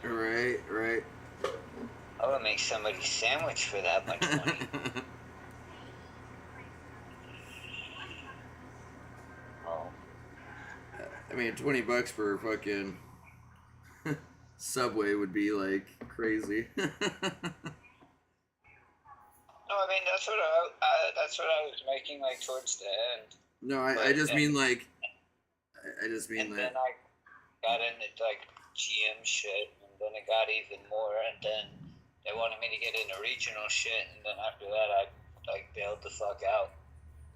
Right, right. I would make somebody sandwich for that much money. Oh. I mean, $20 for fucking Subway would be like crazy. No, I mean that's what I was making like towards the end. No, I But just mean like, I just and mean that. then I got into like GM shit, and then it got even more, and then they wanted me to get into regional shit, and then after that I like bailed the fuck out.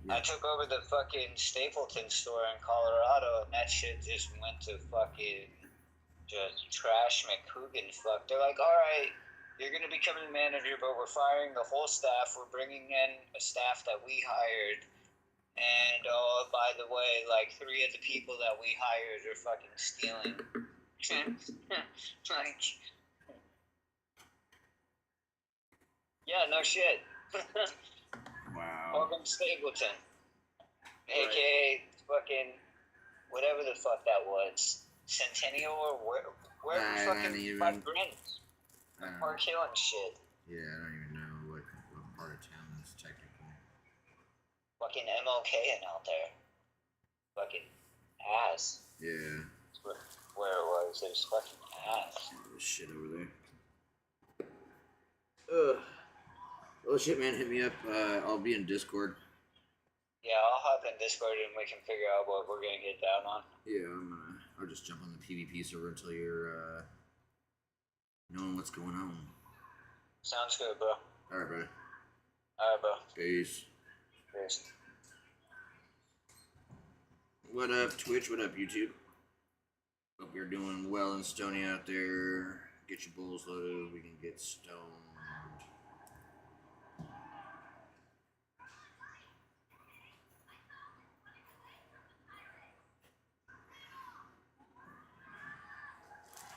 Yeah. I took over the fucking Stapleton store in Colorado, and that shit just went to fucking just trash McCoogan fuck. They're like, all right, you're gonna become the manager, but we're firing the whole staff. We're bringing in a staff that we hired, and oh, by the way, like 3 of the people that we hired are fucking stealing. Like, yeah, no shit. Wow. Welcome Stapleton, aka fucking whatever the fuck that was, Centennial or wherever fucking $5 grand. Park Hill and shit. Yeah, I don't even know what part of town that's technically. Fucking MLK out there. Fucking ass. Yeah. Where it was. It was fucking ass. There's shit over there. Ugh. Well, shit, man, hit me up. I'll be in Discord. Yeah, I'll hop in Discord and we can figure out what we're gonna get down on. Yeah, I'll just jump on the PvP server until you're knowing what's going on. Sounds good, bro. Alright, bro. Alright, bro. Peace. Peace. What up, Twitch? What up, YouTube? Hope you're doing well and stony out there. Get your bulls loaded. We can get stoned.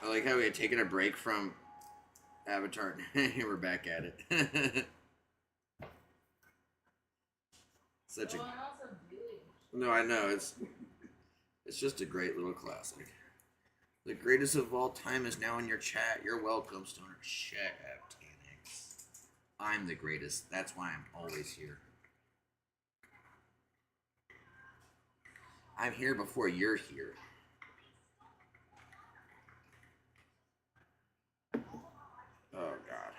I like how we had taken a break from Avatar and we're back at it. Such a no, I know it's just a great little classic. The greatest of all time is now in your chat. You're welcome, Stoner. Shut up, Tanix. I'm the greatest. That's why I'm always here. I'm here before you're here. Oh, God.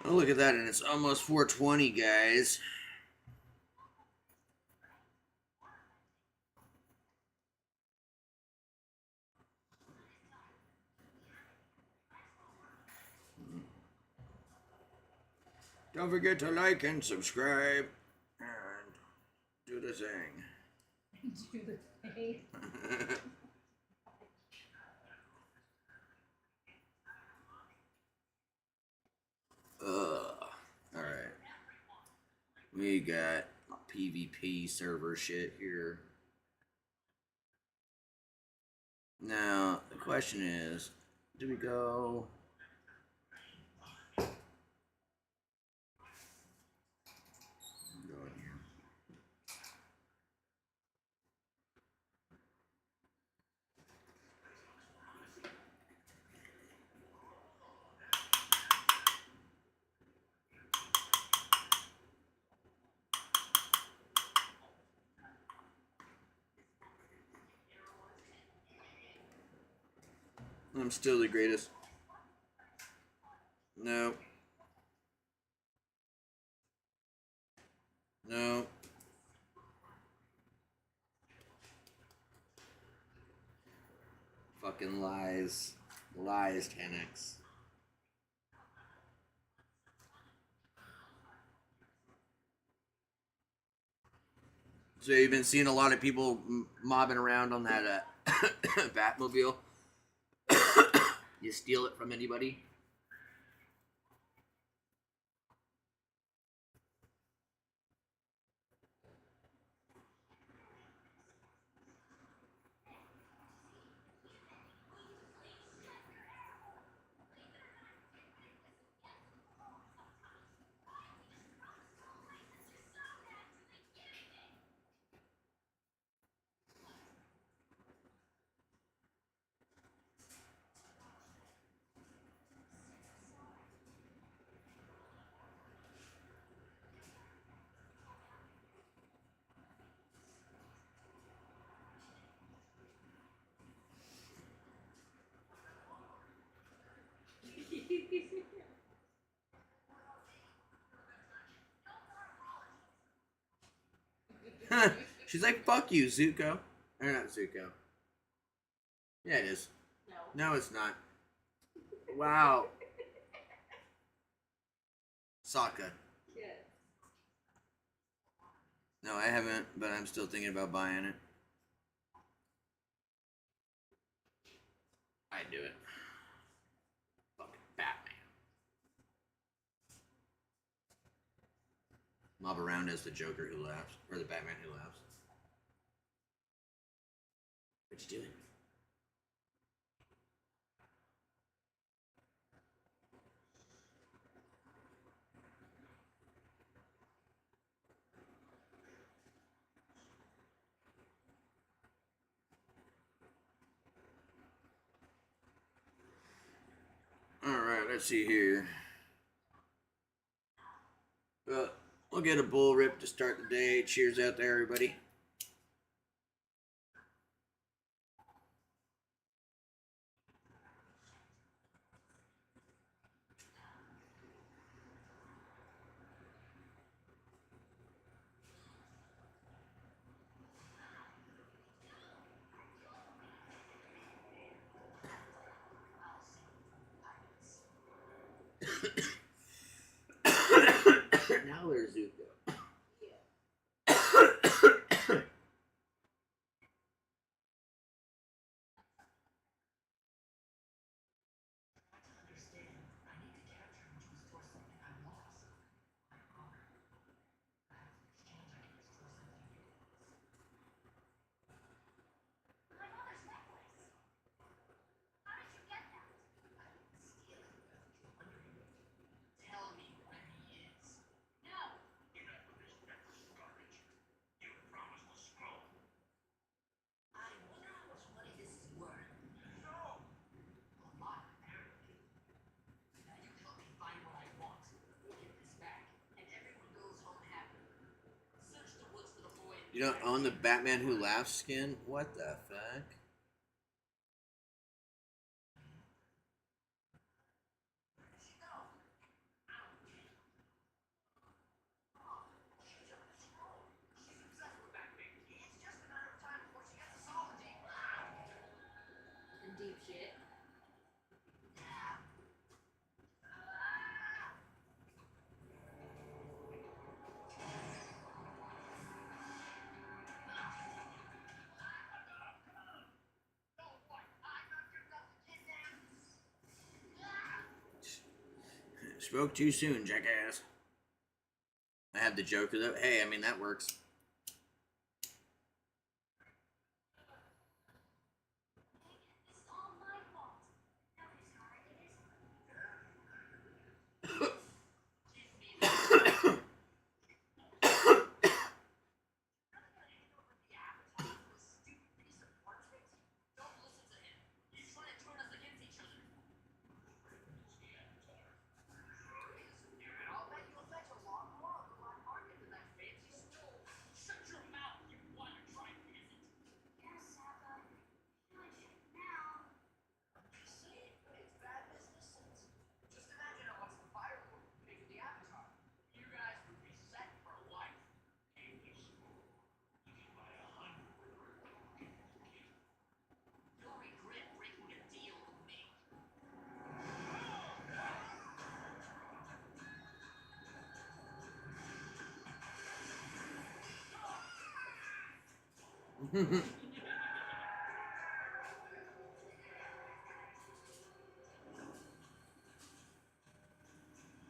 Oh, look at that, and it's almost 4:20, guys. Don't forget to like and subscribe and do the thing. Do the thing. Alright. We got PvP server shit here. Now, the question is, do we go... I'm still the greatest. No. No. Fucking lies. Lies, 10x. So you've been seeing a lot of people mobbing around on that Batmobile. You steal it from anybody? She's like, fuck you, Zuko. Or not Zuko. Yeah, it is. No, it's not. Wow. Sokka. No, I haven't, but I'm still thinking about buying it. I'd do it. Fucking Batman. Mob around as the Joker who laughs. Or the Batman who laughs. What you doing? Alright, let's see here. Well, we'll get a bull rip to start the day. Cheers out there, everybody. Now there's Zuko. You don't own the Batman Who Laughs skin? What the fuck? Deep shit. Spoke too soon, jackass. I have the Joker though. Hey, I mean, that works.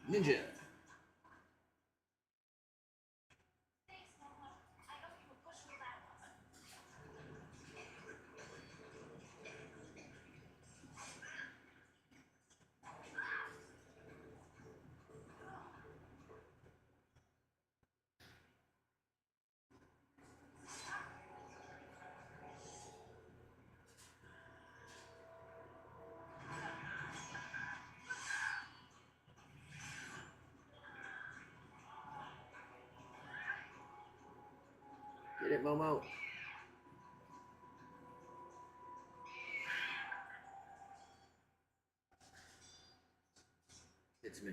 Ninja. Get it, Momo. It's me.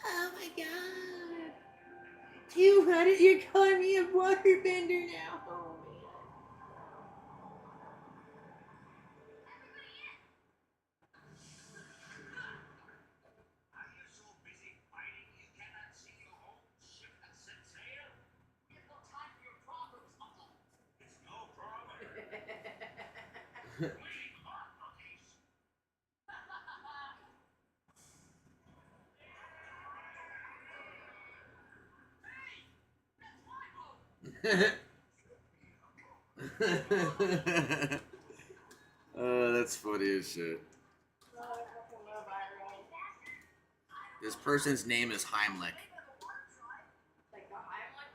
Oh my god. You had it, you're calling me a waterbender now. Oh man. Oh, that's funny as shit. This person's name is Heimlich. Like the Heimlich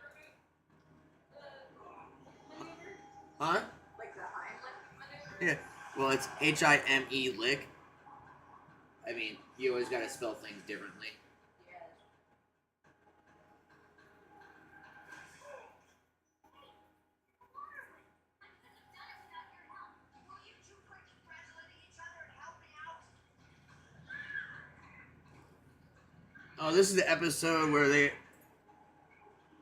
maneuver? Huh? Like the Heimlich Yeah. maneuver? Well, it's Hime lick. I mean, you always gotta spell things differently. Yes. Oh, this is the episode where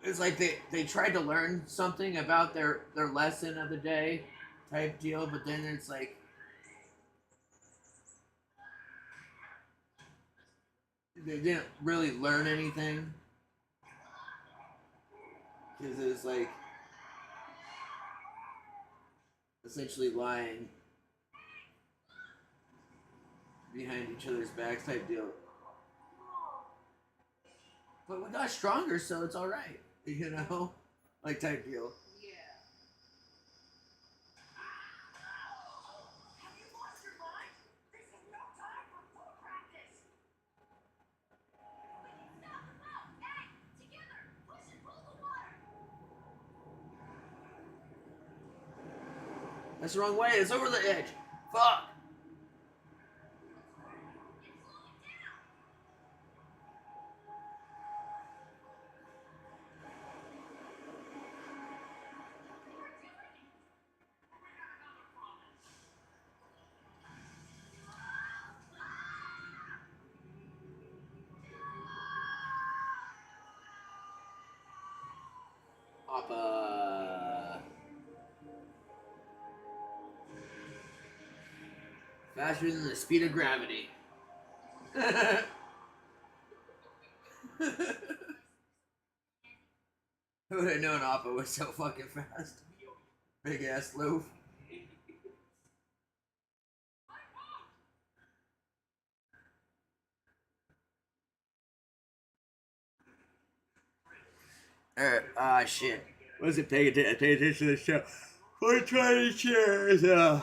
it's like they tried to learn something about their lesson of the day type deal, but then it's like they didn't really learn anything because it was like essentially lying behind each other's backs type deal. But we got stronger, so it's all right, you know, like type deal. Yeah. That's the wrong way. It's over the edge. Fuck. Appa. Faster than the speed of gravity. Who would have known Appa was so fucking fast? Big ass loaf. Shit. Wasn't paying attention to the show. We're trying to cheers. I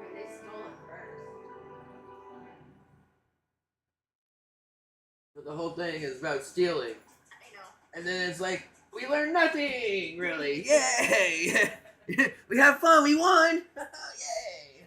mean, they stole it first. But the whole thing is about stealing. I know. And then it's like, we learned nothing, really. Yay! We have fun, we won! Yay!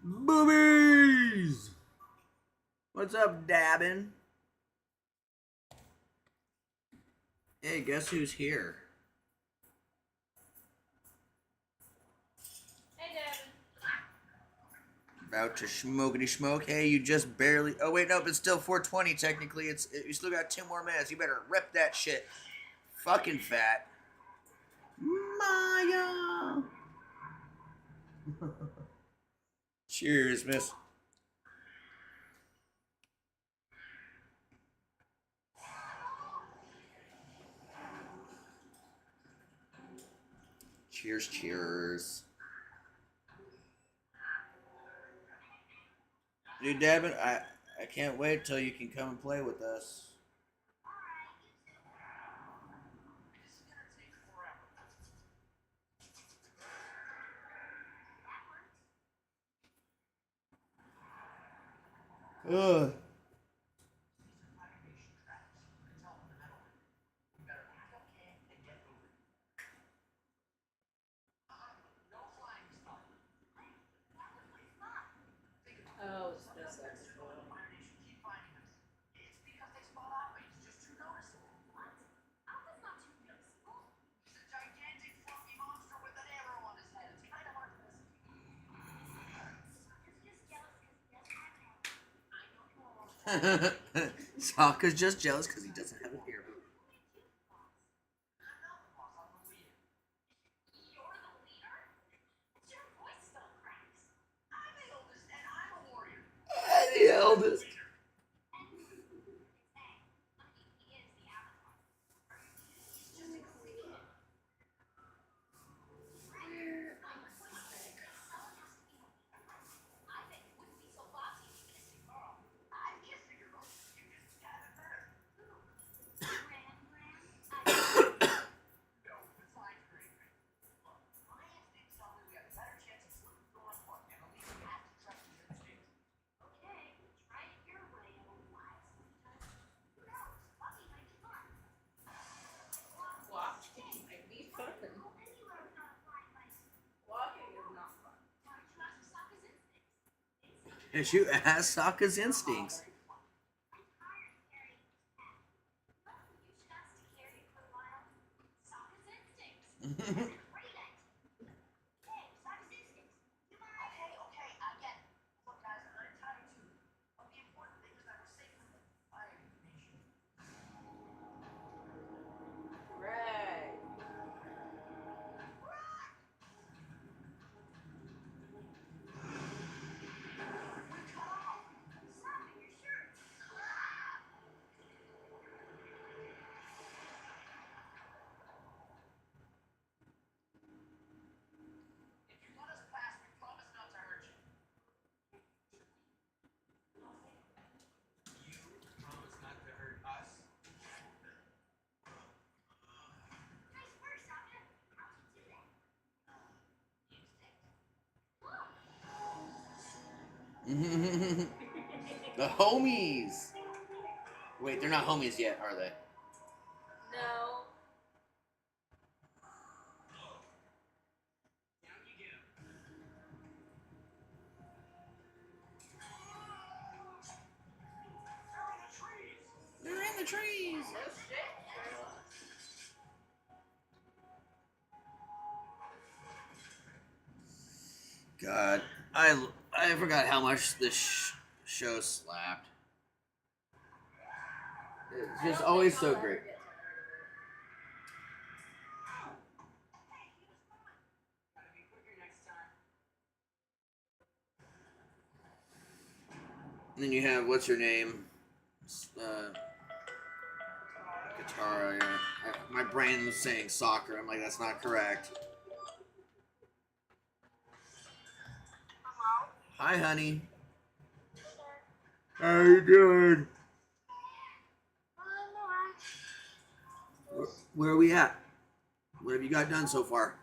Boobies! What's up, Dabbin? Hey, guess who's here? Hey, Devin. About to smokety smoke. Hey, you just barely. Oh wait, nope. It's still 4:20. Technically, you still got 2 more minutes. You better rip that shit. Fucking fat. Maya. Cheers, miss. Cheers, cheers. Dude, Devin, I can't wait till you can come and play with us. Ugh. Oh, it's this extra. Sokka's just jealous because he doesn't have a hero. The eldest. Walking might be fun. Walking is not fun. And you ask Sokka's instincts. Right. The homies. Wait, they're not homies yet, are they? No. They're in the trees. No shit, Sherlock. God, I forgot how much this show slapped. It's just always so great. And then you have what's her name, Katara. Yeah. My brain was saying soccer. I'm like, that's not correct. Hi, honey. How you doing? Where are we at? What have you got done so far?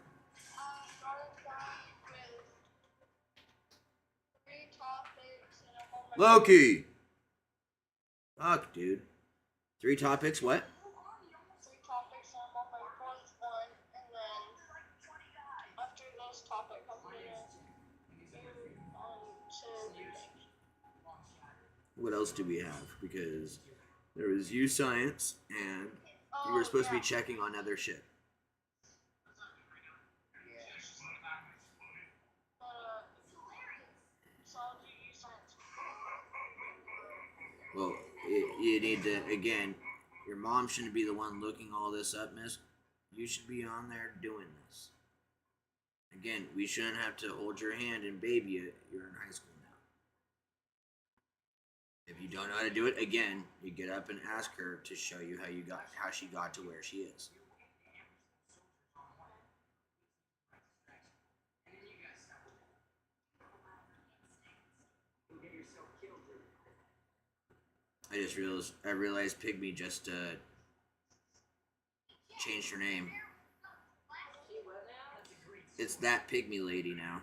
Loki! Fuck, dude. 3 topics, what? 3 topics, I'm on my bronze 1, and then after those topics, I'm gonna do what else do we have? Because there was you science, and you were supposed to be checking on other shit. Well, you need to, again, your mom shouldn't be the one looking all this up, miss. You should be on there doing this. Again, we shouldn't have to hold your hand and baby you. You're in high school now. If you don't know how to do it, again, you get up and ask her to show you how she got to where she is. I realized Pygmy just changed her name. It's that Pygmy lady now.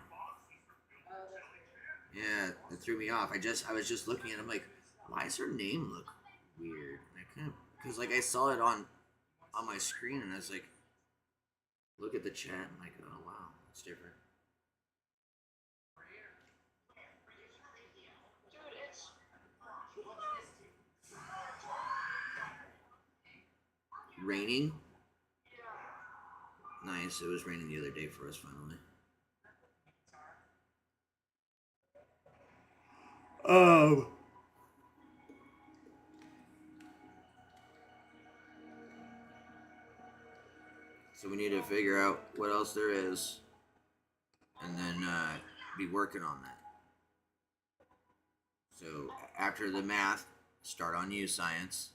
Yeah, it threw me off. I was just looking at it, I'm like, why does her name look weird? Because like I saw it on my screen and I was like, look at the chat and I'm like, oh wow, it's different. Raining? Nice, it was raining the other day for us finally. So we need to figure out what else there is and then be working on that. So after the math, start on you science.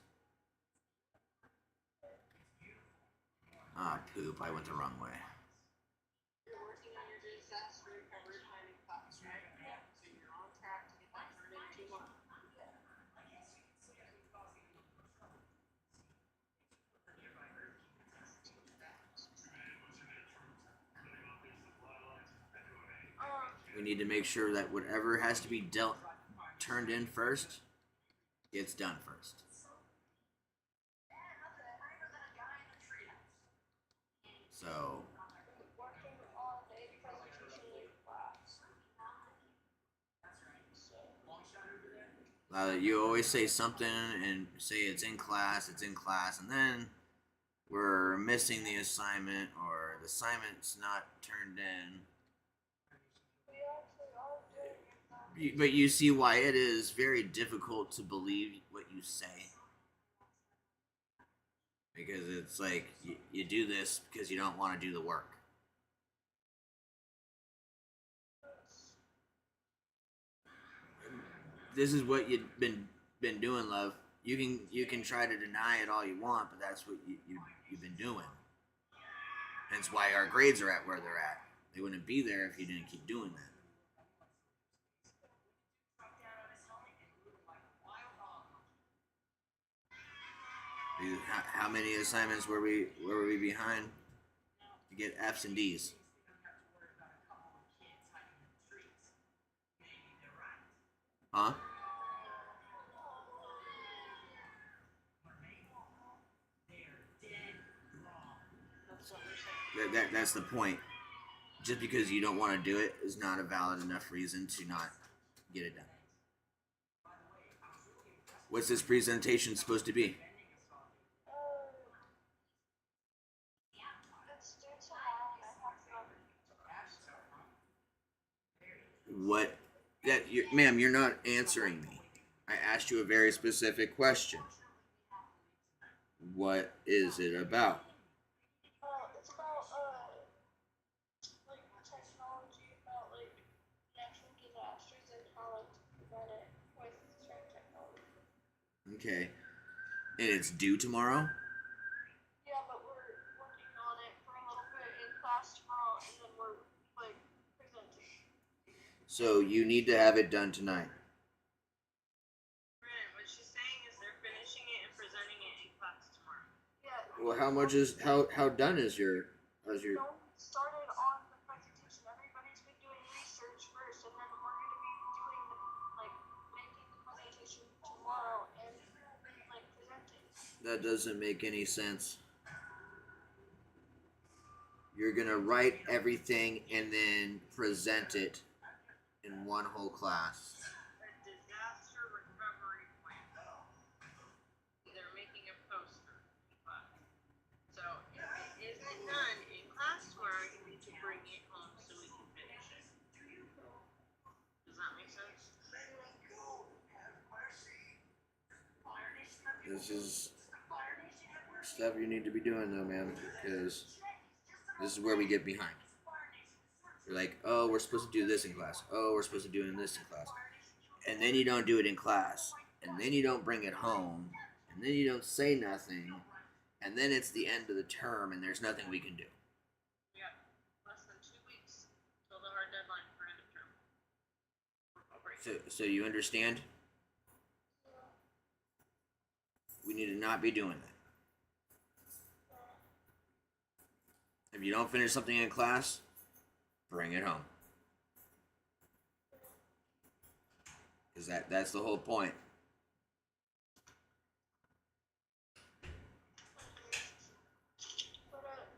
Ah, poop, I went the wrong way. You're working on your disaster recovery planning class, right? Yeah. So you're on track to get that turned in 2 months. We need to make sure that whatever has to be turned in first, gets done first. So, you always say something and say it's in class, and then we're missing the assignment or the assignment's not turned in. But you see why it is very difficult to believe what you say. Because it's like, you do this because you don't want to do the work. This is what you've been doing, love. You can try to deny it all you want, but that's what you've been doing. Hence why our grades are at where they're at. They wouldn't be there if you didn't keep doing that. How many assignments were we behind to get F's and D's? Huh? That's the point. Just because you don't want to do it is not a valid enough reason to not get it done. What's this presentation supposed to be? What? Ma'am, you're not answering me. I asked you a very specific question. What is it about? It's about like technology, about like natural disasters and how to prevent it with certain technology. Okay. And it's due tomorrow? Yeah, but we're working on it for a little bit in class tomorrow, and then we're like presenting. So you need to have it done tonight. Right, what she's saying is they're finishing it and presenting it in class tomorrow. Yeah. Well, how done is your Don't start it on the presentation. Everybody's been doing research first, and then we're gonna be doing like making the presentation tomorrow and like presenting. That doesn't make any sense. You're gonna write everything and then present it in one whole class. A disaster recovery This is stuff you need to be doing though, man, because this is where we get behind. You're like, oh, we're supposed to do this in class. Oh, we're supposed to do this in class. And then you don't do it in class. And then you don't bring it home. And then you don't say nothing. And then it's the end of the term and there's nothing we can do. Yeah, less than 2 weeks till the hard deadline for end of term. So you understand? We need to not be doing that. If you don't finish something in class, bring it home. Because that's the whole point. But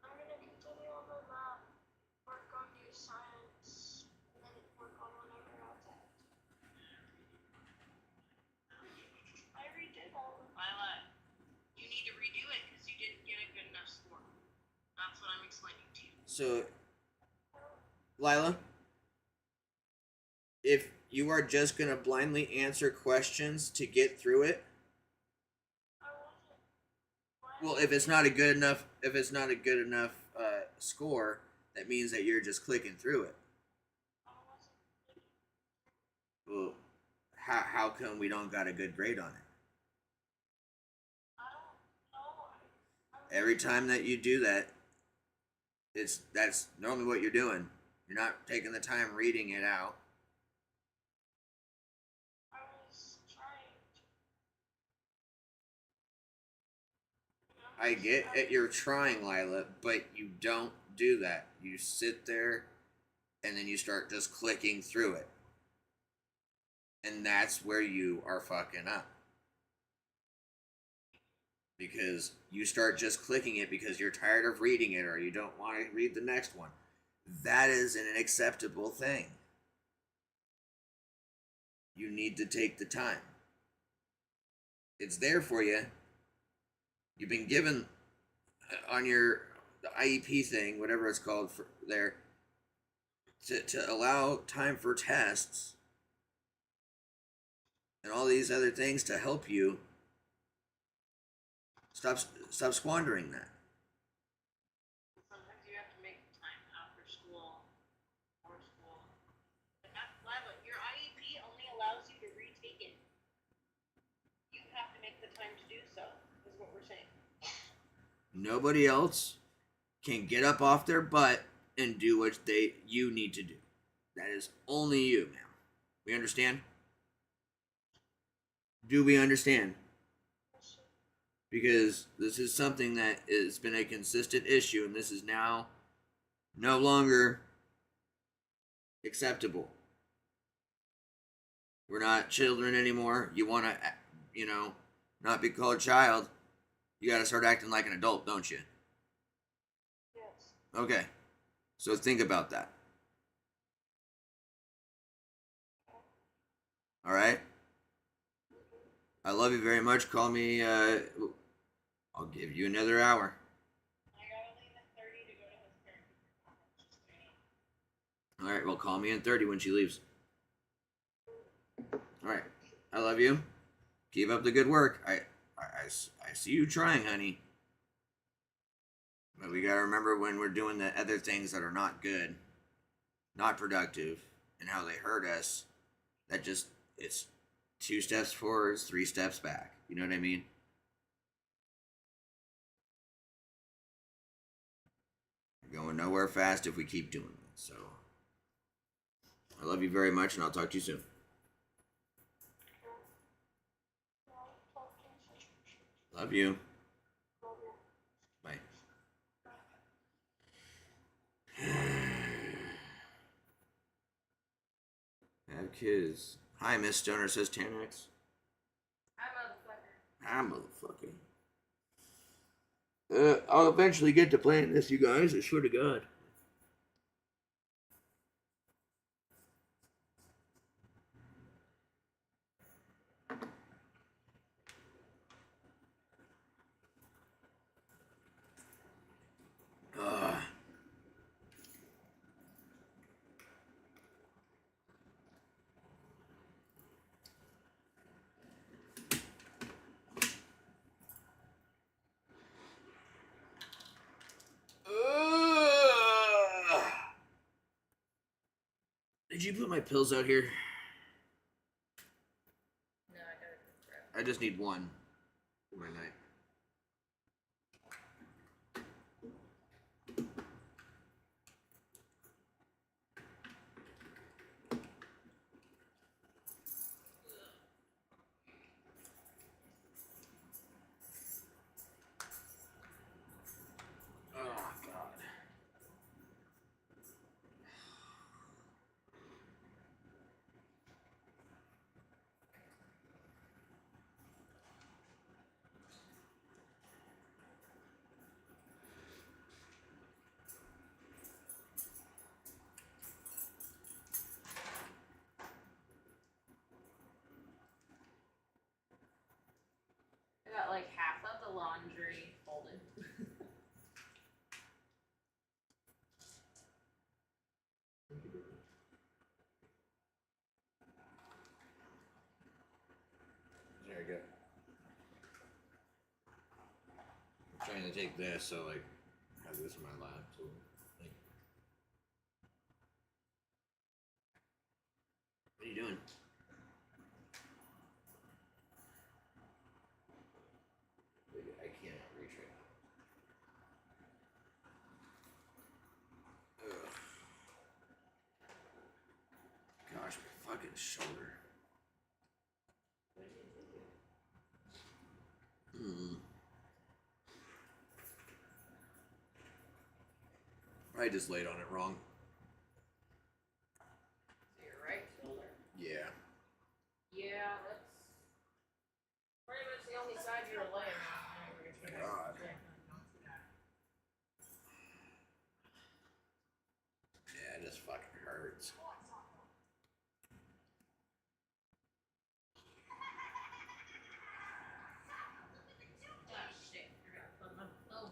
I'm gonna continue on my map, work on new science, and then work on whatever else I redid all of them. Lila, you need to redo it because you didn't get a good enough score. That's what I'm explaining to you. So, Lila, if you are just going to blindly answer questions to get through it, I wasn't. well, if it's not a good enough, score, that means that you're just clicking through it. I wasn't. Well, how come we don't got a good grade on it? I don't know. Every time that you do that, that's normally what you're doing. You're not taking the time reading it out. I was trying to. I get it, you're trying, Lila, but you don't do that. You sit there and then you start just clicking through it. And that's where you are fucking up. Because you start just clicking it because you're tired of reading it or you don't want to read the next one. That is an acceptable thing. You need to take the time. It's there for you. You've been given on the IEP thing, whatever it's called for there, to allow time for tests and all these other things to help you. Stop squandering that. Sometimes you have to make time after school or school. But Lila, your IEP only allows you to retake it. You have to make the time to do so, is what we're saying. Nobody else can get up off their butt and do what you need to do. That is only you, ma'am. We understand? Do we understand? Because this is something that has been a consistent issue, and this is now no longer acceptable. We're not children anymore. You want to, not be called a child. You got to start acting like an adult, don't you? Yes. Okay. So think about that. All right? I love you very much. Call me, I'll give you another hour. I gotta leave at 30 to go to his parents. All right, well, call me in 30 when she leaves. All right. I love you. Keep up the good work. I see you trying, honey. But we gotta remember when we're doing the other things that are not good, not productive, and how they hurt us, it's 2 steps forward, 3 steps back. You know what I mean? We're going nowhere fast if we keep doing it. So, I love you very much, and I'll talk to you soon. Love you. Bye. Have kids. Hi, Miss Stoner, says 10X. Hi, motherfucker. Hi, motherfucker. I'll eventually get to playing this, you guys. I swear to God. Did you put my pills out here? No, I gotta go grab. I just need one for my night. Oh God. I got like half of the laundry folded. There you go. I'm trying to take this, so like, have this in my lap. So, like, what are you doing? I can't reach right now. Ugh. Gosh, my fucking shoulder. I just laid on it wrong. Your right shoulder. Yeah. Yeah, that's pretty much the only side you're laying on. God. Yeah, it just fucking hurts. Oh shit, I gotta put my phone.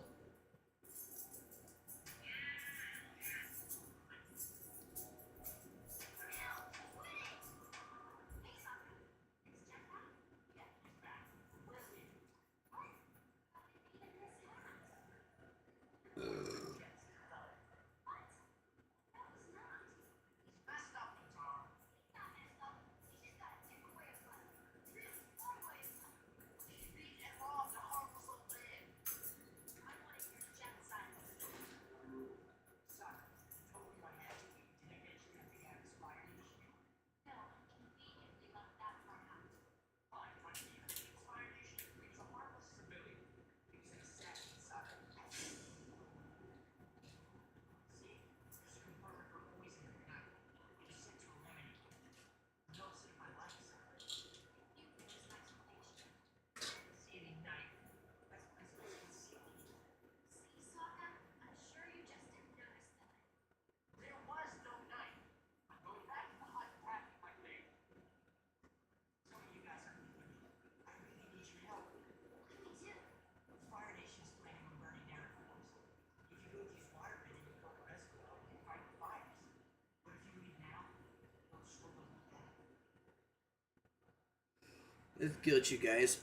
Let's guilt you guys.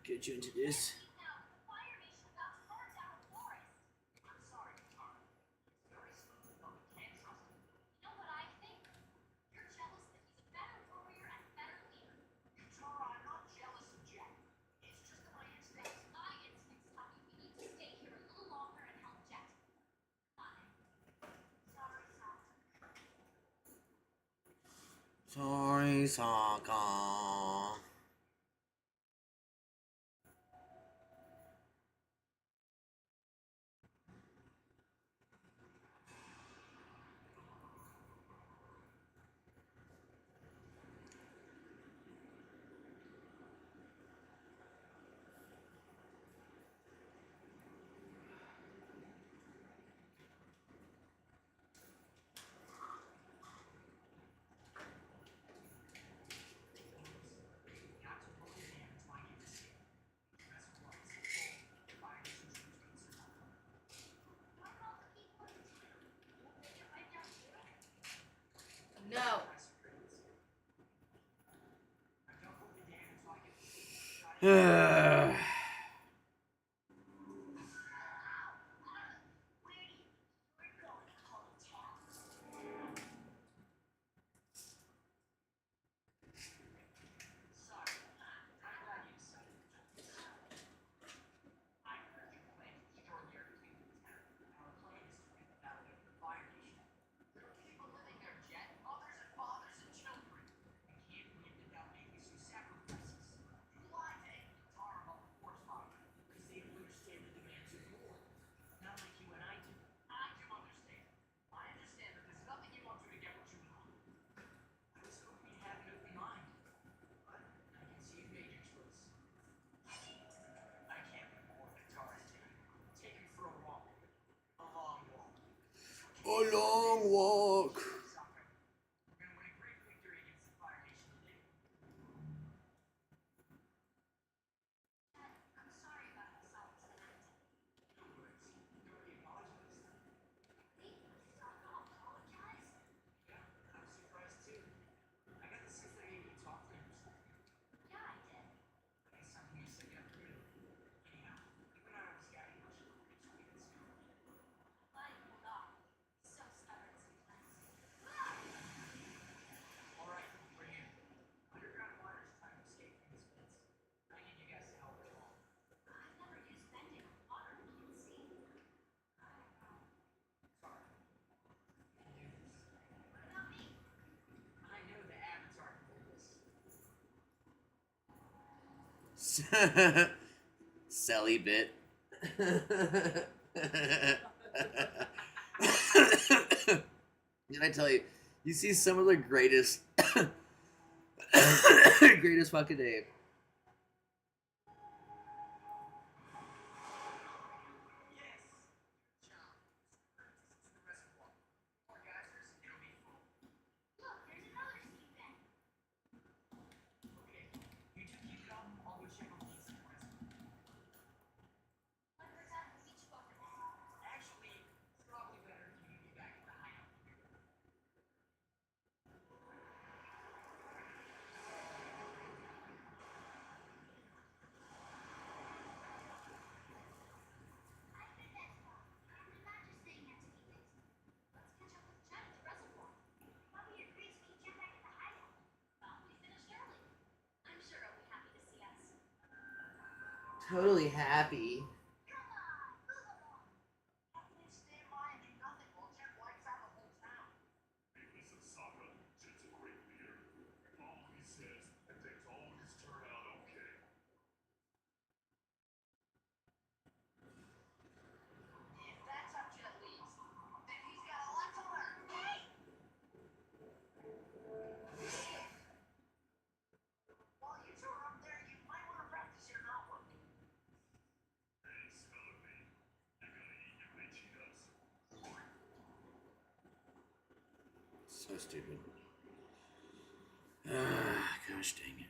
Get you into this. Sorry, Sokka. No. Sally bit. Did I tell you? You see some of the greatest, greatest fucking name. Totally happy. So stupid. Gosh dang it.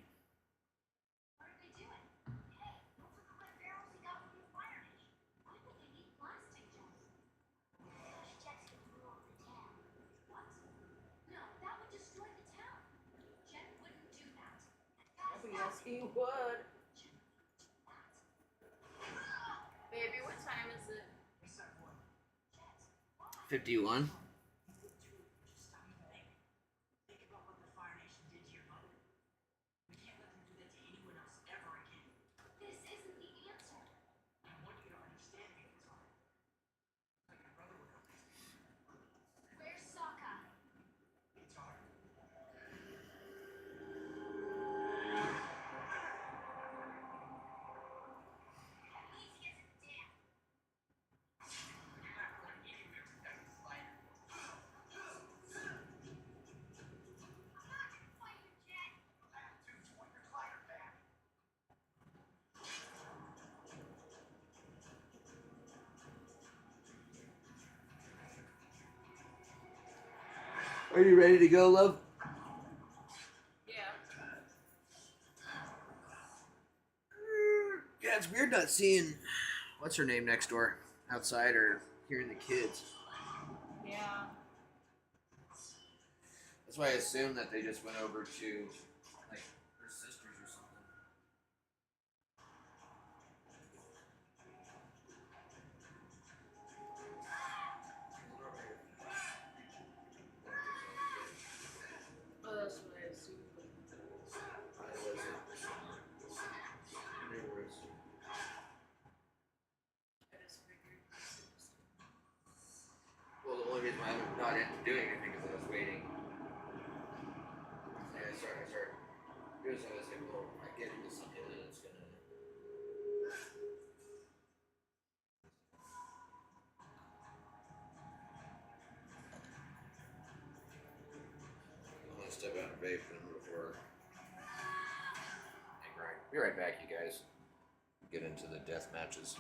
Yes, he would. Baby, what time is it? 51. Are you ready to go, love? Yeah. Yeah, it's weird not seeing what's her name next door outside or hearing the kids. Yeah. That's why I assumed that they just went over to like her sisters or something. Oh, that's what I assumed. I just figured. Well, the only reason why I'm not into doing anything is I was waiting. I started doing something. I was like, well, I get into something that it's gonna. I'm gonna step out and vape and before. Be right back, you guys. Get into the death matches.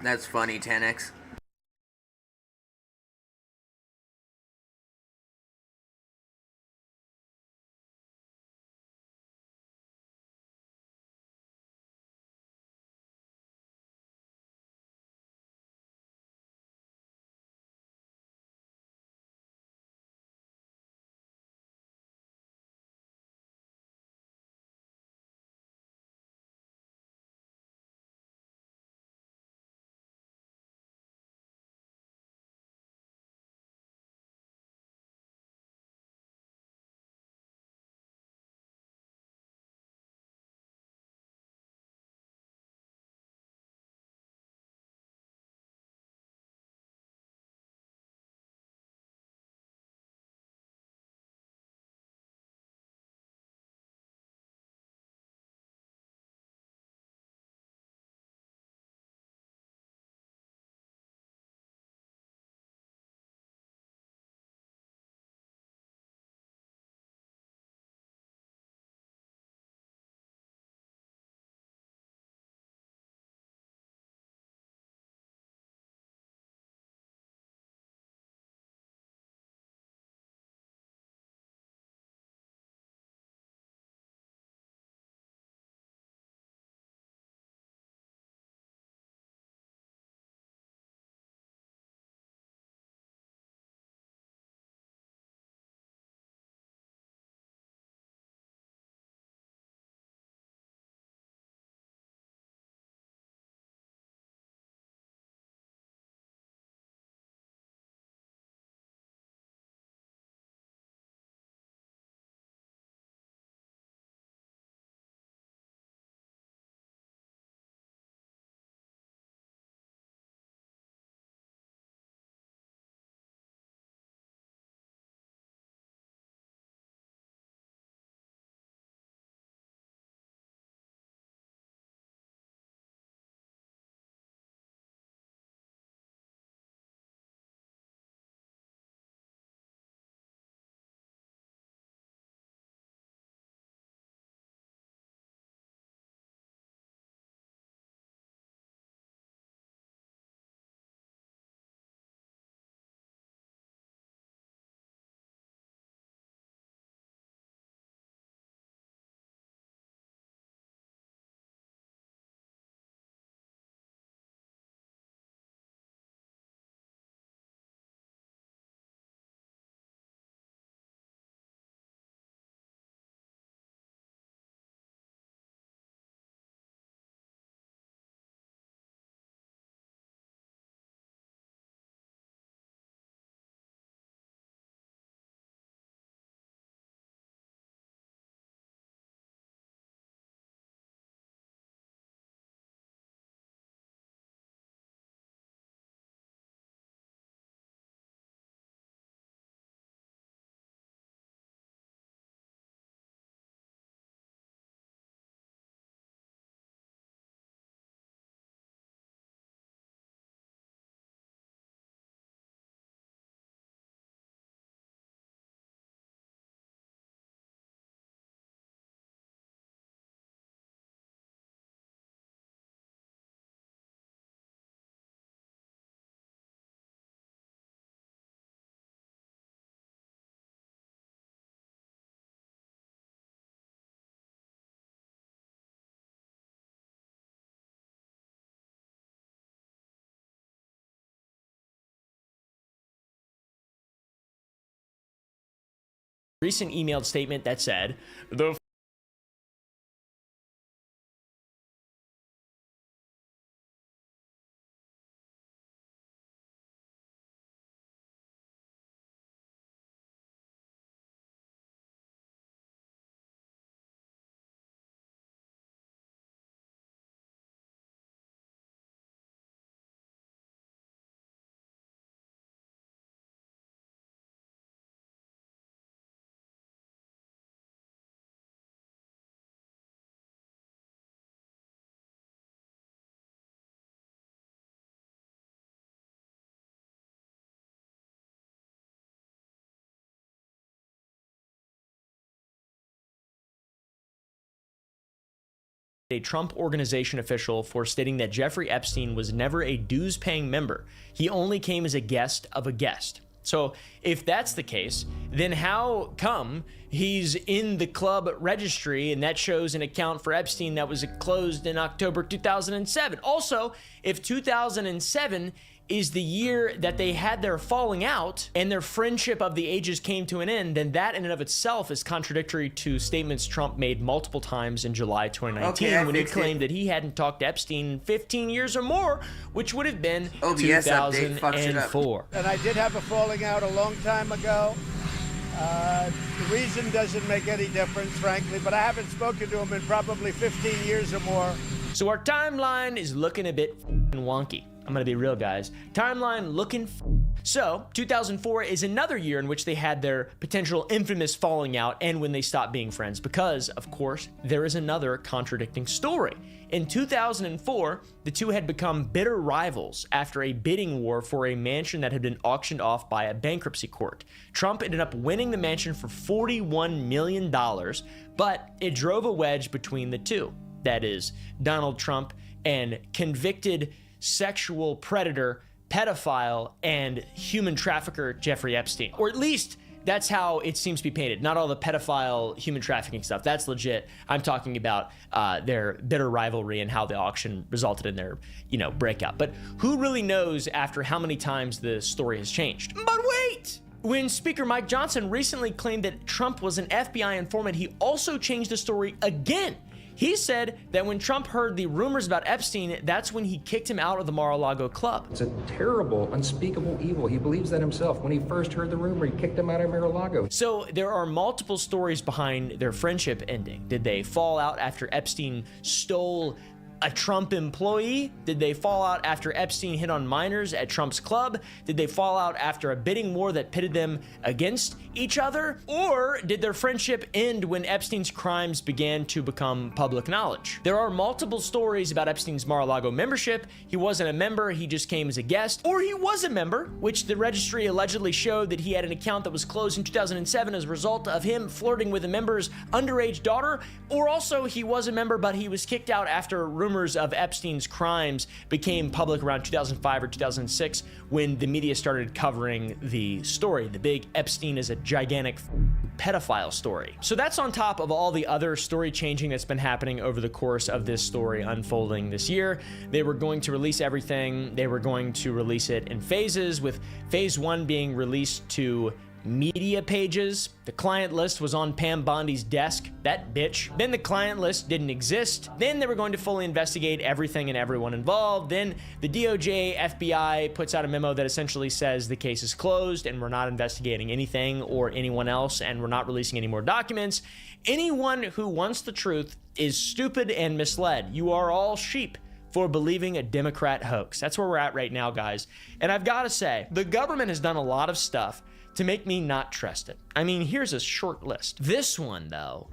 That's funny, 10x. Recent emailed statement that said, the a Trump Organization official for stating that Jeffrey Epstein was never a dues-paying member. He only came as a guest of a guest. So if that's the case, then how come he's in the club registry and that shows an account for Epstein that was closed in October 2007? Also, if 2007 is the year that they had their falling out and their friendship of the ages came to an end, then that in and of itself is contradictory to statements Trump made multiple times in July 2019 when he claimed that he hadn't talked to Epstein in 15 years or more, which would have been OBS 2004. And I did have a falling out a long time ago. The reason doesn't make any difference, frankly, but I haven't spoken to him in probably 15 years or more. So our timeline is looking a bit wonky. I'm gonna be real, guys. Timeline looking. So 2004 is another year in which they had their potential infamous falling out and when they stopped being friends, because of course there is another contradicting story. In 2004, the two had become bitter rivals after a bidding war for a mansion that had been auctioned off by a bankruptcy court. Trump ended up winning the mansion for $41 million, but it drove a wedge between the two. That is, Donald Trump and convicted sexual predator, pedophile, and human trafficker Jeffrey Epstein. Or at least that's how it seems to be painted. Not all the pedophile, human trafficking stuff. That's legit. I'm talking about their bitter rivalry and how the auction resulted in their, breakout. But who really knows after how many times the story has changed? But wait! When Speaker Mike Johnson recently claimed that Trump was an FBI informant, he also changed the story again. He said that when Trump heard the rumors about Epstein, that's when he kicked him out of the Mar-a-Lago club. It's a terrible, unspeakable evil. He believes that himself. When he first heard the rumor, he kicked him out of Mar-a-Lago. So there are multiple stories behind their friendship ending. Did they fall out after Epstein stole a Trump employee? Did they fall out after Epstein hit on minors at Trump's club? Did they fall out after a bidding war that pitted them against each other? Or did their friendship end when Epstein's crimes began to become public knowledge? There are multiple stories about Epstein's Mar-a-Lago membership. He wasn't a member, he just came as a guest. Or he was a member, which the registry allegedly showed that he had an account that was closed in 2007 as a result of him flirting with a member's underage daughter. Or also he was a member, but he was kicked out after rumors of Epstein's crimes became public around 2005 or 2006 when the media started covering the story. The big Epstein is a gigantic pedophile story. So that's on top of all the other story changing that's been happening over the course of this story unfolding this year. They were going to release everything. They were going to release it in phases, with phase 1 being released to media pages. The client list was on Pam Bondi's desk, that bitch. Then the client list didn't exist. Then they were going to fully investigate everything and everyone involved. Then the DOJ, FBI puts out a memo that essentially says the case is closed and we're not investigating anything or anyone else and we're not releasing any more documents. Anyone who wants the truth is stupid and misled. You are all sheep for believing a Democrat hoax. That's where we're at right now, guys. And I've got to say, the government has done a lot of stuff to make me not trust it. I mean, here's a short list. This one, though,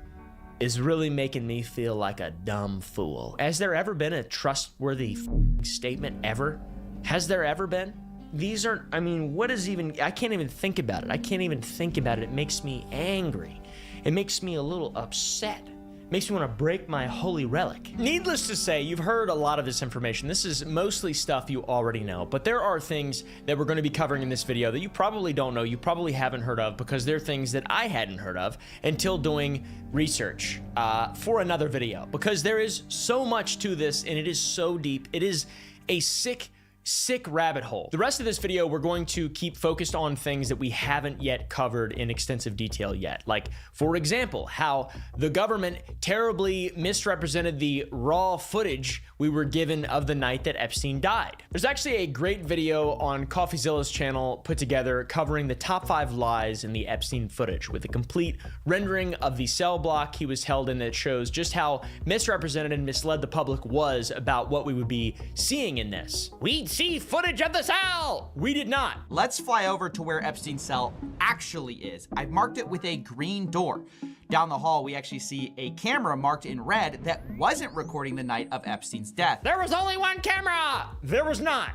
is really making me feel like a dumb fool. Has there ever been a trustworthy statement ever? Has there ever been? These are, I mean, what is even, I can't even think about it. I can't even think about it. It makes me angry. It makes me a little upset. Makes me want to break my holy relic. Needless to say, you've heard a lot of this information. This is mostly stuff you already know, but there are things that we're going to be covering in this video that you probably don't know, you probably haven't heard of, because they're things that I hadn't heard of until doing research for another video, because there is so much to this and it is so deep. It is a sick rabbit hole. The rest of this video, we're going to keep focused on things that we haven't yet covered in extensive detail yet. Like, for example, how the government terribly misrepresented the raw footage we were given of the night that Epstein died. There's actually a great video on CoffeeZilla's channel put together covering the top 5 lies in the Epstein footage, with a complete rendering of the cell block he was held in that shows just how misrepresented and misled the public was about what we would be seeing in this. We'd see footage of the cell! We did not. Let's fly over to where Epstein's cell actually is. I've marked it with a green door. Down the hall, we actually see a camera marked in red that wasn't recording the night of Epstein's death. There was only one camera! There was not.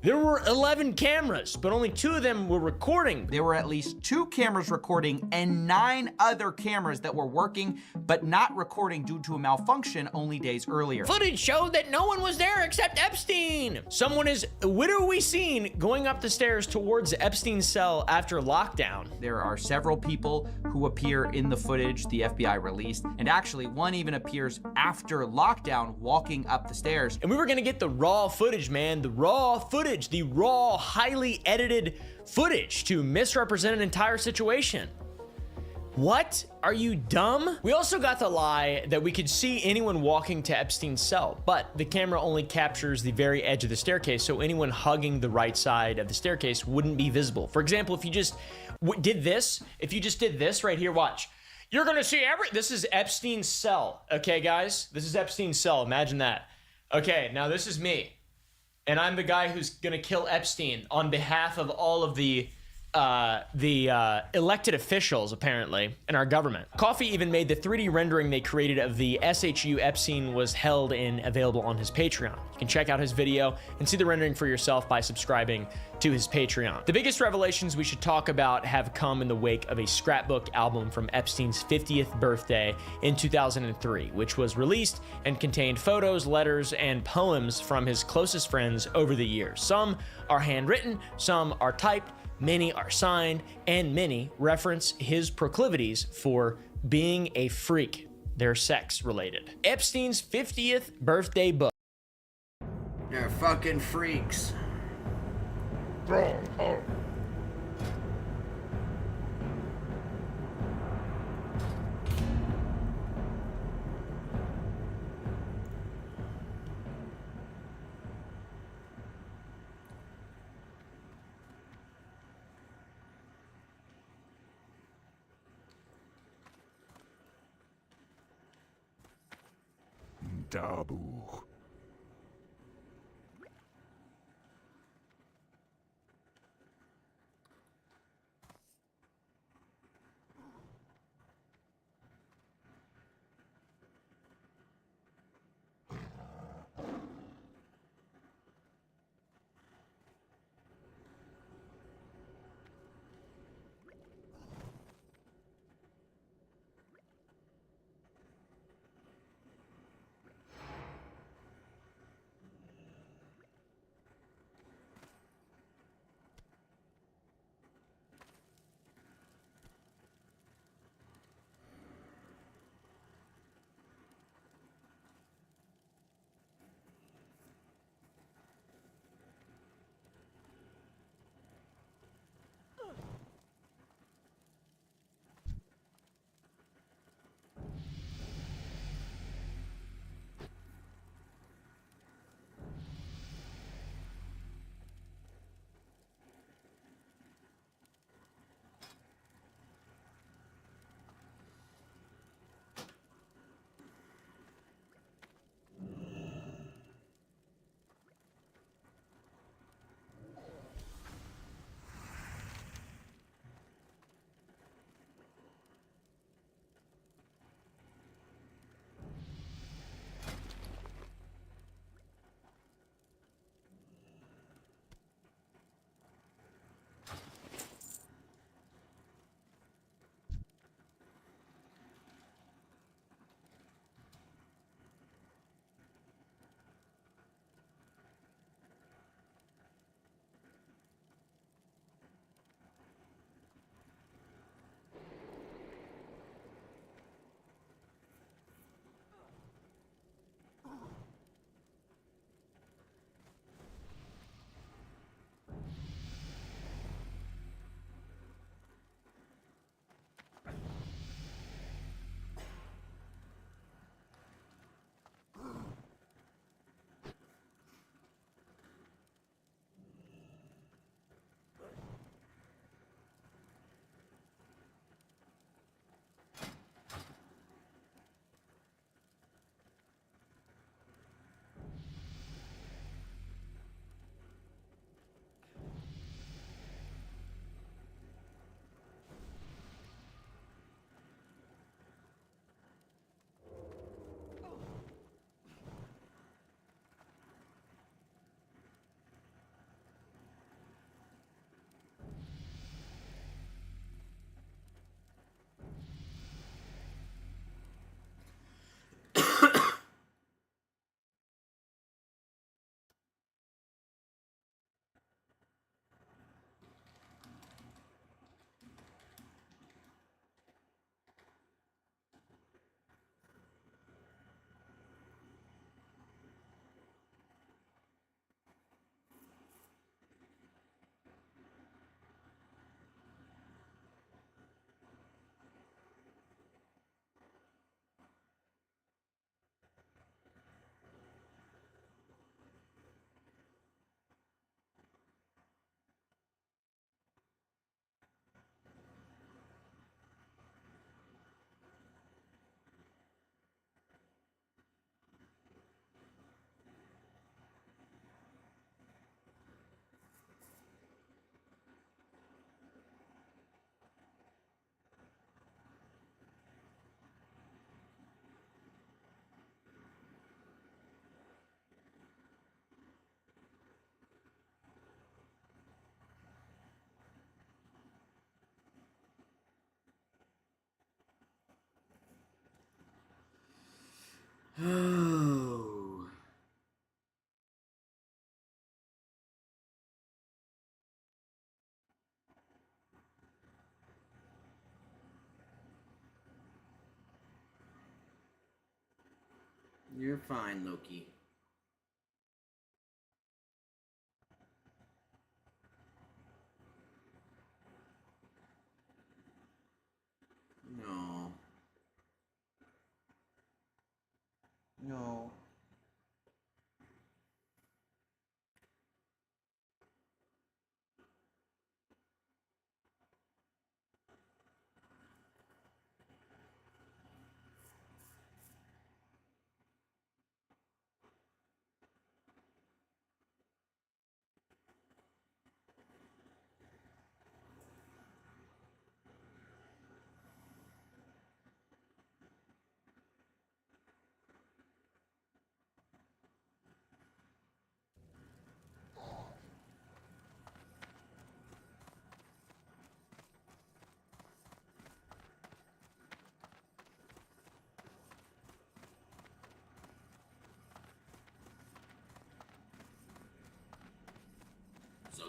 There were 11 cameras, but only 2 of them were recording. There were at least 2 cameras recording and 9 other cameras that were working but not recording due to a malfunction only days earlier. Footage showed that no one was there except Epstein. Someone is widowy seen going up the stairs towards Epstein's cell after lockdown. There are several people who appear in the footage the FBI released, and actually one even appears after lockdown walking up the stairs. And we were gonna get the raw footage, man, the raw footage, the raw, highly edited footage to misrepresent an entire situation. What? Are you dumb? We also got the lie that we could see anyone walking to Epstein's cell, but the camera only captures the very edge of the staircase, so anyone hugging the right side of the staircase wouldn't be visible. For example, if you just did this right here, watch. You're gonna see this is Epstein's cell, okay, guys? This is Epstein's cell, imagine that. Okay, now this is me. And I'm the guy who's gonna kill Epstein on behalf of all of the elected officials, apparently, in our government. Coffee even made the 3D rendering they created of the SHU Epstein was held in available on his Patreon. You can check out his video and see the rendering for yourself by subscribing to his Patreon. The biggest revelations we should talk about have come in the wake of a scrapbook album from Epstein's 50th birthday in 2003, which was released and contained photos, letters, and poems from his closest friends over the years. Some are handwritten, some are typed, many are signed, and many reference his proclivities for being a freak. They're sex related. Epstein's 50th birthday book. They're fucking freaks. Dabu. Oh. You're fine, Loki. No. No.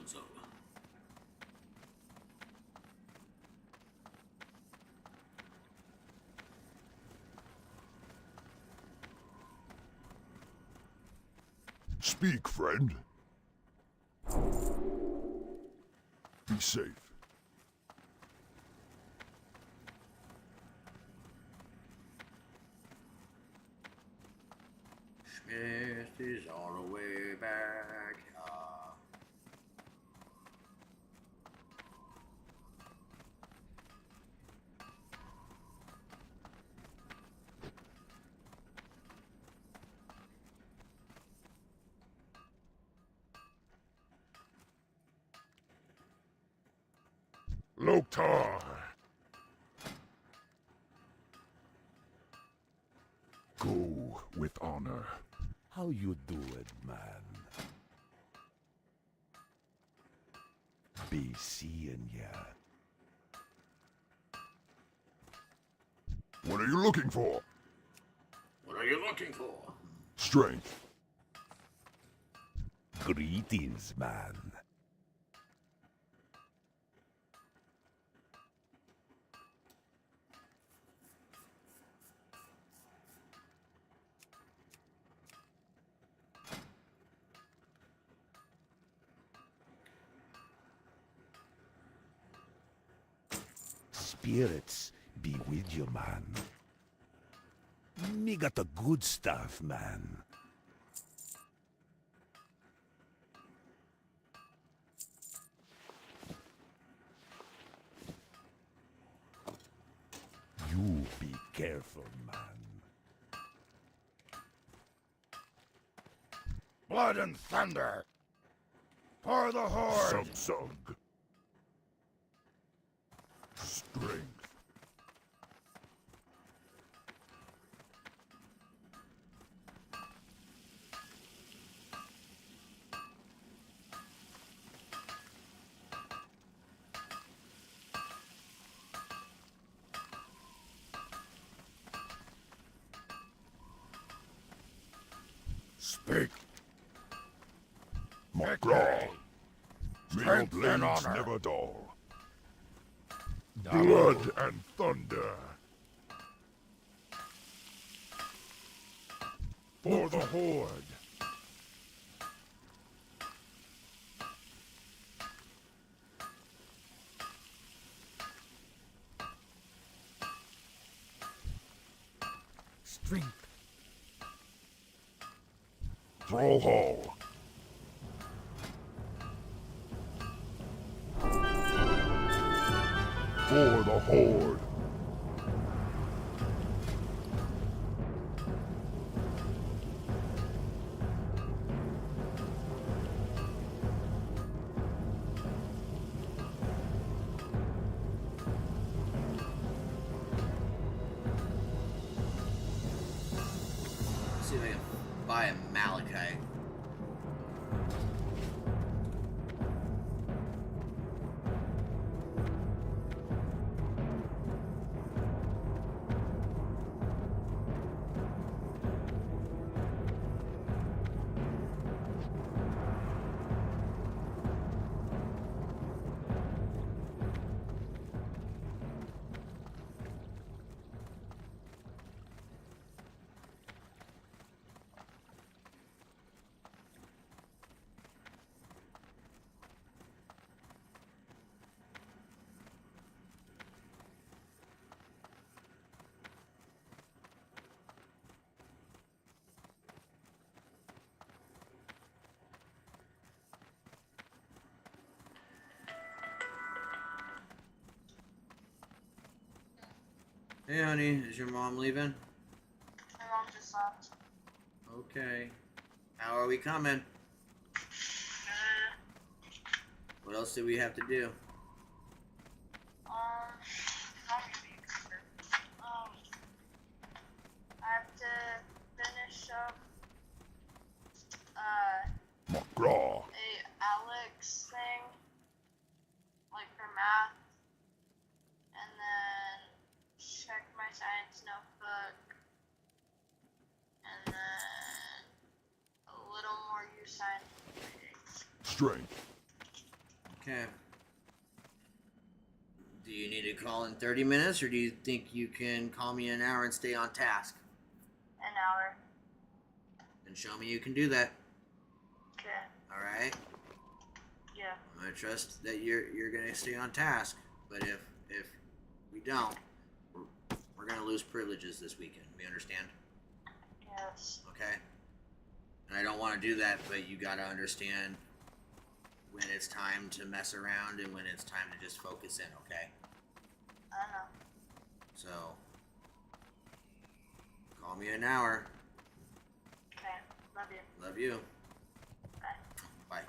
So. Speak, friend. Be safe. Smith is all the way back. Loktar! Go with honor. How you do it, man? Be seeing ya. What are you looking for? What are you looking for? Strength. Greetings, man. Spirits be with you, man. Me got the good stuff, man. You be careful, man. Blood and thunder! For the horde! Sug. Strength. Speak. McGraw. May your blades never dull. Blood and thunder. For the horde. Strength. Thrall Hall. For the horde. See if I can buy a Malachite. Hey, honey, is your mom leaving? My mom just left. Okay. How are we coming? What else do we have to do? I have to finish up McGraw. a Alex thing, like for math, and then check my science notebook, and then a little more use science reading. Strength. Okay. Do you need to call in 30 minutes, or do you think you can call me in an hour and stay on task? An hour. And show me you can do that. Okay. All right. Yeah. I trust that you're gonna stay on task. But if we don't, we're gonna lose privileges this weekend. We understand? Yes. Okay. And I don't want to do that, but you gotta understand when it's time to mess around and when it's time to just focus in. Okay. I know. So call me in an hour. Okay. Love you. Love you. Bye. Bye.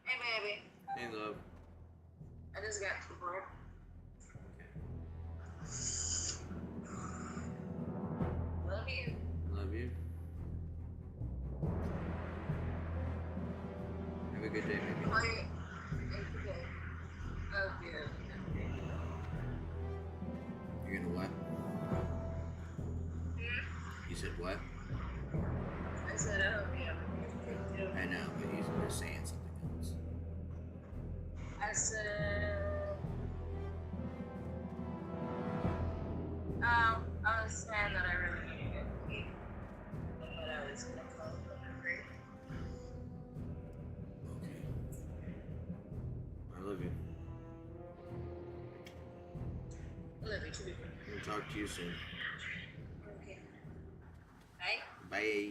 Hey, baby. Hey, love. I just got bored. Love you. Love you. Have a good day, baby. Okay. Okay. You're gonna what? You said what? I said, oh, yeah. I know, but you were saying something else. I said, I was saying that I really need to eat, but I was gonna call it free. Okay. I love you. I love you too. We'll talk to you soon. Okay. Bye. Bye.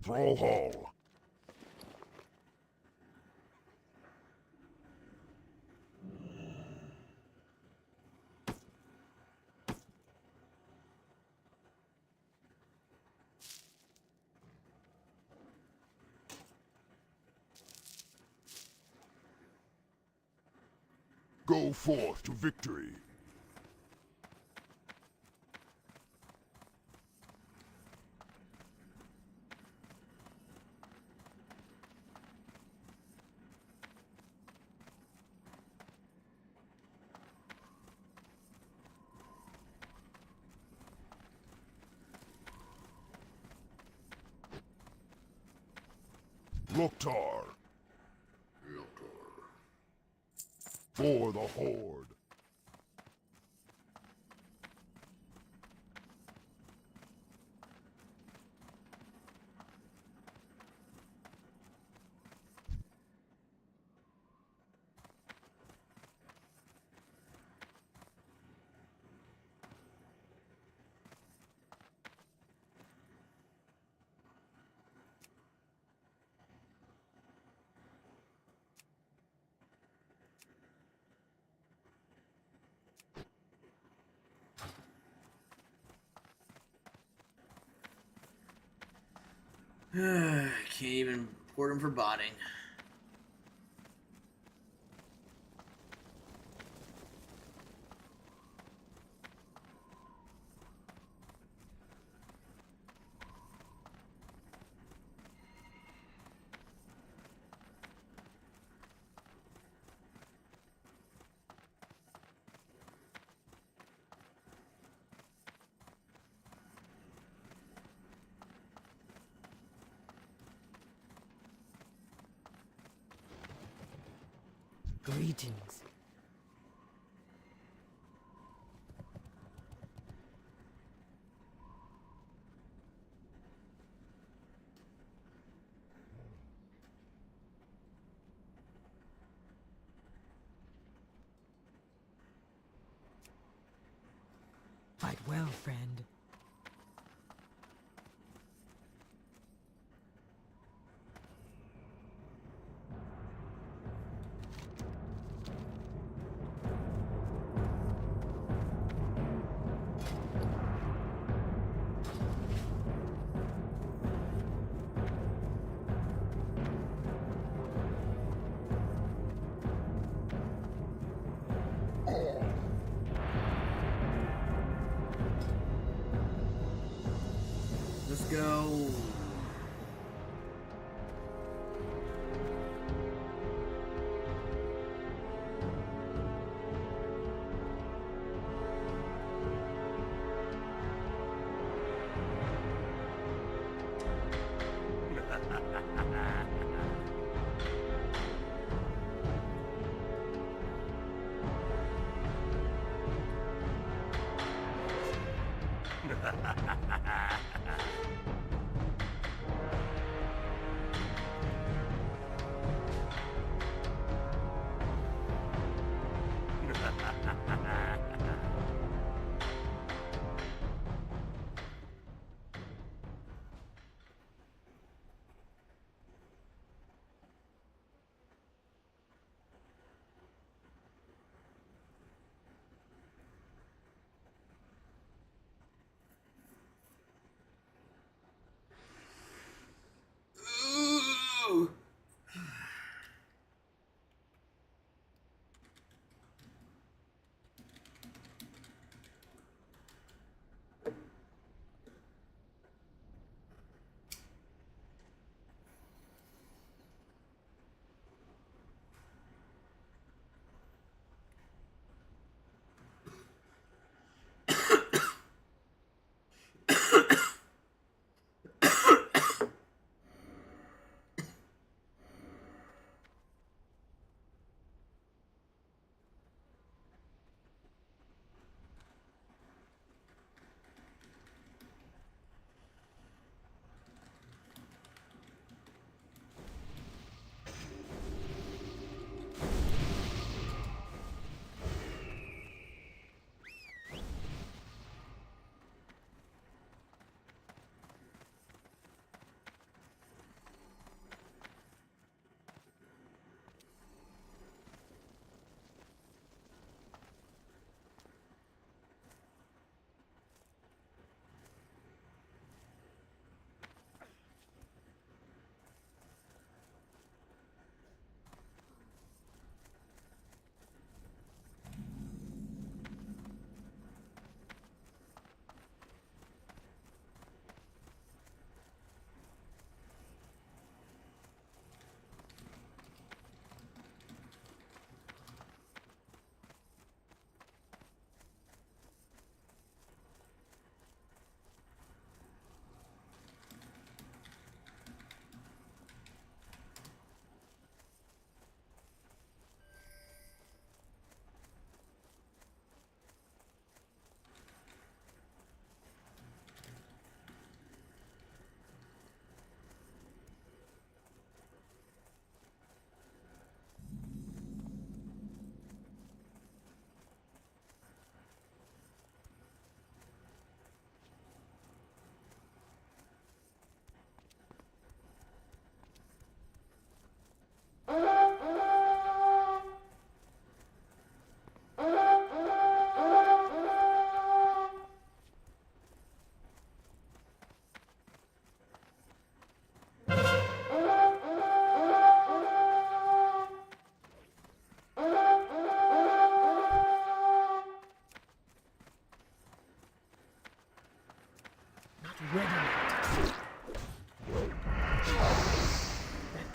Patrol Hall. Go forth to victory. Loktar. For the Horde. Can't even port him for botting. Greetings. Fight well, friend.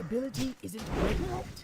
ability isn't ready yet.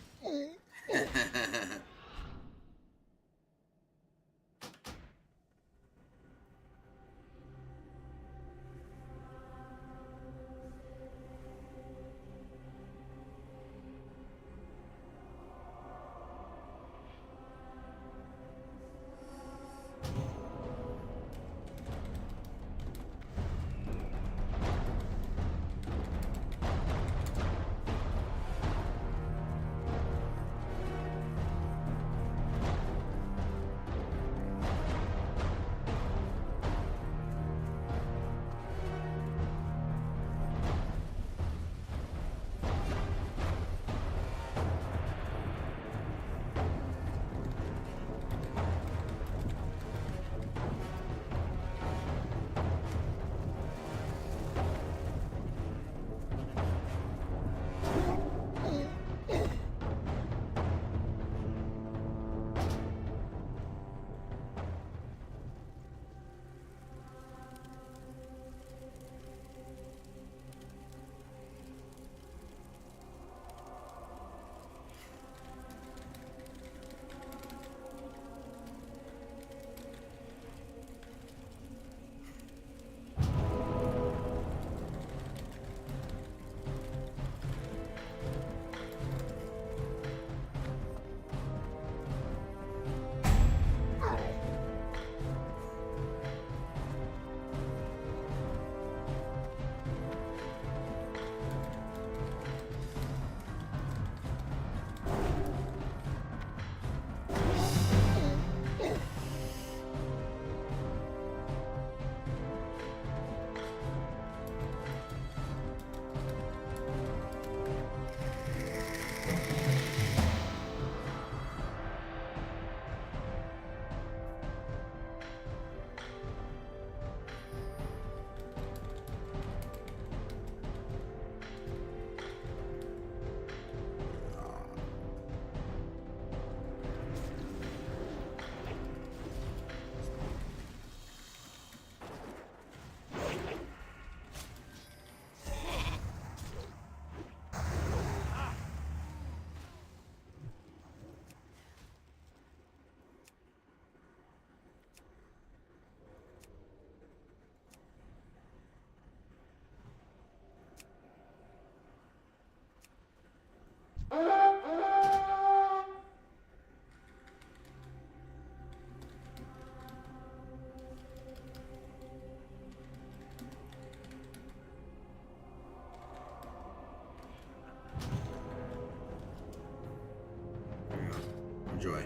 Enjoy.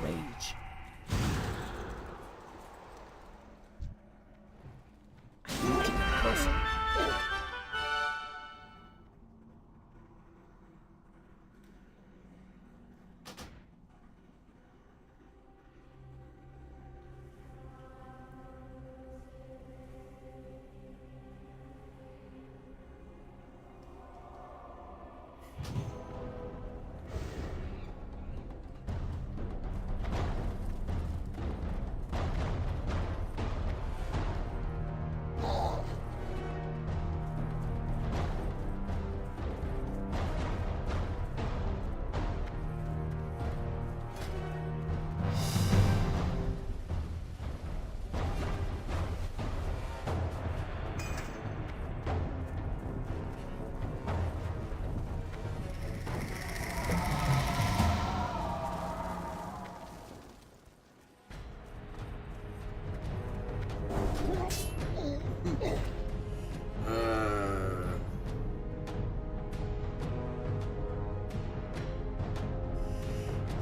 Rage. Closer.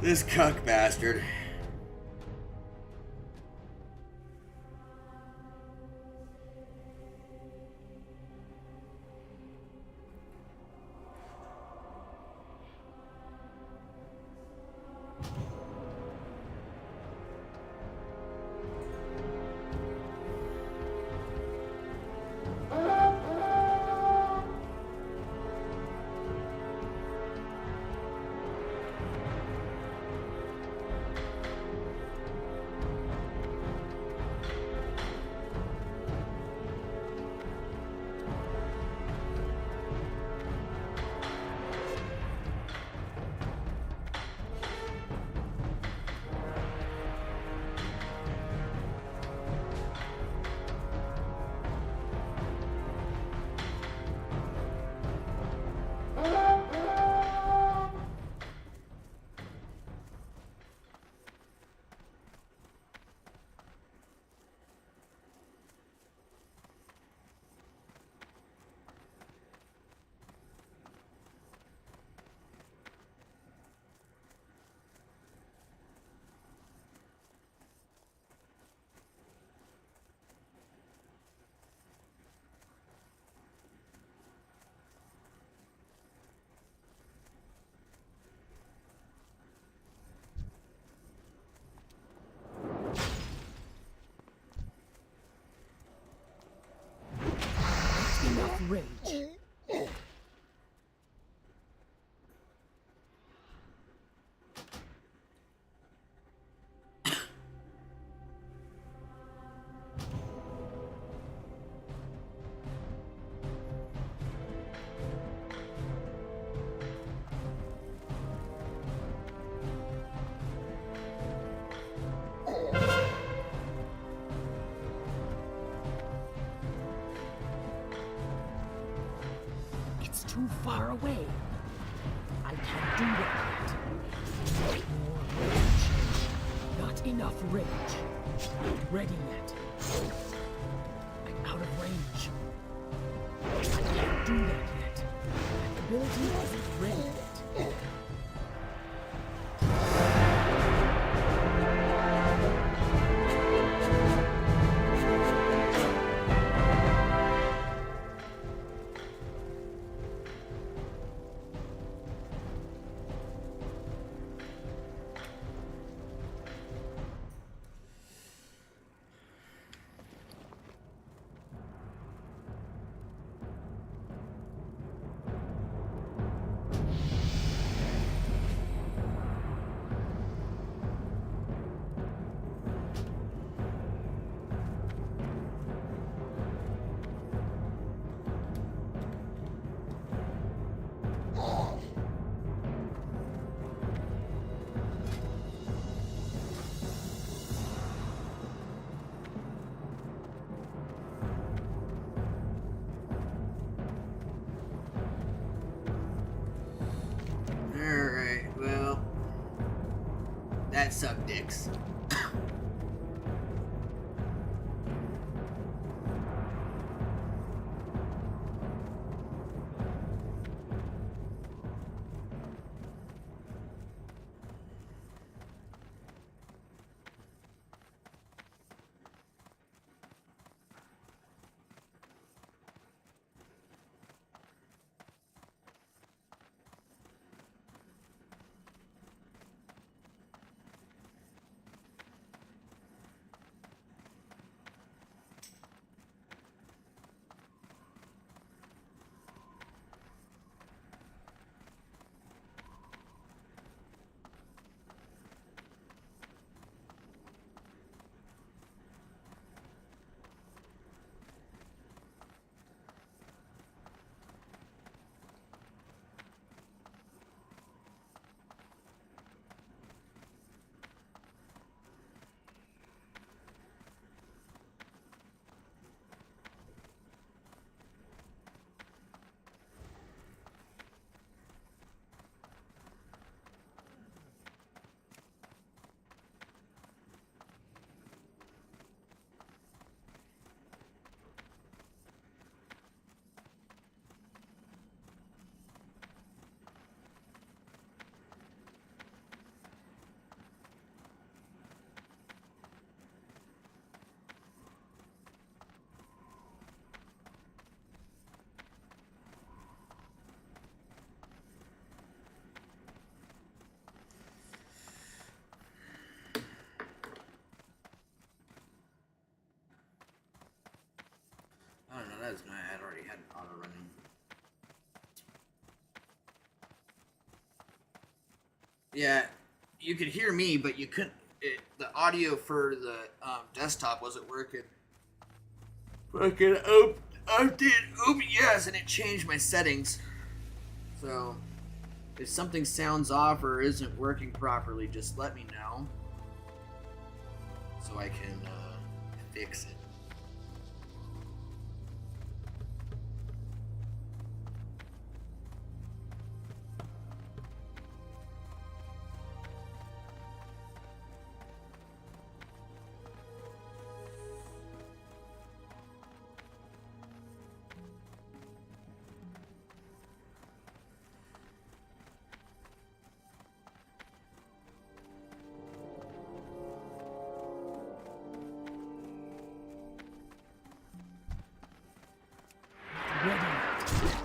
This cuck bastard. enough rage. It's too far away. I can't do that yet. More rage. Not enough rage. Not ready yet. I'm out of range. I can't do that yet. My ability isn't ready yet. Alright, well, that sucked dicks. Oh no, that's not. I already had auto running. Yeah, you could hear me, but you couldn't. The audio for the desktop wasn't working. Fucking yes, and it changed my settings. So, if something sounds off or isn't working properly, just let me know, so I can fix it.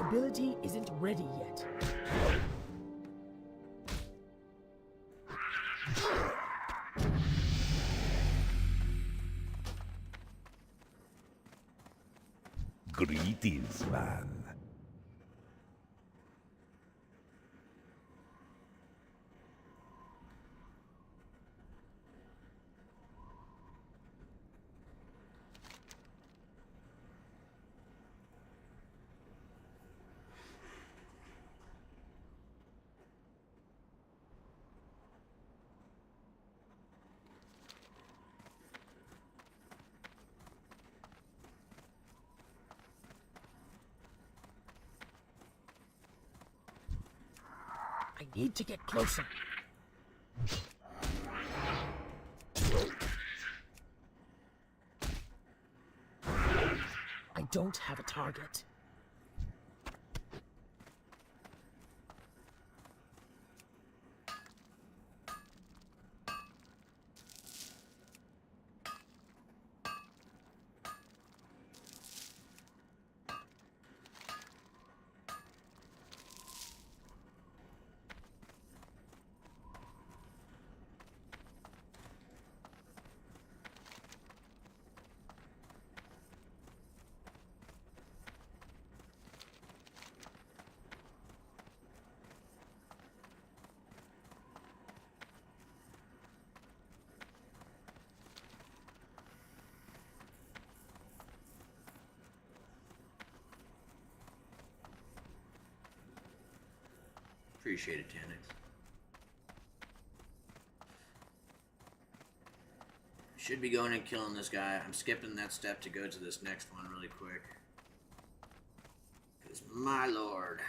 Ability isn't ready yet. Green Greetings, man. I need to get closer. I don't have a target. Appreciate it, Tanix. Should be going and killing this guy. I'm skipping that step to go to this next one really quick. Because, my lord.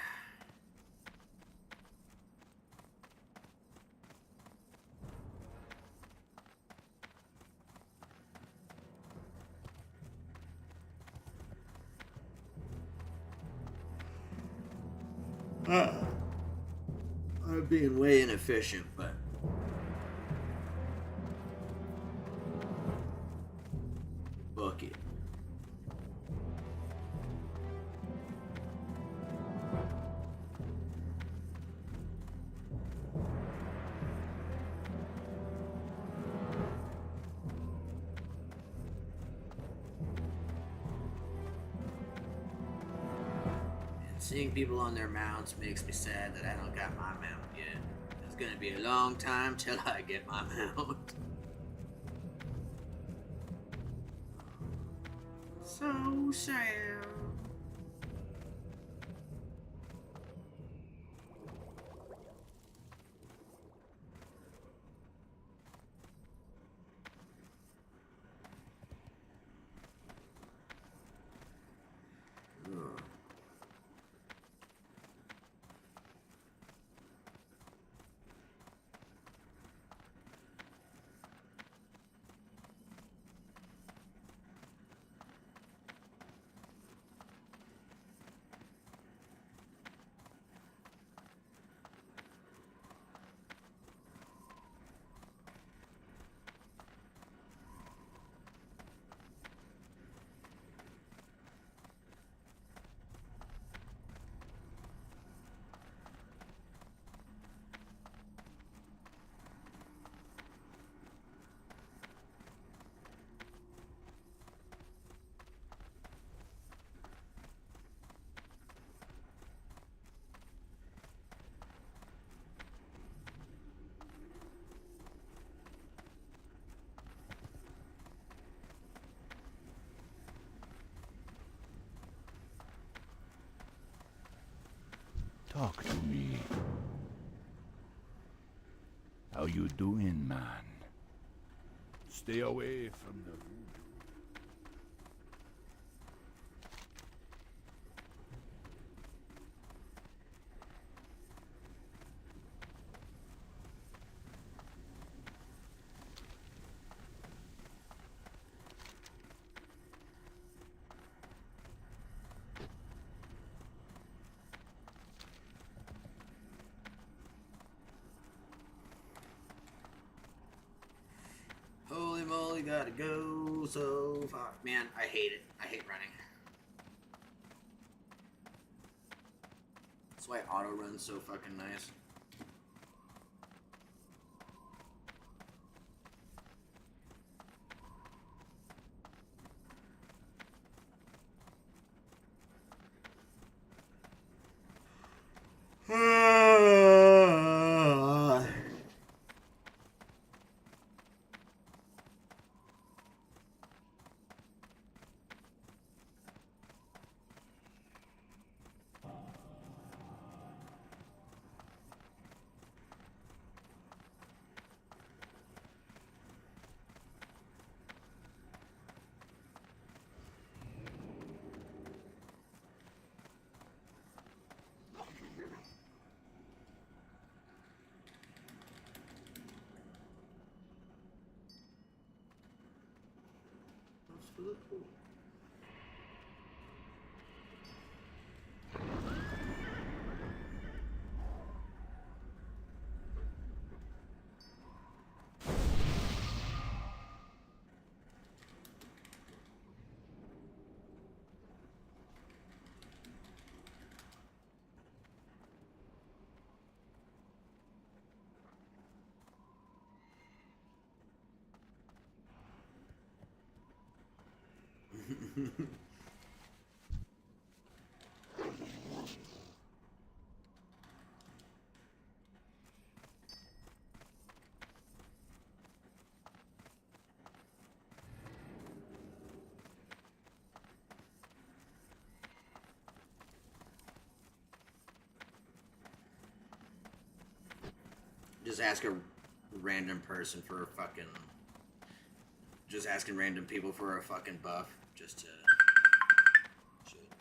I'm being way inefficient, but book it. Seeing people on their mounts makes me sad that I don't got my mount yet. It's gonna be a long time till I get my mount. So sad. Talk to me. How you doing, man? Stay away from the voodoo. Holy moly, gotta go so far. Man, I hate it. I hate running. That's why auto run's so fucking nice. for the pool. Just ask a random person for a fucking... Just asking random people for a fucking buff, just to... Shit.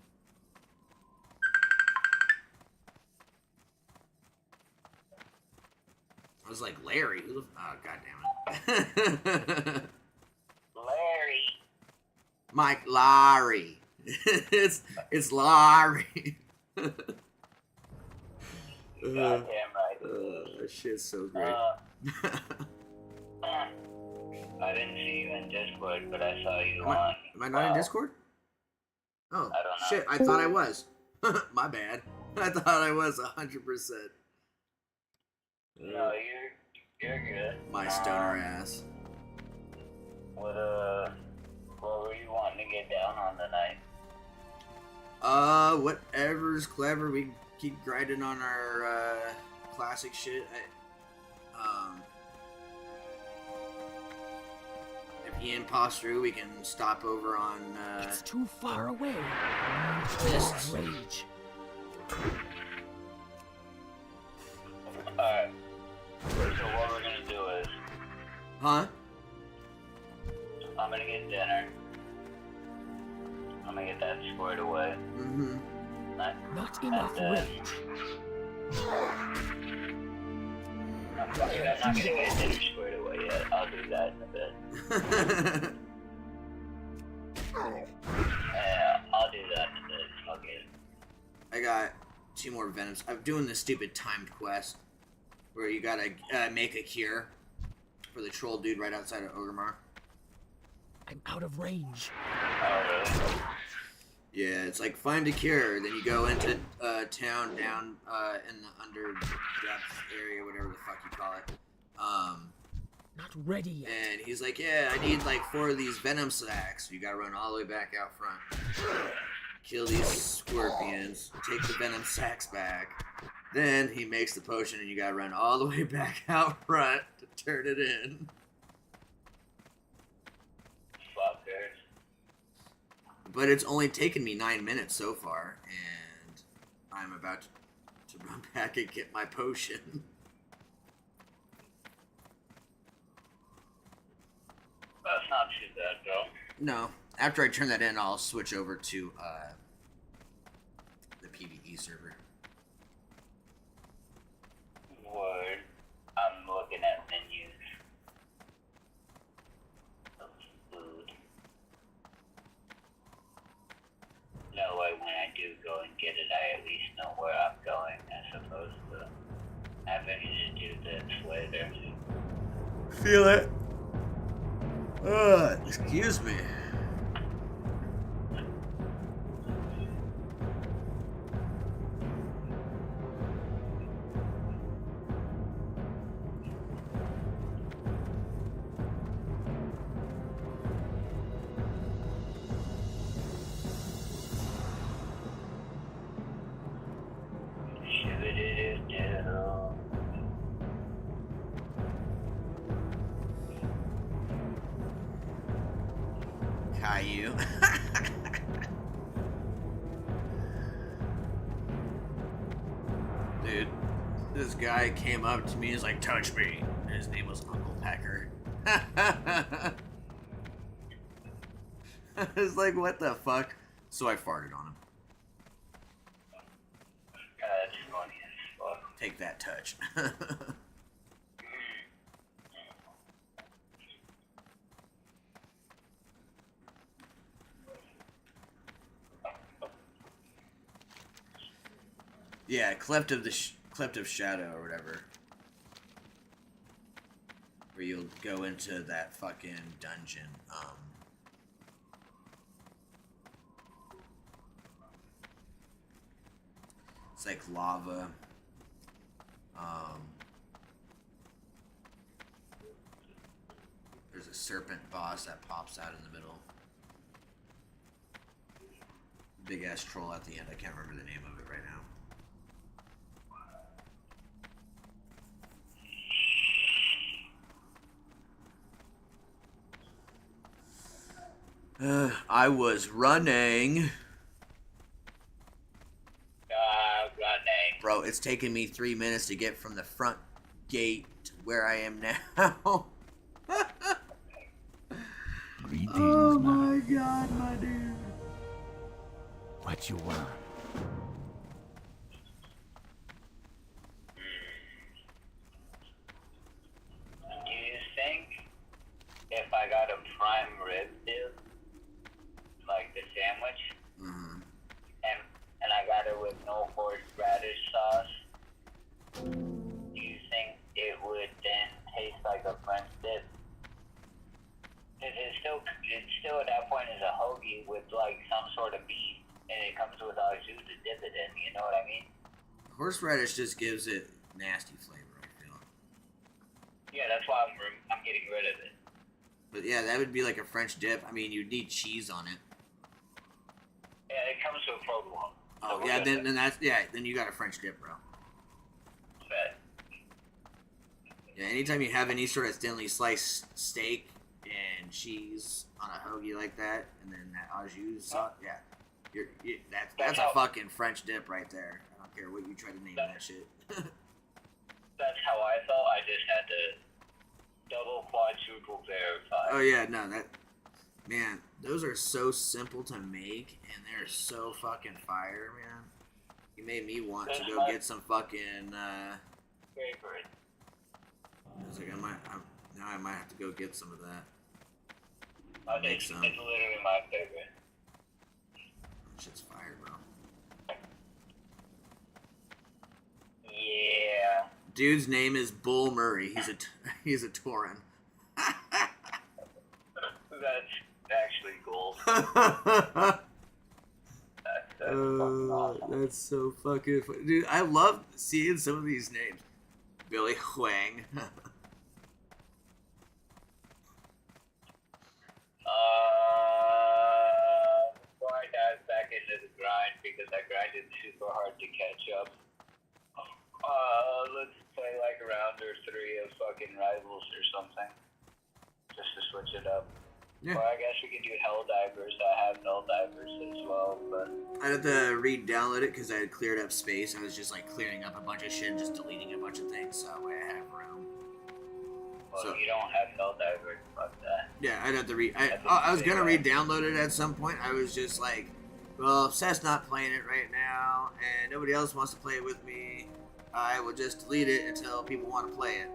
I was like, Larry? Who the... Oh, goddammit. Larry. Mike Larry. it's Larry. Goddamn right. That shit's so great. I didn't see you in Discord, but I saw you Am I not in Discord? Oh, I don't know. shit, I thought I was. My bad. I thought I was 100%. No, you're good. My stoner ass. What were you wanting to get down on tonight? Whatever's clever. We keep grinding on our classic shit. If Ian paws through, we can stop over on It's too far away. Fists. Rage. Alright. So what we're gonna do is, Huh? I'm gonna get dinner. I'm gonna get that squared away. Mm-hmm. Not enough rage. I'm not gonna get dinner squared away yet. I'll do that in a bit. Yeah, I'll do that in a bit. I'll get it. I got 2 more venoms. I'm doing this stupid timed quest where you gotta make a cure for the troll dude right outside of Orgrimmar. I'm out of range. Oh, really? Yeah, it's like find a cure, then you go into town down in the under depth area, whatever the fuck you call it. Not ready yet. And he's like, yeah, I need like 4 of these venom sacks. You gotta run all the way back out front. Kill these scorpions, take the venom sacks back. Then he makes the potion and you gotta run all the way back out front to turn it in. Fuckers. But it's only taken me 9 minutes so far, and I'm about to run back and get my potion. That's not too bad, though. No, after I turn that in, I'll switch over to the PvE server. Word. I'm looking at menus of food. That way, when I do go and get it, I at least know where I'm going, as opposed to having to do this later. Feel it. Excuse me. Caillou. Dude, this guy came up to me, he's like, touch me. His name was Uncle Pecker. I was like, what the fuck? So I farted on him. That's funny as fuck. Take that, touch. Yeah, Cleft of Shadow or whatever. Where you'll go into that fucking dungeon. It's like lava. There's a serpent boss that pops out in the middle. Big ass troll at the end. I can't remember the name of it right now. I was running. Bro, it's taken me 3 minutes to get from the front gate to where I am now. Greetings, Oh man. my god, my dude. What you want? Do you think if I got a prime rib dip, like the sandwich, and I got it with no horseradish sauce, do you think it would then taste like a French dip? Because it's still at that point is a hoagie with like some sort of beef, and it comes with au jus to dip it in. You know what I mean? Horseradish just gives it nasty flavor, I feel. Yeah, that's why I'm getting rid of it. But yeah, that would be like a French dip. I mean, you'd need cheese on it. Yeah, it comes with provolone. Oh yeah, then you got a French dip, bro. Bet. Yeah, anytime you have any sort of thinly sliced steak and cheese on a hoagie like that, and then that au jus sauce, yeah, that's a fucking French dip right there. I don't care what you try to name that shit. That's how I felt. I just had to double, quadruple verify. Oh yeah, no, man, those are so simple to make, and they're so fucking fire, man. You made me want to go get some fucking. Favorite. I was like, I might have to go get some of that. It's literally my favorite. That shit's fire, bro. Yeah. Dude's name is Bull Murray. He's a Tauren. That's actually gold. That's awesome. That's so fucking funny. Dude, I love seeing some of these names. Billy Huang. Before I dive back into the grind, because I grinded super hard to catch up, let's play like a round or three of fucking Rivals or something. Just to switch it up. Yeah. Or I guess we could do Helldivers. I have Helldivers as well, but... I had to re-download it because I had cleared up space. I was just like clearing up a bunch of shit and just deleting a bunch of things, so that way I have room. Well, So, you don't have Helldivers, fuck that. yeah, I'd have to I was gonna re-download it at some point. I was just like, well, if Seth's not playing it right now, and nobody else wants to play it with me, I will just delete it until people want to play it.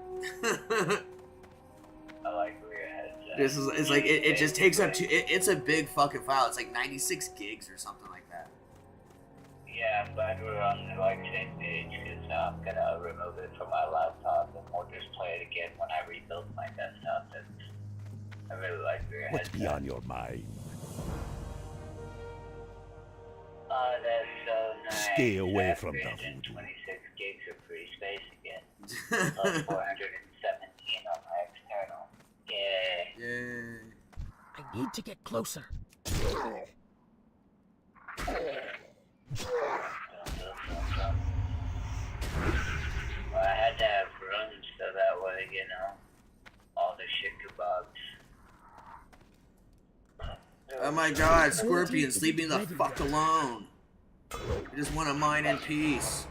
I like where your head's at. It's like it just takes up it's a big fucking file. It's like 96 gigs or something like that. Yeah, I'm glad we're on the like same page, because I'm gonna remove it from my laptop and we'll just play it again when I rebuild my desktop. I really like where your What's head's beyond your mind? Oh, that's so nice. Stay away from the 26 gigs of free space again. Plus 417 on my external. Yeah. Yeah. I need to get closer. Well, I had to have runs so that way, you know, all the shit kebabs. Oh my god, Scorpions, leave me the fuck alone. I just want to mine in peace.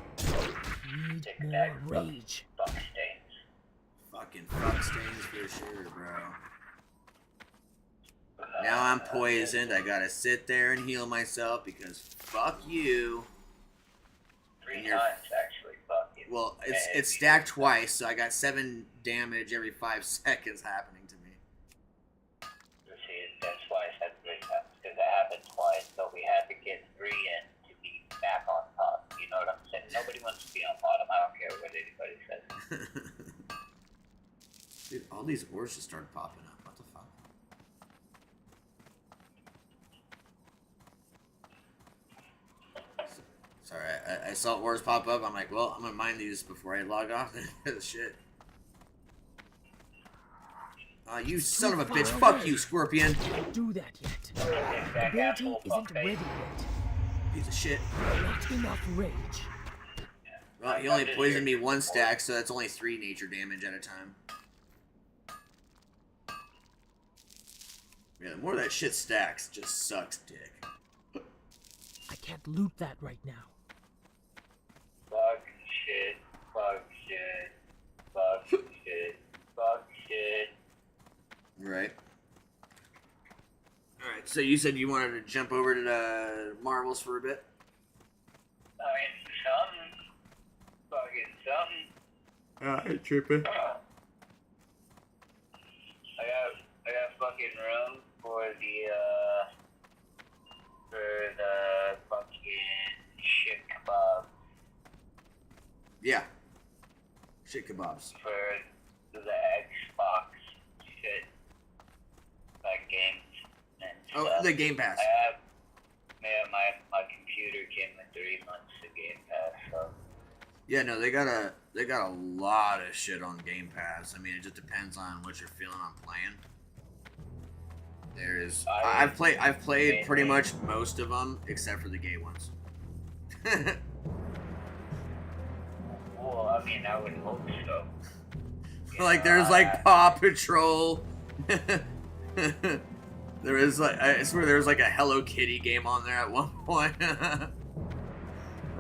Need more rage. Fuck stains. Fucking fuck stains for sure, bro. Now I'm poisoned. I gotta sit there and heal myself because fuck you. 3 And you're- times, actually, fuck you. Well, it's stacked twice, so I got 7 damage every 5 seconds happening to me. See, that's why I said 3 times, because it happened twice, so we had to get 3 in to be back on top. You know what I'm saying? Nobody these ores just started popping up. What the fuck? Sorry, I saw ores pop up. I'm like, well, I'm gonna mine these before I log off. Shit. You son of a bitch. Fuck you, Scorpion. Can't do that yet. The ability isn't ready yet. Piece of shit. Not enough rage. Well, he only poisoned me 1 stack, so that's only 3 nature damage at a time. Yeah, the more that shit stacks, just sucks dick. I can't loot that right now. Fuck shit. Fuck shit. Fuck shit. Fuck shit. Right. Alright, so you said you wanted to jump over to the marbles for a bit? I mean, something. Fucking something. Alright, tripping. I got fucking room for the fucking shit kebab. Yeah. Shit kebabs. For the Xbox shit. Like games and Oh, stuff. the Game Pass. My computer came with 3 months of Game Pass, so. Yeah, no, they got a lot of shit on Game Pass. I mean, it just depends on what you're feeling on playing. I've played pretty much most of them except for the gay ones. Well, I mean, I would hope so. Like there's like Paw Patrol. There is like, I swear there was like a Hello Kitty game on there at one point. I'm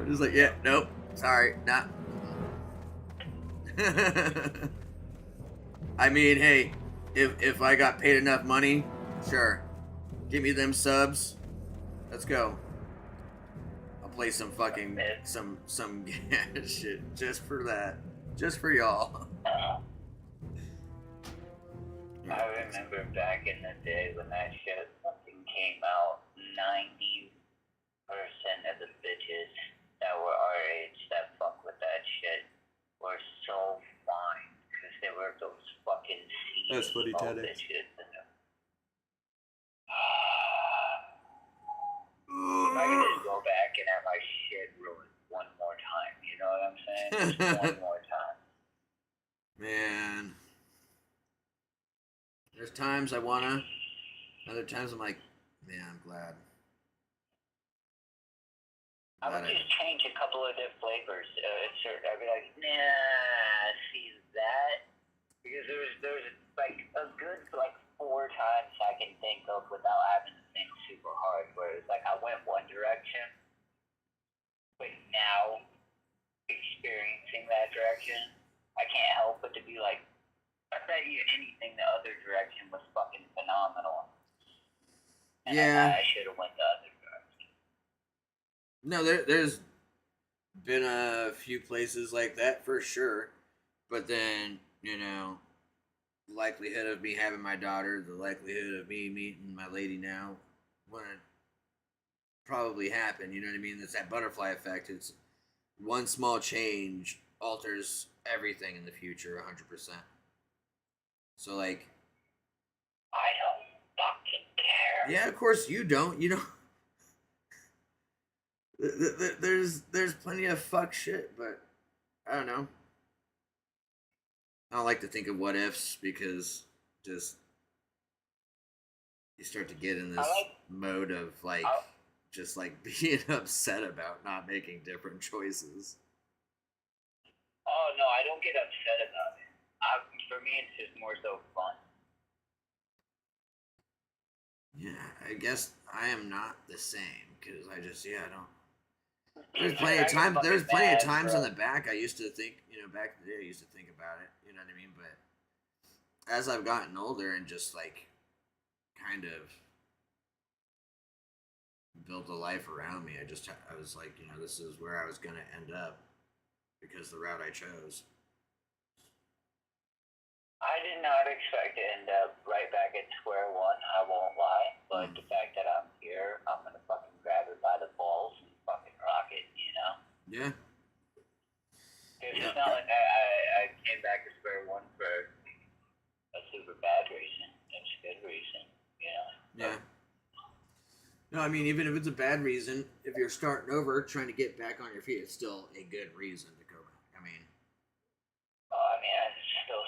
just like, yeah, nope, sorry, not. I mean, hey, if I got paid enough money, sure, give me them subs. Let's go. I'll play some fucking some shit just for that, just for y'all. I remember back in the day when that shit fucking came out, 90% of the bitches that were our age that fuck with that shit were so fine because they were those fucking That's funny, Teddy. bitches. If I could just go back and have my shit ruined one more time, you know what I'm saying? Just one more time. Man. There's times I wanna, other times I'm like, man, I'm glad. I would just change a couple of their flavors. I'd be like, nah, see that? Because there's like a good 4 times I can think of without having to think super hard. Whereas like I went one direction, but now experiencing that direction, I can't help but to be like, I bet you anything the other direction was fucking phenomenal. And Yeah. I should have went the other direction. No, there's been a few places like that for sure, but then, you know, likelihood of me having my daughter, the likelihood of me meeting my lady now, wouldn't probably happen. You know what I mean? It's that butterfly effect. It's one small change alters everything in the future 100%. So like, I don't fucking care. yeah, of course you don't. You know, there's plenty of fuck shit, but I don't know. I don't like to think of what ifs because just you start to get in this mode of like just like being upset about not making different choices. Oh no, I don't get upset about it. For me, it's just more so fun. Yeah, I guess I am not the same because I just I don't. There's plenty of time. There's plenty of times in the back I used to think, you know, back in the day I used to think about it. You know what I mean? But as I've gotten older and just like kind of built a life around me, I was like, you know, this is where I was gonna end up because the route I chose. I did not expect to end up right back at square one, I won't lie. But the fact that I'm here, I'm gonna fucking grab it by the balls and fucking rock it, you know? Yeah. It's not like I came back to square one for a bad reason. It's a good reason, you know? Yeah. No, I mean, even if it's a bad reason, if you're starting over, trying to get back on your feet, it's still a good reason to go back. I mean... Oh, I mean, I still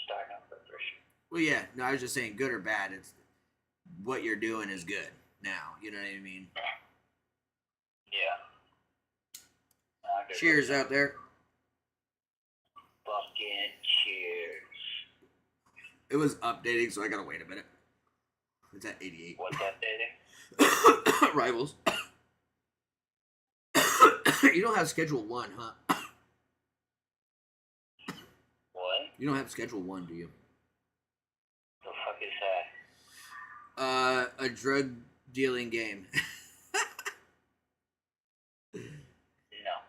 starting over for sure. Well, yeah. No, I was just saying good or bad. It's what you're doing is good now. You know what I mean? Yeah. Cheers out there. Fucking cheers. It was updating, so I gotta wait a minute. It's at 88. What's updating? Rivals. You don't have Schedule 1, huh? What? You don't have Schedule 1, do you? The fuck is that? A drug dealing game.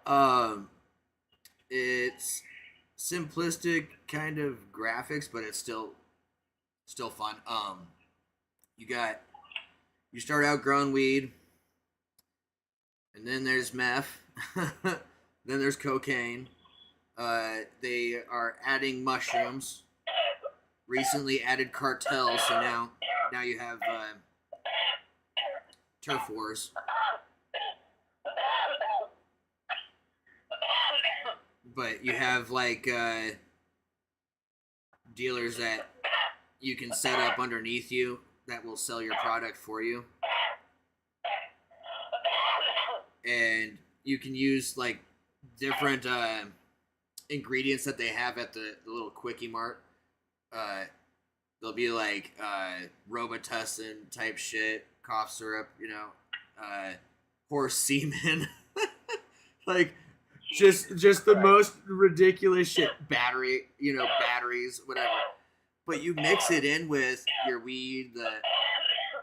No. It's simplistic kind of graphics, but it's still fun. You start out growing weed, and then there's meth, then there's cocaine. They are adding mushrooms. Recently added cartels, so now you have turf wars. But you have like dealers that you can set up underneath you that will sell your product for you. And you can use like different ingredients that they have at the little quickie mart. They'll be like Robitussin type shit, cough syrup, you know, horse semen. Like just the most ridiculous shit. Batteries, whatever. But you mix it in with your weed,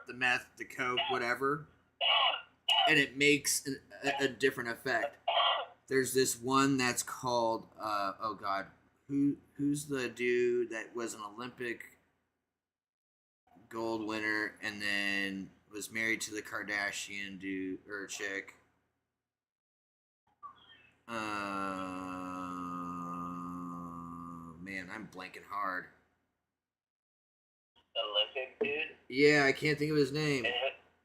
the meth, the coke, whatever, and it makes a different effect. There's this one that's called oh god, who's the dude that was an Olympic gold winner and then was married to the Kardashian dude or chick? Man, I'm blanking hard. Olympic dude? Yeah, I can't think of his name.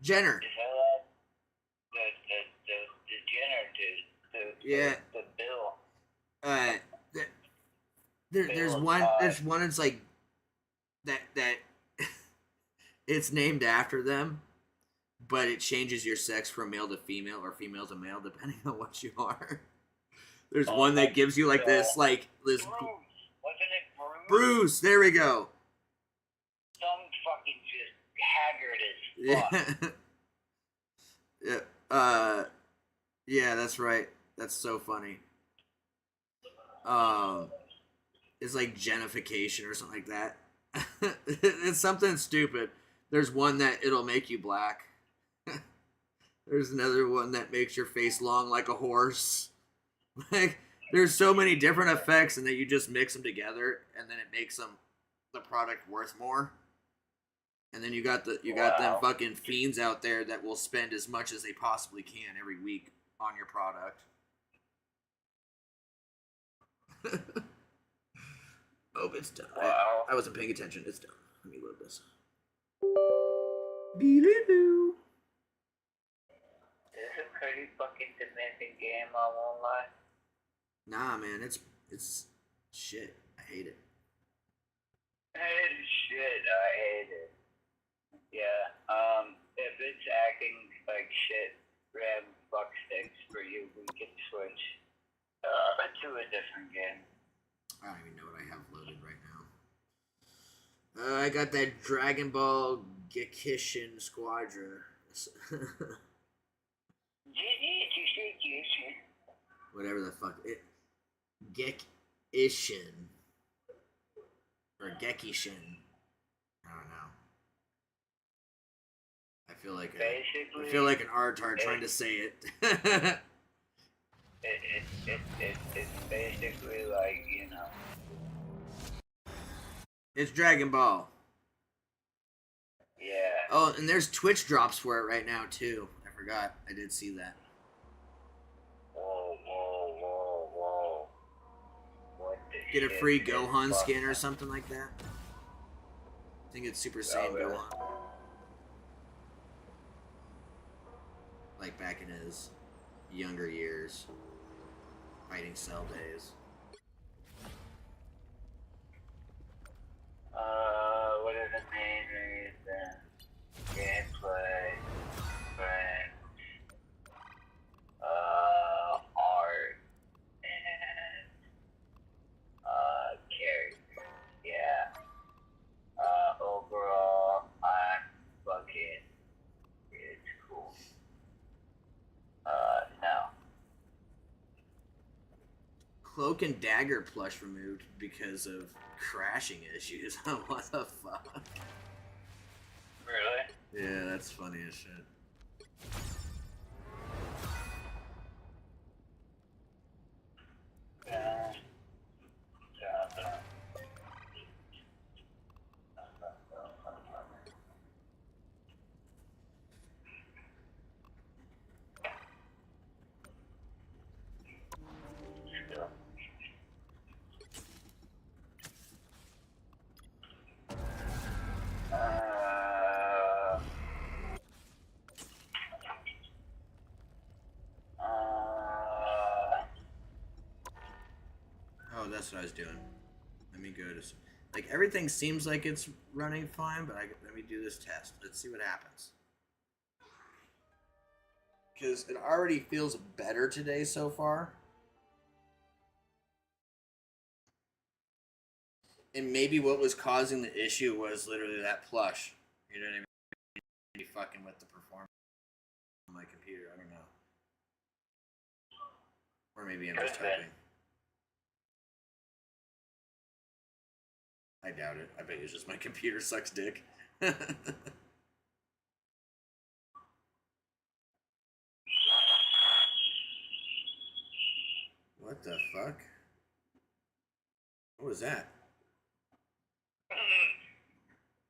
Jenner. Is that the Jenner dude? Yeah. The Bill. There's one that's like that it's named after them, but it changes your sex from male to female or female to male depending on what you are. There's one that gives you like this Bruce. Wasn't it Bruce, there we go. Some fucking just haggard as fuck. Yeah. Yeah, that's right. That's so funny. It's like genification or something like that. It's something stupid. There's one that it'll make you black. There's another one that makes your face long like a horse. Like, there's so many different effects, and that you just mix them together, and then it makes the product worth more. And then you got them fucking fiends out there that will spend as much as they possibly can every week on your product. Oh, it's done. Wow. I wasn't paying attention. It's done. Let me load this. It's a pretty fucking demanding game, I won't lie. Nah, man, it's shit. I hate it. It's shit, I hate it. Yeah, if it's acting like shit, grab fuck sticks for you, we can switch to a different game. I don't even know what I have loaded right now. I got that Dragon Ball Gekishin Squadron. Whatever the fuck it. Gekishin. Or Gekishin. I don't know. I feel like an retard trying to say it. It's basically like, you know. It's Dragon Ball. Yeah. Oh, and there's Twitch drops for it right now too. I forgot. I did see that. Whoa. What the Get a shit free is Gohan fuck? skin or something like that. I think it's Super Saiyan Gohan. Like back in his younger years, fighting Cell days. What are the main reasons? Gameplay, friends, art, and, characters, yeah. Overall, I'm fucking, it's cool. No. Cloak and Dagger plush removed because of crashing issues. What the fuck? Really? Yeah, that's funny as shit. Yeah. Oh, that's what I was doing. Let me go to... Like, everything seems like it's running fine, but let me do this test. Let's see what happens. Because it already feels better today so far. And maybe what was causing the issue was literally that plush. You know what I mean? Be fucking with the performance on my computer. I don't know. Or maybe I'm just hoping. I doubt it. I bet it's just my computer sucks dick. What the fuck? What was that?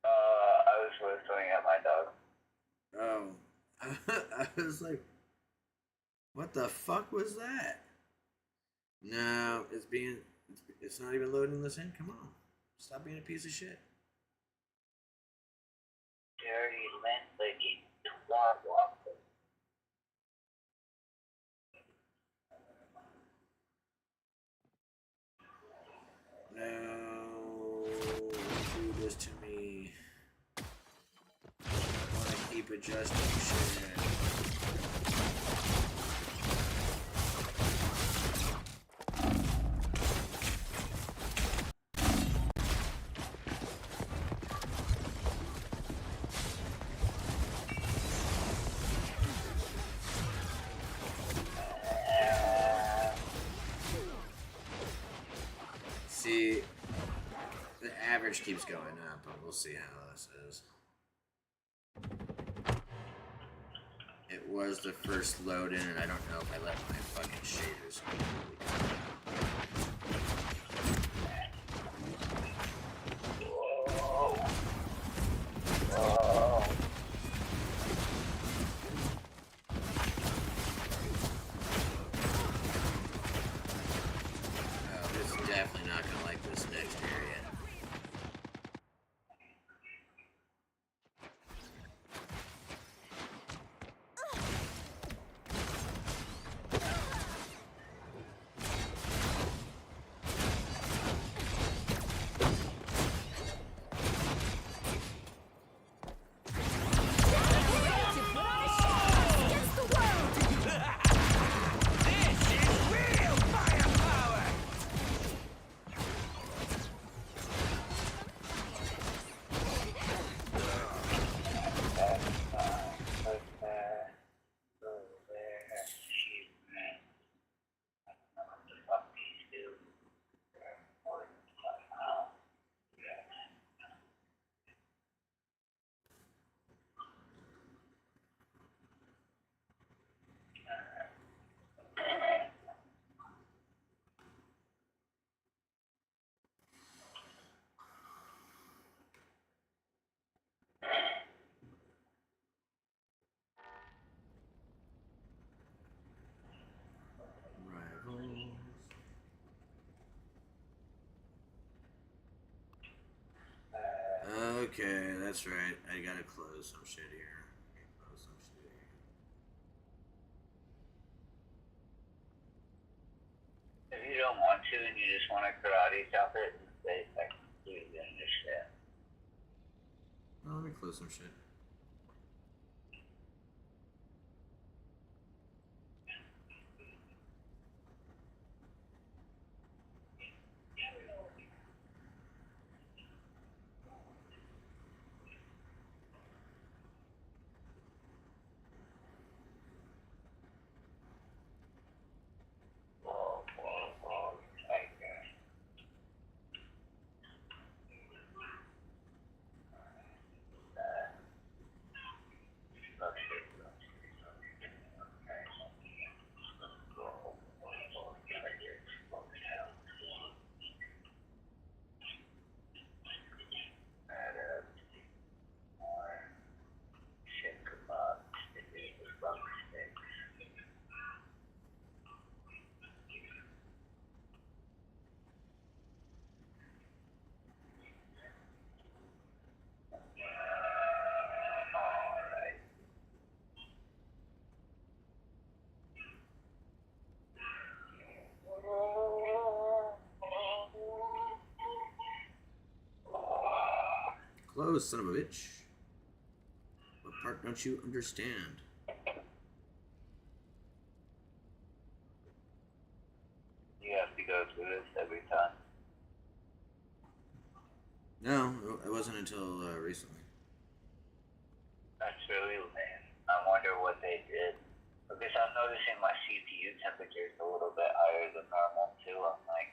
I was whistling at my dog. Oh. I was like, what the fuck was that? No, it's not even loading this in. Come on. Stop being a piece of shit. Dirty lint licking twat waffle. No, don't do this to me. I want to keep adjusting shit. See, the average keeps going up, but we'll see how this is. It was the first load in, and I don't know if I let my fucking shaders go. Definitely not gonna like this next area. okay. That's right. I gotta close some shit here. Close some shit here. If you don't want to and you just want to karate chop it and say, I completely understand. Well, let me close some shit. Close, son of a bitch. What part don't you understand? You have to go through this every time. No, it wasn't until recently. That's really lame. I wonder what they did. Because I'm noticing my CPU temperature is a little bit higher than normal too. I'm like,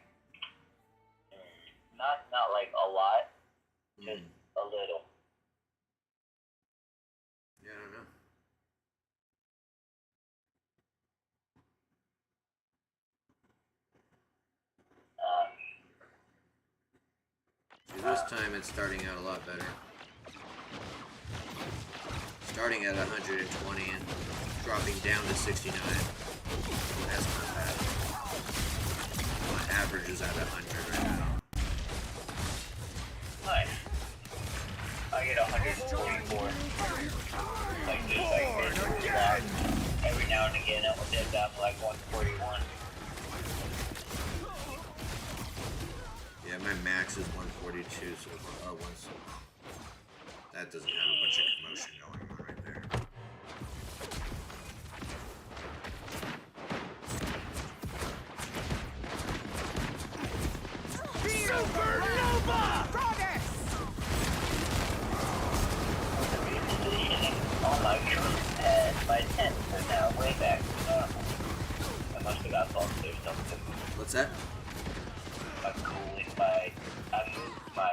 not like a lot, just a little. Yeah, I don't know. See, this time it's starting out a lot better. Starting at 120 and dropping down to 69. That's not bad. My average is at 100 right now. Nice. I get 144. Like just like this. Every now and again it will dip down to like 141. Yeah, my max is 142, so that doesn't have a bunch of commotion going on right there. Supernova! All my troops and my tents are now way back to normal. I must have got bumped or something. What's that? I moved my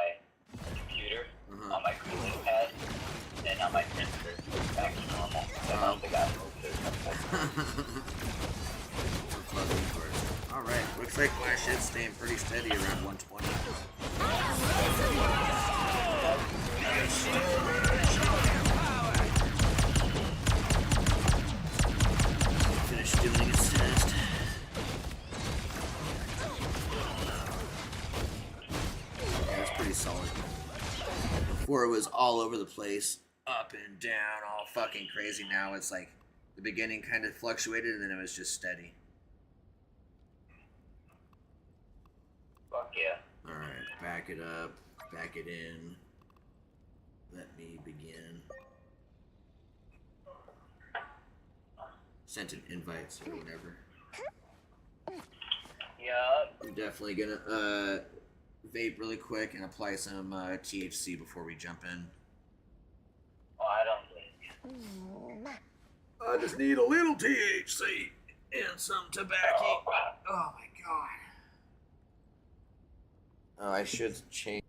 computer on my cooling pad, and now my temperature is back to normal. I must have got moved or something. Alright, looks like my shit's staying pretty steady around 120. Finish doing its test. Pretty solid. Before it was all over the place, up and down, all fucking crazy. Now it's like the beginning kind of fluctuated and then it was just steady. Fuck yeah. Alright, back it up, back it in. Let me begin. Sent an invite, so whatever. Yeah. I'm definitely gonna vape really quick and apply some THC before we jump in. Oh, I don't think. I just need a little THC and some tobacco. Oh my god. Oh, I should change.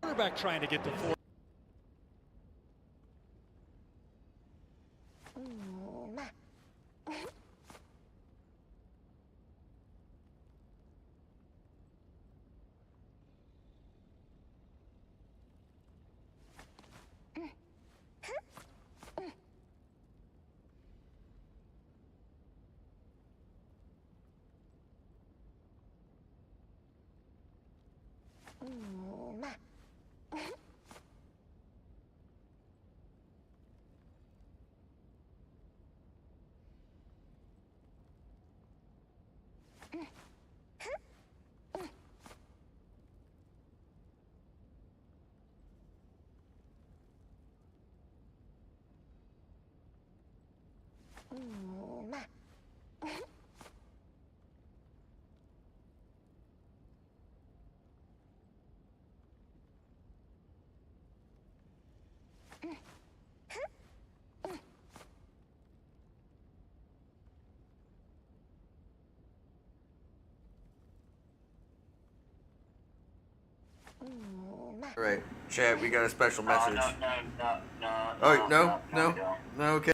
Quarterback trying to get to 4. Alright, chat, we got a special message. No. Oh, no, okay.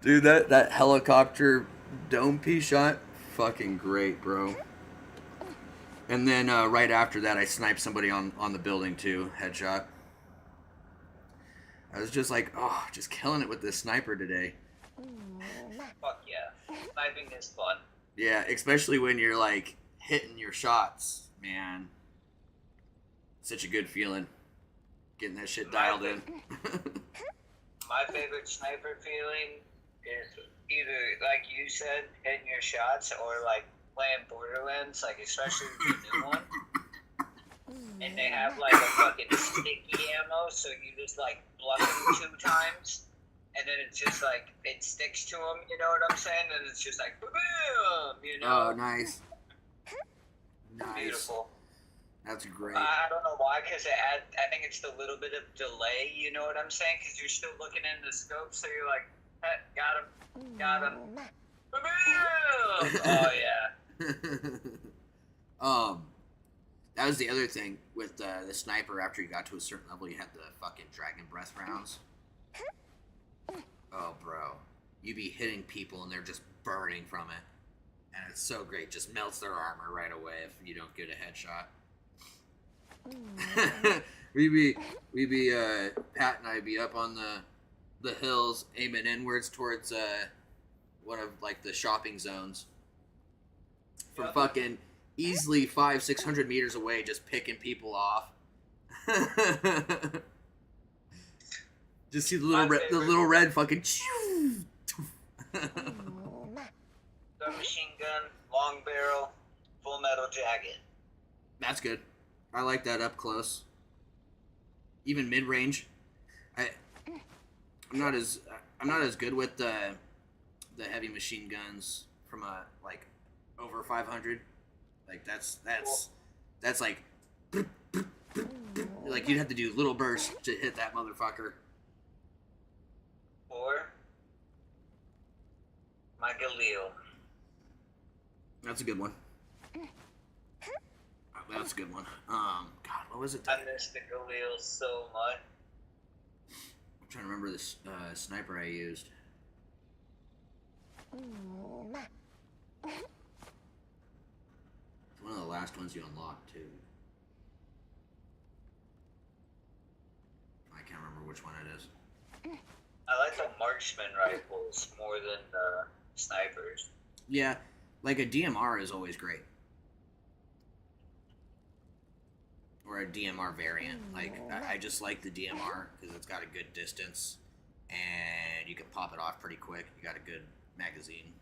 Dude, that helicopter dome piece shot, fucking great, bro. And then right after that, I sniped somebody on the building too, headshot. I was just like, oh, just killing it with this sniper today. Fuck yeah. Sniping is fun. Yeah, especially when you're like hitting your shots, man. Such a good feeling. Getting that shit dialed in. My favorite sniper feeling is either, like you said, hitting your shots or like playing Borderlands, like especially the new one. And they have like a fucking sticky ammo, so you just like bluff them 2 times. And then it's just like, it sticks to them, you know what I'm saying? And it's just like, boom, you know? Oh, nice. Nice. Beautiful. That's great. I don't know why, because I think it's the little bit of delay, you know what I'm saying? Because you're still looking in the scope, so you're like, got him, got him. Boom! Oh, yeah. That was the other thing with the sniper. After you got to a certain level, you had the fucking dragon breath rounds. Oh, bro. You be hitting people and they're just burning from it. And it's so great. Just melts their armor right away if you don't get a headshot. we be Pat and I be up on the the hills, aiming inwards towards one of like the shopping zones. From fucking easily 500-600 meters away, just picking people off. Just see the little red fucking. Submachine gun, long barrel, full metal jacket. That's good. I like that up close. Even mid range. I'm not as good with the heavy machine guns from like over 500. Like that's like you'd have to do little bursts to hit that motherfucker. Or my Galil. That's a good one. That's a good one. God, what was it? I miss the Galil so much. I'm trying to remember this sniper I used. It's one of the last ones you unlocked too. I can't remember which one it is. I like the marksman rifles more than the snipers. Yeah, like a DMR is always great. Or a DMR variant. Like, I just like the DMR because it's got a good distance and you can pop it off pretty quick. You got a good magazine.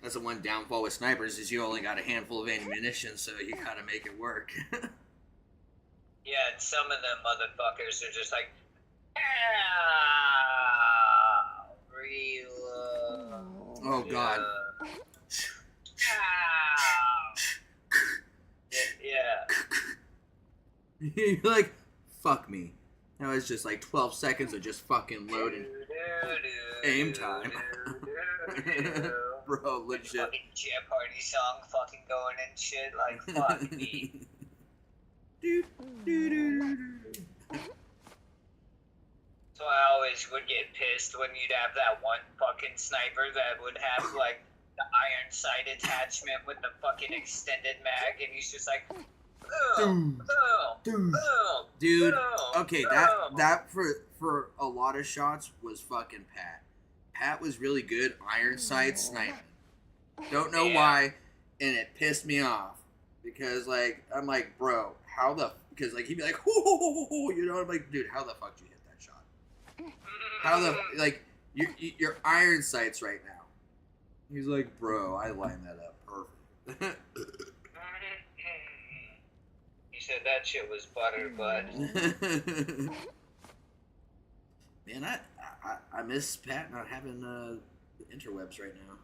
That's the one downfall with snipers is you only got a handful of ammunition, so you gotta make it work. Yeah, and some of them motherfuckers are just like, reload. Oh god. Yeah. You're like, fuck me. Now it's just like 12 seconds of just fucking loading. Aim time. Bro, legit. Fucking Jet Party song fucking going and shit, like, fuck me. So I always would get pissed when you'd have that one fucking sniper that would have, like, the iron sight attachment with the fucking extended mag, and he's just like, dude. Okay, that for a lot of shots was fucking Pat. Pat was really good iron sight sniping. Don't know why, and it pissed me off because like I'm like, bro, how the because like he'd be like, you know, I'm like, dude, how the fuck did you hit that shot? How the like your iron sights right now? He's like, bro, I lined that up perfect. He said that shit was butter, bud. Man, I miss Pat not having the interwebs right now.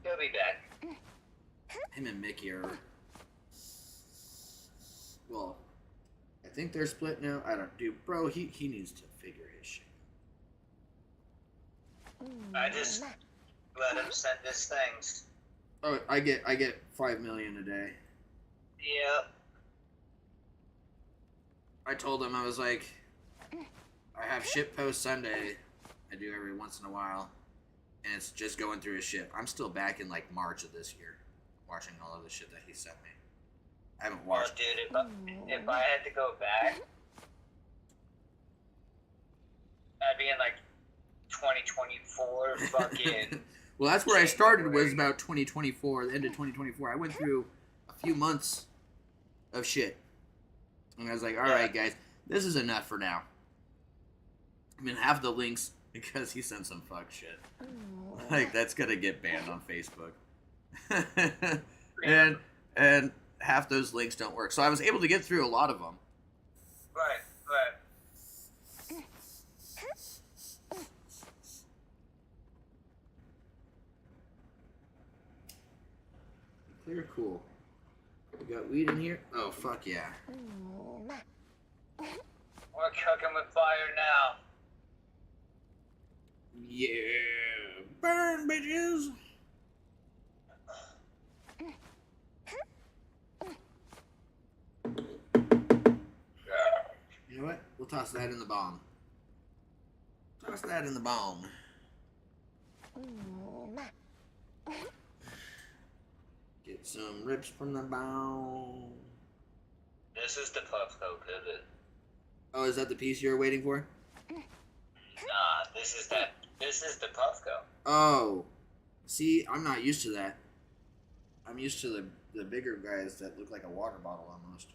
He'll be back. Him and Mickey are, well, I think they're split now. I don't, dude, bro, he needs to figure his shit. I just let him send us things. Oh, I get 5 million a day. Yep. I told him, I was like, I have shit post Sunday. I do every once in a while. And it's just going through his shit. I'm still back in like March of this year, watching all of the shit that he sent me. I haven't watched. Oh, dude, if I had to go back, I'd be in like 2024 fucking. Well, that's where I started, was about 2024, the end of 2024. I went through a few months of shit. And I was like, all right, guys, this is enough for now. I mean, half the links, because he sent some fuck shit. Like, that's gonna get banned on Facebook. and half those links don't work. So I was able to get through a lot of them. Right. Clear, cool. We got weed in here? Oh, fuck yeah. We're cooking with fire now. Yeah. Burn, bitches! You know what? We'll toss that in the bomb. Toss that in the bomb. Get some rips from the bomb. This is the Puffco pivot. Oh, is that the piece you were waiting for? Nah, this is the Puffco. Oh. See, I'm not used to that. I'm used to the bigger guys that look like a water bottle almost.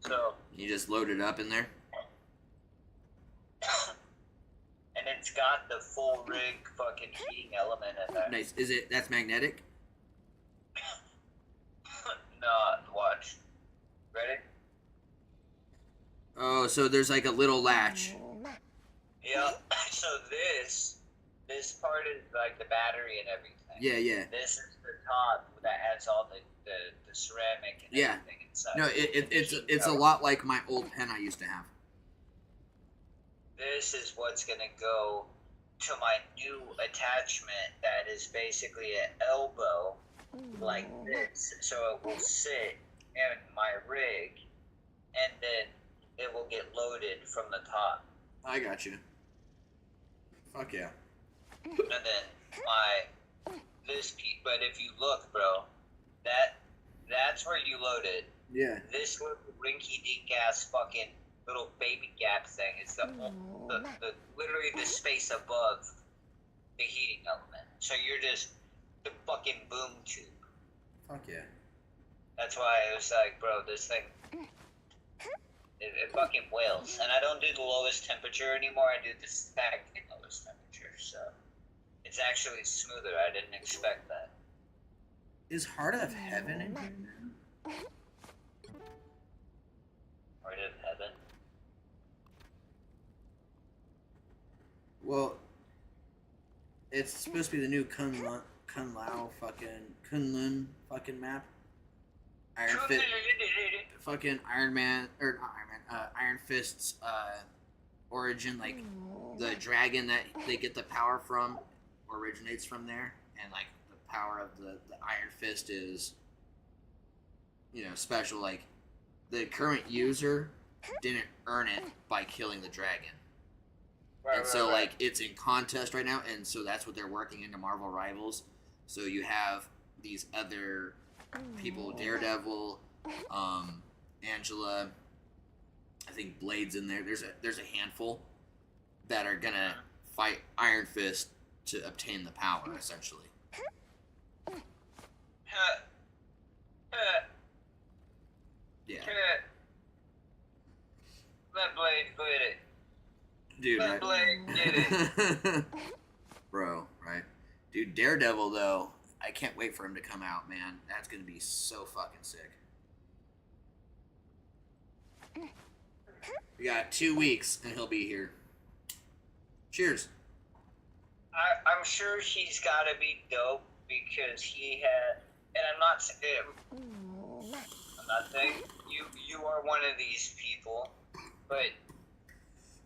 So. You just load it up in there? And it's got the full rig fucking heating element in there. Nice. That's magnetic? No, watch. Ready? Oh, so there's like a little latch. Yeah. So this part is like the battery and everything. Yeah, yeah. This is the top that has all the ceramic and everything inside. No, it's a lot like my old pen I used to have. This is what's gonna go to my new attachment that is basically an elbow like this, so it will sit in my rig and then it will get loaded from the top. I got you. Fuck yeah. And then this piece, but if you look, bro, that's where you load it. Yeah. This little rinky dink ass fucking little baby gap thing is the literally the space above the heating element. So you're just the fucking boom tube. Fuck yeah. That's why I was like, bro, this thing it fucking wails. And I don't do the lowest temperature anymore, I do the stagnant lowest temperature, so it's actually smoother. I didn't expect that. Is Heart of Heaven in here now? Heart of Heaven? Well, it's supposed to be the new Kunlun fucking map. Fucking Iron Fist's origin, like the dragon that they get the power from originates from there, and like the power of the Iron Fist is, you know, special. Like the current user didn't earn it by killing the dragon. And so, like, it's in contest right now, and so that's what they're working into Marvel Rivals. So you have these other people, Daredevil, Angela, I think Blade's in there. There's a handful that are gonna fight Iron Fist to obtain the power, essentially. Yeah. Let Blade get it. Dude, Let right? Blade get it. Bro, right? Dude, Daredevil, though, I can't wait for him to come out, man. That's gonna be so fucking sick. We got 2 weeks, and he'll be here. Cheers. I'm sure he's gotta be dope because he had, and I'm not saying you are one of these people, but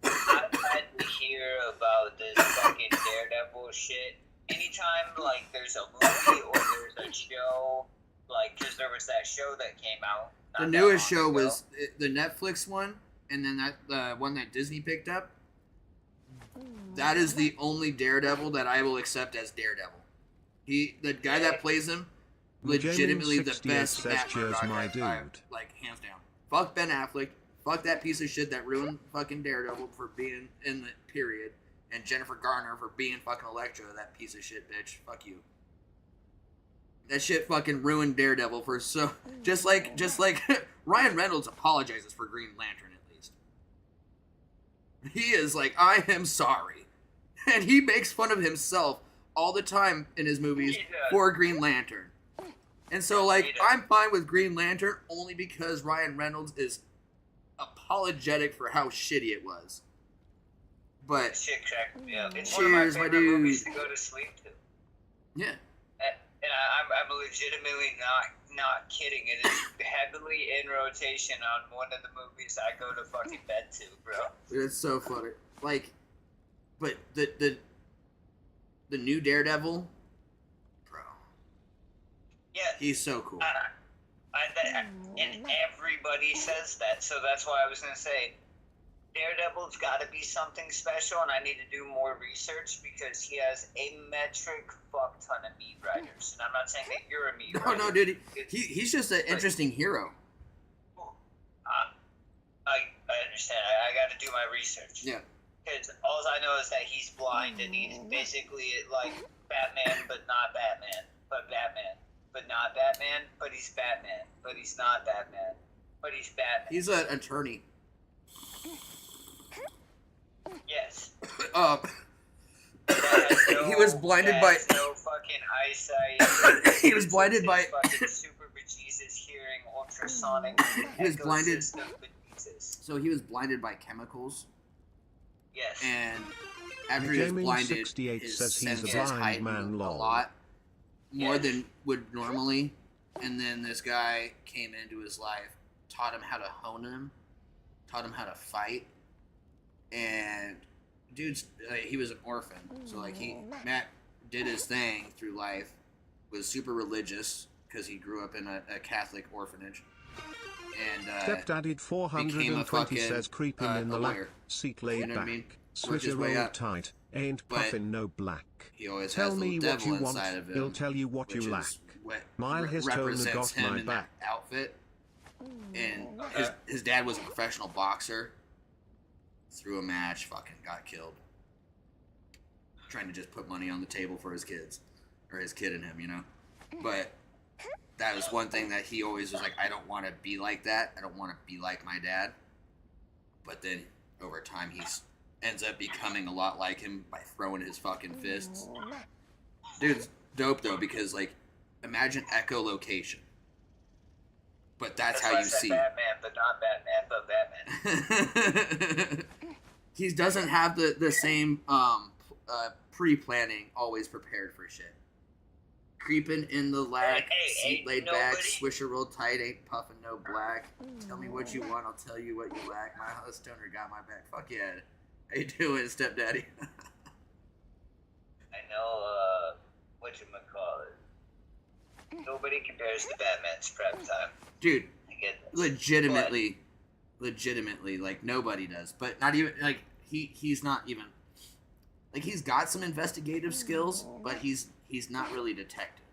I've had to hear about this fucking Daredevil shit. Anytime, like, there's a movie or there's a show, like, because there was that show that came out. The newest show was the Netflix one, and then the one that Disney picked up. That is the only Daredevil that I will accept as Daredevil. The guy that plays him, legitimately the best Batman like, hands down. Fuck Ben Affleck. Fuck that piece of shit that ruined fucking Daredevil for being in the period. And Jennifer Garner for being fucking Elektra, that piece of shit bitch. Fuck you. That shit fucking ruined Daredevil for so... Just like Ryan Reynolds apologizes for Green Lantern, at least. He is like, I am sorry. And he makes fun of himself all the time in his movies for Green Lantern. And so, like, I'm fine with Green Lantern only because Ryan Reynolds is apologetic for how shitty it was. But shit cracked me up. It's cheers, one of my my favorite dude. movies to go to sleep to. Yeah. And I'm legitimately not kidding. It is heavily in rotation on one of the movies I go to fucking bed to, bro. It's so funny. Like, but the new Daredevil, bro. Yeah. He's so cool. And everybody says that, so that's why I was gonna say, Daredevil's got to be something special, and I need to do more research because he has a metric fuck ton of meat riders. And I'm not saying that you're a meat rider. No, dude. He's just an interesting hero. I understand. I got to do my research. Yeah. Because all I know is that he's blind and he's basically like Batman, but not Batman. But Batman. But not Batman. But he's Batman. But he's not Batman. But he's Batman. He's an attorney. Yes. He was blinded by. No fucking eyesight. He was blinded by. Fucking super bejesus hearing, ultrasonic. He was blinded. Bejesus. So he was blinded by chemicals. Yes. And after he was blinded, his senses heightened a lot more than would normally. And then this guy came into his life, taught him how to hone him, taught him how to fight. And dude's he was an orphan, so like Matt did his thing through life, was super religious because he grew up in a Catholic orphanage, and Stepdadded 420 says creeping in the lap, seat laid back, switcher roll tight, ain't puffin' no black. He always Tell has me what you want, of him, he'll tell you what you lack. Mile his tone and got my back. Outfit, and his dad was a professional boxer. Threw a match, fucking got killed. Trying to just put money on the table for his kids. Or his kid and him, you know? But that was one thing that he always was like, I don't want to be like that. I don't want to be like my dad. But then, over time, he ends up becoming a lot like him by throwing his fucking fists. Dude's dope, though, because, like, imagine echolocation. But that's how you see. Batman, but not Batman, but Batman. He doesn't have the same pre-planning, always prepared for shit. Creeping in the lack, seat laid back, swisher rolled tight, ain't puffin' no black. Tell me what you want, I'll tell you what you lack. My house stoner got my back. Fuck yeah. How you doing, stepdaddy? I know, whatchamacallit. Nobody compares to Batman's prep time. Dude, legitimately, like, nobody does. But not even, like, he's not even, like, he's got some investigative skills, but he's not really detective.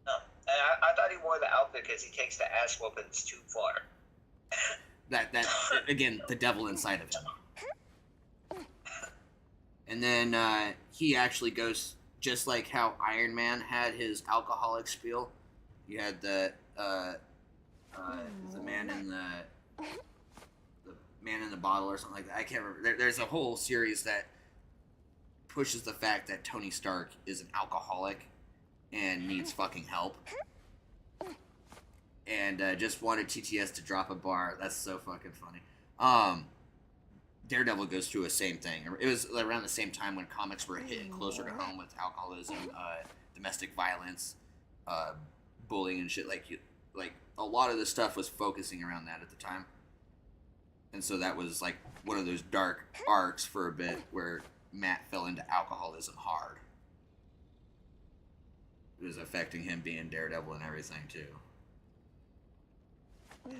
No, I thought he wore the outfit because he takes the ass whoopings too far. That again, the devil inside of him. And then he actually goes, just like how Iron Man had his alcoholic spiel. You had the man in the bottle or something like that. I can't remember. There's a whole series that pushes the fact that Tony Stark is an alcoholic and needs fucking help, and just wanted TTS to drop a bar. That's so fucking funny. Daredevil goes through the same thing. It was around the same time when comics were hitting closer to home with alcoholism, domestic violence, bullying and shit. Like a lot of the stuff was focusing around that at the time. And so that was like one of those dark arcs for a bit where Matt fell into alcoholism hard. It was affecting him being Daredevil and everything too.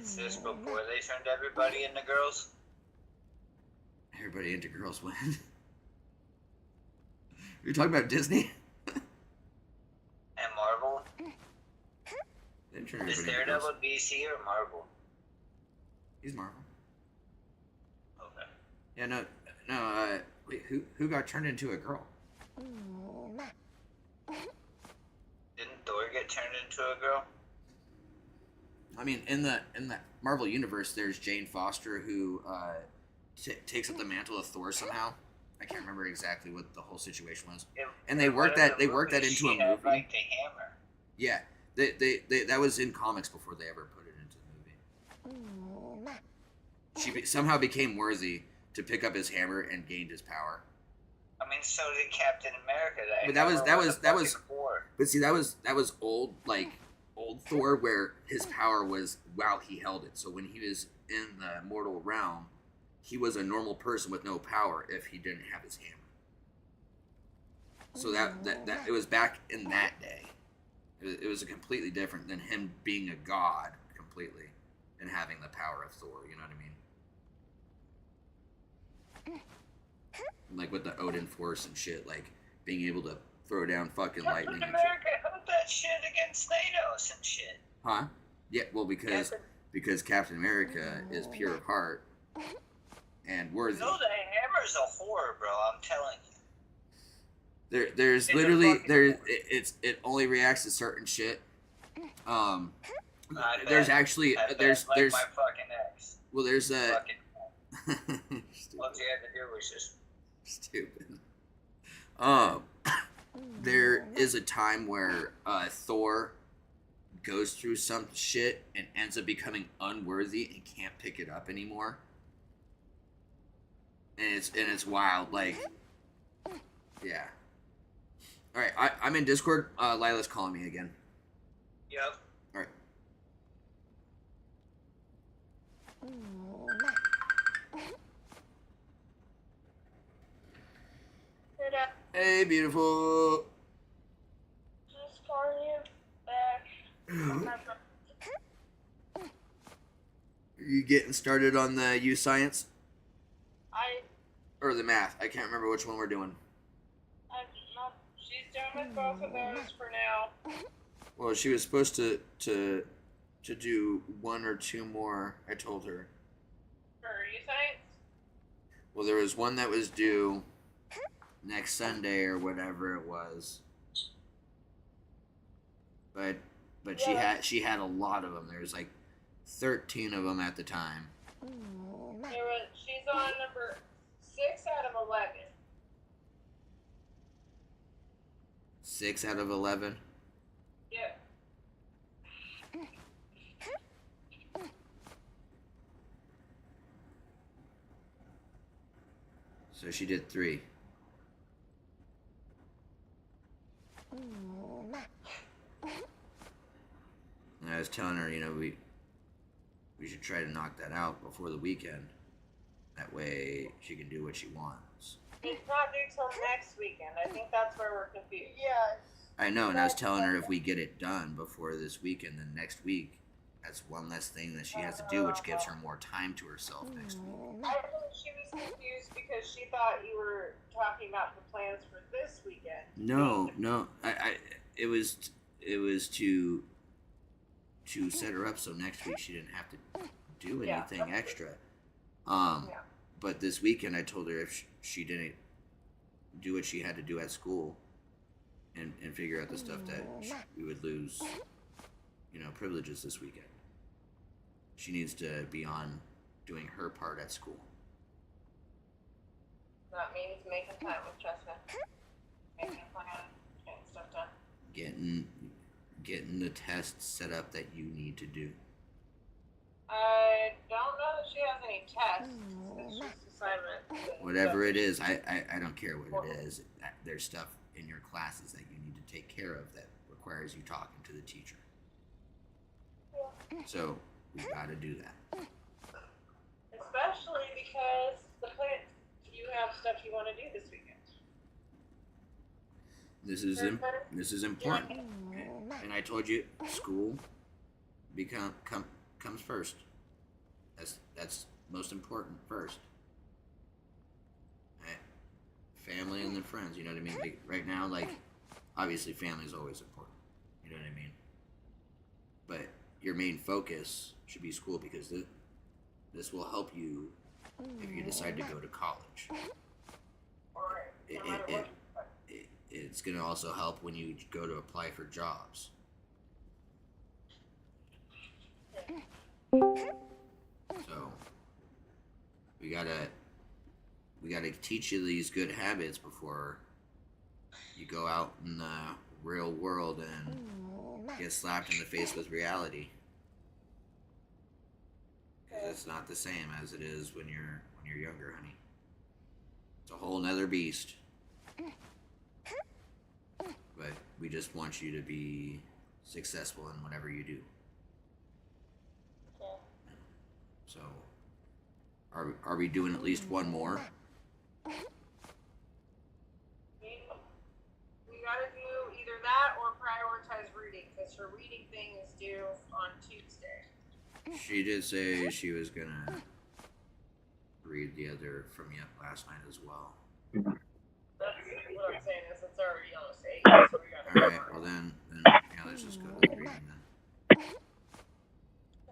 Is this before they turned everybody into girls? Everybody into girls when? You're talking about Disney? And Marvel? Is Daredevil DC or Marvel? He's Marvel. Okay. Yeah, no. Wait, who got turned into a girl? Didn't Thor get turned into a girl? I mean, in the Marvel universe, there's Jane Foster who takes up the mantle of Thor somehow. I can't remember exactly what the whole situation was. And they worked that into a movie. Like the hammer. Yeah, they that was in comics before they ever put it into the movie. She somehow became worthy to pick up his hammer and gained his power. I mean, so did Captain America. But that was. But see, that was old Thor, where his power was while he held it. So when he was in the mortal realm, he was a normal person with no power if he didn't have his hammer. So that it was back in that day. It was completely different than him being a god completely and having the power of Thor. You know what I mean? Like with the Odin Force and shit, like being able to throw down fucking lightning Captain and shit. America held that shit against Thanos and shit. Huh? Yeah, well, because Captain America is pure of heart and worthy. No, the hammer's a whore, bro. I'm telling you. There's literally it only reacts to certain shit. There's actually there's like my fucking ex. well there's a All you had to do was just stupid. There is a time where Thor goes through some shit and ends up becoming unworthy and can't pick it up anymore. And it's wild, like, yeah. All right, I'm in Discord. Lila's calling me again. Yep. All right. Hey, beautiful. Just calling you back. Are you getting started on the U Science? I Or the math? I can't remember which one we're doing. She's done with both of those for now. Well, she was supposed to do one or two more, I told her. For you science? Well, there was one that was due next Sunday or whatever it was. But she had a lot of them. There's like 13 of them at the time. She's on number 6 out of 11. 6 out of 11. Yep. So she did 3. And I was telling her, we should try to knock that out before the weekend. That way she can do what she wants. It's not due till next weekend. I think that's where we're confused. yeah. I know, and I was telling her if we get it done before this weekend, then next week, that's one less thing that she has to do, which gives her more time to herself next week. I think she was confused because she thought you were talking about the plans for this weekend. No, it was to set her up so next week she didn't have to do anything extra. But this weekend I told her if she didn't do what she had to do at school and figure out the stuff that we would lose, privileges this weekend. She needs to be on doing her part at school. That means making time with Chestnut. Making a plan, getting stuff done. Getting the tests set up that you need to do. I don't know that she has any tests. It's just assignments. Whatever it is, I don't care what it is. There's stuff in your classes that you need to take care of that requires you talking to the teacher. So we got to do that. Especially because you have stuff you want to do this weekend. This is important. And I told you, school comes first. That's most important first. Family and then friends, you know what I mean? Like, right now, obviously family is always important. You know what I mean? But your main focus should be school because this will help you if you decide to go to college. It's going to also help when you go to apply for jobs. So we gotta teach you these good habits before you go out in the real world and get slapped in the face with reality. 'Cause it's not the same as it is when you're younger, honey. It's a whole nother beast. But we just want you to be successful in whatever you do. So, are we doing at least one more? We gotta do either that or prioritize reading, because her reading thing is due on Tuesday. She did say she was gonna read the other from you last night as well. That's what I'm saying is it's already almost 8, so we gotta. All right. Well then, yeah, let's just go to the reading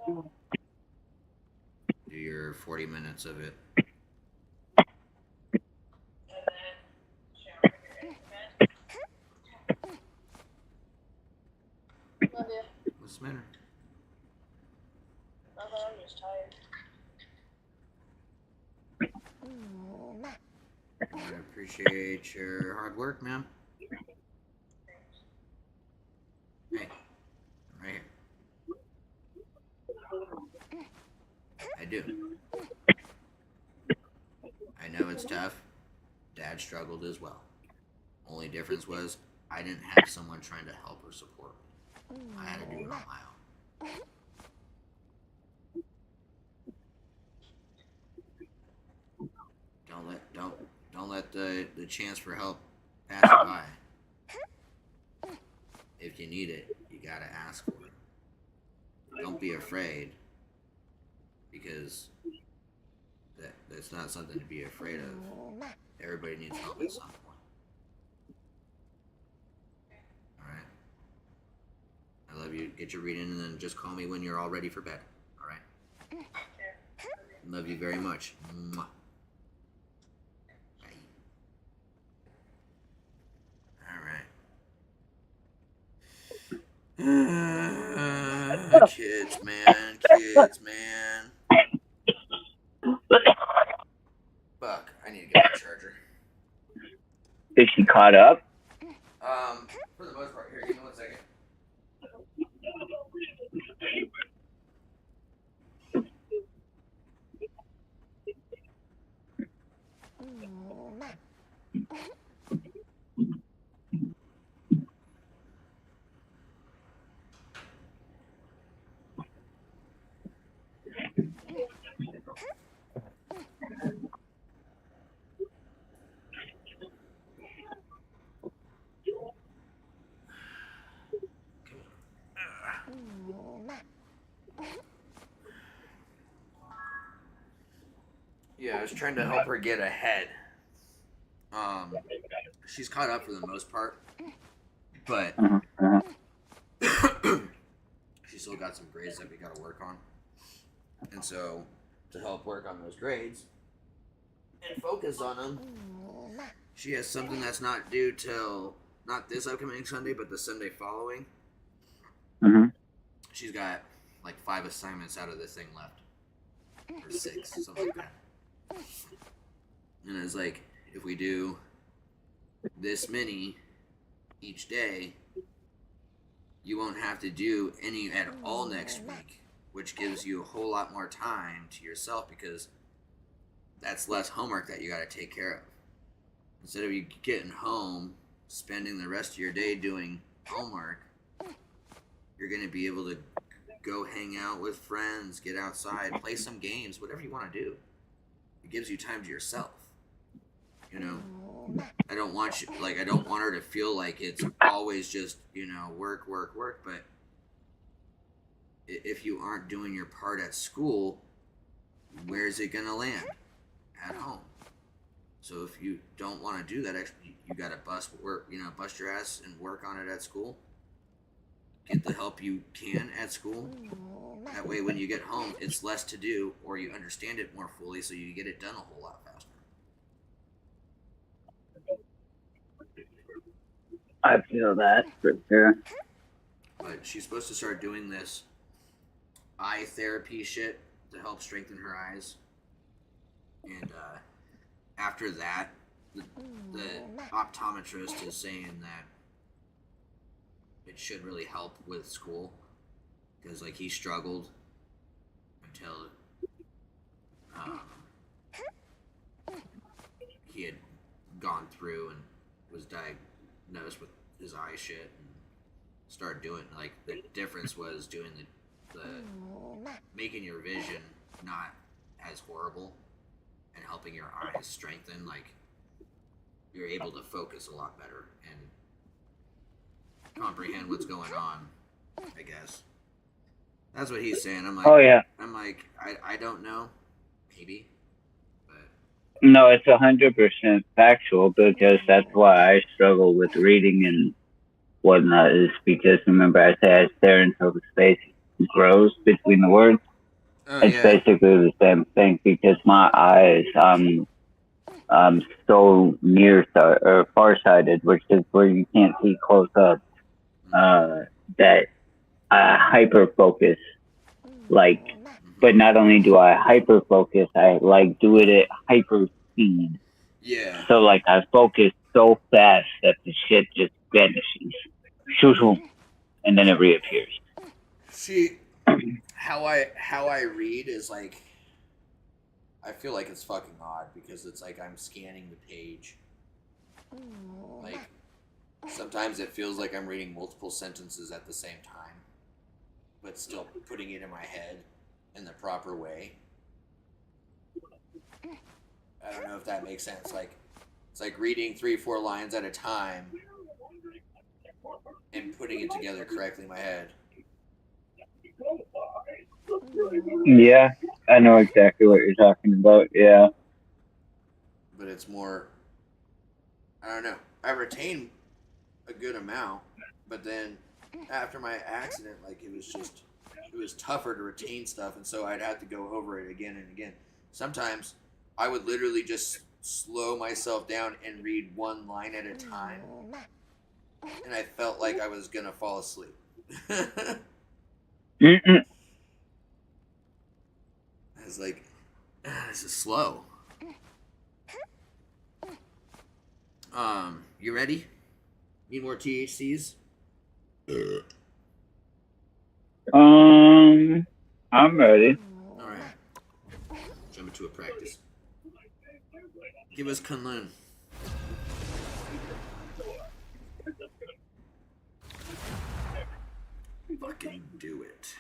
then. Do your 40 minutes of it. Love you. What's the matter? Nothing, I'm just tired. I appreciate your hard work, man. Hey, I'm right here. I do. I know it's tough. Dad struggled as well. Only difference was I didn't have someone trying to help or support me. I had to do it on my own. Don't let the chance for help pass you by. If you need it, you gotta ask for it. Don't be afraid, because that's not something to be afraid of. Everybody needs help at some point. Alright? I love you. Get your reading and then just call me when you're all ready for bed. Alright? Love you very much. Mwah. Kids, man. Fuck, I need to get my charger. Is she caught up? For the most part. Here, give me 1 second. Yeah, I was trying to help her get ahead. She's caught up for the most part, but she's still got some grades that we gotta work on. And so, to help work on those grades and focus on them, she has something that's not due till not this upcoming Sunday, but the Sunday following. She's got like 5 assignments out of this thing left, or 6, something like that. And it's like, if we do this many each day, you won't have to do any at all next week, which gives you a whole lot more time to yourself, because that's less homework that you got to take care of. Instead of you getting home, spending the rest of your day doing homework, you're going to be able to go hang out with friends, get outside, play some games, whatever you want to do. It gives you time to yourself. You know, I don't want her to feel like it's always just, work, but if you aren't doing your part at school, where's it gonna land? At home. So if you don't want to do that, you gotta bust your ass and work on it at school. Get the help you can at school. That way when you get home, it's less to do, or you understand it more fully, so you get it done a whole lot faster. I feel that for sure. But she's supposed to start doing this eye therapy shit to help strengthen her eyes. And after that, the optometrist is saying that it should really help with school, because like he struggled until he had gone through and was diagnosed with his eye shit and started doing, like, the difference was doing the making your vision not as horrible and helping your eyes strengthen. Like, you're able to focus a lot better and comprehend what's going on, I guess. That's what he's saying. I'm like, oh yeah. I'm like, I don't know, maybe, but No, it's 100% factual because that's why I struggle with reading and whatnot. Is because remember I said I stare until the space grows between the words. It's basically the same thing because my eyes, so or farsighted, which is where you can't see close up. That I hyper focus, like, but not only do I hyper focus, I like do it at hyper speed. Yeah. So like I focus so fast that the shit just vanishes, and then it reappears. See, how I read is like, I feel like it's fucking odd because it's like I'm scanning the page. Like, sometimes it feels like I'm reading multiple sentences at the same time, but still putting it in my head in the proper way. I don't know if that makes sense. Like, it's like reading 3-4 lines at a time and putting it together correctly in my head. Yeah, I know exactly what you're talking about. Yeah. But it's more, I don't know. I retain a good amount, but then after my accident, like it was tougher to retain stuff, and so I'd have to go over it again and again. Sometimes I would literally just slow myself down and read one line at a time, and I felt like I was gonna fall asleep. I was like, this is slow. You ready? Need more THCs? I'm ready. Alright. Jump into a practice. Give us Kunlun. Fucking do it.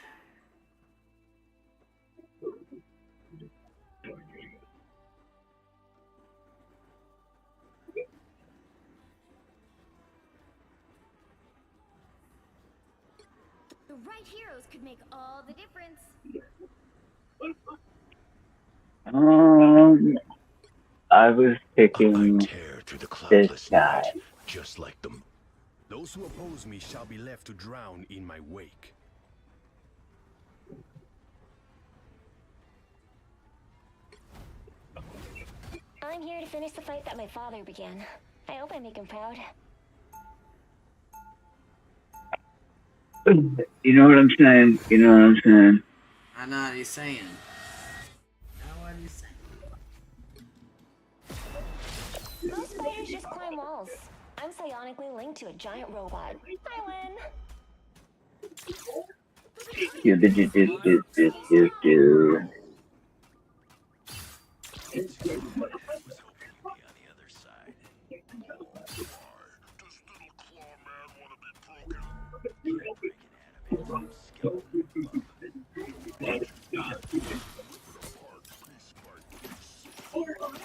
The right heroes could make all the difference. I was picking this guy. Just like them. Those who oppose me shall be left to drown in my wake. I'm here to finish the fight that my father began. I hope I make him proud. You know what I'm saying? You know what I'm saying? I know what he's saying. I know what he's saying. Most spiders just climb walls. I'm psionically linked to a giant robot. I win.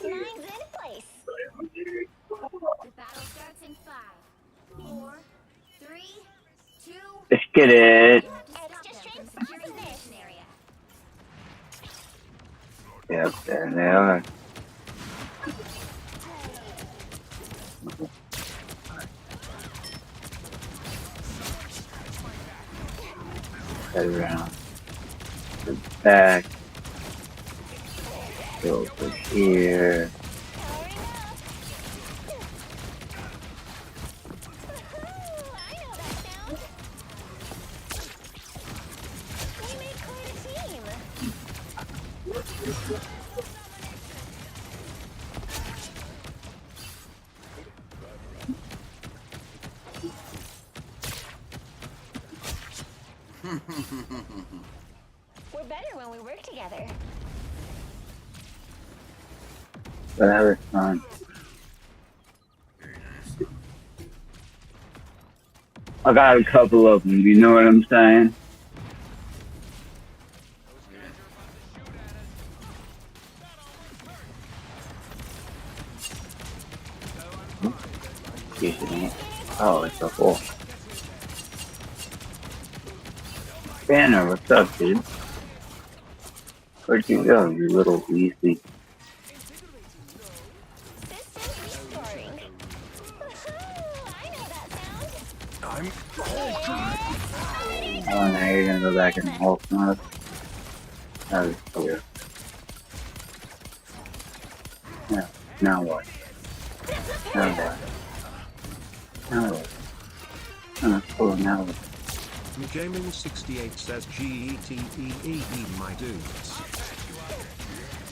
Mine's in place. The battle starts in 5, 4, 3, 2. Let's get it. Yep, there they are. Head around the back. Go over here. We're better when we work together. But that was fun. I got a couple of them, you know what I'm saying? Excuse me. Oh, it's a hole. Banner, what's up, dude? Where'd you go, you little Weasley? Oh, now you're gonna go back in Hulk mode. That was cool. Yeah, now what? Now what? Now what? Oh, cool, now what? Gaming68 says GETEEE, my dudes.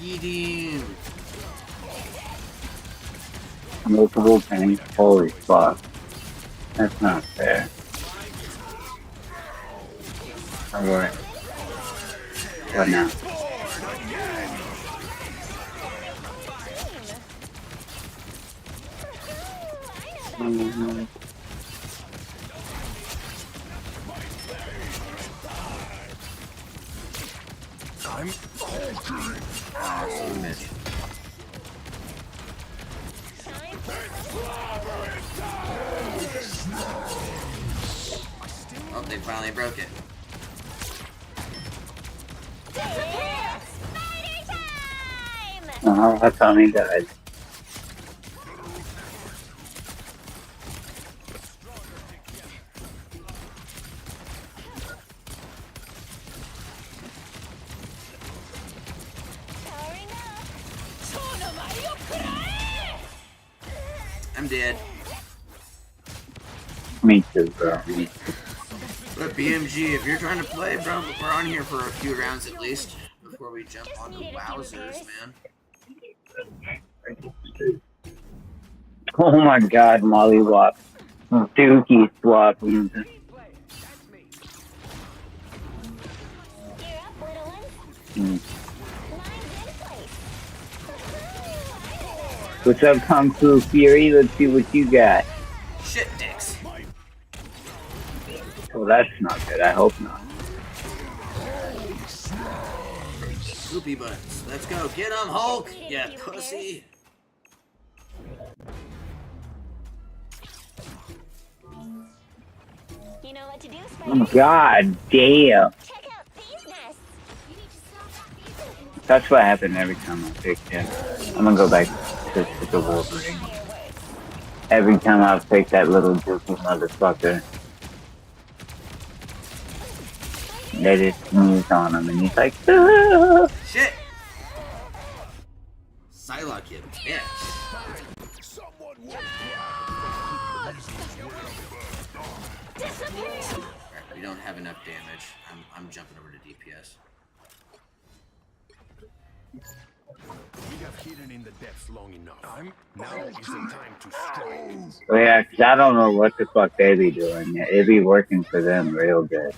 Eating. Multiple tanks, holy fuck. That's not fair. Alright. What now? I'm altering. Oh, they finally broke it. Oh, I finally died. I'm dead. Me too, bro. Me too. But BMG, if you're trying to play, bro, we're on here for a few rounds at least before we jump on the wowzers, man. Oh my god, Molly Wop. Dookie swap. What's up, Kung Fu Fury? Let's see what you got. Shit dicks. Well, that's not good. I hope not. Poopy butts. Let's go. Get him, Hulk! Yeah, pussy. You know what to do, Oh, god damn. That's what happened every time I picked him. I'm gonna go back to the Wolverine. Every time I pick that little dookie motherfucker, they just sneeze on him and he's like, ah! Shit! Psylocke, you bitch. Alright, we don't have enough damage. I'm jumping over to DPS. We have hidden in the depths long enough. Now is the time to strike. Well, yeah, 'cause I don't know what the fuck they be doing. It be working for them real good.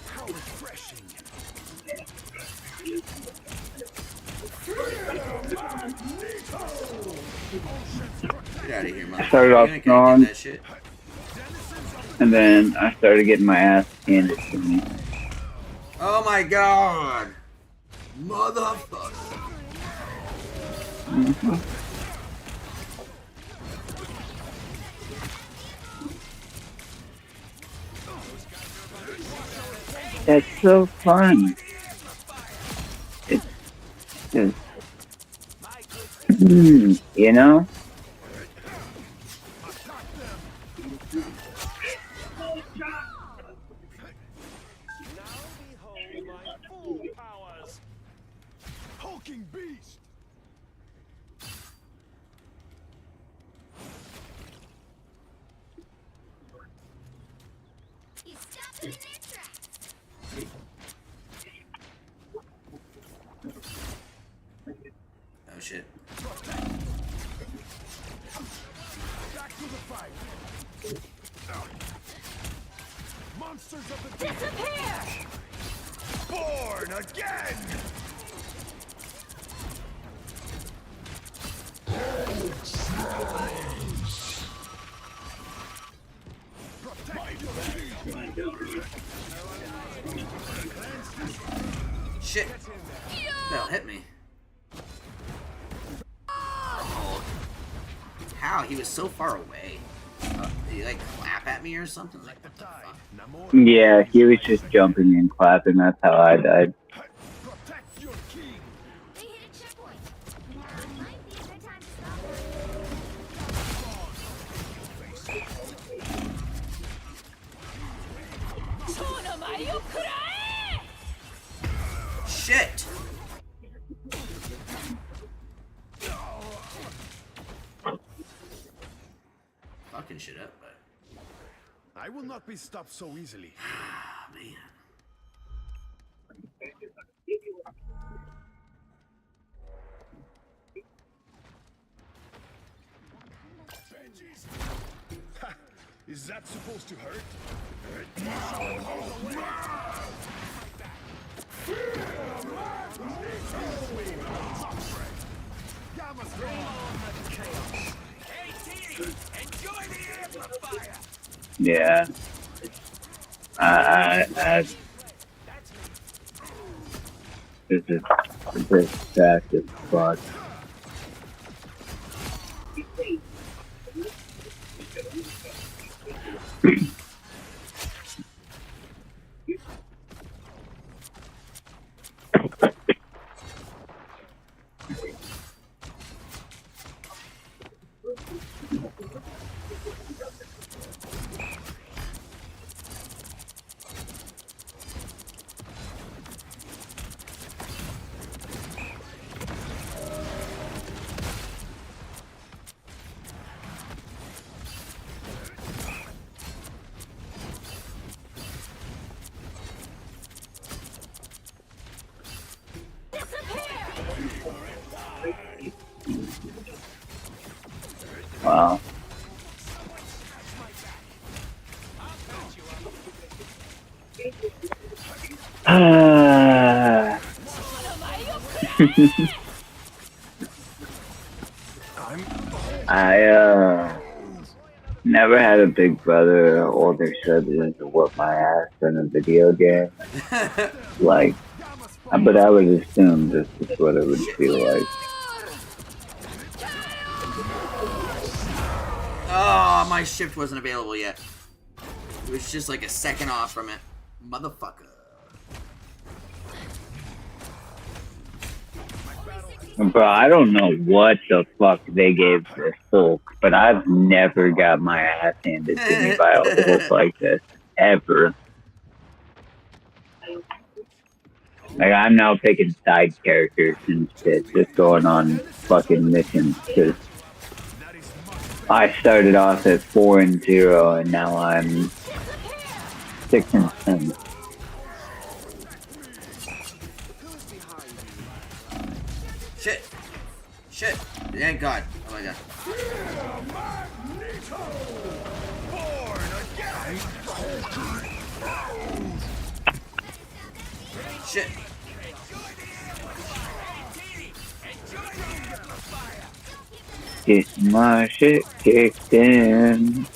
How refreshing. Get out of here, I started off strong, that shit. and then I started getting my ass handed to me. Oh my god! Motherfucker! That's so fun. It's just, you know? Hulking beast. Oh shit. Back to the fight. Monsters of the disappear. Born again. Shit. That'll hit me. How? He was so far away. Did he like clap at me or something? Like, what the fuck? Yeah, he was just jumping and clapping. That's how I died. Shit! Fucking shit up, but I will not be stopped so easily. man. Ha! Is that supposed to hurt? Yeah. This is fast as fuck. Wow. I never had a big brother or older sibling to whoop my ass in a video game. Like, but I would assume this is what it would feel like. Oh, my shift wasn't available yet. It was just like a second off from it. Motherfucker. Bro, I don't know what the fuck they gave this Hulk, but I've never got my ass handed to me by a Hulk like this. Ever. Like, I'm now picking side characters and shit, just going on fucking missions, because I started off at 4-0, and now I'm 6-10. Shit. Shit. Thank God. Oh my God. Shit. Get my shit kicked in.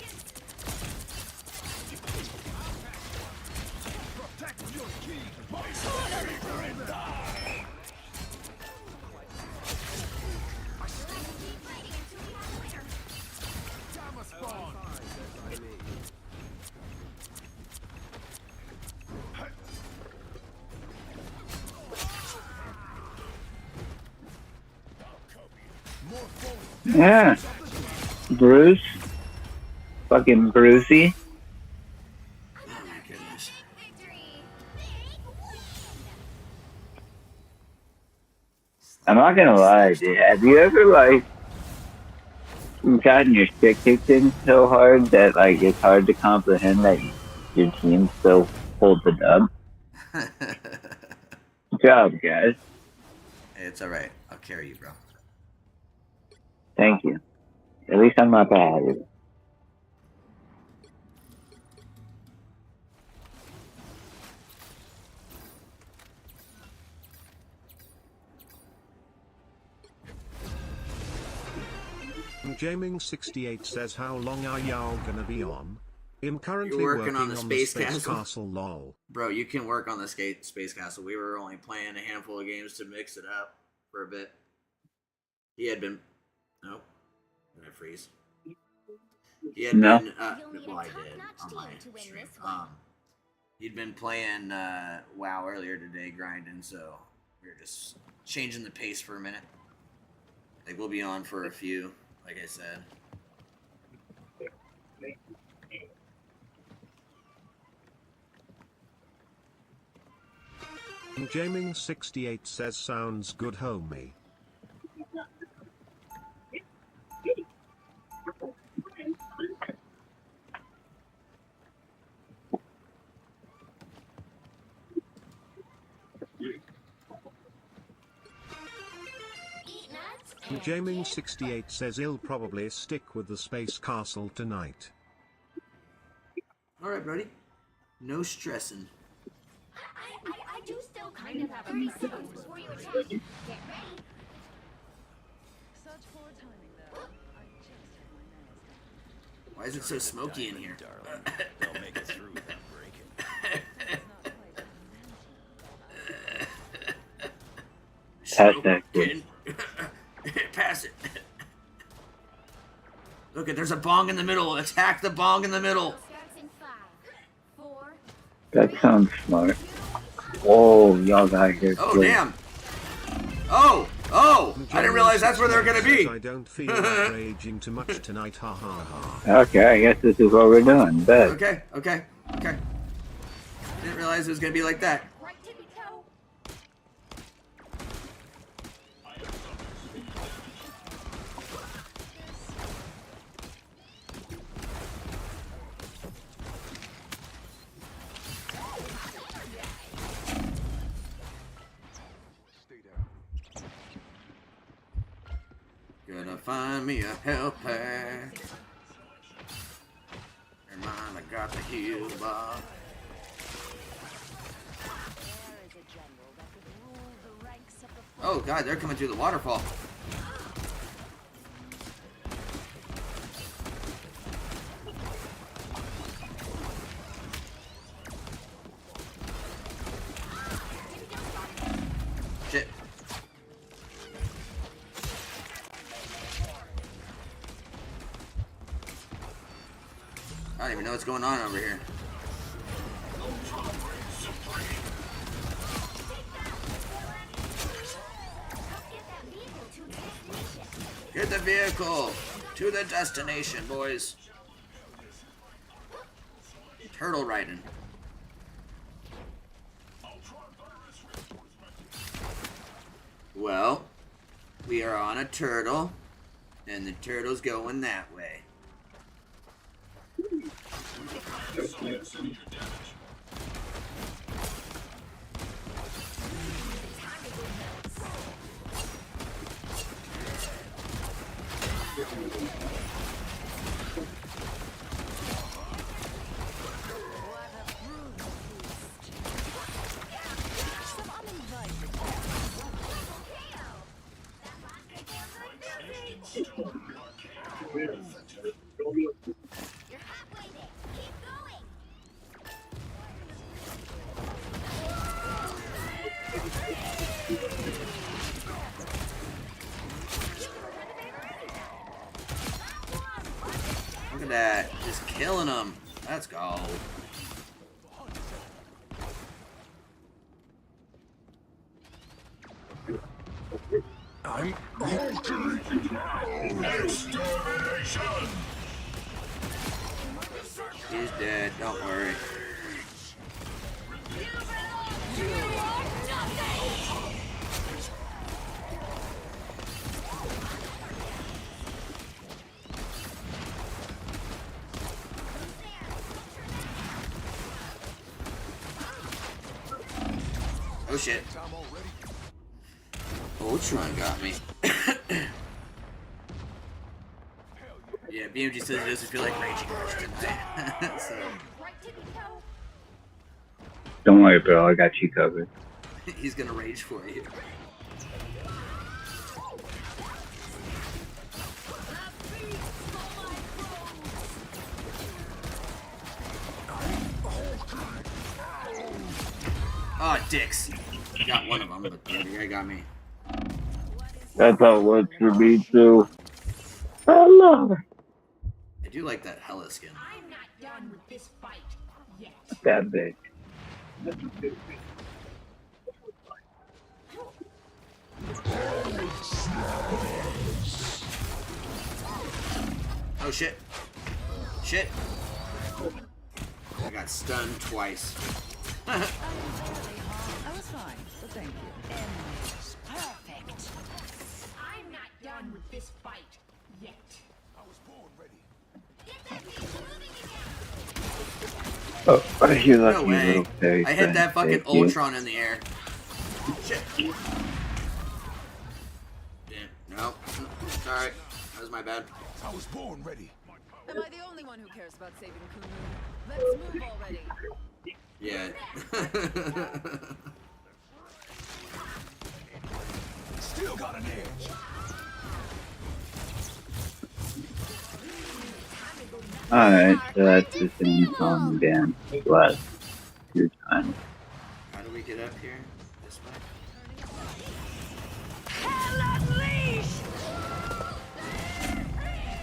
Yeah. Bruce. Fucking Brucey. Oh my goodness. I'm not gonna lie, dude. Have you ever, like, gotten your shit kicked in so hard that, like, it's hard to comprehend that your team still pulled the dub? Good job, guys. It's alright. I'll carry you, bro. Thank you. At least I'm not bad. Jaming68 says, how long are y'all gonna be on? I'm currently You're working on the Space Castle. Castle? Lol. Bro, you can work on the Space Castle. We were only playing a handful of games to mix it up for a bit. He had been... Nope. Did I freeze? He had No. been... well, I did on my stream. He'd been playing WoW earlier today, grinding, so we were just changing the pace for a minute. Like, we'll be on for a few, like I said. Jaming68 says sounds good, homie. Jaming68 says he'll probably stick with the space castle tonight. Alright, buddy. No stressing. I do still kind of have a piece of it before you attack. Get ready. Such poor timing, though. I just hit my nails. Why is it so smoky in here? Darling, they'll make it through without breaking. Pass that kid. Pass it. Look, there's a bong in the middle. Attack the bong in the middle. That sounds smart. Oh, y'all got here. Oh, damn. Oh, I didn't realize that's where they're gonna be. I don't feel like raging too much tonight, ha ha ha. Okay, I guess this is what we're doing. Bet. Okay. Didn't realize it was gonna be like that. Gonna find me a helper. Never mind, I got the heal bar. Oh god, they're coming through the waterfall. Shit. I don't even know what's going on over here. Get the vehicle to the destination, boys. Turtle riding. Well, we are on a turtle, and the turtle's going that way. Look at that, just killing them. Let's go. I'm extermination. He's dead, don't worry. Oh shit. Ultron got me. Yeah, BMG says he doesn't feel like raging much tonight. So. Don't worry, bro. I got you covered. He's gonna rage for you. Oh, dicks. Got one of them, but the other guy got me. That's how it works for me, too. I love it. I do like that Hella skin. I'm not done with this fight yet. That bitch. Oh shit. Shit. I got stunned twice. I was fine, so thank you. Perfect. I'm not done with this fight yet. I was born ready. Oh, you No lucky way. little fairy I hit friend. that fucking Thank you. Ultron in the air. Shit. Damn. No. It's alright. That was my bad. I was born ready. Am I the only one who cares about saving Kunlun? Let's move already. Yeah. Still got an edge. Alright, so that's the same song again. Last 2 times. How do we get up here? This way? Hell unleashed!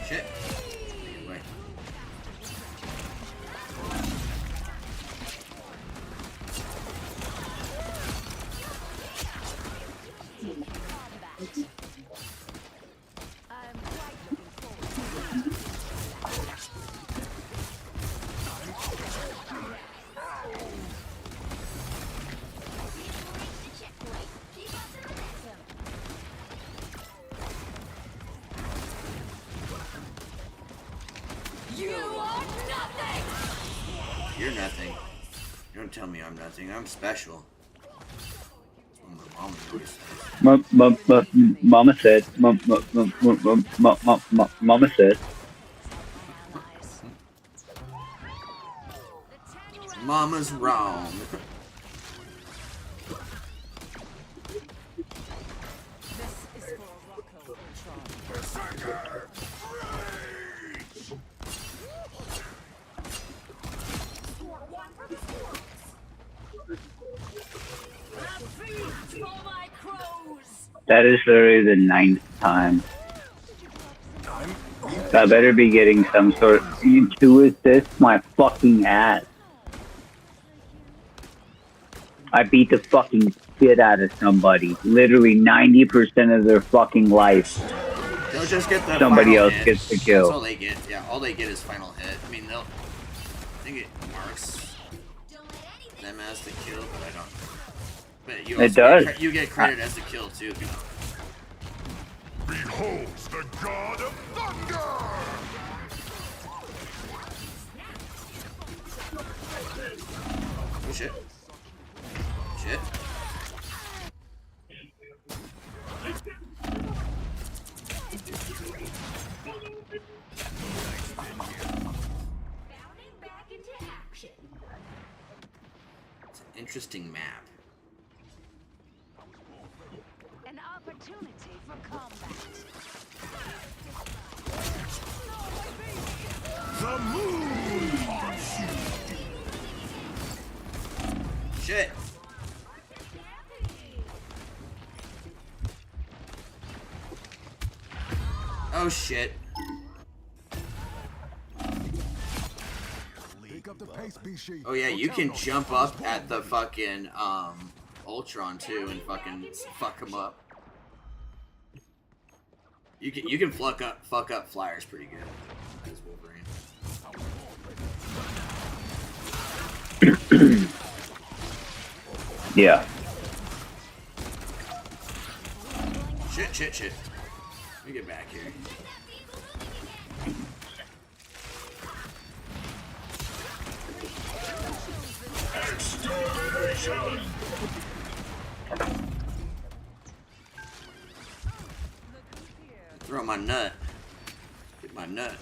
Shit. Wait. You are nothing! You're nothing. Don't tell me I'm nothing. I'm special. That's what my mom always says. Mama said. Mama said. Mama's wrong. That is literally the 9th time. I better be getting some sort of 2 assists, my fucking ass. I beat the fucking shit out of somebody. Literally 90% of their fucking life. They'll just get the Somebody final else hit. gets the kill. That's all they get. Yeah, all they get is final hit. I mean, I think it marks them as the kill, but I don't. But you also It does. you get credit as the kill too. Behold the god of thunder! Oh shit. Shit. It's an interesting map. An opportunity for combat. The moon haunts you! Shit. Oh shit. Pick up the pace, Bishi. Oh yeah, you can jump up at the fucking Ultron too and fucking fuck him up. You can fuck up flyers pretty good as Wolverine. Yeah. Shit. Let me get back here. Throw my nut. Get my nut.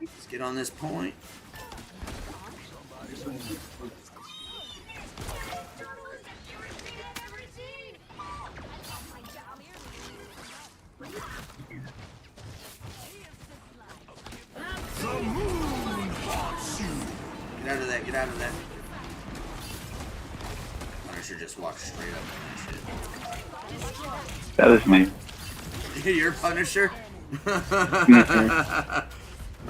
Let's get on this point. The moon haunts you! Get out of that, get out of that. Punisher just walked straight up on that shit. That was me. You're Punisher?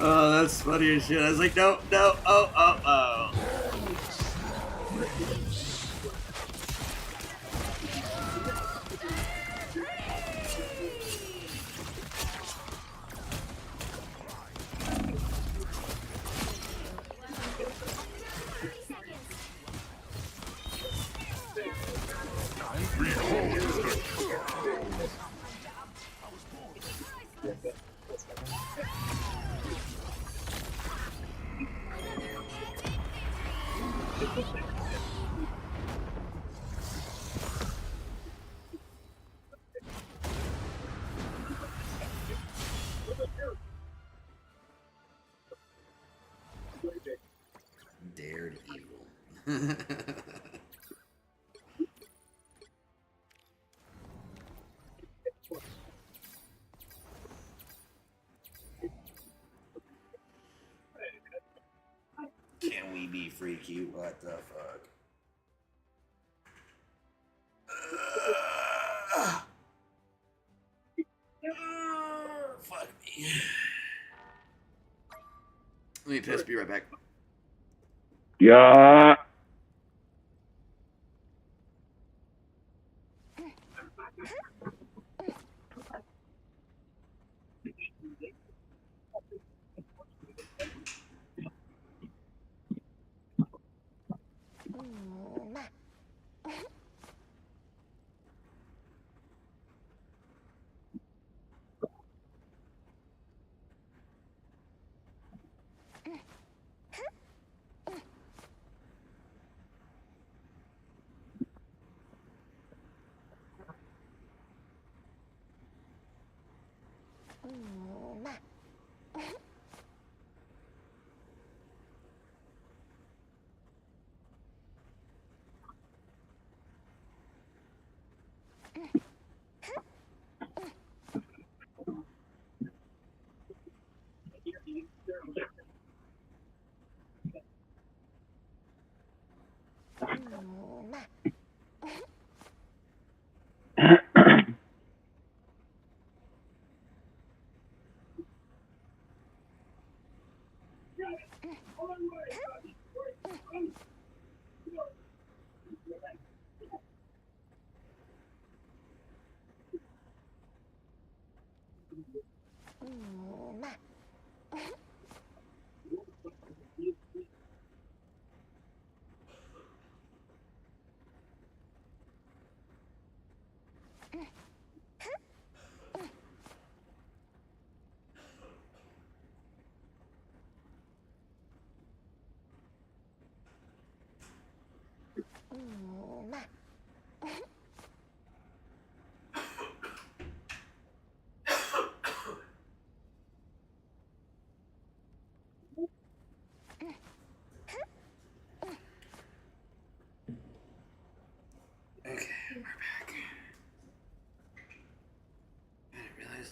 Oh, that's funny as shit. I was like, no, no, oh. Dared evil. Can we be freaky? What the fuck? Fuck me. Let me piss. Be right back. Yeah.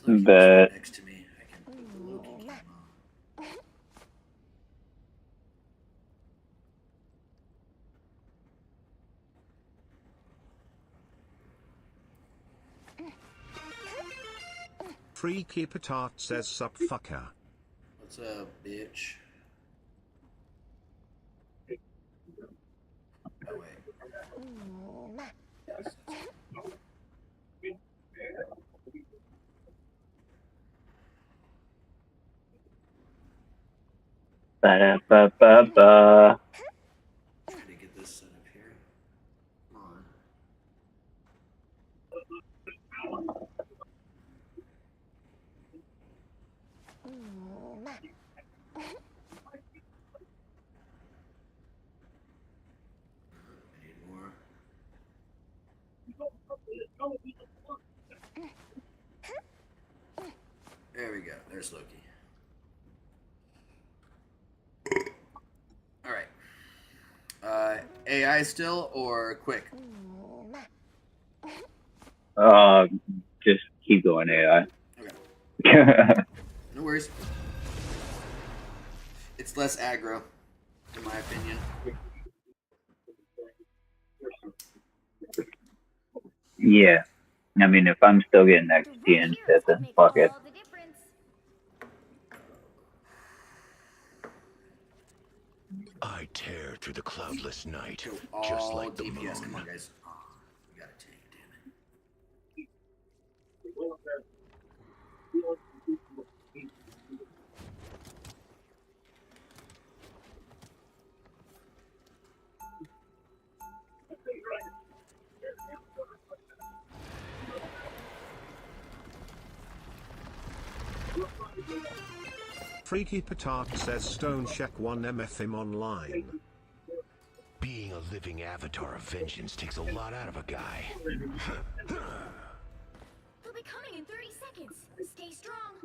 But Next to me, I can put the Loki game on. Freaky Petard says sup fucker. What's up, bitch? Oh wait. Yes, ba-da-ba-ba-ba. Trying to get this set up here. Come on. I need more. There we go. There's Loki. Alright. AI still or quick? Just keep going, AI. Okay. No worries. It's less aggro, in my opinion. Yeah. I mean, if I'm still getting XP and shit, then fuck it. I tear through the cloudless night, All just like the DPS. Come moon. on, guys. Oh, we gotta take it, damn it. Freaky Petard says Stone Shack 1 MF him online. Being a living avatar of vengeance takes a lot out of a guy. They'll be coming in 30 seconds. Stay strong.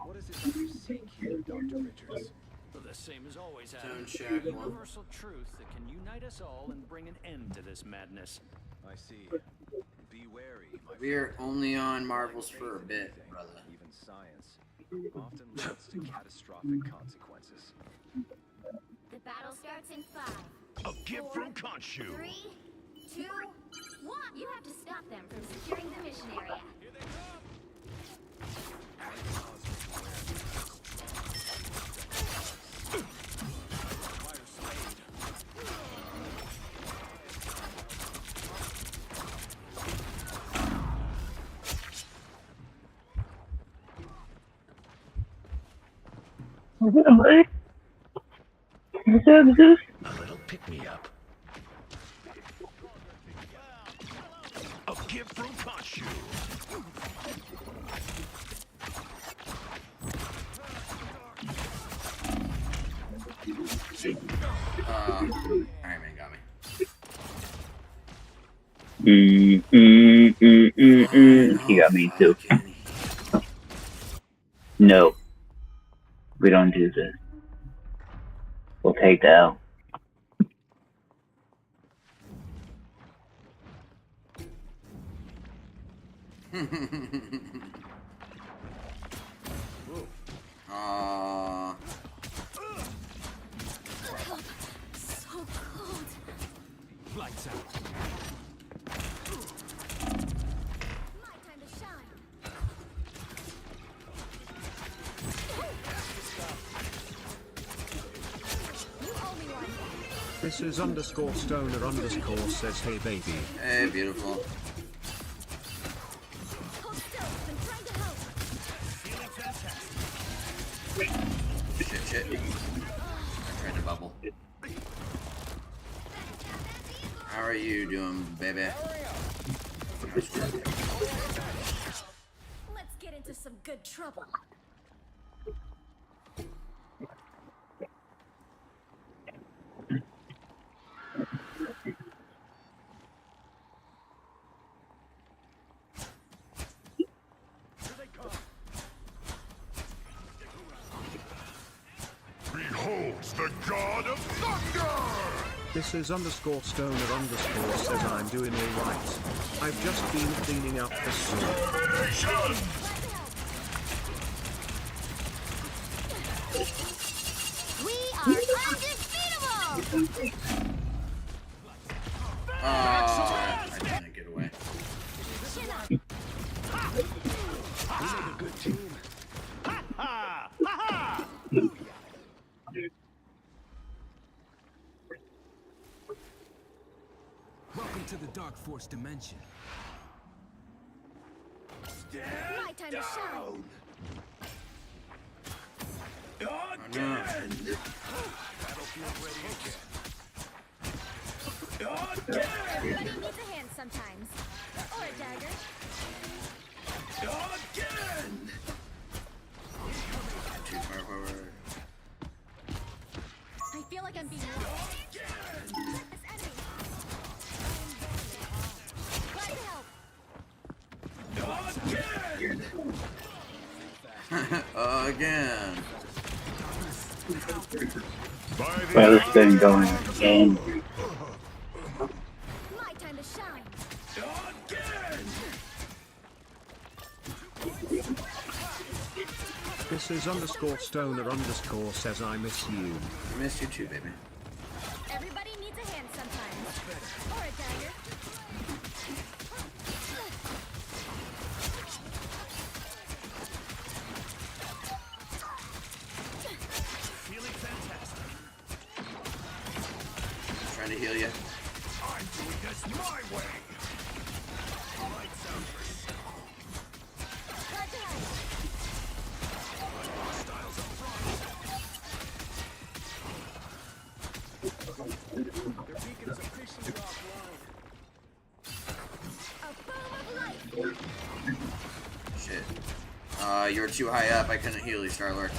What is it that you seek here, Dr. Richards? The same as always, Adam. Shack The one. universal truth that can unite us all and bring an end to this madness. I see. Be wary, my We're only on Marvels for a bit, brother. Even science often leads to catastrophic consequences. The battle starts in 5. A gift from Khonshu. 3, 2, 1. You have to stop them from securing the mission area. Here they come. What? What's up, Zeus? A little pick-me-up. A gift from Khonshu. Iron Man got me. He got me too. No. We don't do this. We'll take the L. So cold. Lights out. My time to shine. You owe me one. This is underscore stoner underscore says hey baby. Hey, beautiful. Hold still. I'm trying to help. Shit. I tried to bubble. How are you doing, baby? Let's get into some good trouble. Beholds the god of thunder! This is underscore stoner underscore says I'm doing alright. I've just been cleaning up the sewer. We are undefeatable! I didn't get away. We make a good team. Ha ha! Ha ha! Welcome to the Dark Force dimension. My time to shine. Battlefield ready Everybody needs a hand sometimes. Or a dagger. Too far forward. I feel like I'm being lost. This enemy. Glad to help. Again. Well, it's been going again. My time to shine. This is underscore stoner underscore says I miss you. I miss you too, baby. Everybody needs a hand sometimes. Or a dagger. I'm doing this my way. Lights out for show. Hostiles up front. Their beacon is officially offline. Shit. You're too high up. I couldn't heal you, Star-Lord.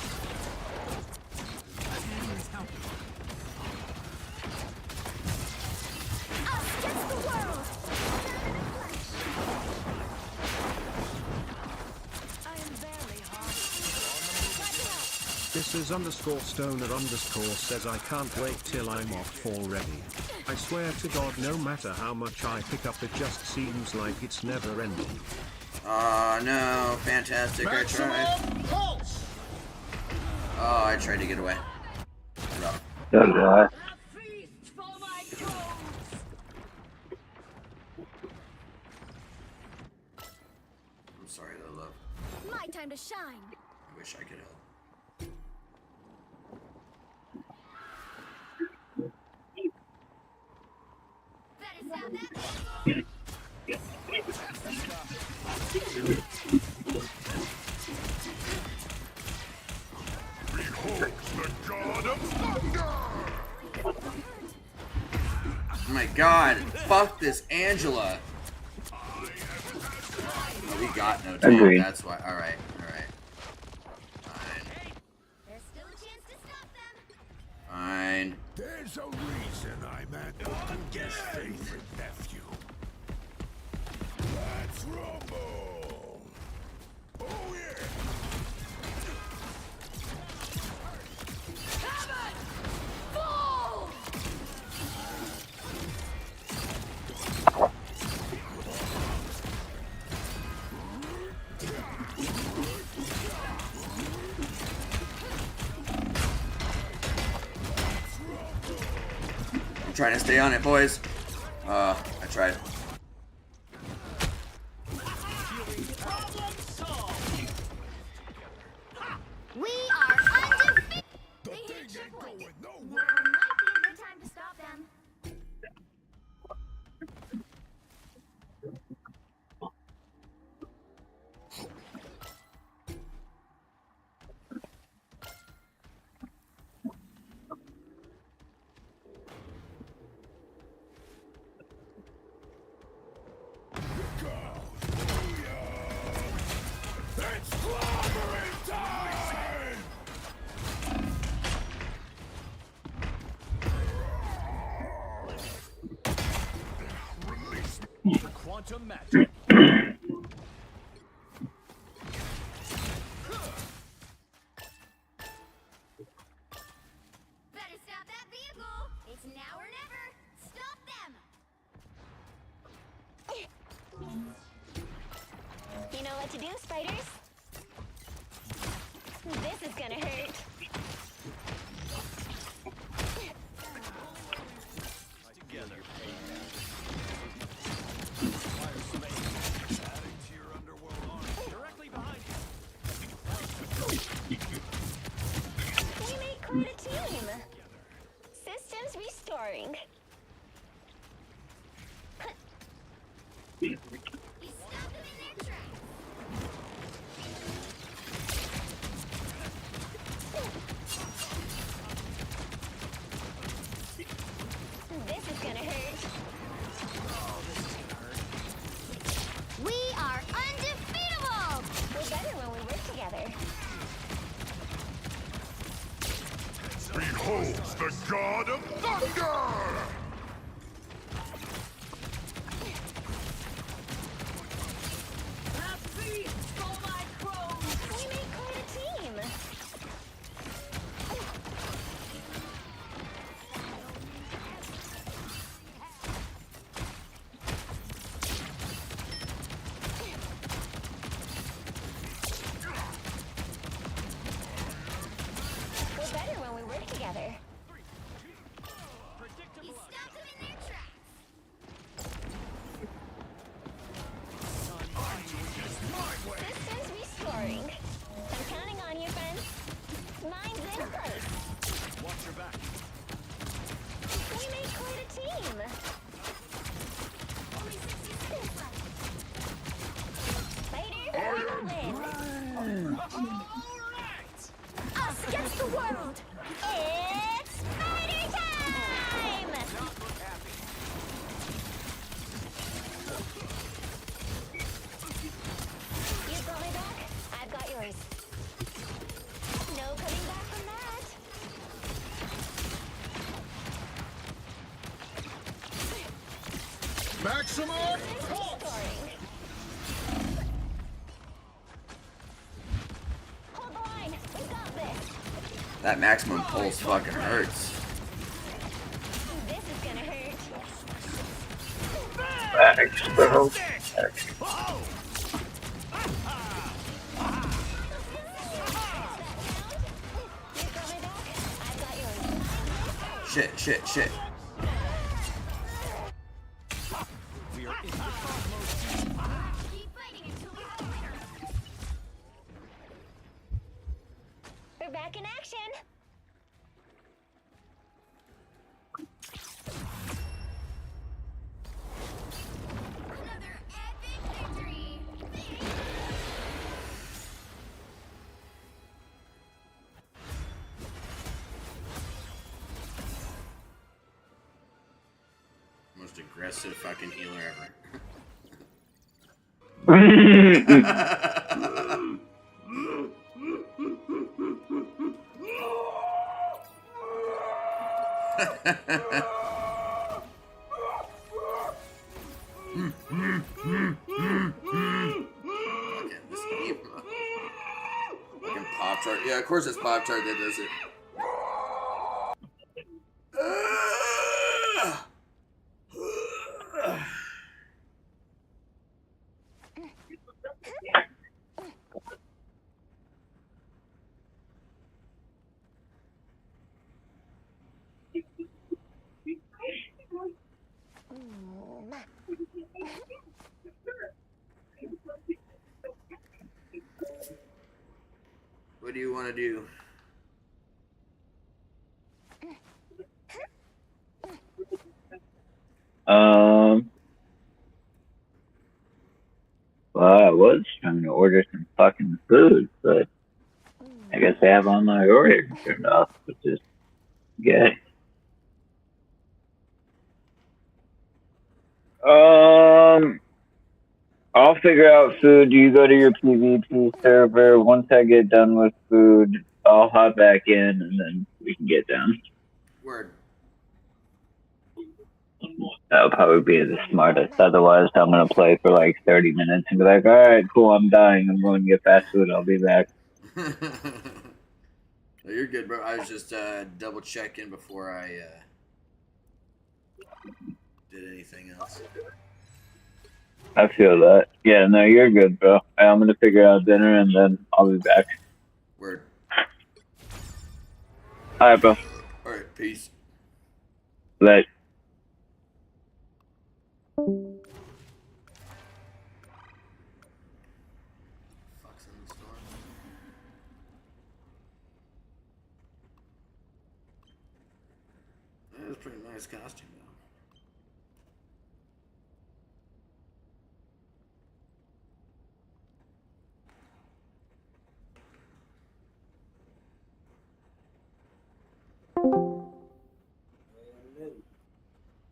This is _stoner_ says I can't wait till I'm off already. I swear to God, no matter how much I pick up, it just seems like it's never ending. No, fantastic. I tried. Oh, I tried to get away. God. I'm sorry, though, love. My time to shine. I wish I could help. Behold the god of thunder! Oh my god, fuck this Angela. Oh, we got no time, Agreed. that's why. Alright, alright. Fine. There's still a chance to stop them. Fine. There's a reason I'm at his favorite nephew. Let's rumble! Oh yeah! I'm trying to stay on it, boys. I tried. We are undefeated. They hit a checkpoint. Now might be a good time to stop them. It's clobbering time! Release me. Quantum magic. Better stop that vehicle. It's now or never. Stop them. You know what to do, spiders? This is gonna hurt. Together. Adding to your underworld army. Directly behind you. We made quite a team. Systems restoring. Stop them in their tracks. This is gonna hurt. We are undefeatable! We're better when we work together. Behold the god of thunder! We made quite a team. We're better when we work together. Maximum pulse! Hold the line. We got this. That maximum pulse fucking hurts. This is gonna hurt. Shit, shit, shit. We are in the topmost. Keep fighting until we have a winner. We're back in action. Another epic victory. Most aggressive fucking healer ever. Fucking Pop-Tart. Yeah, of course it's Pop-Tart that does it. What do you want to do? Well, I was trying to order some fucking food, but I guess I have all my orders turned off, which is good. I'll figure out food. You go to your PvP server. Once I get done with food, I'll hop back in and then we can get done. Word. That'll probably be the smartest. Otherwise, I'm going to play for like 30 minutes and be like, alright, cool, I'm dying. I'm going to get fast food. I'll be back. No, you're good, bro. I was just double checking before I did anything else. I feel that. Yeah, no, you're good, bro. I'm going to figure out dinner and then I'll be back. Word. Alright, bro. Alright, peace. Later. Fuck's in the store. That was a pretty nice costume, though.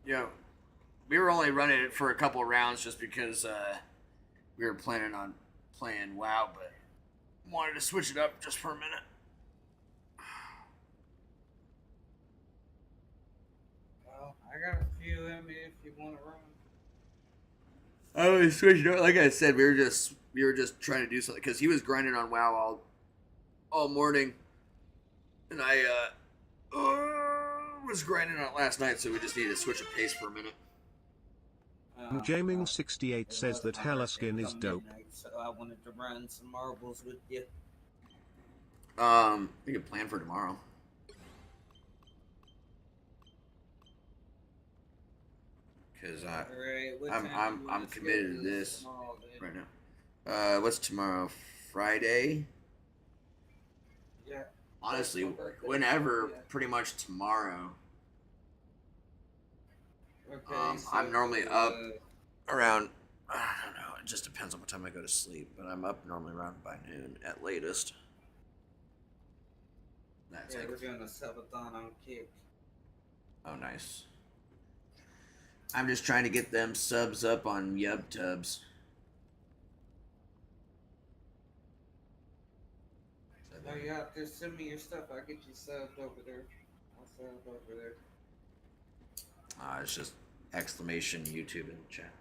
Yo, we were only running it for a couple of rounds just because we were planning on playing WoW, but wanted to switch it up just for a minute. Well, I got a few in me if you want to run. I was switching up. Like I said, we were just trying to do something because he was grinding on WoW all morning, and I was grinding on it last night, so we just needed to switch a pace for a minute. Jaming68 says that Hella Skin is dope. So I wanted to run some marbles with you. We could plan for tomorrow. Cause I'm committed to this right now. What's tomorrow? Friday? Yeah. Honestly, whenever, pretty much tomorrow. Okay, so I'm normally up around, I don't know, it just depends on what time I go to sleep, but I'm up normally around by noon at latest. That's yeah, like, we're doing a subathon on Kick. oh, nice. I'm just trying to get them subs up on YubTubs. Oh yeah, just send me your stuff. I'll get you subbed over there. I'll sub over there. It's just Exclamation YouTube in the chat.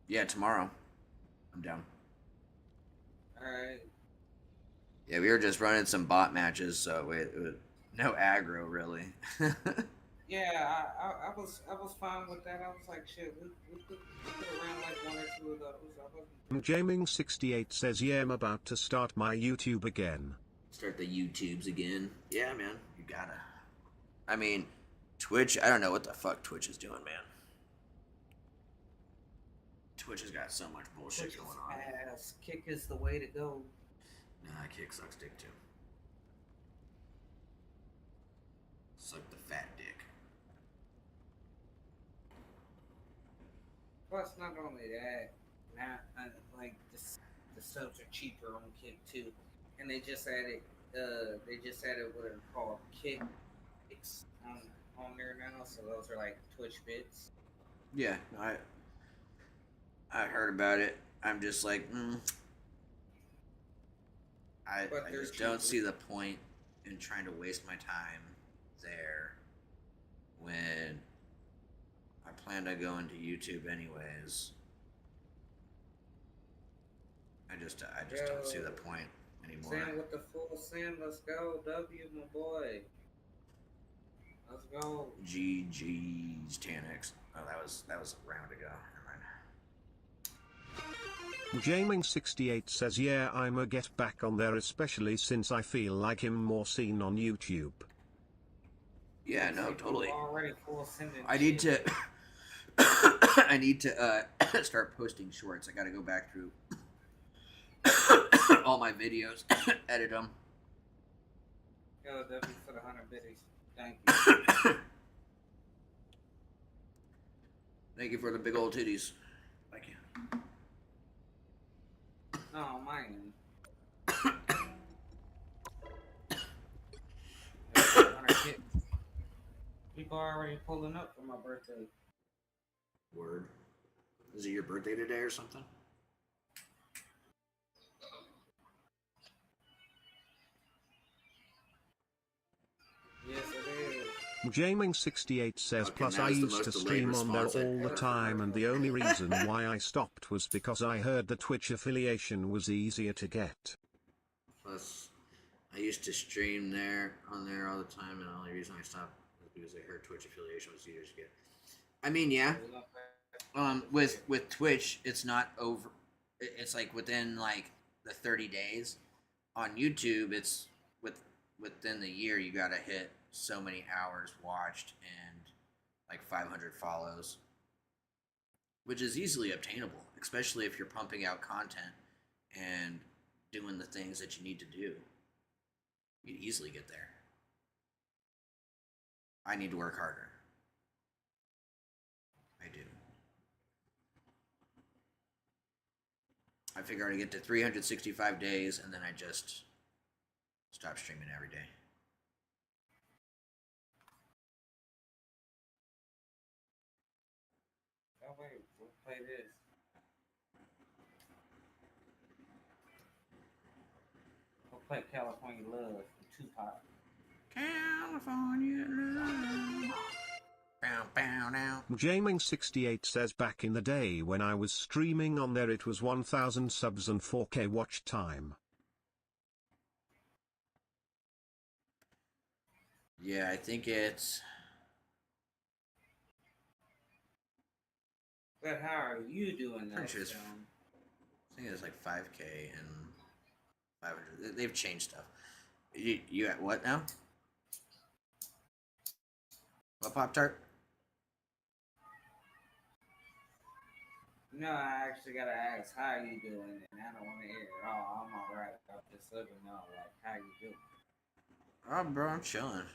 Yeah, tomorrow. I'm down. Alright. Yeah, we were just running some bot matches, so it was no aggro really. Yeah, I was fine with that. I was like, shit, we could ran like one or two of those. Gaming68 says, yeah, I'm about to start my YouTube again. Start the YouTubes again. Yeah, man, you gotta. I mean, Twitch, I don't know what the fuck Twitch is doing, man. Twitch has got so much bullshit Twitch going is on. ass. Kick is the way to go. Nah, kick sucks dick too. Suck the fat dick. Plus, not only that, now like the subs are cheaper on Kick too, and they just added what are called kicks on there now. So those are like Twitch bits. Yeah, I heard about it. I'm just like, I just don't see the point in trying to waste my time there when I plan to go into YouTube anyways. I just don't see the point anymore. Sam with the full Sam, let's go. W, my boy. Let's go. GG's Tanix. Oh, that was a round ago. Gaming68 says, yeah, I'ma get back on there, especially since I feel like him more seen on YouTube. Yeah, no, totally. Already full sending. I need to I need to start posting shorts. I gotta go back through all my videos, edit them. Yo, W for the 100 biddies. Thank you. Thank you for the big old titties. Thank you. No, mine. People are already pulling up for my birthday. Word. Is it your birthday today or something? Yes, it is. Gaming68 says, Okay, plus now I is the used to most delayed stream on there response I've all the ever time, heard. and the only reason why I stopped was because I heard the Twitch affiliation was easier to get. Plus, I used to stream on there all the time, and the only reason I stopped was because I heard Twitch affiliation was easier to get. I mean, yeah. With Twitch, it's not over. It's like within like the 30 days. On YouTube, it's within the year you gotta hit so many hours watched and like 500 follows, which is easily obtainable, especially if you're pumping out content and doing the things that you need to do. You'd easily get there. I need to work harder. I do. I figure I'd get to 365 days and then I just stop streaming every day. Oh wait, we'll play this. We'll play California Love from Tupac. California Love. Bow, bow, now. Gaming68 says, back in the day when I was streaming on there it was 1000 subs and 4K watch time. Yeah, I think it's... But how are you doing that? Pretty sure it's, I think it's like 5K and 500. They've changed stuff. You at what now? What Pop-Tart? No, I actually gotta ask, how are you doing? And I don't want to hear it. Oh, I'm alright. I'm just living now. Like, how you doing? Oh, bro, I'm chilling.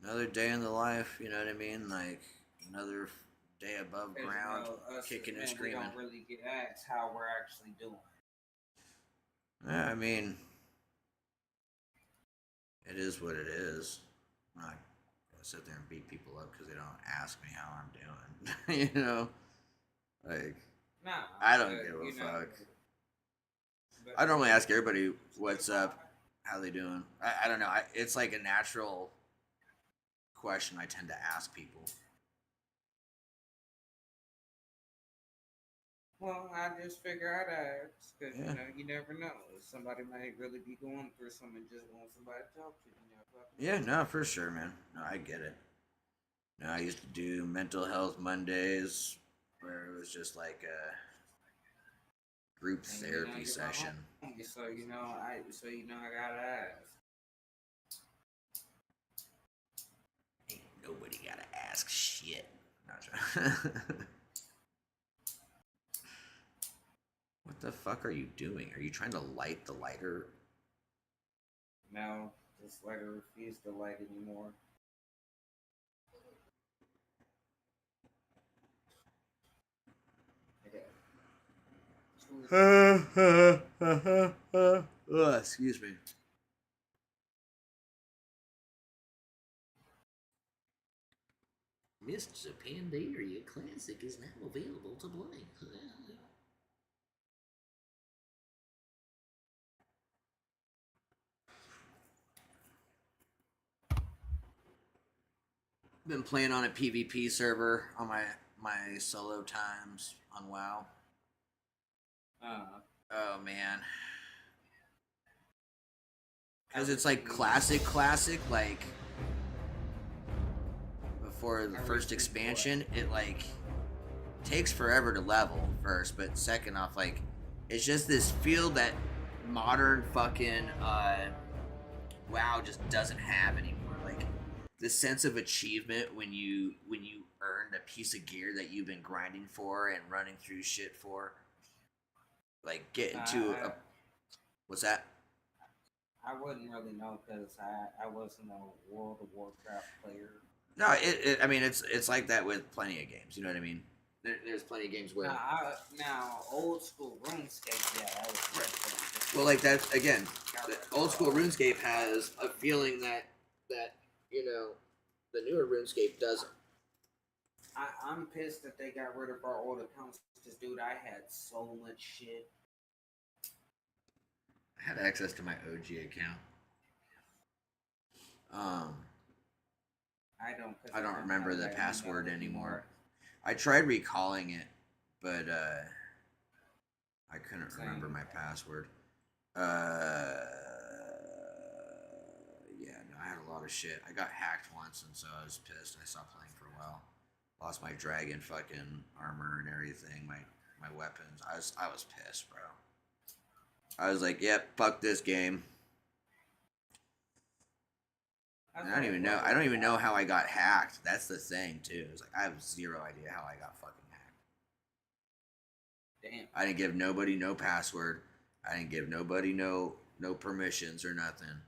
Another day in the life, you know what I mean? Like, another day above ground, kicking and screaming. We don't really get asked how we're actually doing. Yeah, I mean, it is what it is. I'm not gonna sit there and beat people up because they don't ask me how I'm doing. You know? Like, Nah, I don't give a fuck. I normally ask everybody what's up How they doing? I don't know. It's like a natural question I tend to ask people. Well, I just figure I'd ask because Yeah. you know you never know. Somebody might really be going through something and just want somebody to talk to. You know. Yeah, no, for sure, man. No, I get it. No, I used to do mental health Mondays where it was just like a group And, therapy you're session. my homie, so I gotta ask. Ain't nobody gotta ask shit. Not sure. What the fuck are you doing? Are you trying to light the lighter? No, this lighter refuse to light anymore. Excuse me. Mr. Pandaria Classic is now available to play. Been playing on a PvP server on my solo times on WoW. Oh man. Because it's like classic, like before the first expansion, it like takes forever to level first, but second off, like it's just this field that modern fucking WoW just doesn't have anymore. Like the sense of achievement when you earned a piece of gear that you've been grinding for and running through shit for. Like get into a what's that? I wouldn't really know because I wasn't a World of Warcraft player. No, I mean it's like that with plenty of games. You know what I mean? There's plenty of games where Now old school RuneScape, yeah, that was right. well, like that again. The old school RuneScape has a feeling that you know the newer RuneScape doesn't. I'm pissed that they got rid of our old accounts. Because, dude, I had so much shit. I had access to my OG account. I don't remember the password anymore. I tried recalling it, but I couldn't remember my password. Yeah, no, I had a lot of shit. I got hacked once, and so I was pissed. I stopped playing for a while. Lost my dragon fucking armor and everything, my weapons. I was pissed, bro. I was like, yep, fuck this game. And I don't even know how I got hacked. That's the thing too. It's like I have zero idea how I got fucking hacked. Damn. I didn't give nobody no password. I didn't give nobody no permissions or nothing.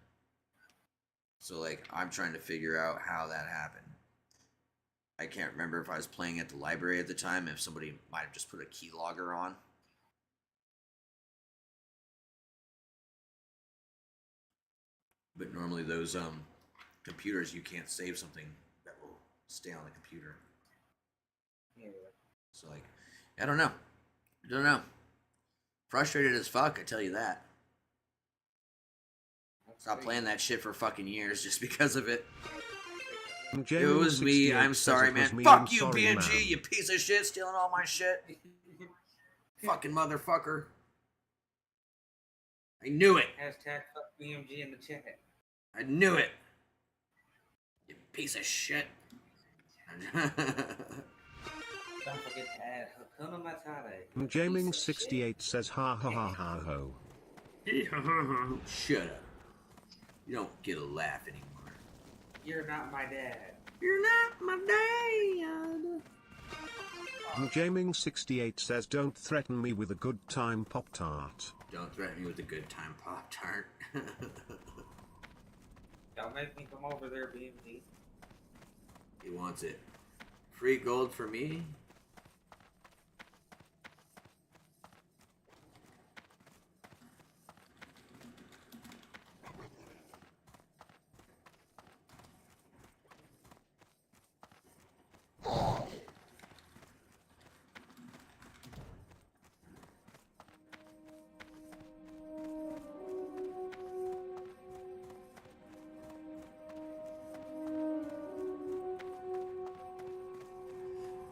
So like I'm trying to figure out how that happened. I can't remember if I was playing at the library at the time, if somebody might have just put a keylogger on. But normally those computers, you can't save something that will stay on the computer. Yeah. So like, I don't know. Frustrated as fuck, I tell you that. Stop playing that shit for fucking years just because of it. It was me. I'm sorry, man. Fuck you, BNG, you piece of shit, stealing all my shit. Fucking motherfucker. I knew it. Hashtag fuck BMG in the chat. I knew it. You piece of shit. Don't forget to add Hakuna Matata. Jaming68 says ha ha ha ha ho. Shut up. You don't get a laugh anymore. You're not my dad. You're not my dad. Jaming68 says don't threaten me with a good time Pop-Tart. Don't threaten me with a good time Pop-Tart. Don't make me come over there, BMG. He wants it. Free gold for me?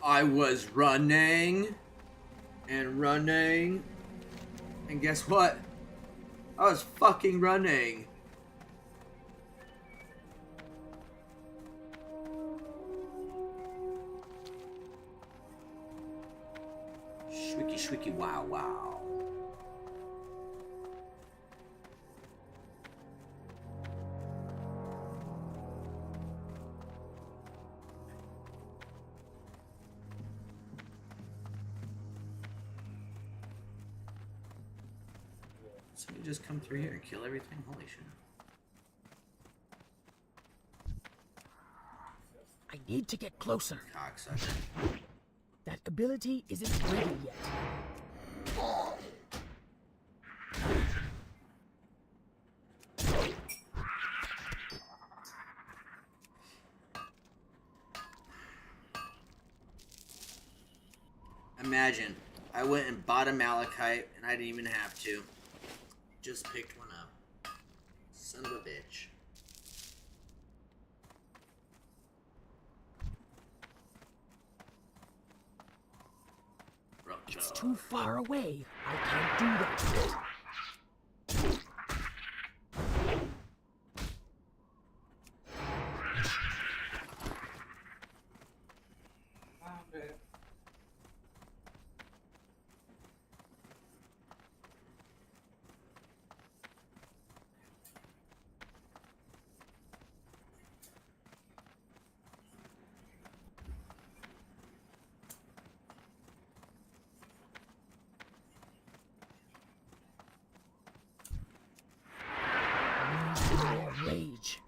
I was running and running, and guess what? I was fucking running. Shwicky shwicky wow wow. Somebody just come through here and kill everything? Holy shit. I need to get closer. Cocksucker. That ability isn't ready yet. Imagine, I went and bought a malachite and I didn't even have to. Just picked one up. Son of a bitch. It's too far away. I can't do that yet. Rage.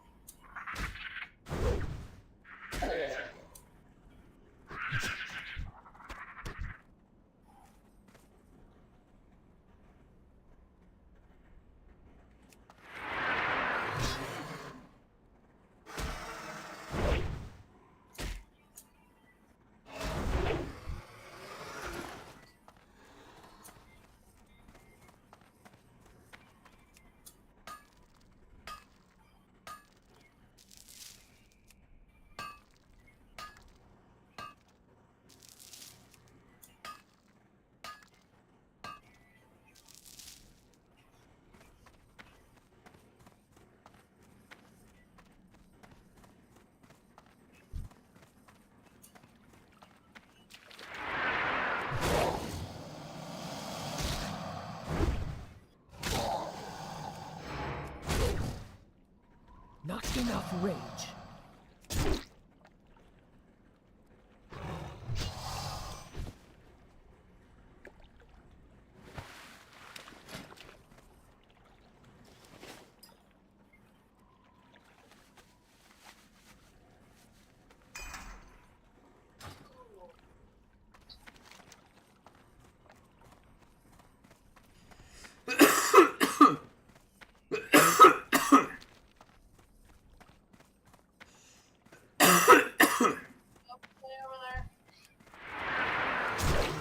Not enough rage.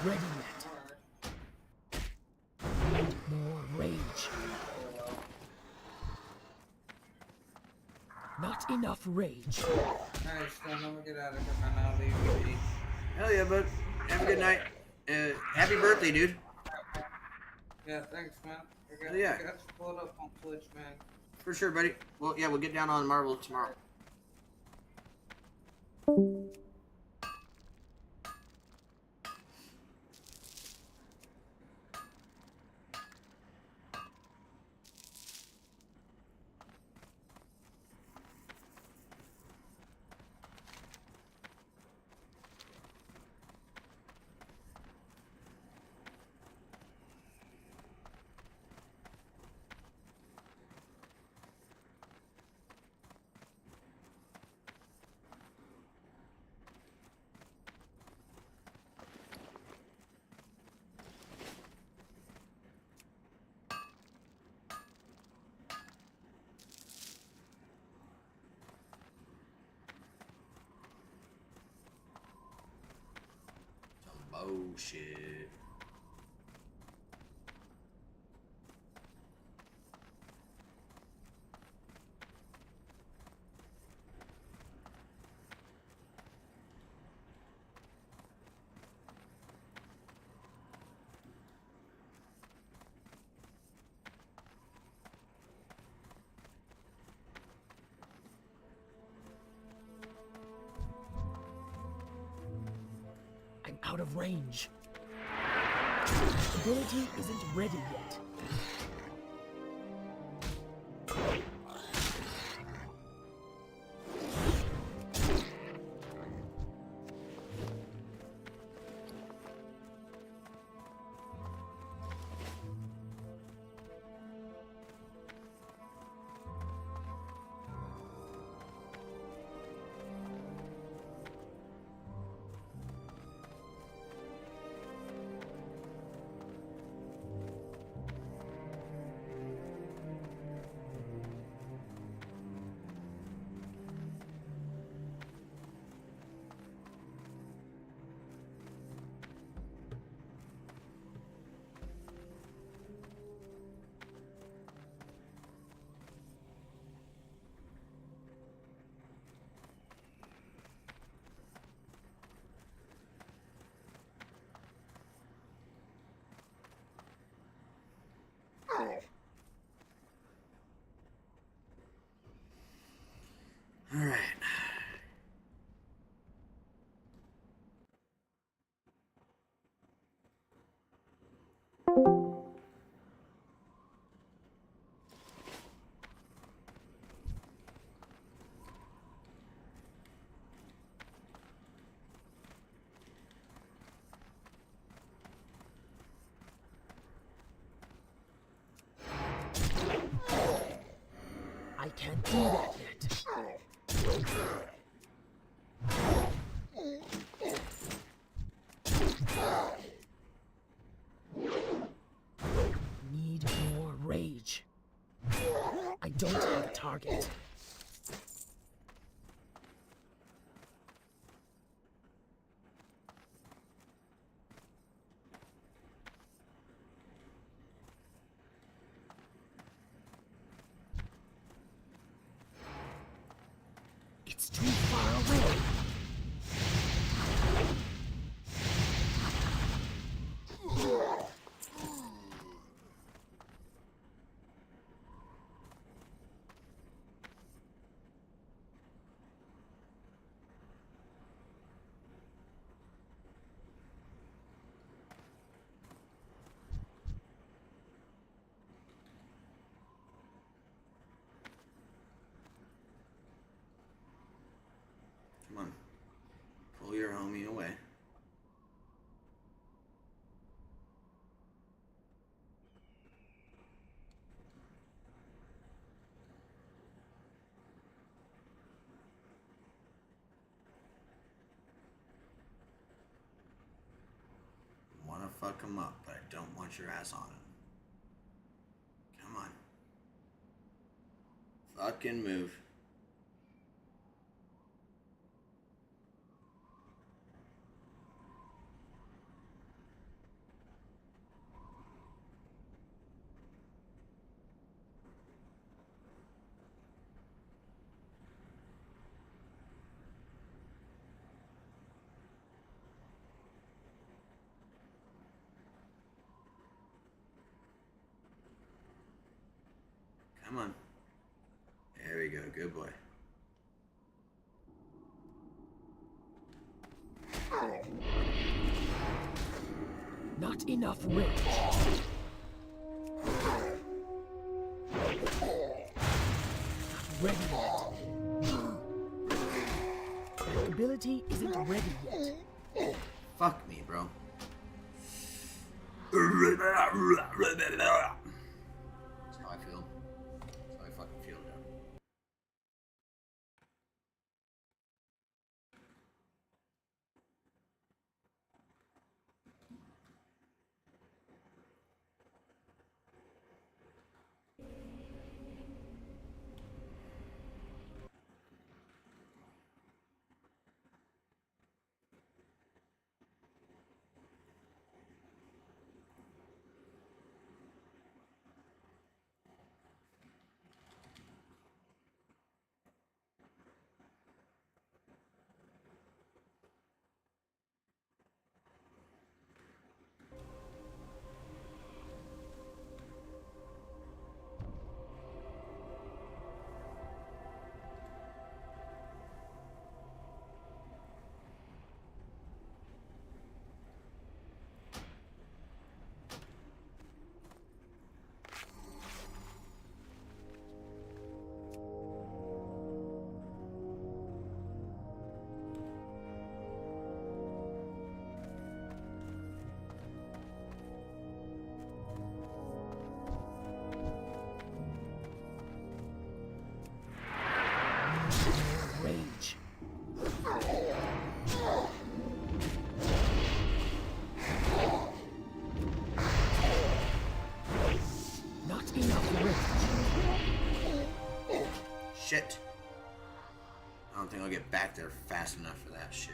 Ready yet. Need more rage. Not enough rage. Alright, Stone, I'm gonna get out of here, man. I'll leave you be. Hell yeah, bud. Have a good night. Happy birthday, dude. Yeah, thanks, man. Hell yeah. I got you pulled up on Twitch, man. For sure, buddy. Well, yeah, we'll get down on Marvel tomorrow. Bullshit. out of range. Ability isn't ready yet. All right. I can't do that yet. Need more rage. I don't have a target. It's too far away. Come on. Pull your homie away. I want to fuck him up, but I don't want your ass on him. Come on. Fucking move. Come on. There we go. Good boy. Not enough rage. Not ready yet. That ability isn't ready yet. Fuck me, bro. That's how I feel. That's how I fucking feel now. Shit. I don't think I'll get back there fast enough for that shit.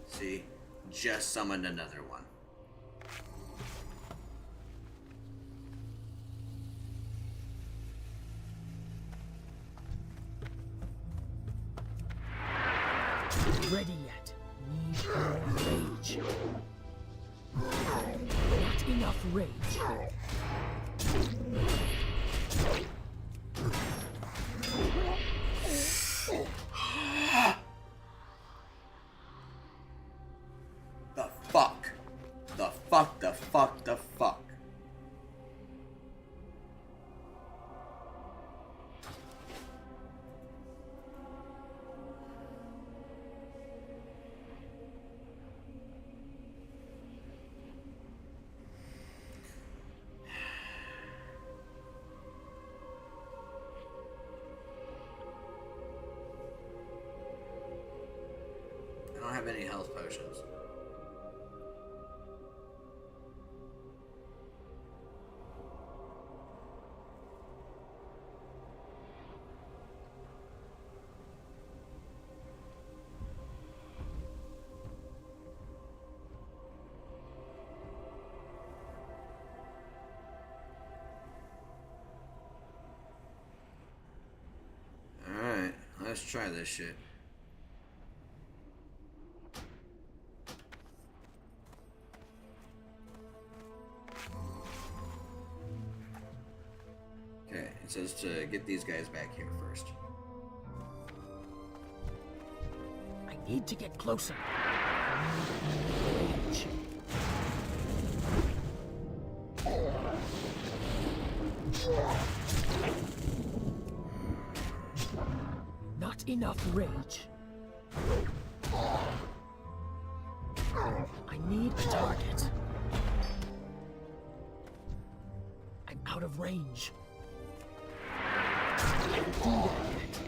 See, just summoned another one. Ready yet? Need more rage. Not enough rage. The fuck? The fuck, the fuck, the fuck? I don't have any health potions. Alright, let's try this shit. Okay, it says to get these guys back here first. I need to get closer. Rage. Not enough rage. I need a target. I'm out of range. I can't do that yet.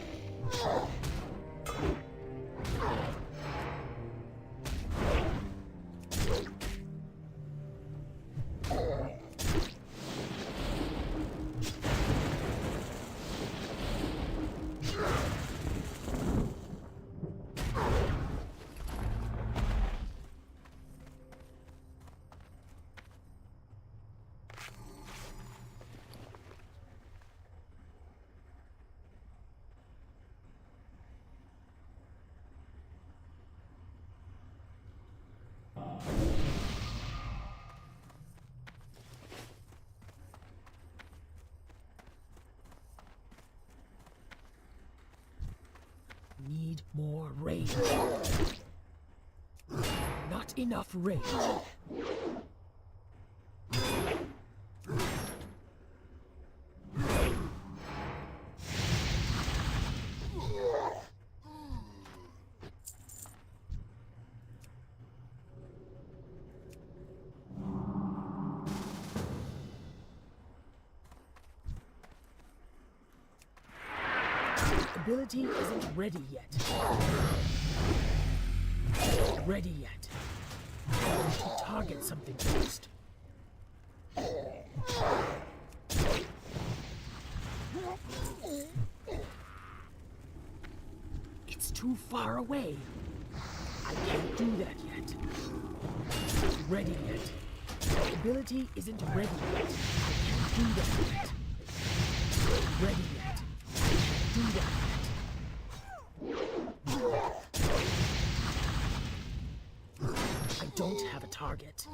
Need more rage. Not enough rage. Ability isn't ready yet. Ready yet. I need to target something first. It's too far away. I can't do that yet. Ready yet. Ability isn't ready yet. I can't do that yet. Ready yet. I can't do that yet. I don't have a target.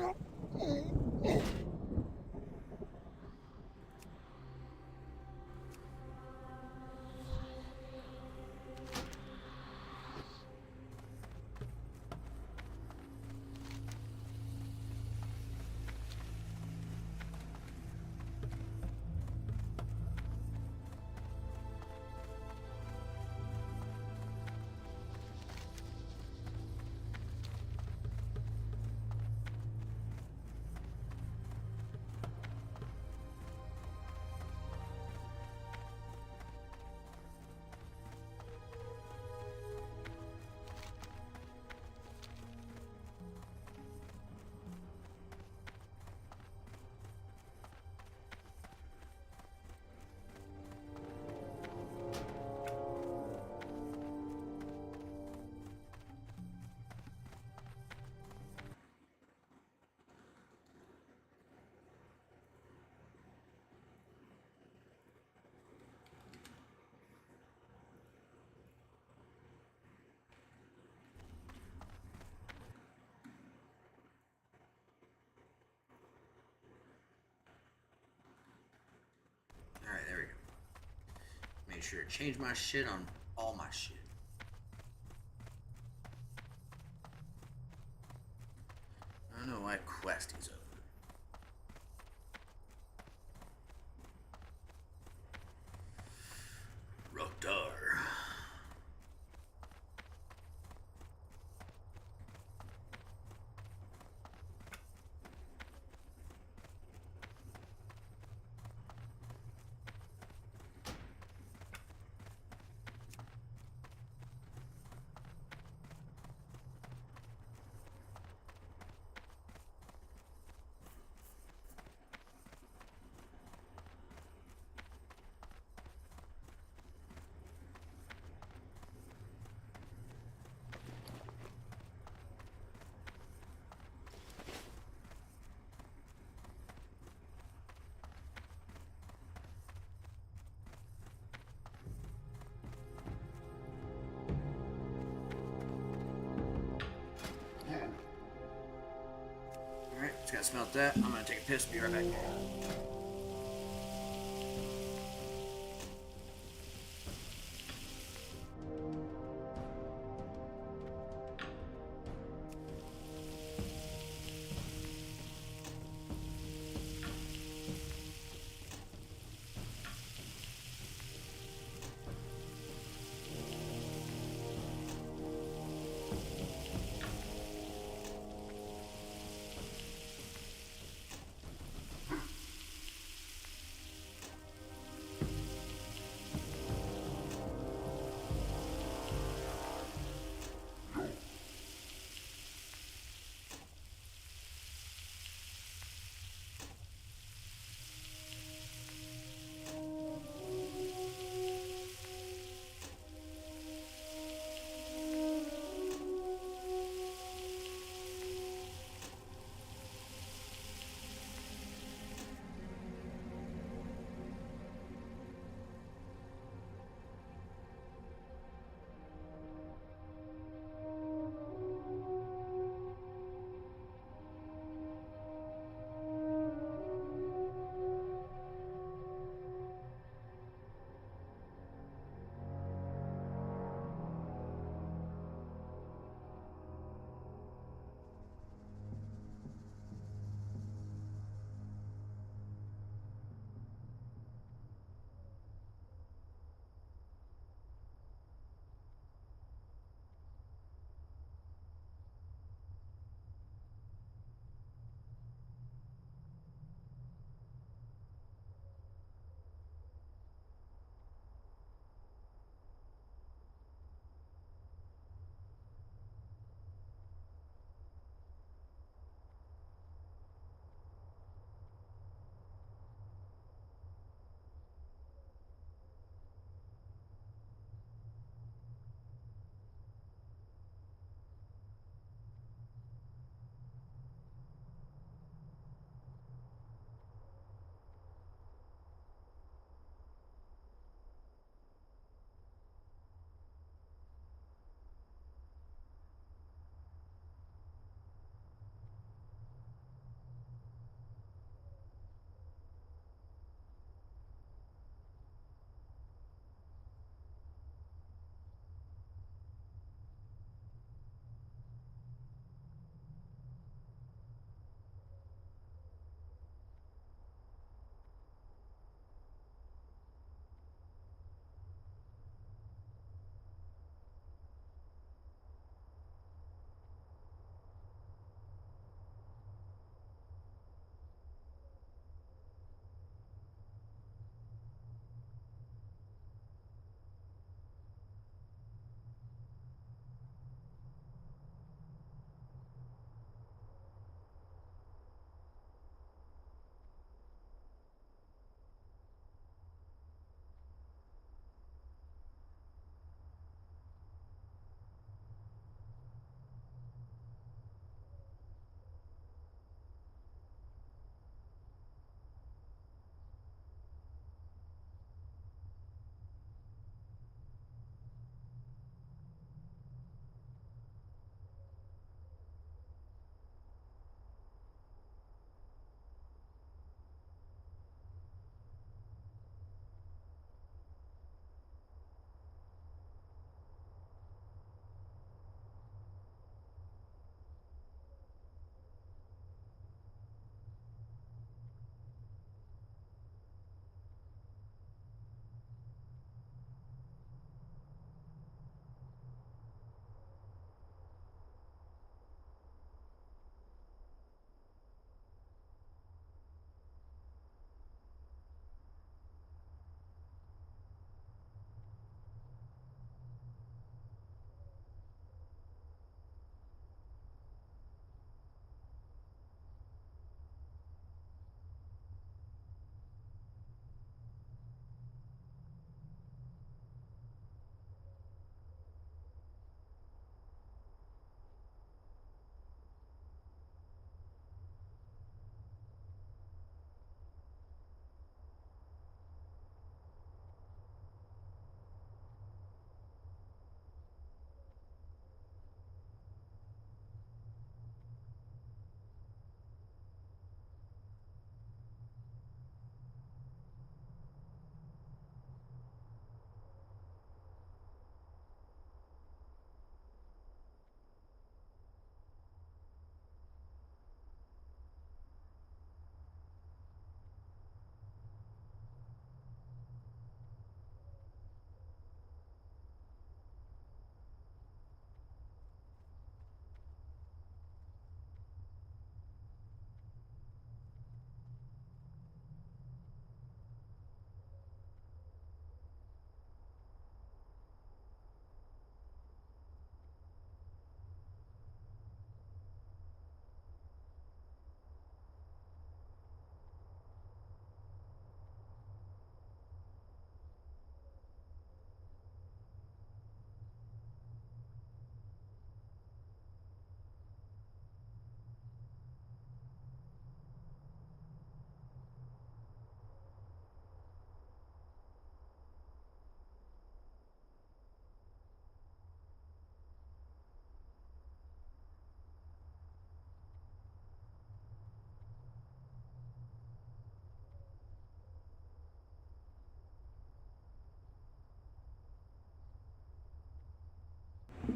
Alright, there we go. Make sure to change my shit on all my shit. I don't know why quest is over. Rockdar. Alright, just gotta smelt that. I'm gonna take a piss, be right back.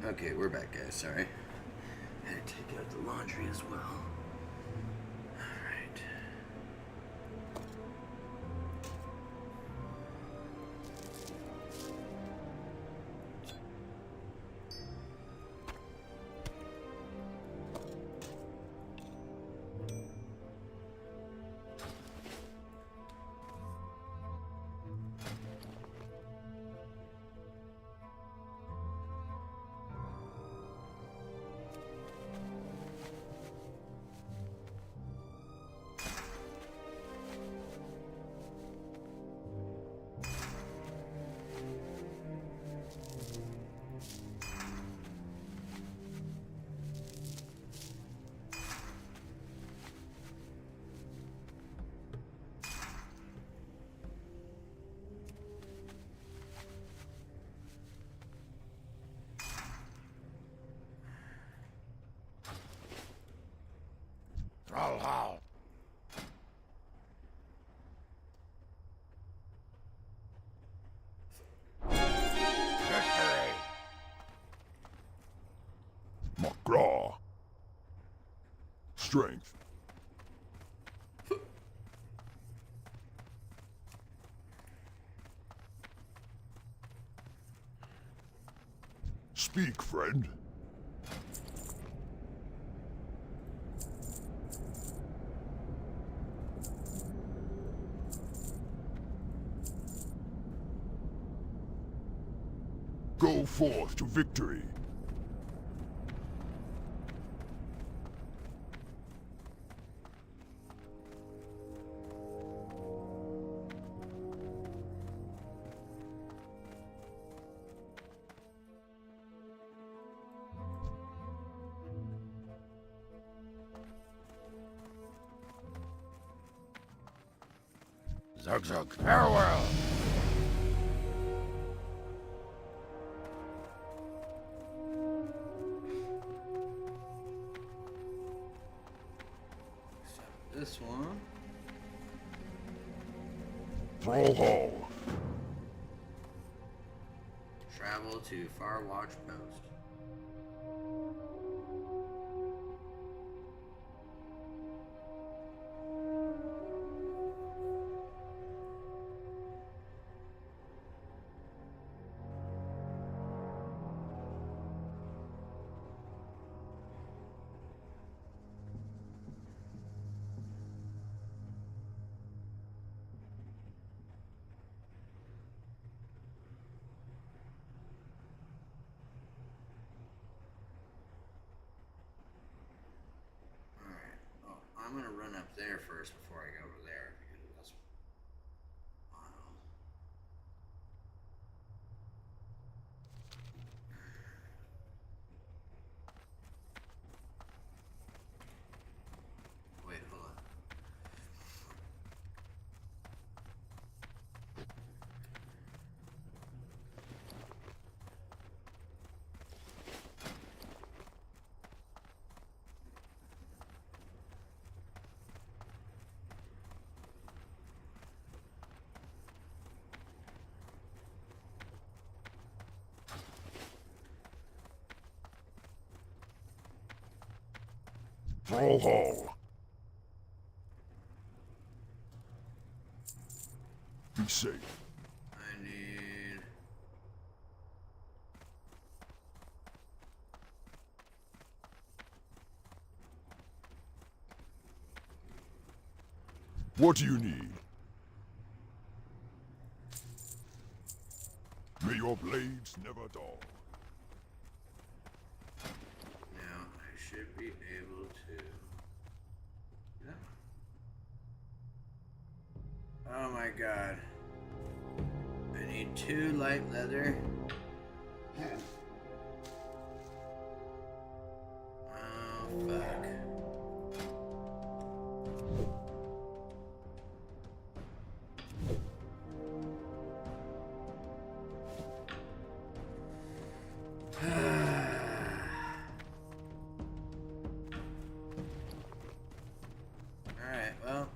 Okay, we're back, guys. Sorry. I had to take out the laundry as well. Alright. Trollhall. Victory. McGraw. Strength. Speak, friend. Go forth to victory. Zug Zug, farewell! This one. Troll Hall. Travel to Far Watch Post. I'm gonna run up there first before I go over there because that's wild. Wait, hold on. Troll Hall. Be safe. I need. What do you need? May your blades never dull. Now I should be able to. Yeah. Oh my god. I need 2 light leather. Oh fuck. Alright, well.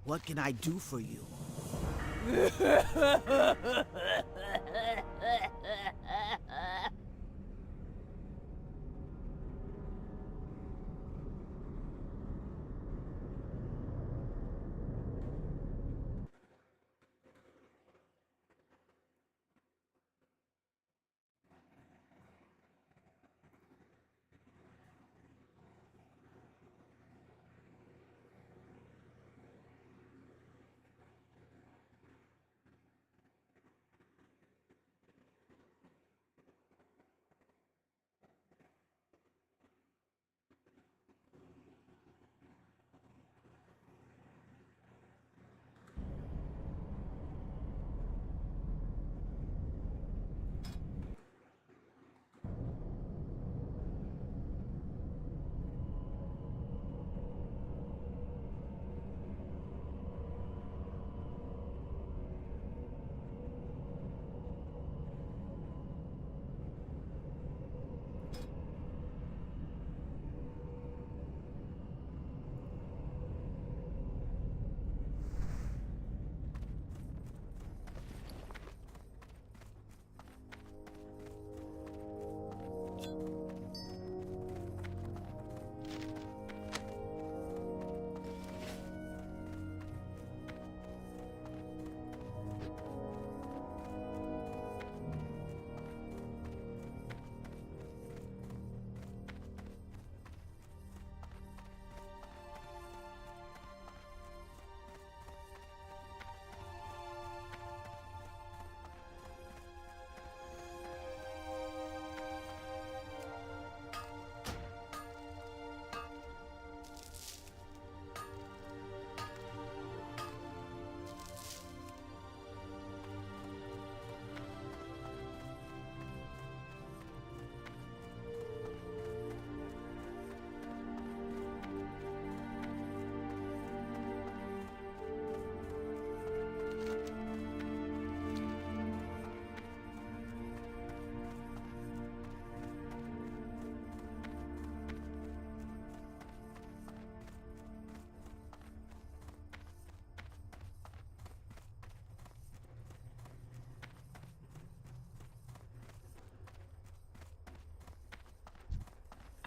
What can I do for you?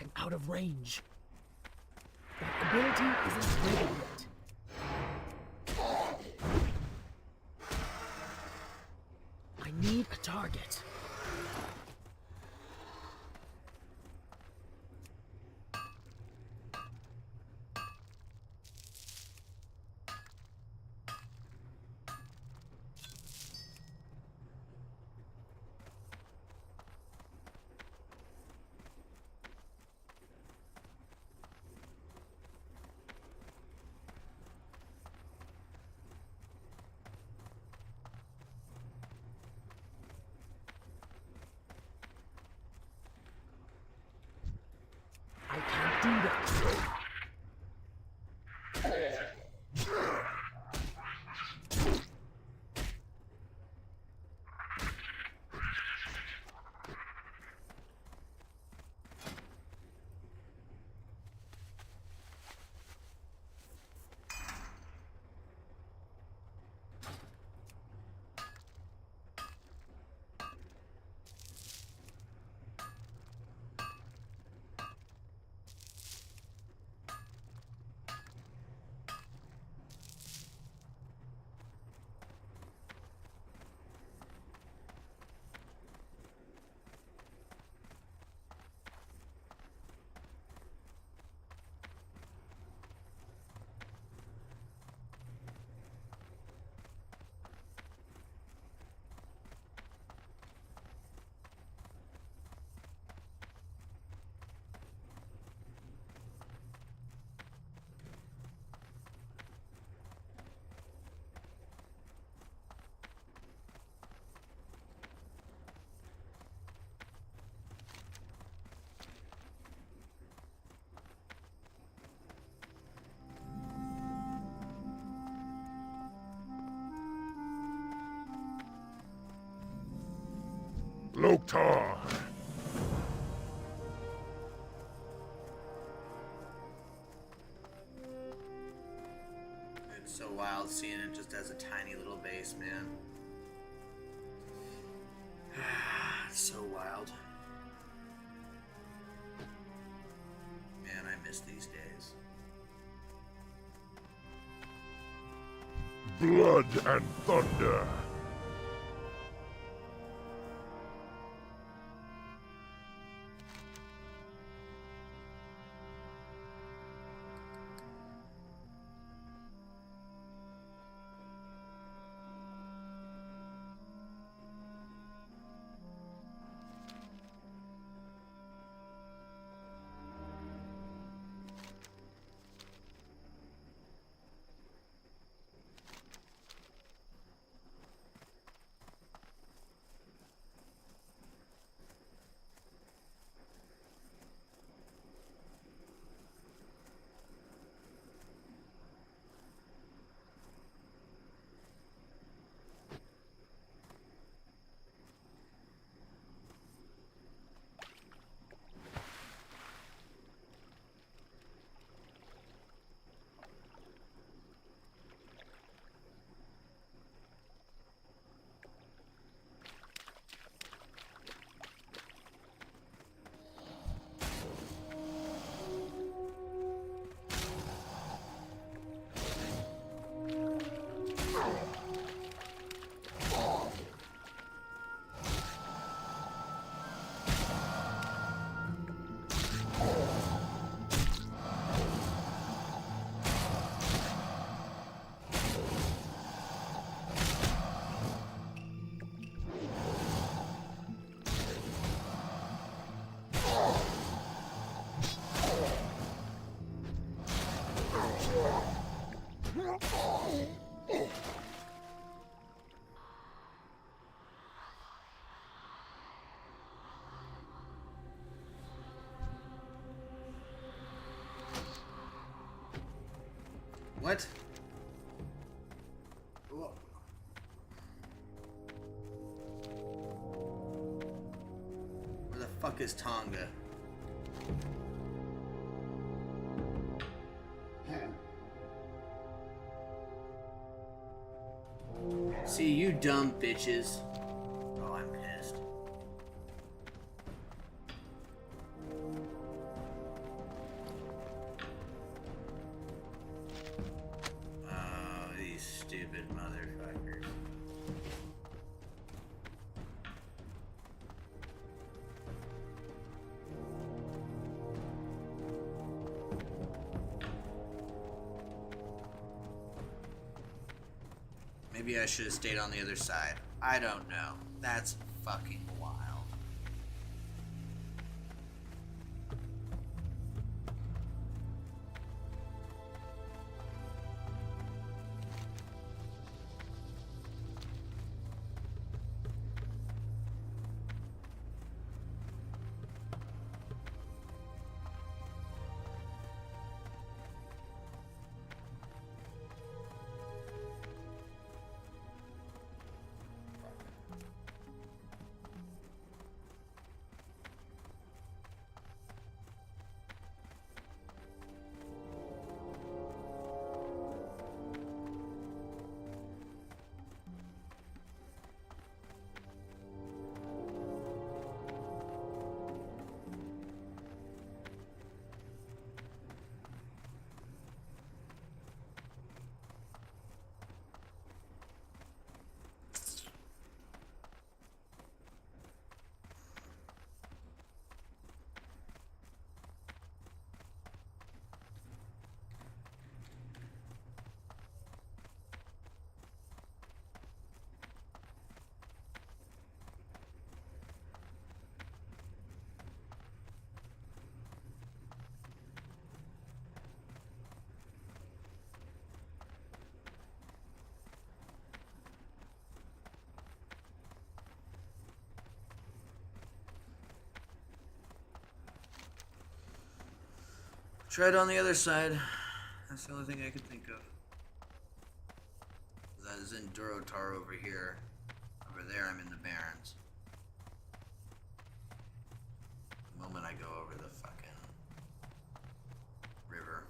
I'm out of range. That ability isn't ready yet. I need a target. I can't do that. Loktar! So wild seeing it just as a tiny little base, man. It's so wild. Man, I miss these days. Blood and thunder. What? Where the fuck is Tonga? See, you dumb bitches. Oh, I'm pissed. Oh, these stupid motherfuckers. Maybe I should have stayed on the other side. I don't know. That's fucking wild. Tread on the other side. That's the only thing I could think of. That is in Durotar over here. Over there, I'm in the Barrens. The moment I go over the fucking river.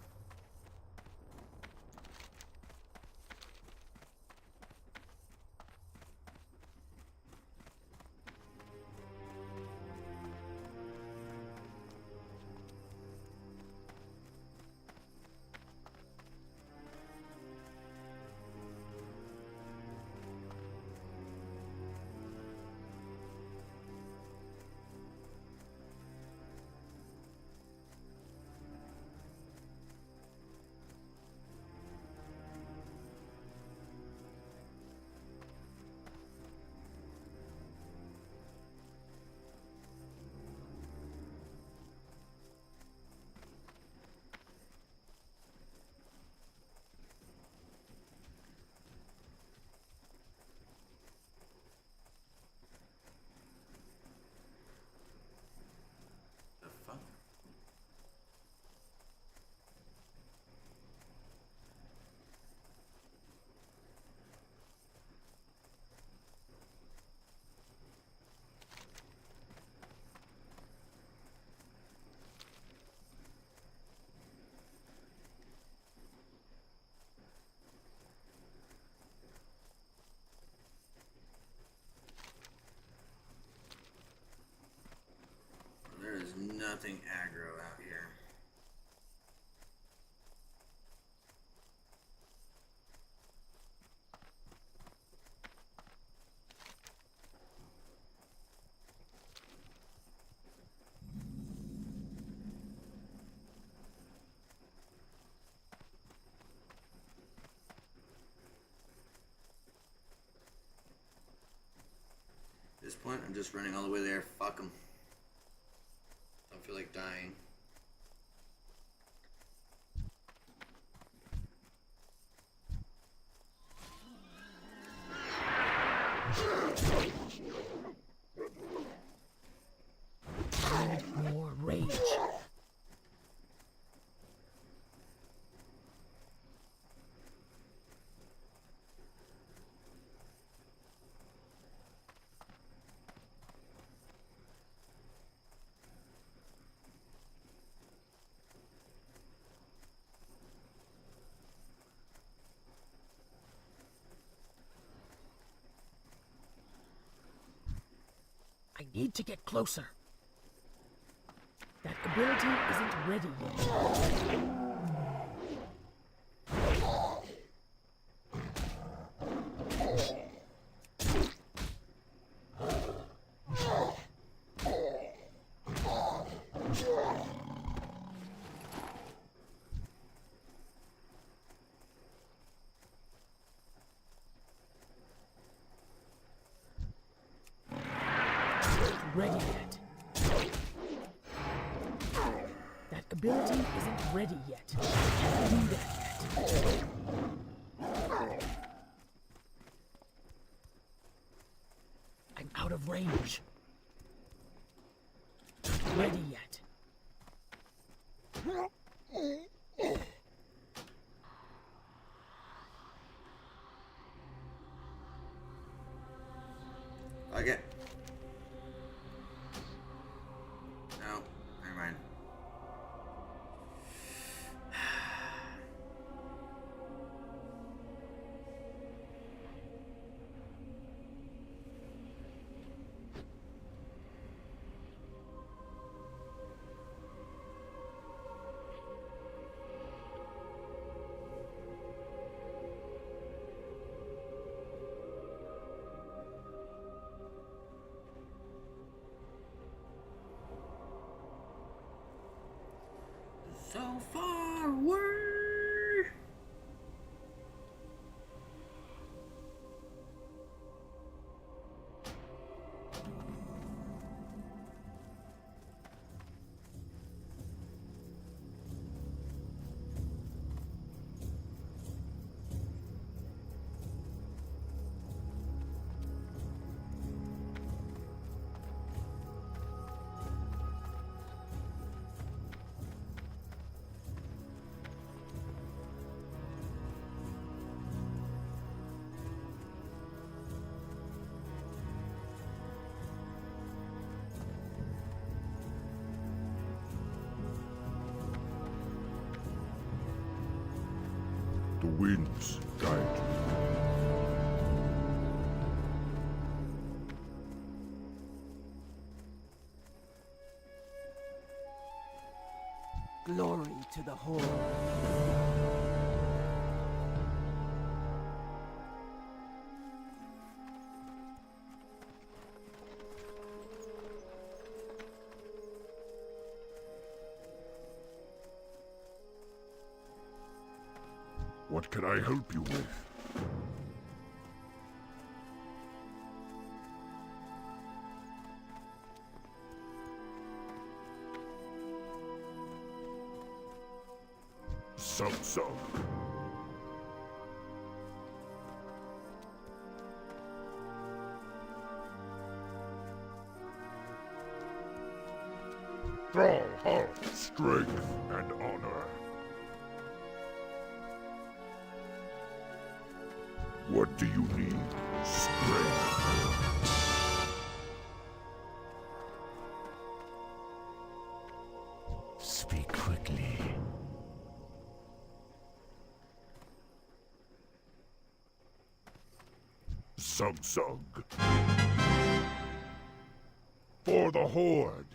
nothing aggro out here. At this point, I'm just running all the way there. Fuck them. Don't feel like dying. Need more rage. I need to get closer. That ability isn't ready yet. Ready yet. That ability isn't ready yet. Can't do that yet. I'm out of range. Not ready yet. Okay. No, never mind. So far away. The winds guide you. Glory to the Horde. What can I help you with? So. Thrall, heart, strength, and honor. What do you need? Strength. Speak quickly. Zug. For the Horde.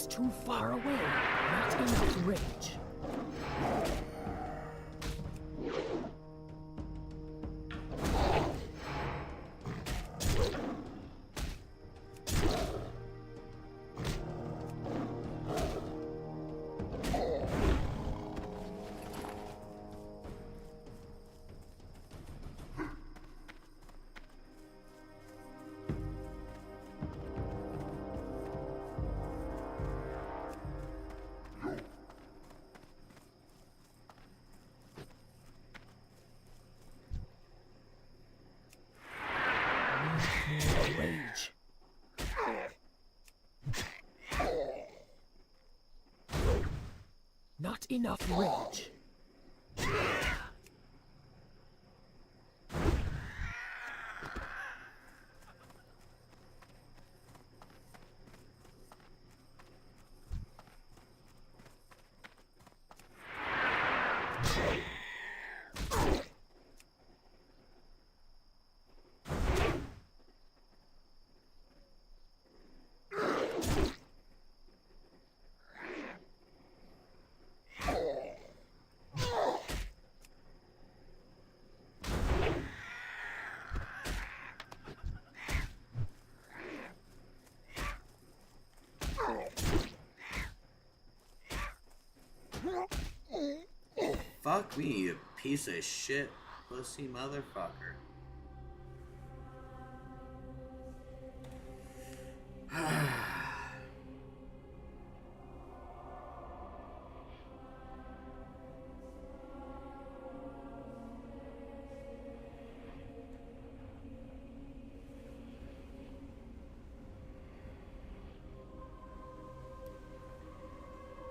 too far away. Not enough range. Rage. Not enough rage. Fuck me, you piece of shit, pussy motherfucker.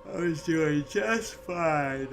I was doing just fine.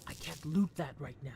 I can't loot that right now.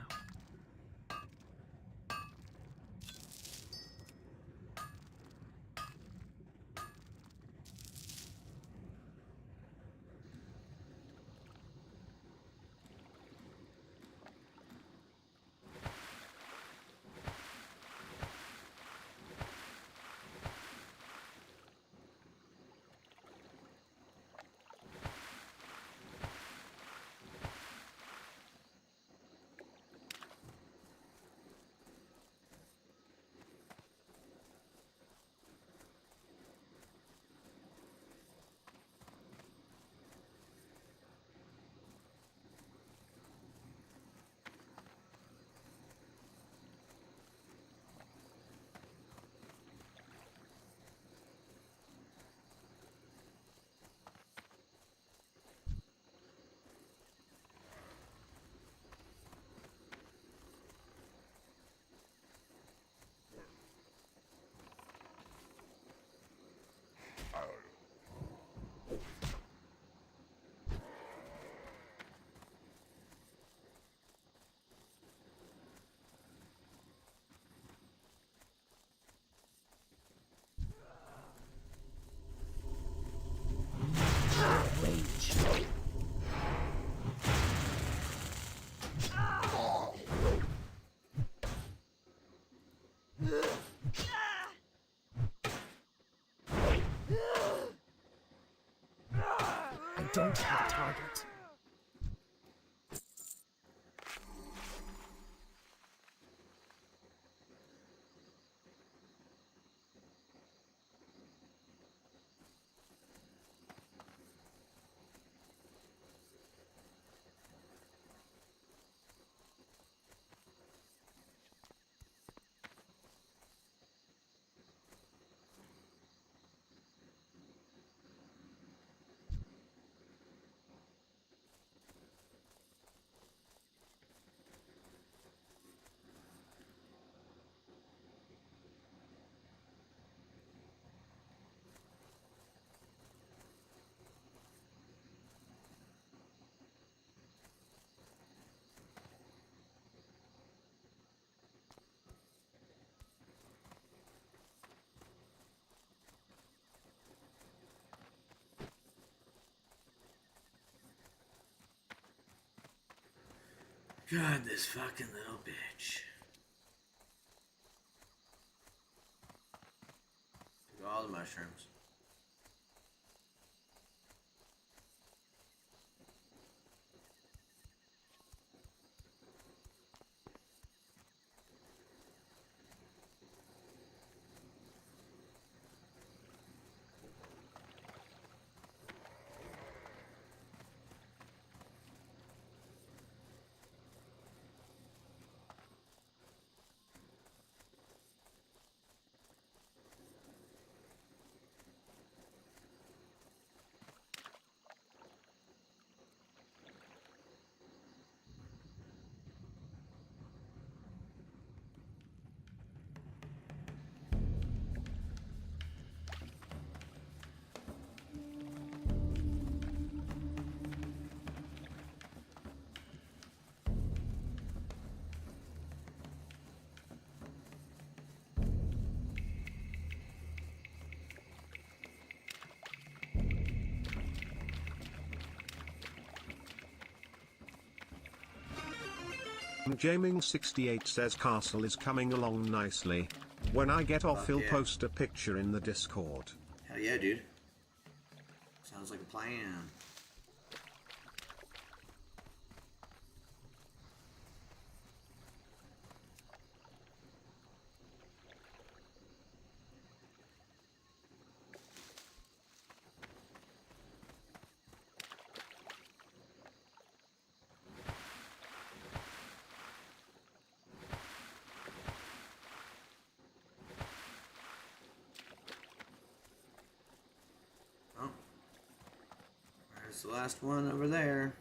don't have a target. God, this fucking little bitch. Took all the mushrooms. Jaming68 says castle is coming along nicely. When I get off, he'll post a picture in the Discord. Hell yeah, dude. Sounds like a plan. There's the last one over there.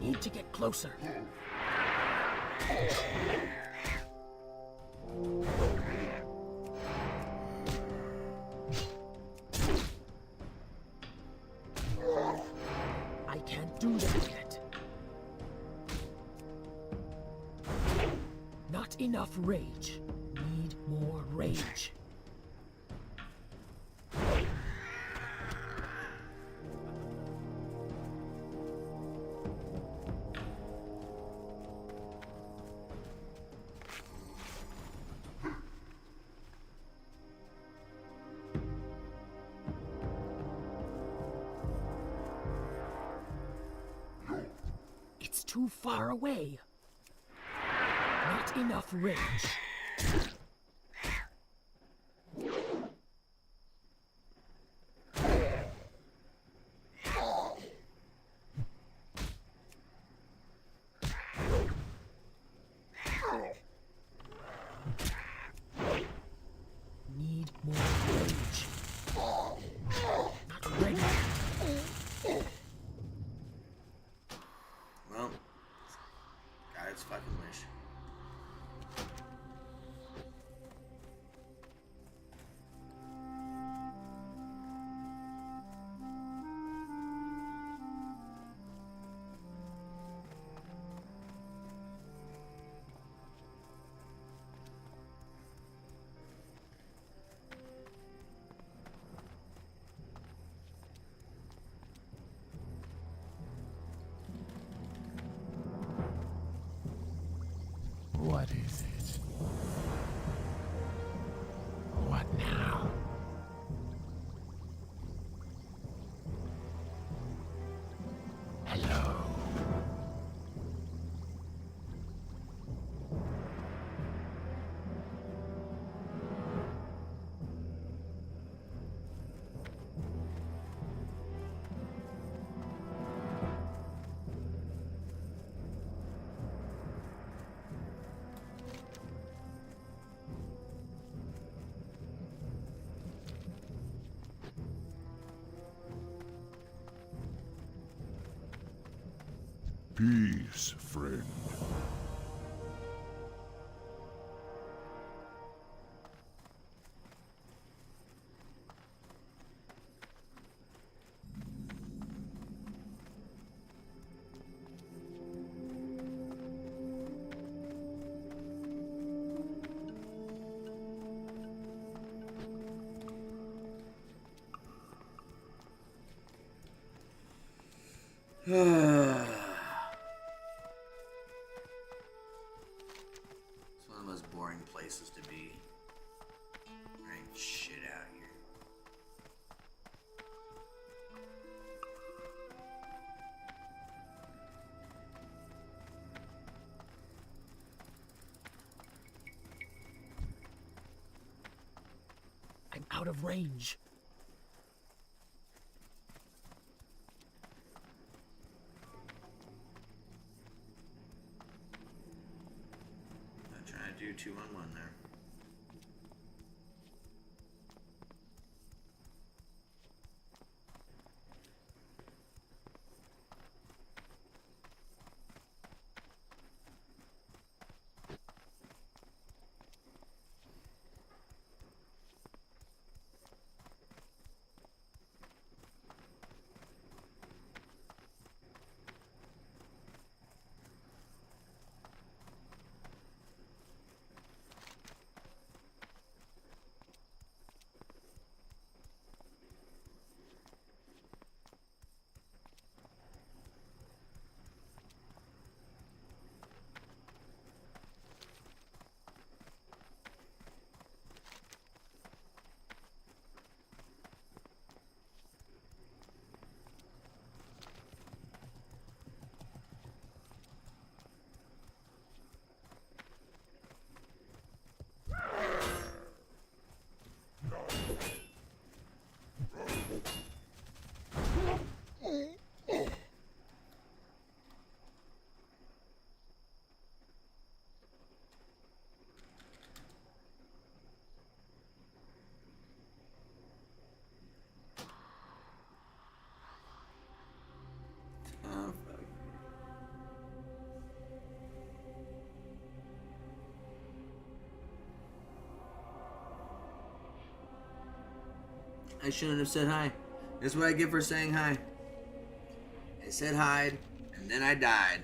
Need to get closer. I can't do that yet. Not enough rage. Need more rage. Too far away. Not enough range. Need more range. Not ready. Well, guys, fucking wish. What is it? What now? Hello. Peace, friend. It's one of the most boring places to be. There ain't shit out here. I'm out of range. I'm trying to do 2-on-1 there. Oh, fuck. I shouldn't have said hi. That's what I get for saying hi. I said hi, and then I died.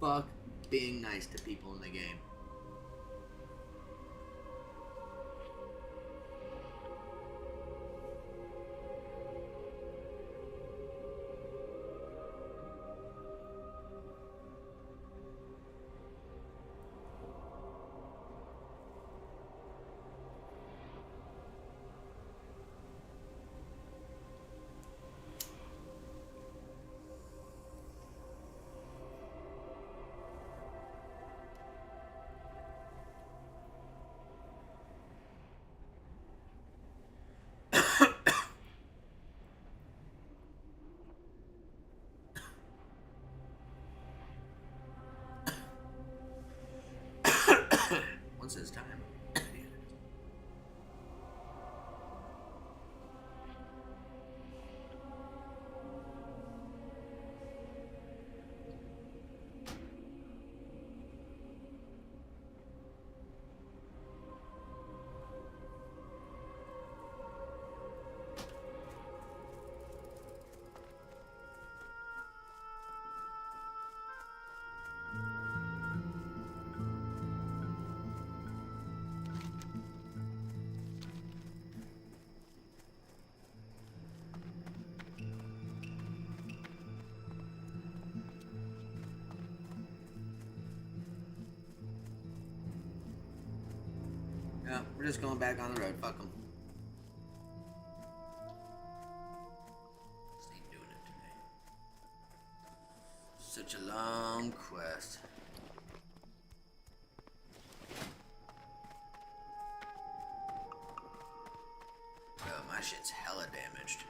Fuck being nice to people in the game. What's his time? Yeah, we're just going back on the road. Fuck them. Just ain't doing it today. Such a long quest. Oh, my shit's hella damaged.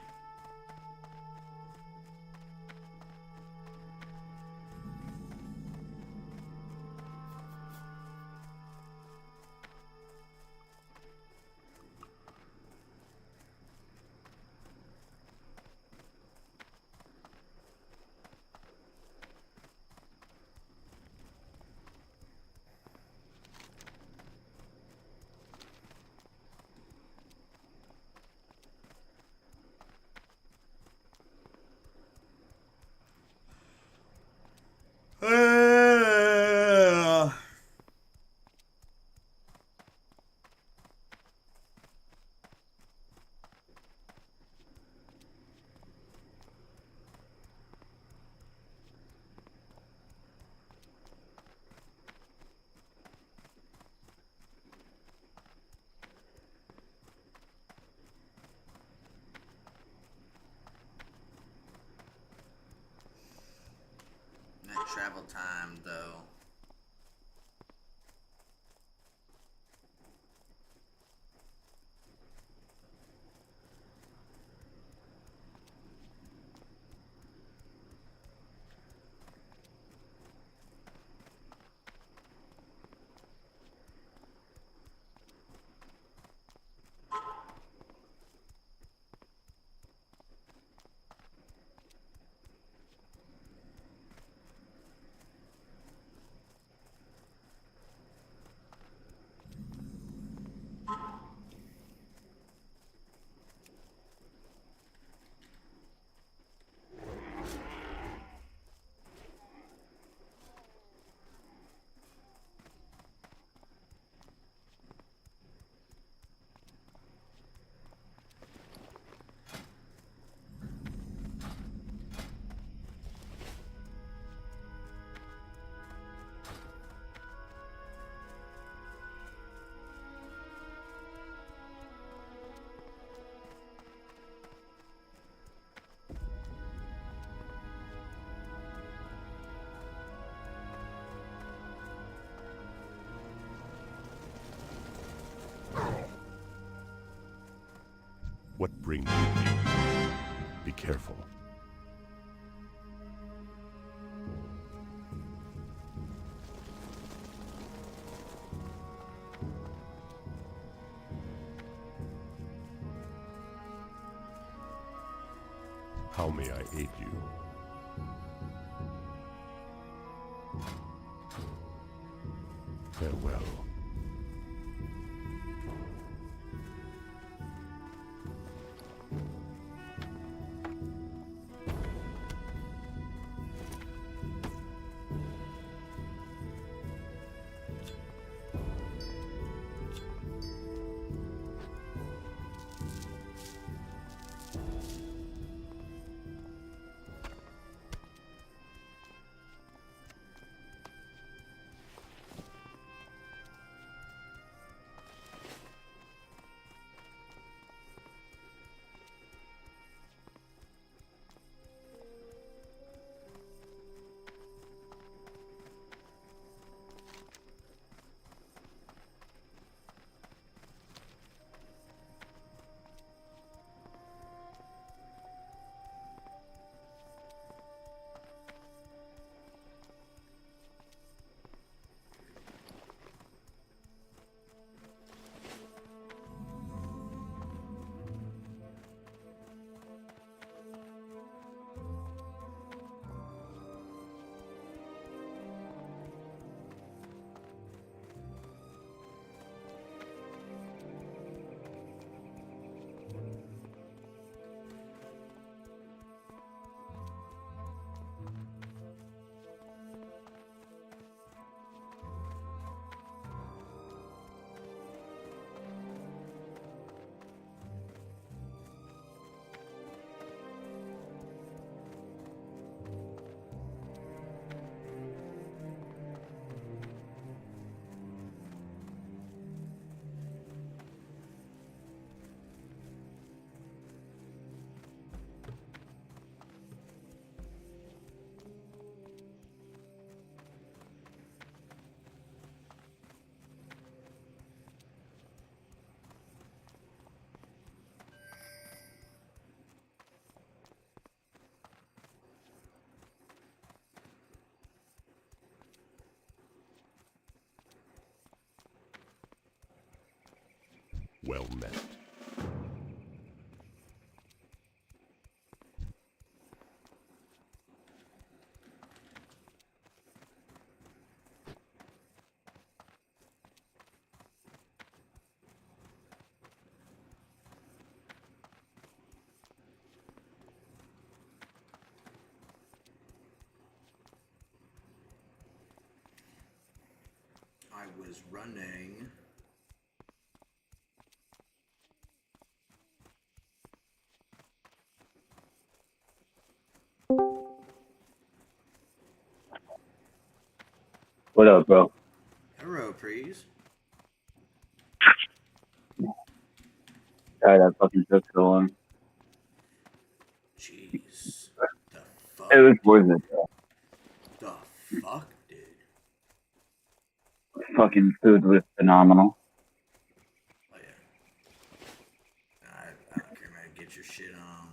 That travel time, though. What brings you here? Be careful. How may I aid you? Farewell. Well met. I was running. What up, bro? Hello, please. Sorry, that fucking took so long. Jeez. The fuck? It was worth it, though. The fuck, dude? Fucking food was phenomenal. Oh, yeah. I don't care, man. Get your shit on.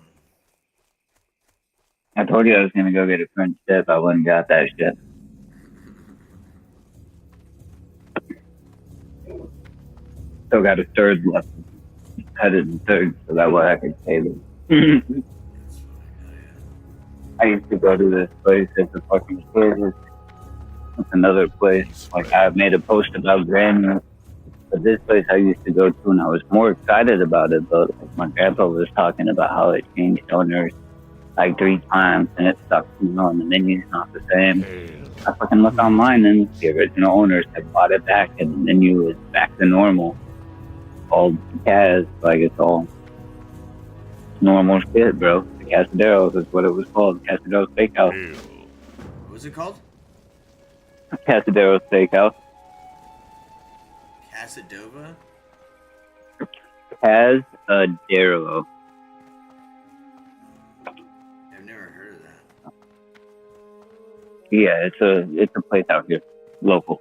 I told you I was gonna go get a French dip. I wouldn't got that shit. Still got a third left. Cut it in third so that way I could save it. I used to go to this place as a fucking kid. It's another place. Like, I made a post about granules. But this place I used to go to and I was more excited about it, but like, my grandpa was talking about how it changed owners like 3 times and it sucks, you know, and the menu's not the same. I fucking looked online and the original owners had bought it back and the menu was back to normal. Called Kaz, like it's all normal shit, bro. The Casaderos is what it was called. Casadero Steakhouse. What was it called? Casadero Steakhouse. Casadova? Casadero. I've never heard of that. Yeah, it's a place out here, local.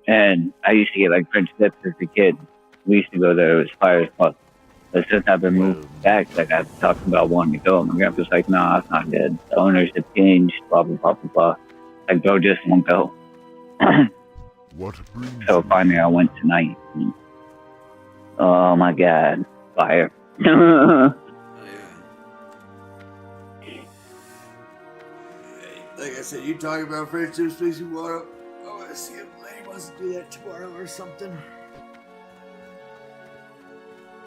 And I used to get like French dips as a kid. We used to go there. It was fire as fuck. But since I've been moved back, like I've talked about wanting to go, my grandpa's like, "Nah, it's not good. The owners have changed. Blah blah blah blah blah." Like, bro, just won't go. So finally, I went tonight. And, oh my god, fire! Like I said, you talking about French dips makes me want to. I want to see if Lane wants to do that tomorrow or something.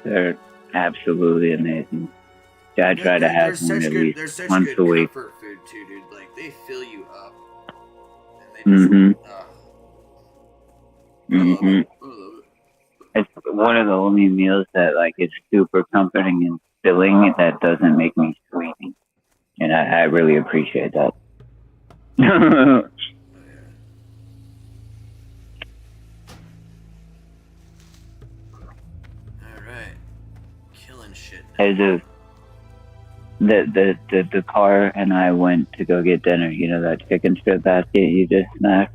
They're absolutely amazing. I try to have one at least They're such once good a week. comfort food too, dude. Like they fill you up. Mm-hmm. I love Mm-hmm. it. It's one of the only meals that like is super comforting and filling that doesn't make me sleepy, and I really appreciate that. Alright. Killing shit. As if the car and I went to go get dinner, you know that chicken strip basket you just snacked?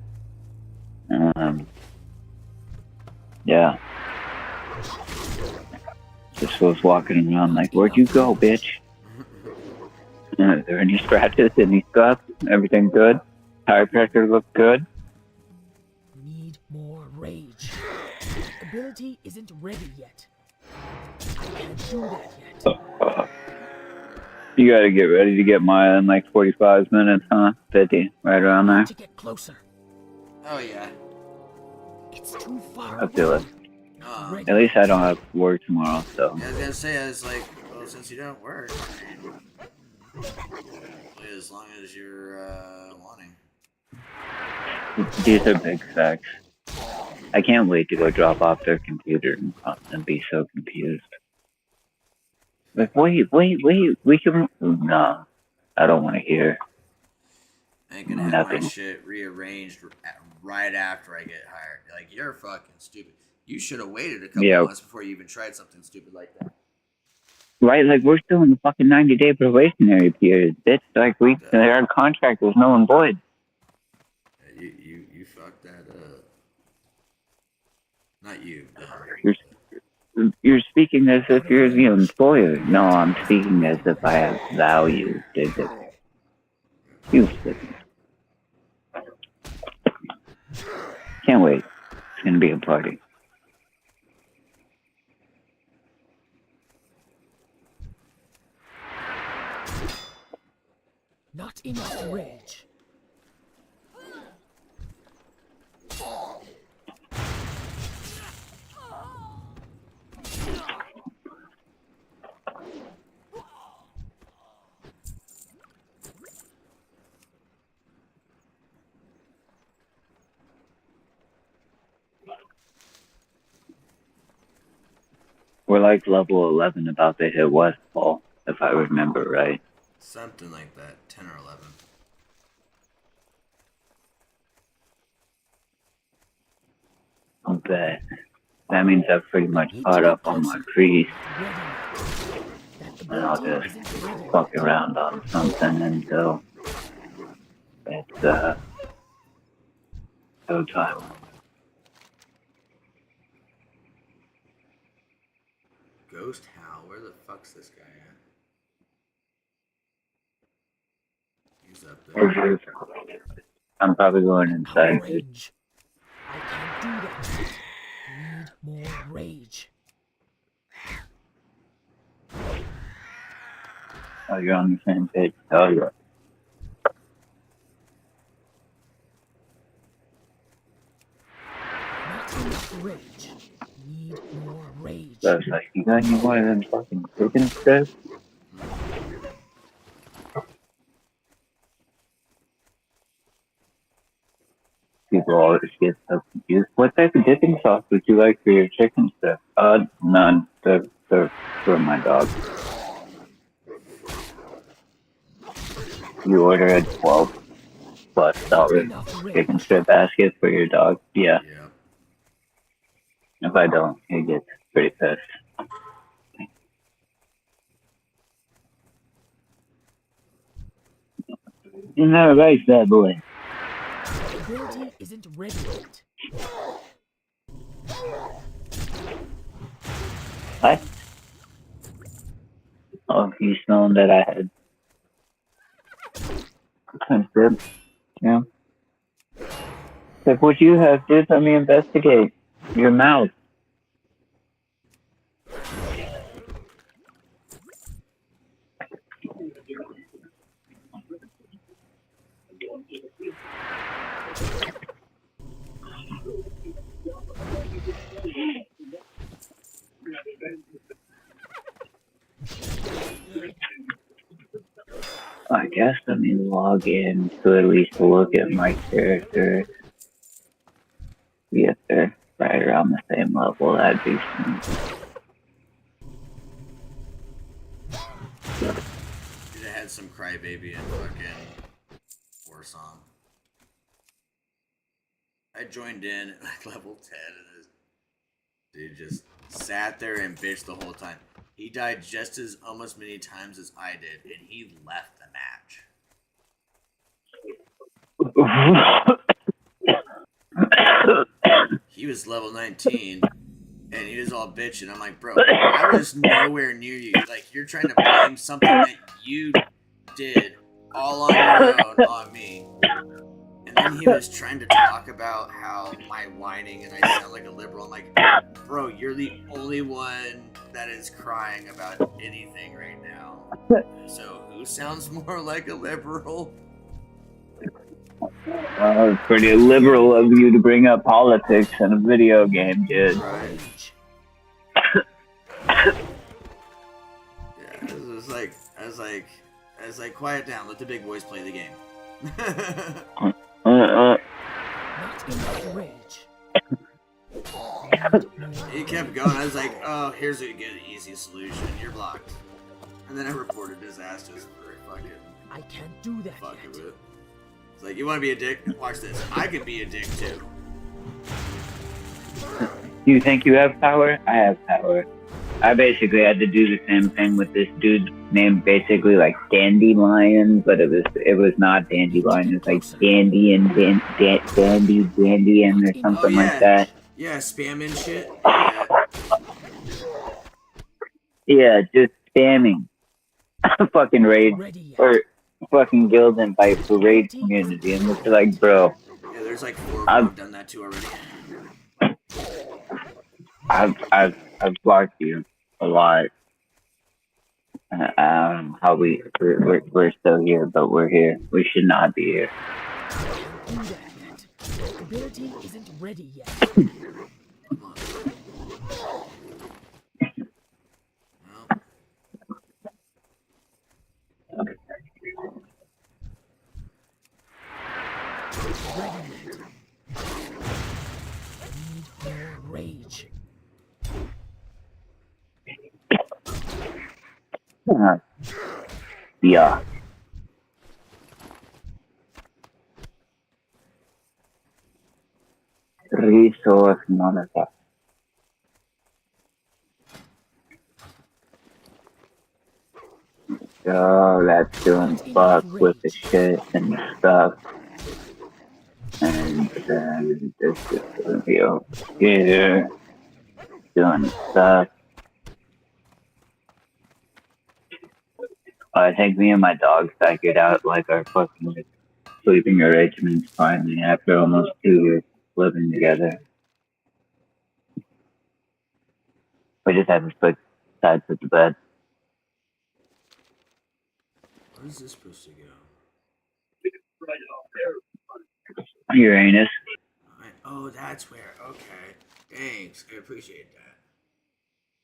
Yeah. Just was walking around like, "Where'd you go, bitch? Are there any scratches, any scuffs? Everything good? Tire pressure look good?" Need more rage. Ability isn't ready yet. I can't do that yet. You gotta get ready to get mine in like 45 minutes, huh? 50, right around there. To get closer. Oh yeah. It's too far I feel it. away. At least I don't have to work tomorrow, so. I was gonna say, I was like, well, since you don't work, as long as you're wanting. These are big facts. I can't wait to go drop off their computer and be so confused. Like, wait, we can... No, I don't want to hear. I ain't gonna have my shit rearranged right after I get hired. Like, you're fucking stupid. You should have waited a couple months before you even tried something stupid like that. Right, like, we're still in the fucking 90-day probationary period, bitch. Like, our contract was null and void. You fucked that up. Not you. You're speaking as if you're the employer. No, I'm speaking as if I have value, digit. You listen. Can't wait. It's gonna be a party. Not enough rage. We're like level 11 about to hit Westfall, if I remember right. Something like that, 10 or 11. I'll bet. That means I've pretty much caught up on my priest. And I'll just fuck around on something until it's go time. Ghost Howl? Where the fuck's this guy at? He's up there. I'm probably going inside. Rage. I can't do that. Need more rage. Oh, you're on the same page. Oh, yeah. Not enough rage. Need more rage. So I was like, you got any more of them fucking cooking strips? People always get so confused. What type of dipping sauce would you like for your chicken strip? None. They're for my dog. You order a $12+ chicken strip basket for your dog? Yeah. If I don't, he gets pretty pissed. You're not right, bad boy. The ability isn't ready yet. What? Oh, he's known that I had. That's good. Yeah. Like, what you have, dude? Let me investigate. Your mouth. I guess let me log in to at least look at my character. If they're right around the same level, that'd be smooth. Should have had some crybaby and fucking Warsong. I joined in at like level 10 and this dude just sat there and bitched the whole time. He died just as almost many times as I did, and he left the match. He was level 19, and he was all bitching. I'm like, bro, I was nowhere near you. Like, you're trying to blame something that you did all on your own on me. And then he was trying to talk about how my whining and I sound like a liberal. I'm like, bro, you're the only one that is crying about anything right now. So who sounds more like a liberal? It's pretty liberal of you to bring up politics in a video game, dude. Right. Yeah, I was like, quiet down, let the big boys play the game. He kept going. I was like, oh, here's a good, easy solution. You're blocked. And then I reported his ass just for fucking. I can't do that. Fucking with it. It's like, you want to be a dick? Watch this. I can be a dick too. You think you have power? I have power. I basically had to do the same thing with this dude named basically like Dandelion, but it was not Dandelion. It's like Dandy and Dandy or something like that. Yeah, spamming shit. Yeah, just spamming. Fucking raid or fucking guild invite for raid community, and it's like, bro. Yeah, there's like 4 of them who've done that too already. I've blocked you a lot. How we're still here, but we're here. We should not be here. Do that yet. Ability isn't ready yet. Ready yet. Need more rage. Yeah. Resource monitor. So that's doing fuck with the shit and stuff. And then this is gonna be over here doing stuff. I think me and my dog figured out like our fucking sleeping arrangements finally after almost 2 years living together. We just have to split sides of the bed. Where is this supposed to go? Uranus. Oh, that's where. Okay. Thanks. I appreciate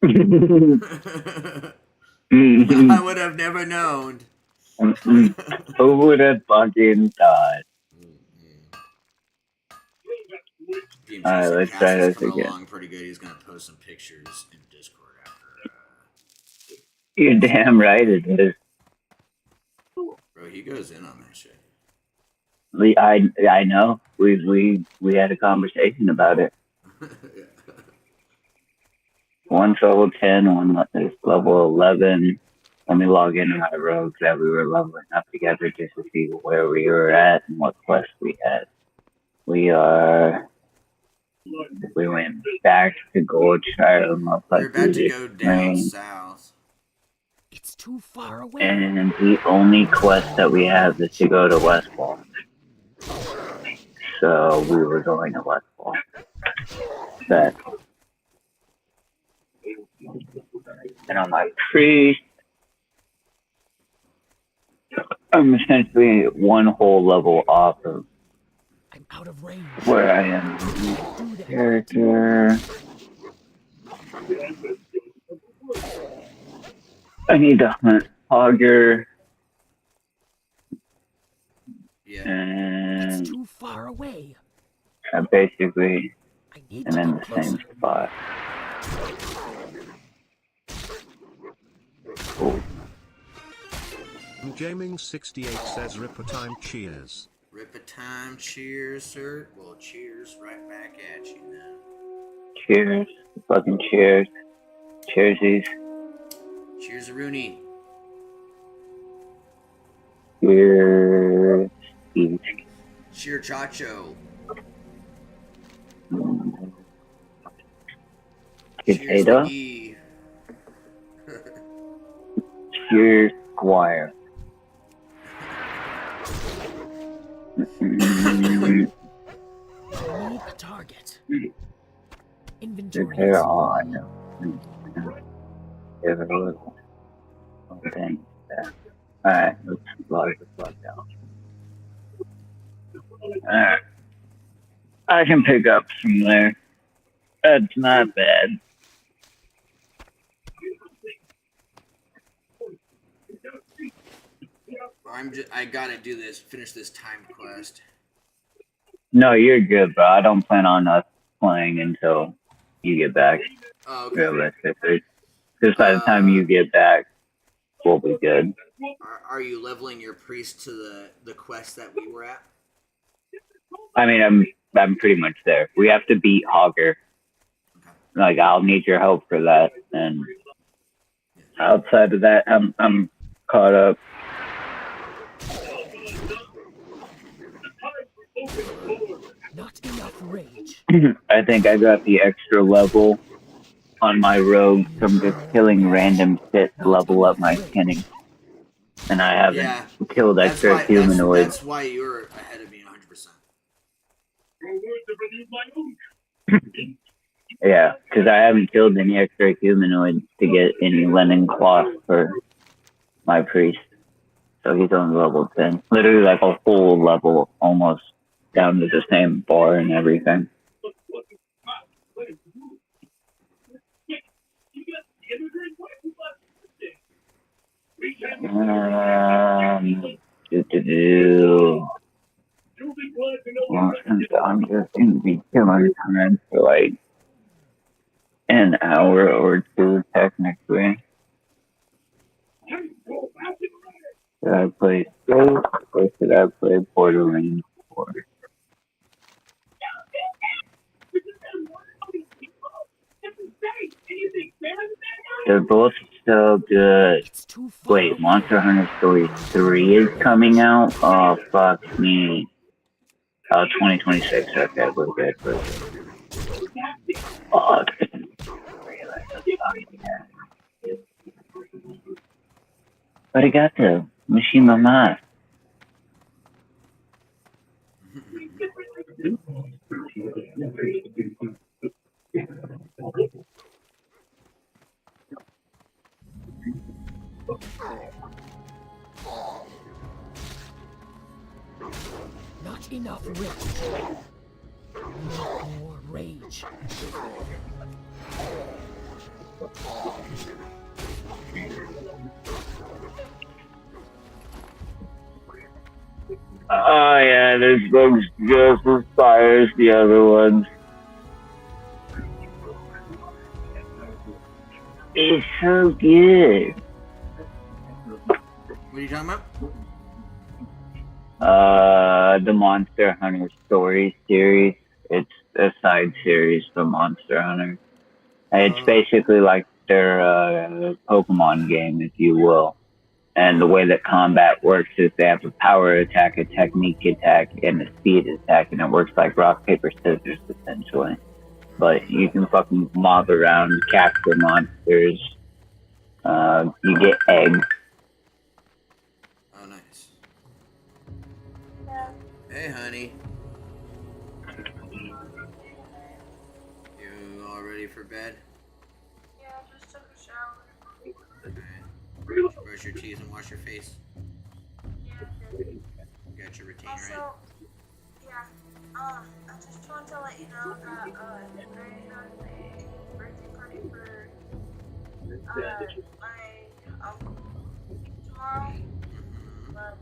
that. I would have never known. Who would have fucking thought? Alright, let's try this again. Along pretty good. He's gonna post some pictures in Discord after. You're damn right it is. Bro, he goes in on that shit. I know. We had a conversation about it. One's level 10, one is level 11. Let me log into my rogues that we were leveling up together just to see where we were at and what quests we had. We went back to Goldshire. We're about to go down south. It's too far away. And the only quest that we have is to go to Westfall. So we were going to Westfall. But and I'm like, priest. I'm essentially one whole level off of I'm out of range. where I am. Character. I need to hunt Augur. Yeah. And it's too far away. I basically am in the same spot. Cool. Gaming68 says Ripper time cheers. Ripper time cheers, sir. Well, cheers right back at you now. Cheers. Fucking cheers. Cheersies. Cheers, Rooney. Cheers. Cheer Chacho. Potato. Cheers, Squire. Need a target. Inventory. Repair on. Give it a little. Okay. Alright, let's log the plug down. Alright. I can pick up from there. That's not bad. I gotta do this, finish this time quest. No, you're good, bro. I don't plan on us playing until you get back. Oh, okay. Realistically. Because by the time you get back, we'll be good. Are you leveling your priest to the quest that we were at? I mean, I'm pretty much there. We have to beat Augur. Okay. Like, I'll need your help for that. And outside of that, I'm caught up. Not enough rage. I think I got the extra level on my rogue from just killing random shit to level up my skinning. And I haven't killed extra humanoids. That's why you're ahead of me 100%. Yeah, because I haven't killed any extra humanoids to get any linen cloth for my priest. So he's only level 10. Literally like a full level, almost down to the same bar and everything. Well, since I'm just going to be killing time for like an hour or two, technically. Should I play Scope or should I play Borderlands 4? They're both so good. Wait, Monster Hunter Stories 3 is coming out? Oh, fuck me. 2026. Okay, we're good. Fuck. But I got the Mishima mask. Not enough rage. More rage. Oh yeah, this looks just as fire as the other ones. It's so good. What are you talking about? The Monster Hunter Stories series. It's a side series for Monster Hunter. It's basically like their Pokemon game, if you will. And the way that combat works is they have a power attack, a technique attack, and a speed attack, and it works like rock, paper, scissors, essentially. But you can fucking mob around, capture monsters. You get eggs. Oh, nice. Hey, honey. You all ready for bed? Yeah, I just took a shower. Alright. Brush your teeth and wash your face. Yeah, You got your routine, also, right? yeah, I just want to let you know that, I have a birthday party for, my uncle tomorrow, but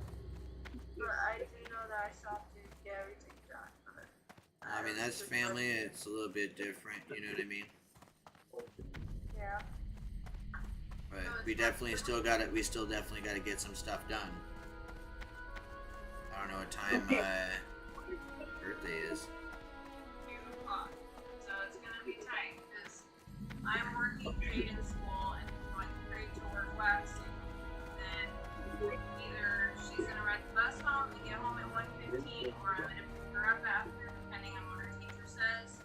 I do know that I still have to get everything done, but... I mean, that's family. It's a little bit different, you know what I mean? Yeah. But we definitely still got it. We still definitely got to get some stuff done. I don't know what time birthday is. 2 o'clock. So it's gonna be tight because I'm working Jade in school and going straight to work waxing. Then either she's gonna ride the bus home and get home at 1:15, or I'm gonna pick her up after, depending on what her teacher says,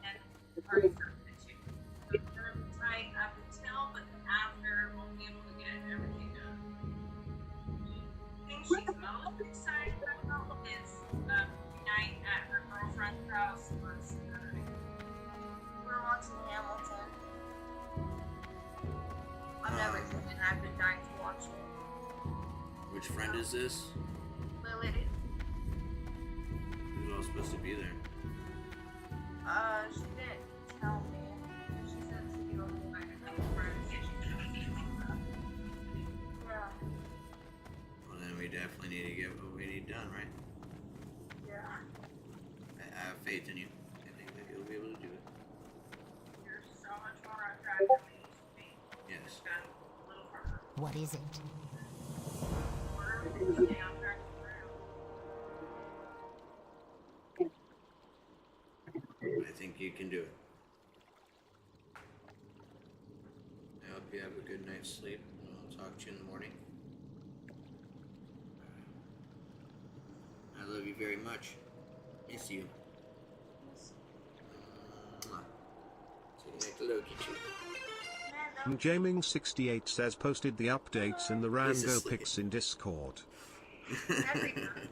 and party for the 2. So it's gonna be tight up until, but then after we'll be able to get everything done. The thing she's most excited about is night at her girlfriend's house on Saturday. We're watching Hamilton. I've never seen it, and I've been dying to watch it. Which friend is this? Lily, Who's all supposed to be there? she didn't tell me. She said she was like a couple friends. Yeah. Well, then we definitely need to get what we need done, right? Yeah. I have faith in you. I think that you'll be able to do it. You're so much more on track than we used to be. Yes. It's gotten a little harder. What is it? We're going to stay on track through. I think you can do it. I hope you have a good night's sleep. I'll talk to you in the morning. I love you very much. Miss you. Say hello, kitchen. Jaming68 says posted the updates in the Rango pics in Discord. Every time.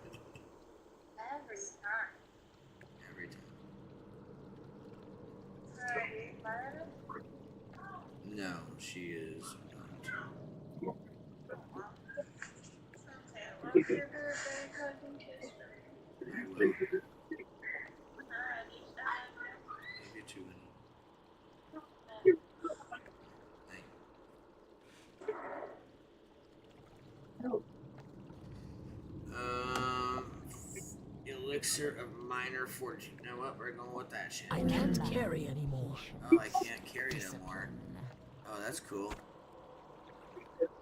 Every time. No, she is not. sugar, bear hugging kiss. I will. Love you too, honey. Elixir of minor fortune. You know what? We're going with that shit. I can't carry anymore. Oh, I can't carry no more. Oh, that's cool. Let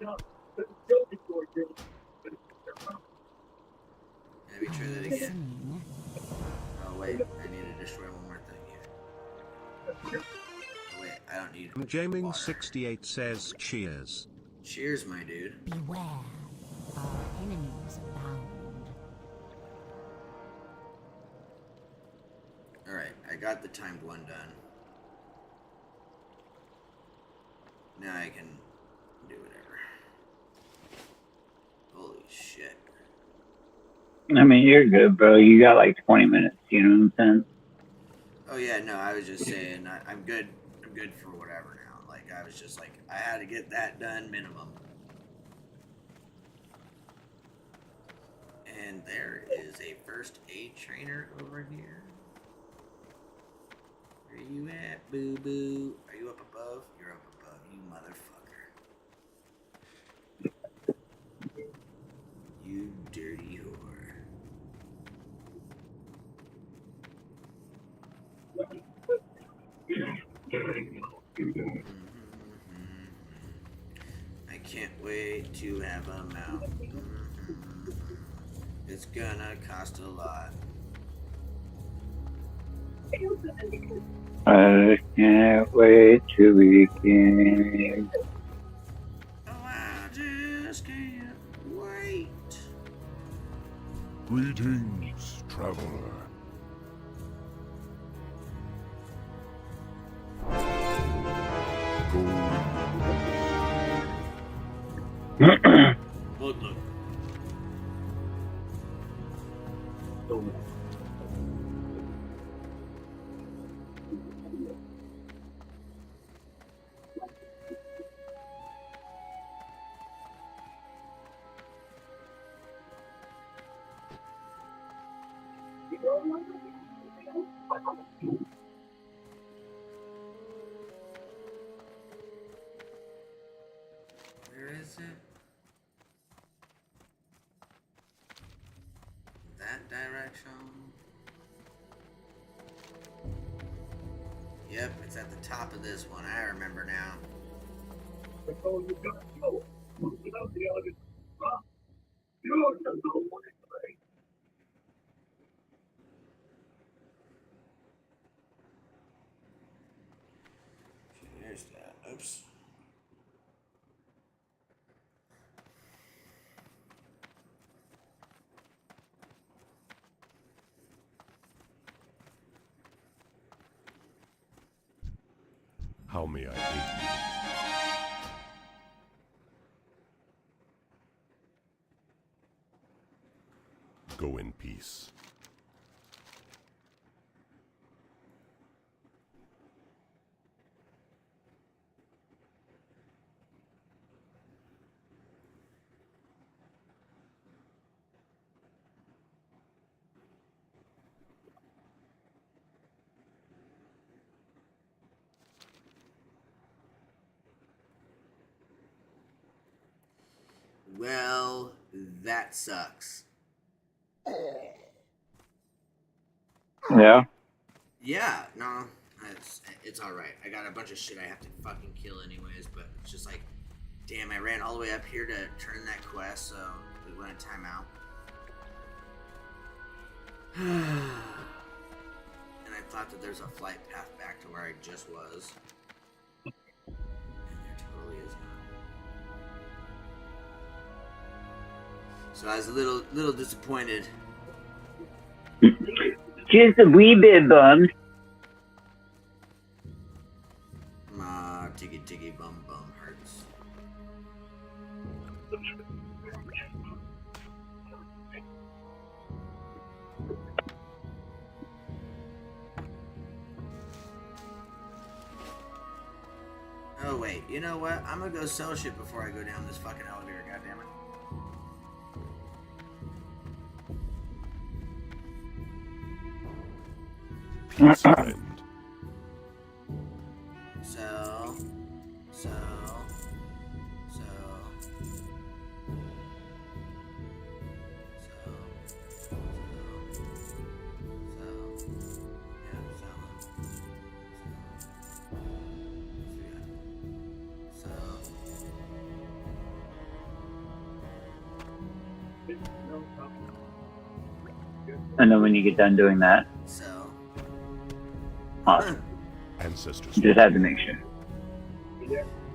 me try that again. Oh, wait. I need to destroy one more thing here. Oh, wait. I don't need Jaming68 says cheers. Cheers, my dude. Beware, our enemies abound. Alright, I got the timed one done. Now I can do whatever. Holy shit. I mean, you're good, bro. You got like 20 minutes, you know what I'm saying? Oh yeah, no, I was just saying, I'm good for whatever now. Like, I was just like, I had to get that done minimum. And there is a first aid trainer over here. Where you at, boo-boo? Are you up above? You're up above, you motherfucker. You dirty whore. I can't wait to have a mouth. It's gonna cost a lot. I can't wait to begin. Oh, I just can't wait. Greetings, traveler. Look. Where is it? That direction? Yep, it's at the top of this one. I remember now. Here's that. Oops. How may I aid you? Go in peace. Well, that sucks. Yeah. Yeah, no, it's alright. I got a bunch of shit I have to fucking kill anyways, but it's just like, damn, I ran all the way up here to turn in that quest, so we went a timeout. And I thought that there's a flight path back to where I just was. And there totally is not. So I was a little disappointed. Just a wee bit bummed. My tiggy bum hurts. Oh wait, you know what? I'm gonna go sell shit before I go down this fucking elevator, goddammit. peace, friend. So. And then when you get done doing that, So. awesome. Ancestors. Just had to make sure.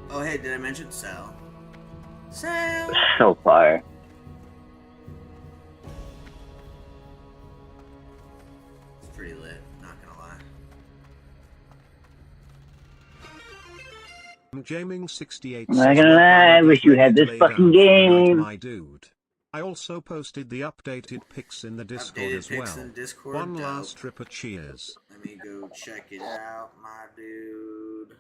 Oh, hey, did I mention Sal? So fire. It's pretty lit, not gonna lie. Gaming68 I'm not gonna lie, I wish you had this fucking game. My dude. I also posted the updated pics in the Discord as well. One dope. last ripper cheers. Let me go check it out, my dude.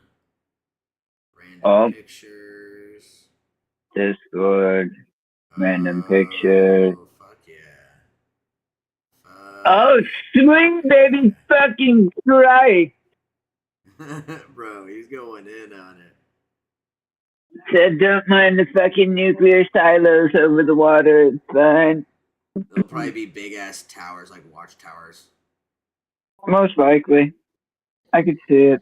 Random pictures. Discord. Random pictures. Fuck yeah. Oh, sweet baby fucking Christ. Bro, he's going in on it. Said don't mind the fucking nuclear silos over the water, it's fine. There'll probably be big ass towers, like watchtowers. Most likely. I could see it.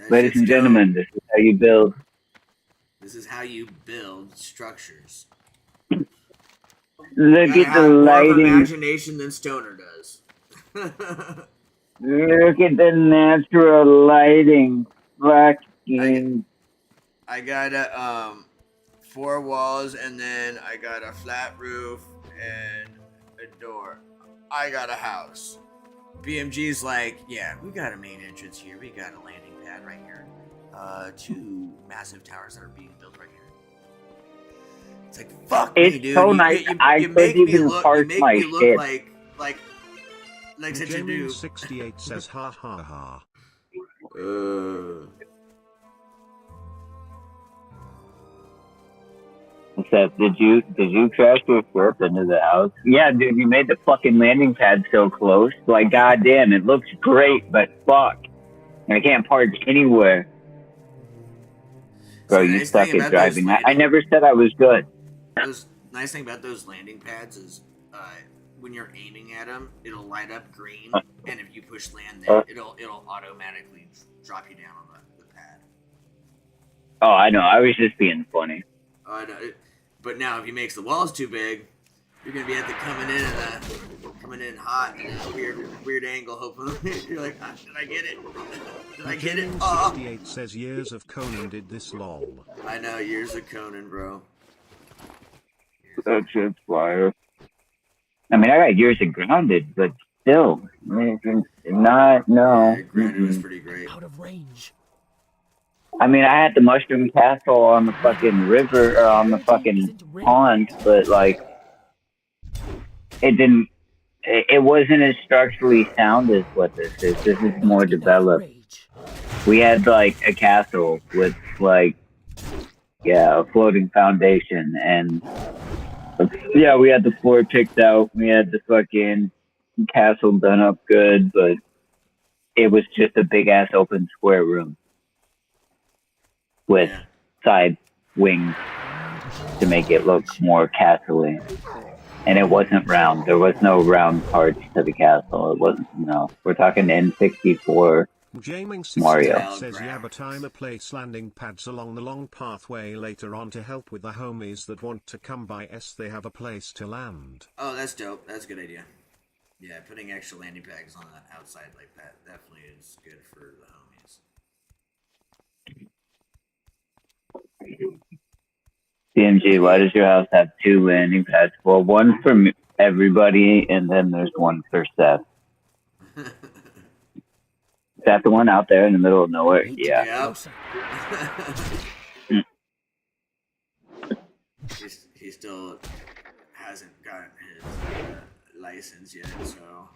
Ladies and gentlemen, this is how you build. This is how you build structures. Look at the more of lighting. imagination than Stoner does. Look at the natural lighting. Fucking. I got 4 walls, and then I got a flat roof and a door. I got a house. BMG's like, yeah, we got a main entrance here. We got a landing pad right here. 2 massive towers that are being built right here. It's like, fuck me, dude. So nice. I couldn't even parse my shit. Like such a dude. Gaming68 says ha ha ha. Except, did you crash your ship into the house? Yeah, dude, you made the fucking landing pad so close. Like, goddamn, it looks great, but fuck, I can't park anywhere. Bro, you suck at driving. I never said I was good. The nice thing about those landing pads is, when you're aiming at them, it'll light up green, and if you push land, then it'll automatically drop you down on the pad. Oh, I know. I was just being funny. Oh, I know. But now, if he makes the walls too big, you're gonna be at the coming in hot, and a weird angle. Hopefully, you're like, did I get it? Did I get it? Oh. 68 says years of Conan did this lol. I know, years of Conan, bro. That shit's fire. I mean, I got years of Grounded, but still, not no. Yeah, Grounded was pretty great. Out of range. I mean, I had the Mushroom Castle on the fucking river, or on the fucking pond, but like, it wasn't as structurally sound as what this is. This is more developed. We had like a castle with like, yeah, a floating foundation, and yeah, we had the floor picked out. We had the fucking castle done up good, but it was just a big ass open square room with side wings to make it look more castle-y. And it wasn't round. There was no round parts to the castle. It wasn't, no. We're talking N64 Mario. Says yeah, but I'm a place landing pads along the long pathway later on to help with the homies that want to come by they have a place to land. Oh, that's dope. That's a good idea. Yeah, putting extra landing pads on the outside like that definitely is good for the homies. BMG, why does your house have 2 landing pads? Well, one for everybody, and then there's one for Seth. Is that the one out there in the middle of nowhere? Yeah. Yep. He still hasn't gotten his license yet, so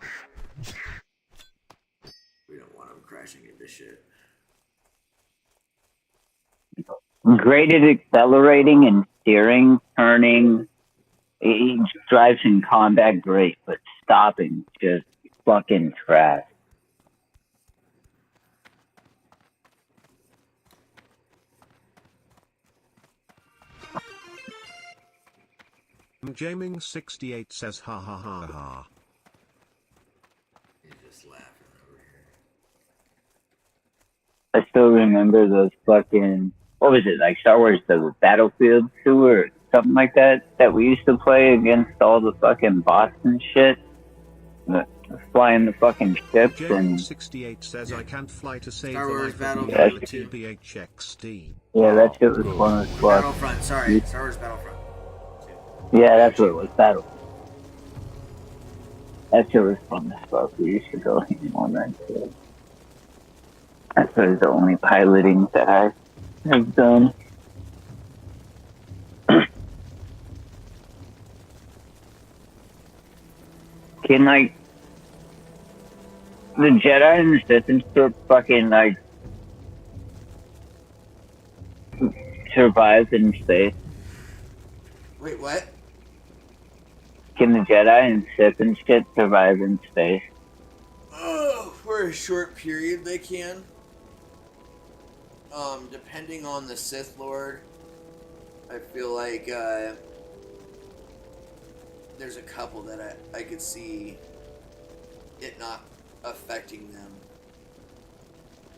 we don't want him crashing into shit. Great at accelerating and steering, turning. He drives in combat great, but stopping just fucking trash. Jaming68 says ha ha ha ha. He's just laughing over here. I still remember those fucking, what was it, like Star Wars, the Battlefield 2 or something like that we used to play against all the fucking bots and shit. Flying the fucking ships and... Jaming68 says I can't fly to save Star the Wars life of my Battlefield 2. TBHXD. Yeah, that shit was fun as fuck. Battlefront, sorry. Star Wars Battlefront. Yeah, that's what it was, Battle. That shit was fun as fuck. We used to go on that shit. That's the only piloting that I have done. Can, like, the Jedi and the Sith and stuff fucking, like, survive in space? Wait, what? Can the Jedi and Sith and shit survive in space? Oh, for a short period they can. Depending on the Sith Lord, I feel like there's a couple that I could see it not affecting them.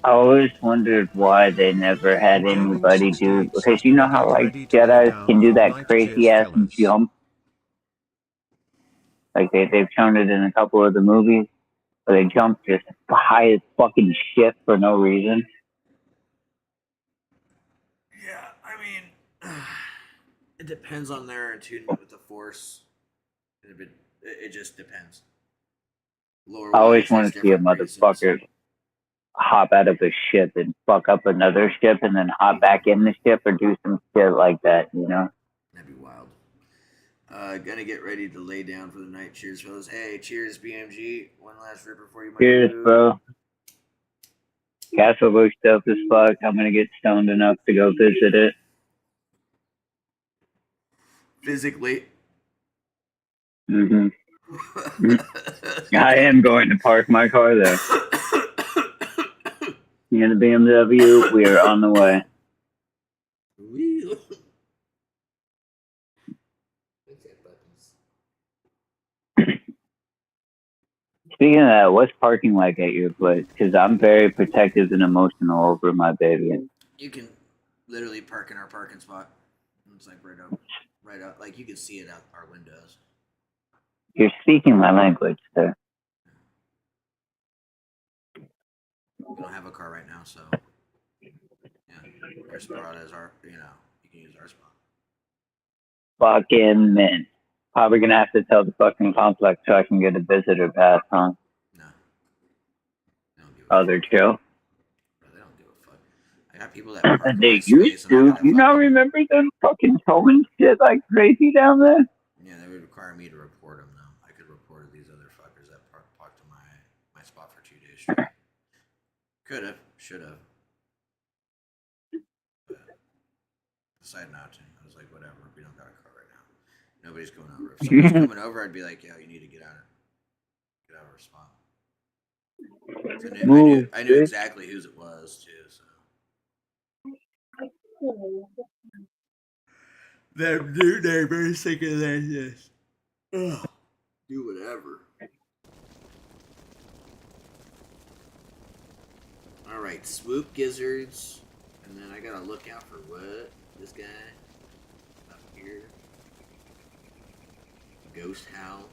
I always wondered why they never had anybody do, because you know how like Jedi can do that crazy ass jump? Like they've shown it in a couple of the movies, where they jump just high as fucking shit for no reason. Yeah, I mean, it depends on their attunement with the Force. It just depends. I always want to see a motherfucker hop out of a ship and fuck up another ship and then hop back in the ship or do some shit like that, you know? That'd be wild. Gonna get ready to lay down for the night. Cheers, fellas. Hey, cheers, BMG. One last rip before you might Cheers, bro. Castle looks dope as fuck. I'm gonna get stoned enough to go visit it. Physically. Mm-hmm. I am going to park my car there. In the BMW, we are on the way. Speaking of that, what's parking like at your place? Because I'm very protective and emotional over my baby. You can literally park in our parking spot. It's like right out. Like you can see it out our windows. You're speaking my language, sir. We don't have a car right now, so yeah, our spot is our. You can use our spot. Fucking man. Probably gonna have to tell the fucking complex so I can get a visitor pass, huh? No. Oh, they're chill? They don't give a fuck. I got people that park in They my space used to. You not remember them fucking towing shit like crazy down there? Yeah, they would require me to report them, though. I could report these other fuckers that parked in my spot for 2 days straight. Could have, should have. But decided not to. I was like, whatever, we don't got a car right now. Nobody's going over. If someone's coming over, I'd be like, yo, you need to get out of our spot. So I knew exactly whose it was, too, so. Them new neighbors thinking they just do whatever. Alright, swoop gizzards. And then I gotta look out for what? This guy up here. Ghost howl.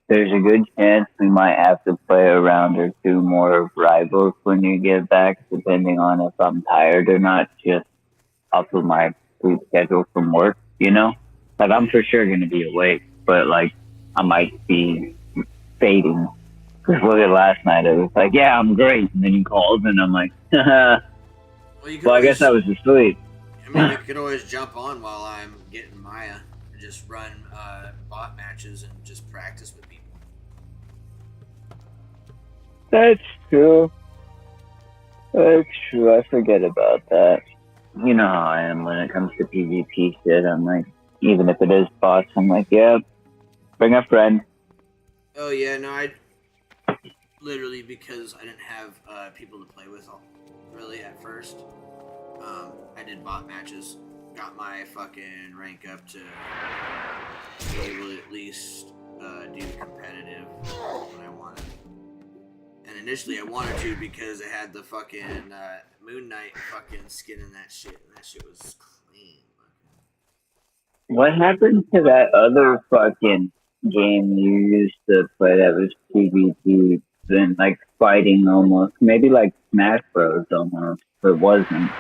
There's a good chance we might have to play a round or two more of Rivals when you get back, depending on if I'm tired or not, just off of my sleep schedule from work, you know? Like, I'm for sure going to be awake, but, like, I might be fading. Because look at last night, it was like, yeah, I'm great. And then he calls, and I'm like, well, I guess I was asleep. I mean, you could always jump on while I'm getting Maya and just run bot matches and just practice with people. That's true. It's true. I forget about that. You know how I am when it comes to PvP shit. I'm like, even if it is boss, I'm like, yeah, bring a friend. Oh yeah, no, I literally because I didn't have people to play with really at first. I did bot matches, got my fucking rank up to be able to at least do competitive when I wanted. And initially I wanted to because it had the fucking Moon Knight fucking skin in that shit, and that shit was clean. What happened to that other fucking game you used to play that was PvP, then like fighting almost? Maybe like Smash Bros almost, but it wasn't.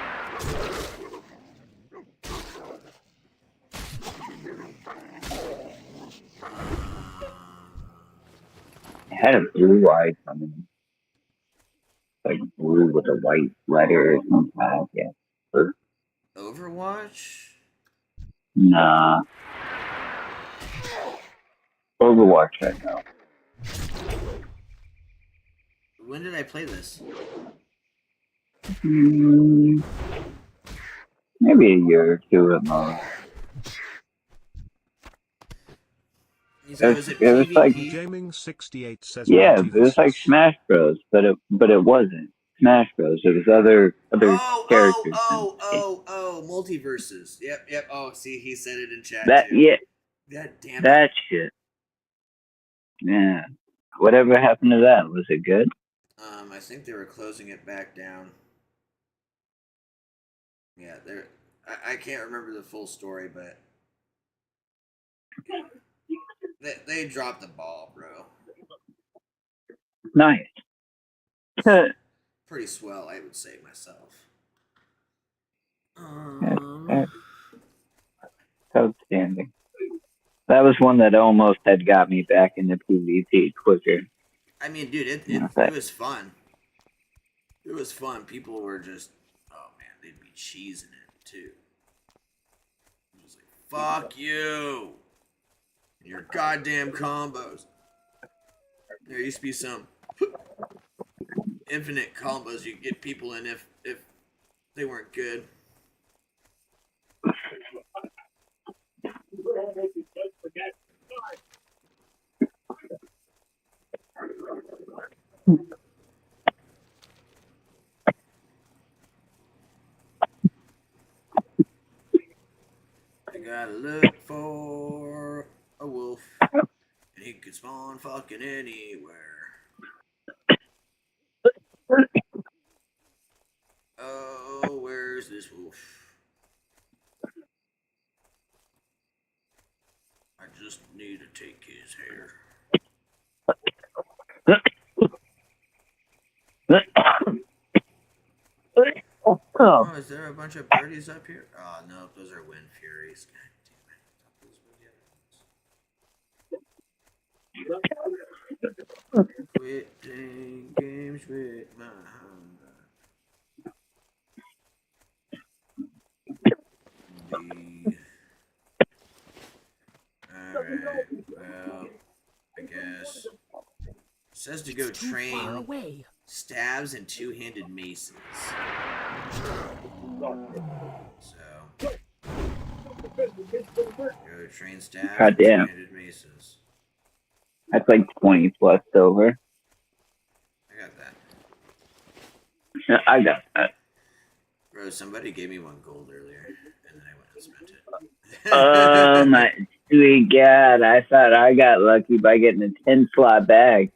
It had a blue eye coming. Like blue with a white letter or something. Yeah. Overwatch? Nah. Overwatch right now. When did I play this? Maybe a year or two at most. It was like Gaming 68 says yeah, it was like Smash Bros, but it wasn't Smash Bros. It was other characters. Oh, multiverses. Yep. Oh, see, he said it in chat That too. yeah. God damn it. That shit. Yeah. Whatever happened to that? Was it good? I think they were closing it back down. Yeah, I can't remember the full story, but they dropped the ball, bro. Nice. Pretty swell, I would say myself. Outstanding. That was one that almost had got me back into PvP quicker. I mean, dude, it was fun. It was fun. People were just, oh man, they'd be cheesing it too. It was like, fuck you and your goddamn combos. There used to be some infinite combos you could get people in if they weren't good. I gotta look for a wolf, and he could spawn fucking anywhere. Oh, where's this wolf? I just need to take his hair. Oh, is there a bunch of birdies up here? Oh, no, those are wind furies. God damn it. Quit playing games with my Alright, well, I guess. It says to go train stabs and two-handed maces. So, go train stabs and two-handed maces. That's like 20 plus over. I got that. Yeah, I got that. Bro, somebody gave me 1 gold earlier, and then I went and spent it. Oh my sweet God, I thought I got lucky by getting a 10-slot bag.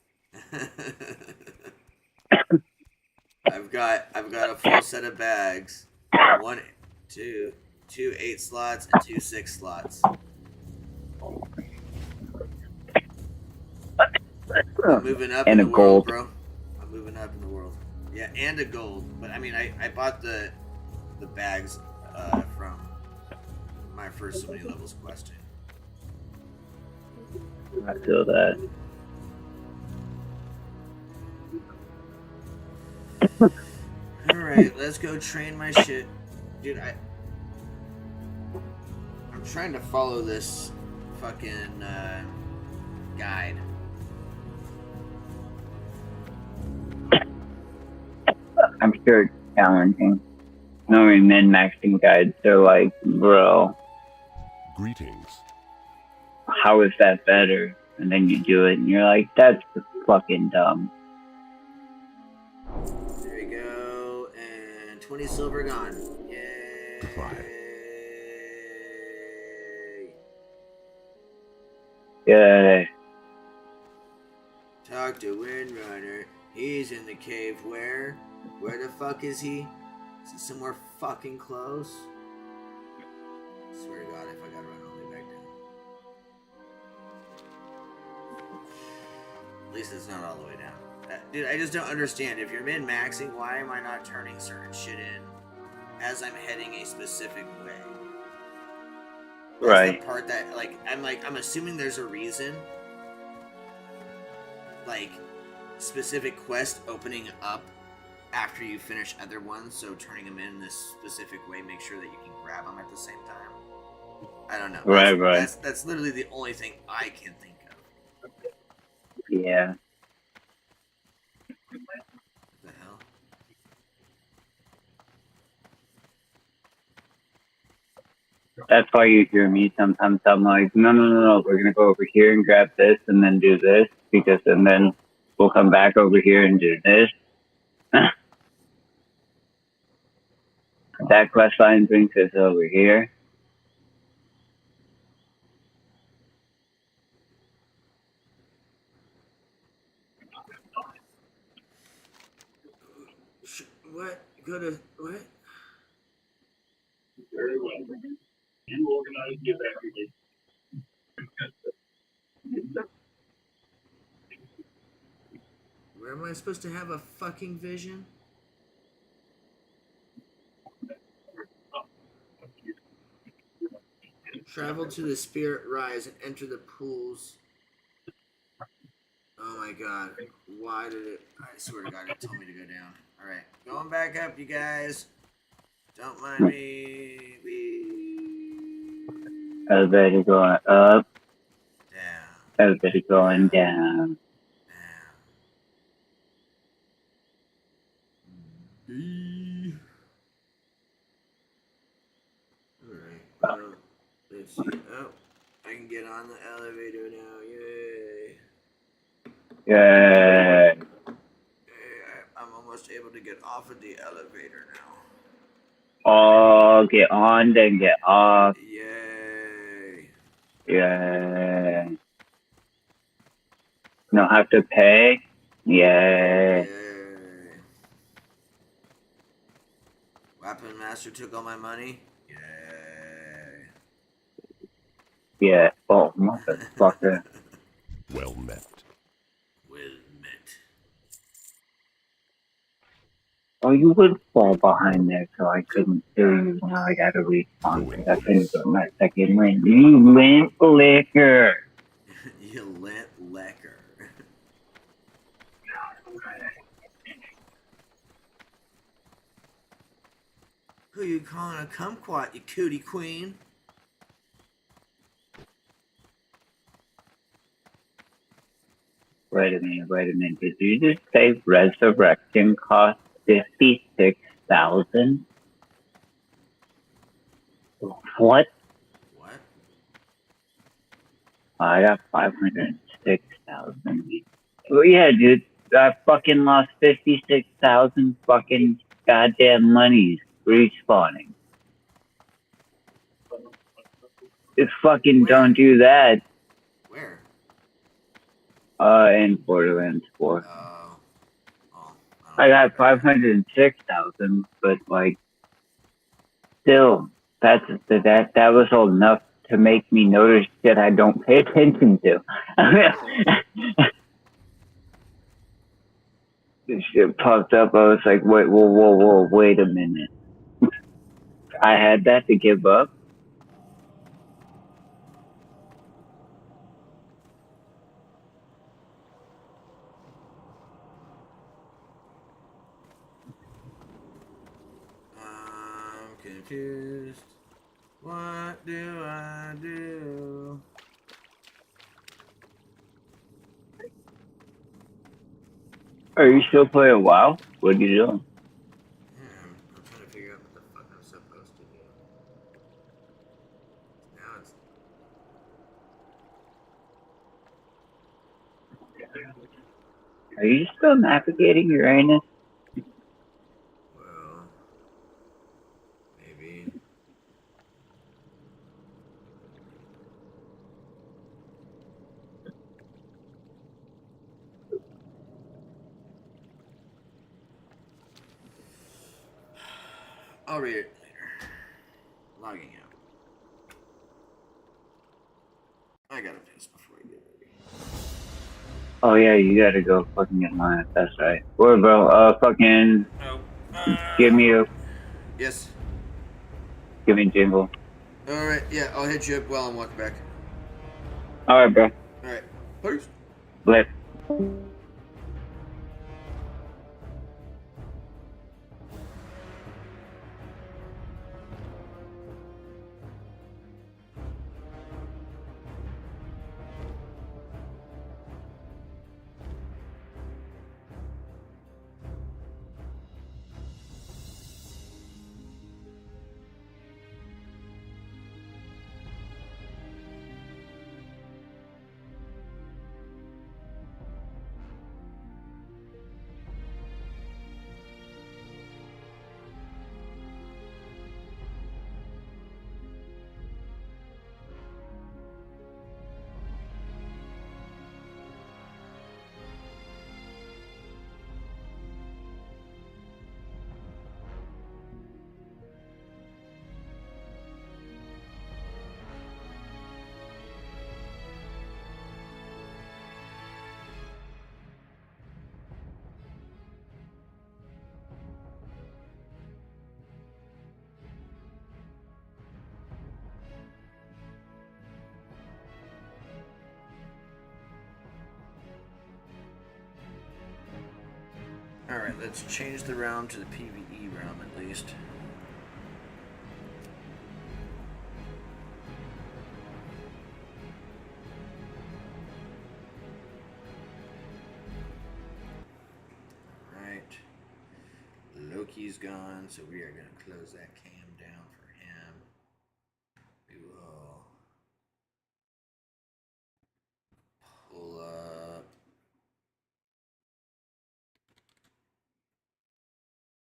I've got a full set of bags. 2 8 slots and 2 6 slots. I'm moving up and in a the gold. world, bro. I'm moving up in the world. Yeah, and a gold. But I mean, I bought the bags from my first so many levels questing. I feel that. Alright, let's go train my shit. Dude, I'm trying to follow this fucking guide. I'm sure it's challenging. Knowing min-maxing guides, they're like, bro, Greetings. how is that better? And then you do it, and you're like, that's fucking dumb. There you go, and 20 silver gone. Yay! Yeah. Talk to Windrunner. He's in the cave. Where? Where the fuck is he? Is he somewhere fucking close? I swear to God, if I gotta run all the way back down. At least it's not all the way down. Dude, I just don't understand. If you're min-maxing, why am I not turning certain shit in as I'm heading a specific way? That's Right. the part that, I'm assuming there's a reason. Like, specific quest opening up after you finish other ones, so turning them in this specific way, make sure that you can grab them at the same time. I don't know. Right. That's literally the only thing I can think of. Yeah. What the hell? That's why you hear me sometimes. I'm like, no. We're gonna go over here and grab this, and then do this, and then we'll come back over here and do this. That quest line brings us over here. What? Go to what? Where am I supposed to have a fucking vision? Travel to the Spirit Rise and enter the pools. Oh my god. Why did it... I swear to God, it told me to go down. Alright. Going back up, you guys. Don't mind me. Elevator going up. Down. Elevator going down. Alright. Let's see. Oh. I can get on the elevator now. Yay. Yay. I'm almost able to get off of the elevator now. Oh, get on, then get off. Yay. Yay. No have to pay. Yay. Weapon Master took all my money. Yay. Yeah. Oh, motherfucker. Well met. Well met. Oh, you would fall behind there, so I couldn't do you. Now I gotta respawn because I couldn't get my second win. You lint liquor. You lint liquor. Who you calling a kumquat, you cootie queen? Wait a minute. Did you just say resurrection cost 56,000? What? What? I got 506,000. Well, yeah, dude. I fucking lost 56,000 fucking goddamn monies respawning. If fucking don't do that. Where? In Borderlands 4. I got 506,000, but like, still, that was old enough to make me notice that I don't pay attention to. This shit popped up. I was like, whoa, wait a minute. I had that to give up. I'm confused. What do I do? Are you still playing WoW? What are you doing? Are you still navigating Uranus? Well, maybe. I'll read it later. Logging out. I gotta piss before I get ready. Oh yeah, you gotta go fucking get mine. That's right. Word, bro. Fucking. Give me a. Yes. Give me a jingle. All right. Yeah, I'll hit you up while I'm walking back. All right, bro. All right. Peace. Bless. Alright, let's change the realm to the PvE realm at least. Alright. Loki's gone, so we are going to close that cam down for him. We will pull up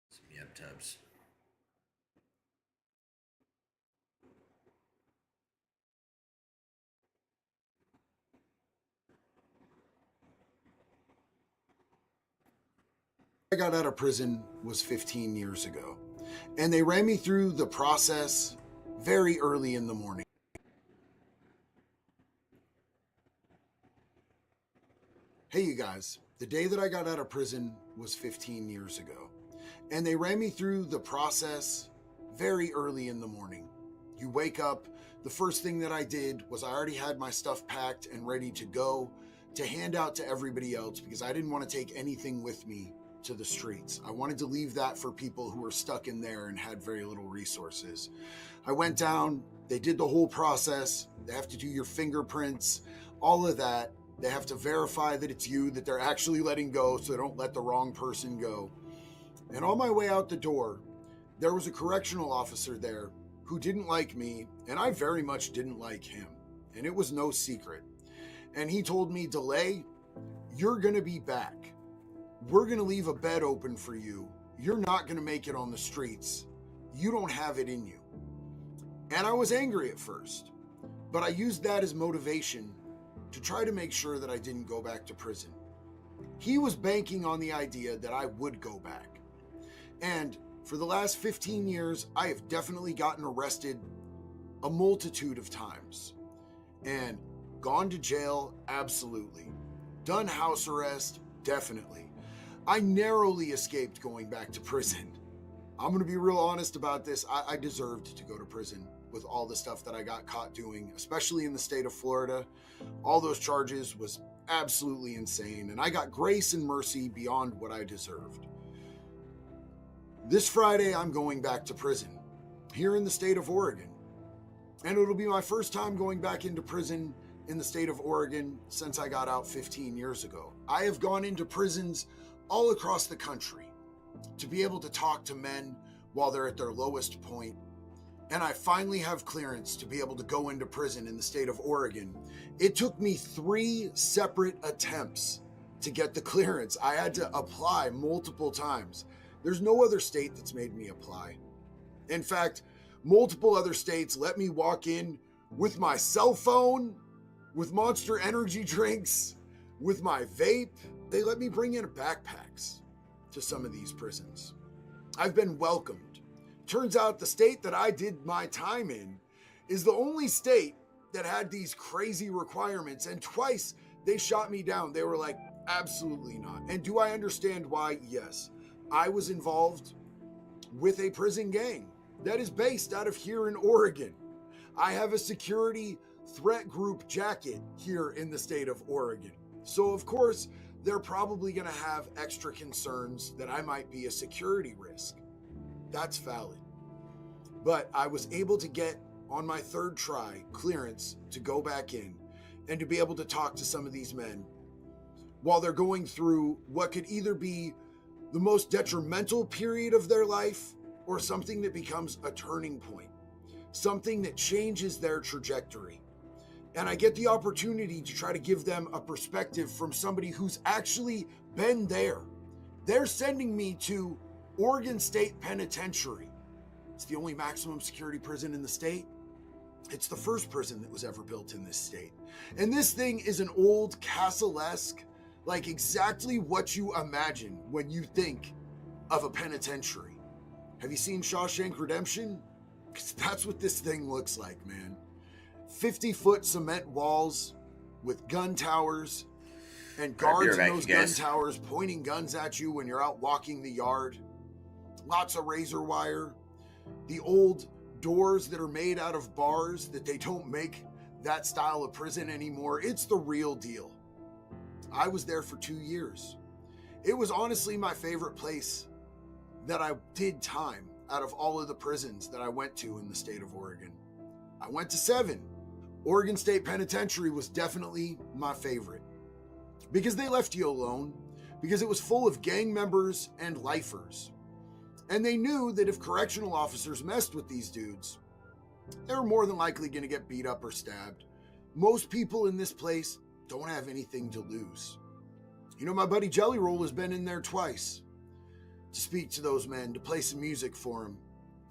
some yep tubs. I got out of prison was 15 years ago, and they ran me through the process very early in the morning. Hey, you guys, the day that I got out of prison was 15 years ago, and they ran me through the process very early in the morning. You wake up, the first thing that I did was I already had my stuff packed and ready to go to hand out to everybody else because I didn't want to take anything with me to the streets. I wanted to leave that for people who were stuck in there and had very little resources. I went down, they did the whole process. They have to do your fingerprints, all of that. They have to verify that it's you, that they're actually letting go so they don't let the wrong person go. And on my way out the door, there was a correctional officer there who didn't like me, and I very much didn't like him. And it was no secret. And he told me, "Delay, you're gonna be back. We're going to leave a bed open for you. You're not going to make it on the streets. You don't have it in you." And I was angry at first, but I used that as motivation to try to make sure that I didn't go back to prison. He was banking on the idea that I would go back. And for the last 15 years, I have definitely gotten arrested a multitude of times. And gone to jail, absolutely. Done house arrest, definitely. I narrowly escaped going back to prison. I'm going to be real honest about this. I deserved to go to prison with all the stuff that I got caught doing, especially in the state of Florida. All those charges was absolutely insane, and I got grace and mercy beyond what I deserved. This Friday, I'm going back to prison here in the state of Oregon, and it'll be my first time going back into prison in the state of Oregon since I got out 15 years ago. I have gone into prisons all across the country to be able to talk to men while they're at their lowest point. And I finally have clearance to be able to go into prison in the state of Oregon. It took me 3 separate attempts to get the clearance. I had to apply multiple times. There's no other state that's made me apply. In fact, multiple other states let me walk in with my cell phone, with Monster Energy drinks, with my vape. They let me bring in backpacks to some of these prisons. I've been welcomed. Turns out the state that I did my time in is the only state that had these crazy requirements, and twice they shot me down. They were like, absolutely not. And do I understand why? Yes. I was involved with a prison gang that is based out of here in Oregon. I have a security threat group jacket here in the state of Oregon. So of course, they're probably gonna have extra concerns that I might be a security risk. That's valid. But I was able to get, on my third try, clearance to go back in and to be able to talk to some of these men while they're going through what could either be the most detrimental period of their life or something that becomes a turning point, something that changes their trajectory. And I get the opportunity to try to give them a perspective from somebody who's actually been there. They're sending me to Oregon State Penitentiary. It's the only maximum security prison in the state. It's the first prison that was ever built in this state. And this thing is an old castle-esque, like exactly what you imagine when you think of a penitentiary. Have you seen Shawshank Redemption? Because that's what this thing looks like, man. 50-foot cement walls with gun towers and guards in those gun towers pointing guns at you when you're out walking the yard. Lots of razor wire. The old doors that are made out of bars that they don't make that style of prison anymore. It's the real deal. I was there for 2 years. It was honestly my favorite place that I did time out of all of the prisons that I went to in the state of Oregon. I went to 7. Oregon State Penitentiary was definitely my favorite because they left you alone, because it was full of gang members and lifers. And they knew that if correctional officers messed with these dudes, they were more than likely going to get beat up or stabbed. Most people in this place don't have anything to lose. You know, my buddy Jelly Roll has been in there twice to speak to those men, to play some music for them,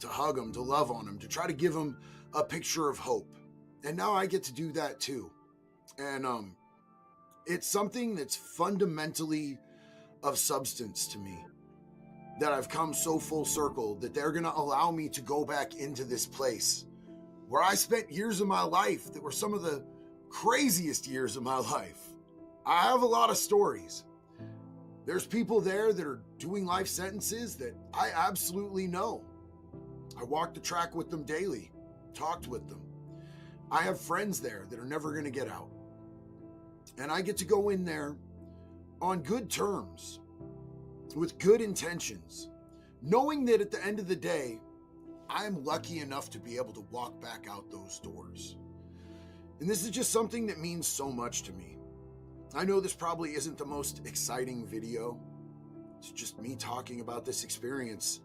to hug them, to love on them, to try to give them a picture of hope. And now I get to do that too. And it's something that's fundamentally of substance to me, that I've come so full circle that they're going to allow me to go back into this place where I spent years of my life that were some of the craziest years of my life. I have a lot of stories. There's people there that are doing life sentences that I absolutely know. I walk the track with them daily, talked with them. I have friends there that are never going to get out. And I get to go in there on good terms, with good intentions, knowing that at the end of the day, I'm lucky enough to be able to walk back out those doors. And this is just something that means so much to me. I know this probably isn't the most exciting video. It's just me talking about this experience.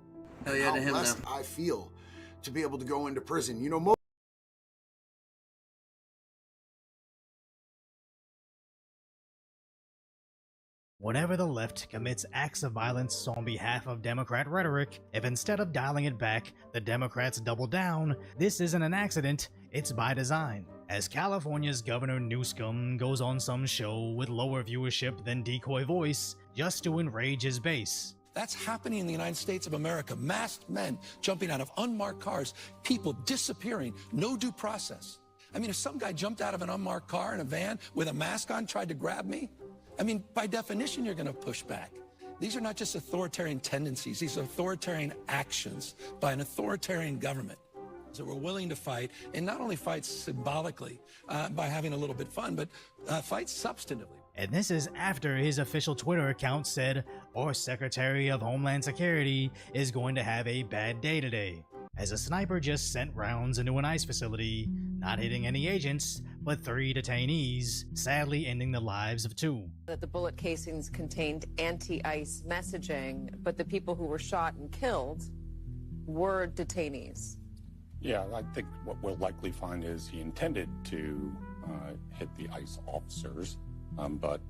Hell yeah, how to him blessed now. I feel to be able to go into prison. You know, most Whenever the left commits acts of violence on behalf of Democrat rhetoric, if instead of dialing it back, the Democrats double down, this isn't an accident, it's by design. As California's Governor Newsom goes on some show with lower viewership than Decoy Voice just to enrage his base. That's happening in the United States of America. Masked men jumping out of unmarked cars, people disappearing, no due process. I mean, if some guy jumped out of an unmarked car in a van with a mask on, tried to grab me, I mean, by definition, you're going to push back. These are not just authoritarian tendencies. These are authoritarian actions by an authoritarian government. So we're willing to fight, and not only fight symbolically by having a little bit fun, but fight substantively. And this is after his official Twitter account said our Secretary of Homeland Security is going to have a bad day today, as a sniper just sent rounds into an ICE facility, not hitting any agents, but 3 detainees, sadly ending the lives of 2. That the bullet casings contained anti-ICE messaging, but the people who were shot and killed were detainees. Yeah, I think what we'll likely find is he intended to hit the ICE officers, but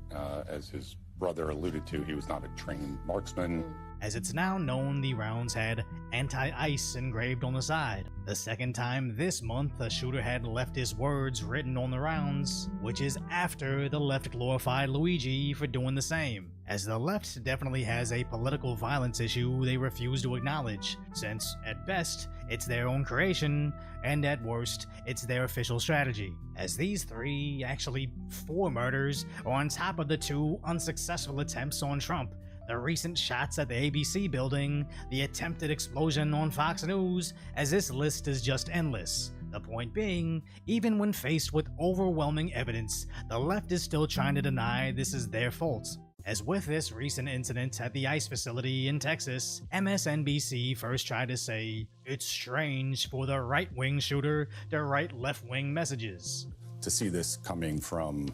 as his brother alluded to, he was not a trained marksman. As it's now known, the rounds had anti-ice engraved on the side. The second time this month, a shooter had leftist words written on the rounds, which is after the left glorified Luigi for doing the same, as the left definitely has a political violence issue they refuse to acknowledge, since, at best, it's their own creation, and at worst, it's their official strategy. As these three, actually 4 murders, are on top of the 2 unsuccessful attempts on Trump, the recent shots at the ABC building, the attempted explosion on Fox News, as this list is just endless. The point being, even when faced with overwhelming evidence, the left is still trying to deny this is their fault. As with this recent incident at the ICE facility in Texas, MSNBC first tried to say, it's strange for the right-wing shooter to write left-wing messages. To see this coming from,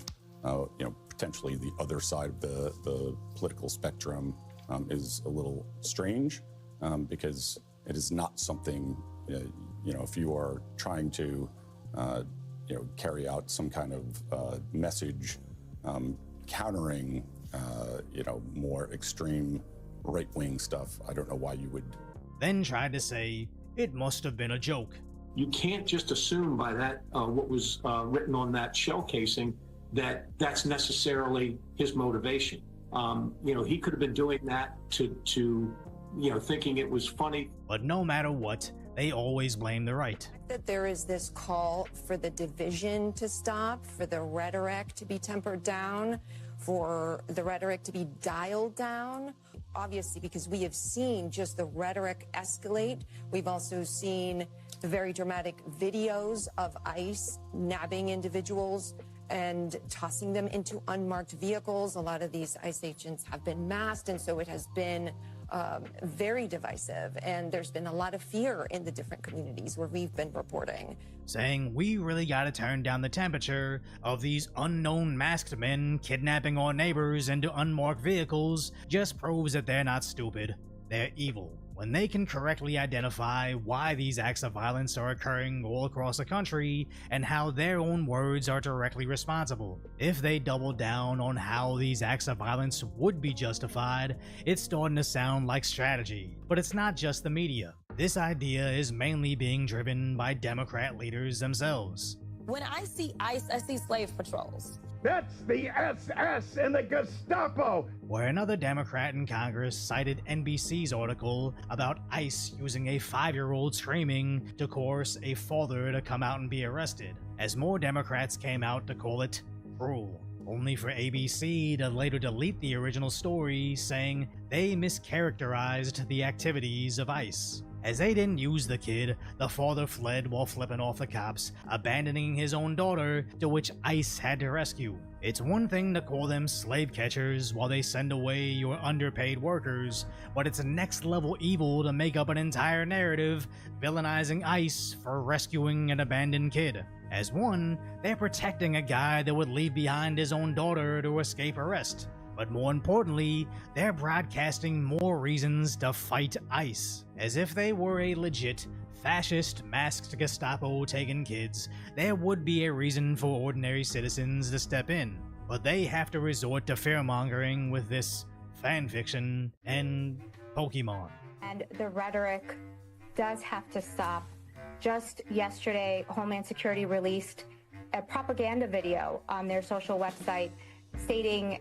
potentially the other side of the political spectrum is a little strange, because it is not something, if you are trying to, carry out some kind of message countering, more extreme right-wing stuff, I don't know why you would. Then tried to say, it must have been a joke. You can't just assume by that, what was written on that shell casing, that's necessarily his motivation. He could have been doing that to thinking it was funny. But no matter what, they always blame the right. That there is this call for the division to stop, for the rhetoric to be tempered down, for the rhetoric to be dialed down. Obviously, because we have seen just the rhetoric escalate. We've also seen the very dramatic videos of ICE nabbing individuals and tossing them into unmarked vehicles. A lot of these ICE agents have been masked, and so it has been very divisive. And there's been a lot of fear in the different communities where we've been reporting. Saying we really gotta turn down the temperature of these unknown masked men kidnapping our neighbors into unmarked vehicles just proves that they're not stupid, they're evil. When they can correctly identify why these acts of violence are occurring all across the country and how their own words are directly responsible. If they double down on how these acts of violence would be justified, it's starting to sound like strategy. But it's not just the media. This idea is mainly being driven by Democrat leaders themselves. When I see ICE, I see slave patrols. That's the SS and the Gestapo! Where another Democrat in Congress cited NBC's article about ICE using a 5-year-old screaming to coerce a father to come out and be arrested, as more Democrats came out to call it cruel. Only for ABC to later delete the original story, saying they mischaracterized the activities of ICE. As they didn't use the kid, the father fled while flipping off the cops, abandoning his own daughter, to which ICE had to rescue. It's one thing to call them slave catchers while they send away your underpaid workers, but it's next level evil to make up an entire narrative villainizing ICE for rescuing an abandoned kid. As one, they're protecting a guy that would leave behind his own daughter to escape arrest. But more importantly, they're broadcasting more reasons to fight ICE. As if they were a legit, fascist, masked Gestapo taking kids, there would be a reason for ordinary citizens to step in. But they have to resort to fearmongering with this fanfiction and Pokemon. And the rhetoric does have to stop. Just yesterday, Homeland Security released a propaganda video on their social website stating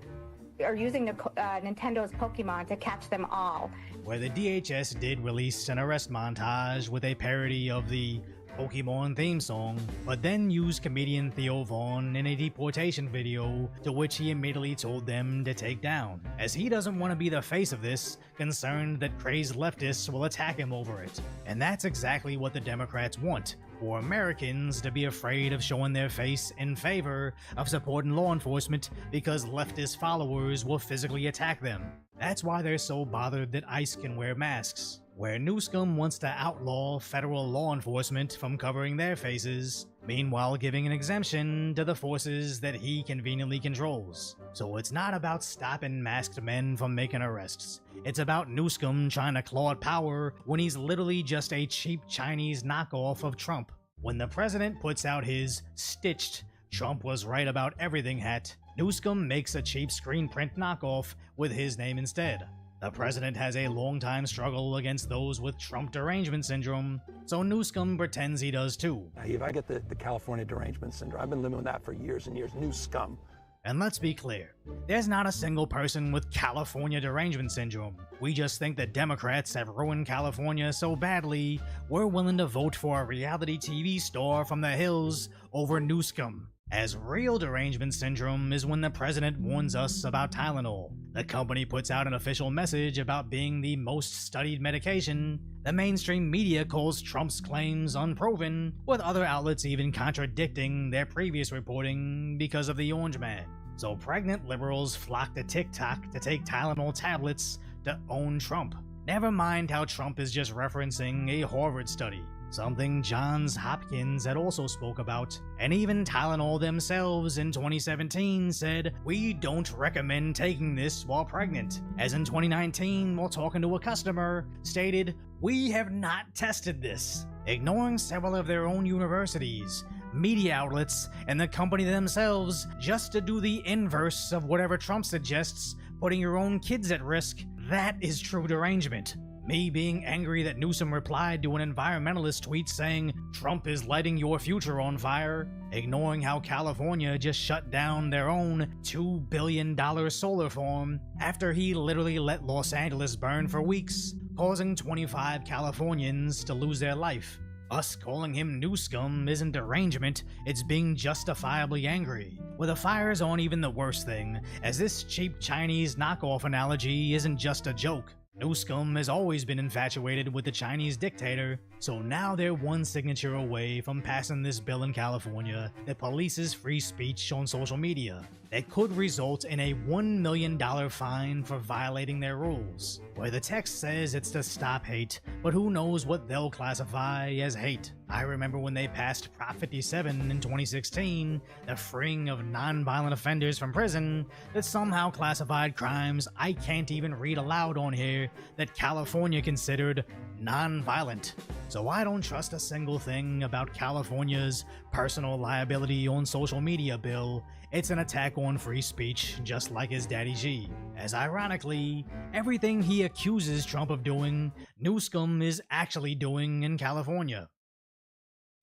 or using Nintendo's Pokemon to catch them all. Where the DHS did release an arrest montage with a parody of the Pokemon theme song, but then used comedian Theo Vaughn in a deportation video to which he immediately told them to take down, as he doesn't want to be the face of this, concerned that crazed leftists will attack him over it. And that's exactly what the Democrats want, for Americans to be afraid of showing their face in favor of supporting law enforcement because leftist followers will physically attack them. That's why they're so bothered that ICE can wear masks. Where Newsom wants to outlaw federal law enforcement from covering their faces, meanwhile giving an exemption to the forces that he conveniently controls. So it's not about stopping masked men from making arrests. It's about Newsom trying to claw at power when he's literally just a cheap Chinese knockoff of Trump. When the president puts out his stitched Trump was right about everything hat, Newscomb makes a cheap screen print knockoff with his name instead. The president has a long-time struggle against those with Trump derangement syndrome, so Newscomb pretends he does too. If I get the California derangement syndrome, I've been living with that for years and years. New scum. And let's be clear, there's not a single person with California derangement syndrome. We just think that Democrats have ruined California so badly, we're willing to vote for a reality TV star from the hills over Newscomb. As real derangement syndrome is when the president warns us about Tylenol. The company puts out an official message about being the most studied medication. The mainstream media calls Trump's claims unproven, with other outlets even contradicting their previous reporting because of the Orange Man. So pregnant liberals flock to TikTok to take Tylenol tablets to own Trump. Never mind how Trump is just referencing a Harvard study, something Johns Hopkins had also spoke about, and even Tylenol themselves in 2017 said, "We don't recommend taking this while pregnant," as in 2019, while talking to a customer, stated, "We have not tested this," ignoring several of their own universities, media outlets, and the company themselves just to do the inverse of whatever Trump suggests, putting your own kids at risk. That is true derangement. Me being angry that Newsom replied to an environmentalist tweet saying, "Trump is lighting your future on fire," ignoring how California just shut down their own $2 billion solar farm after he literally let Los Angeles burn for weeks, causing 25 Californians to lose their life. Us calling him Newscomb isn't derangement, it's being justifiably angry. Well, the fires aren't even the worst thing, as this cheap Chinese knockoff analogy isn't just a joke. Newscomb has always been infatuated with the Chinese dictator, so now they're one signature away from passing this bill in California that polices free speech on social media. That could result in a $1 million fine for violating their rules, where the text says it's to stop hate, but who knows what they'll classify as hate. I remember when they passed Prop 57 in 2016, the freeing of non-violent offenders from prison, that somehow classified crimes I can't even read aloud on here that California considered non-violent. So I don't trust a single thing about California's personal liability on social media bill. It's an attack on free speech, just like his daddy G. As ironically, everything he accuses Trump of doing, Newscomb is actually doing in California.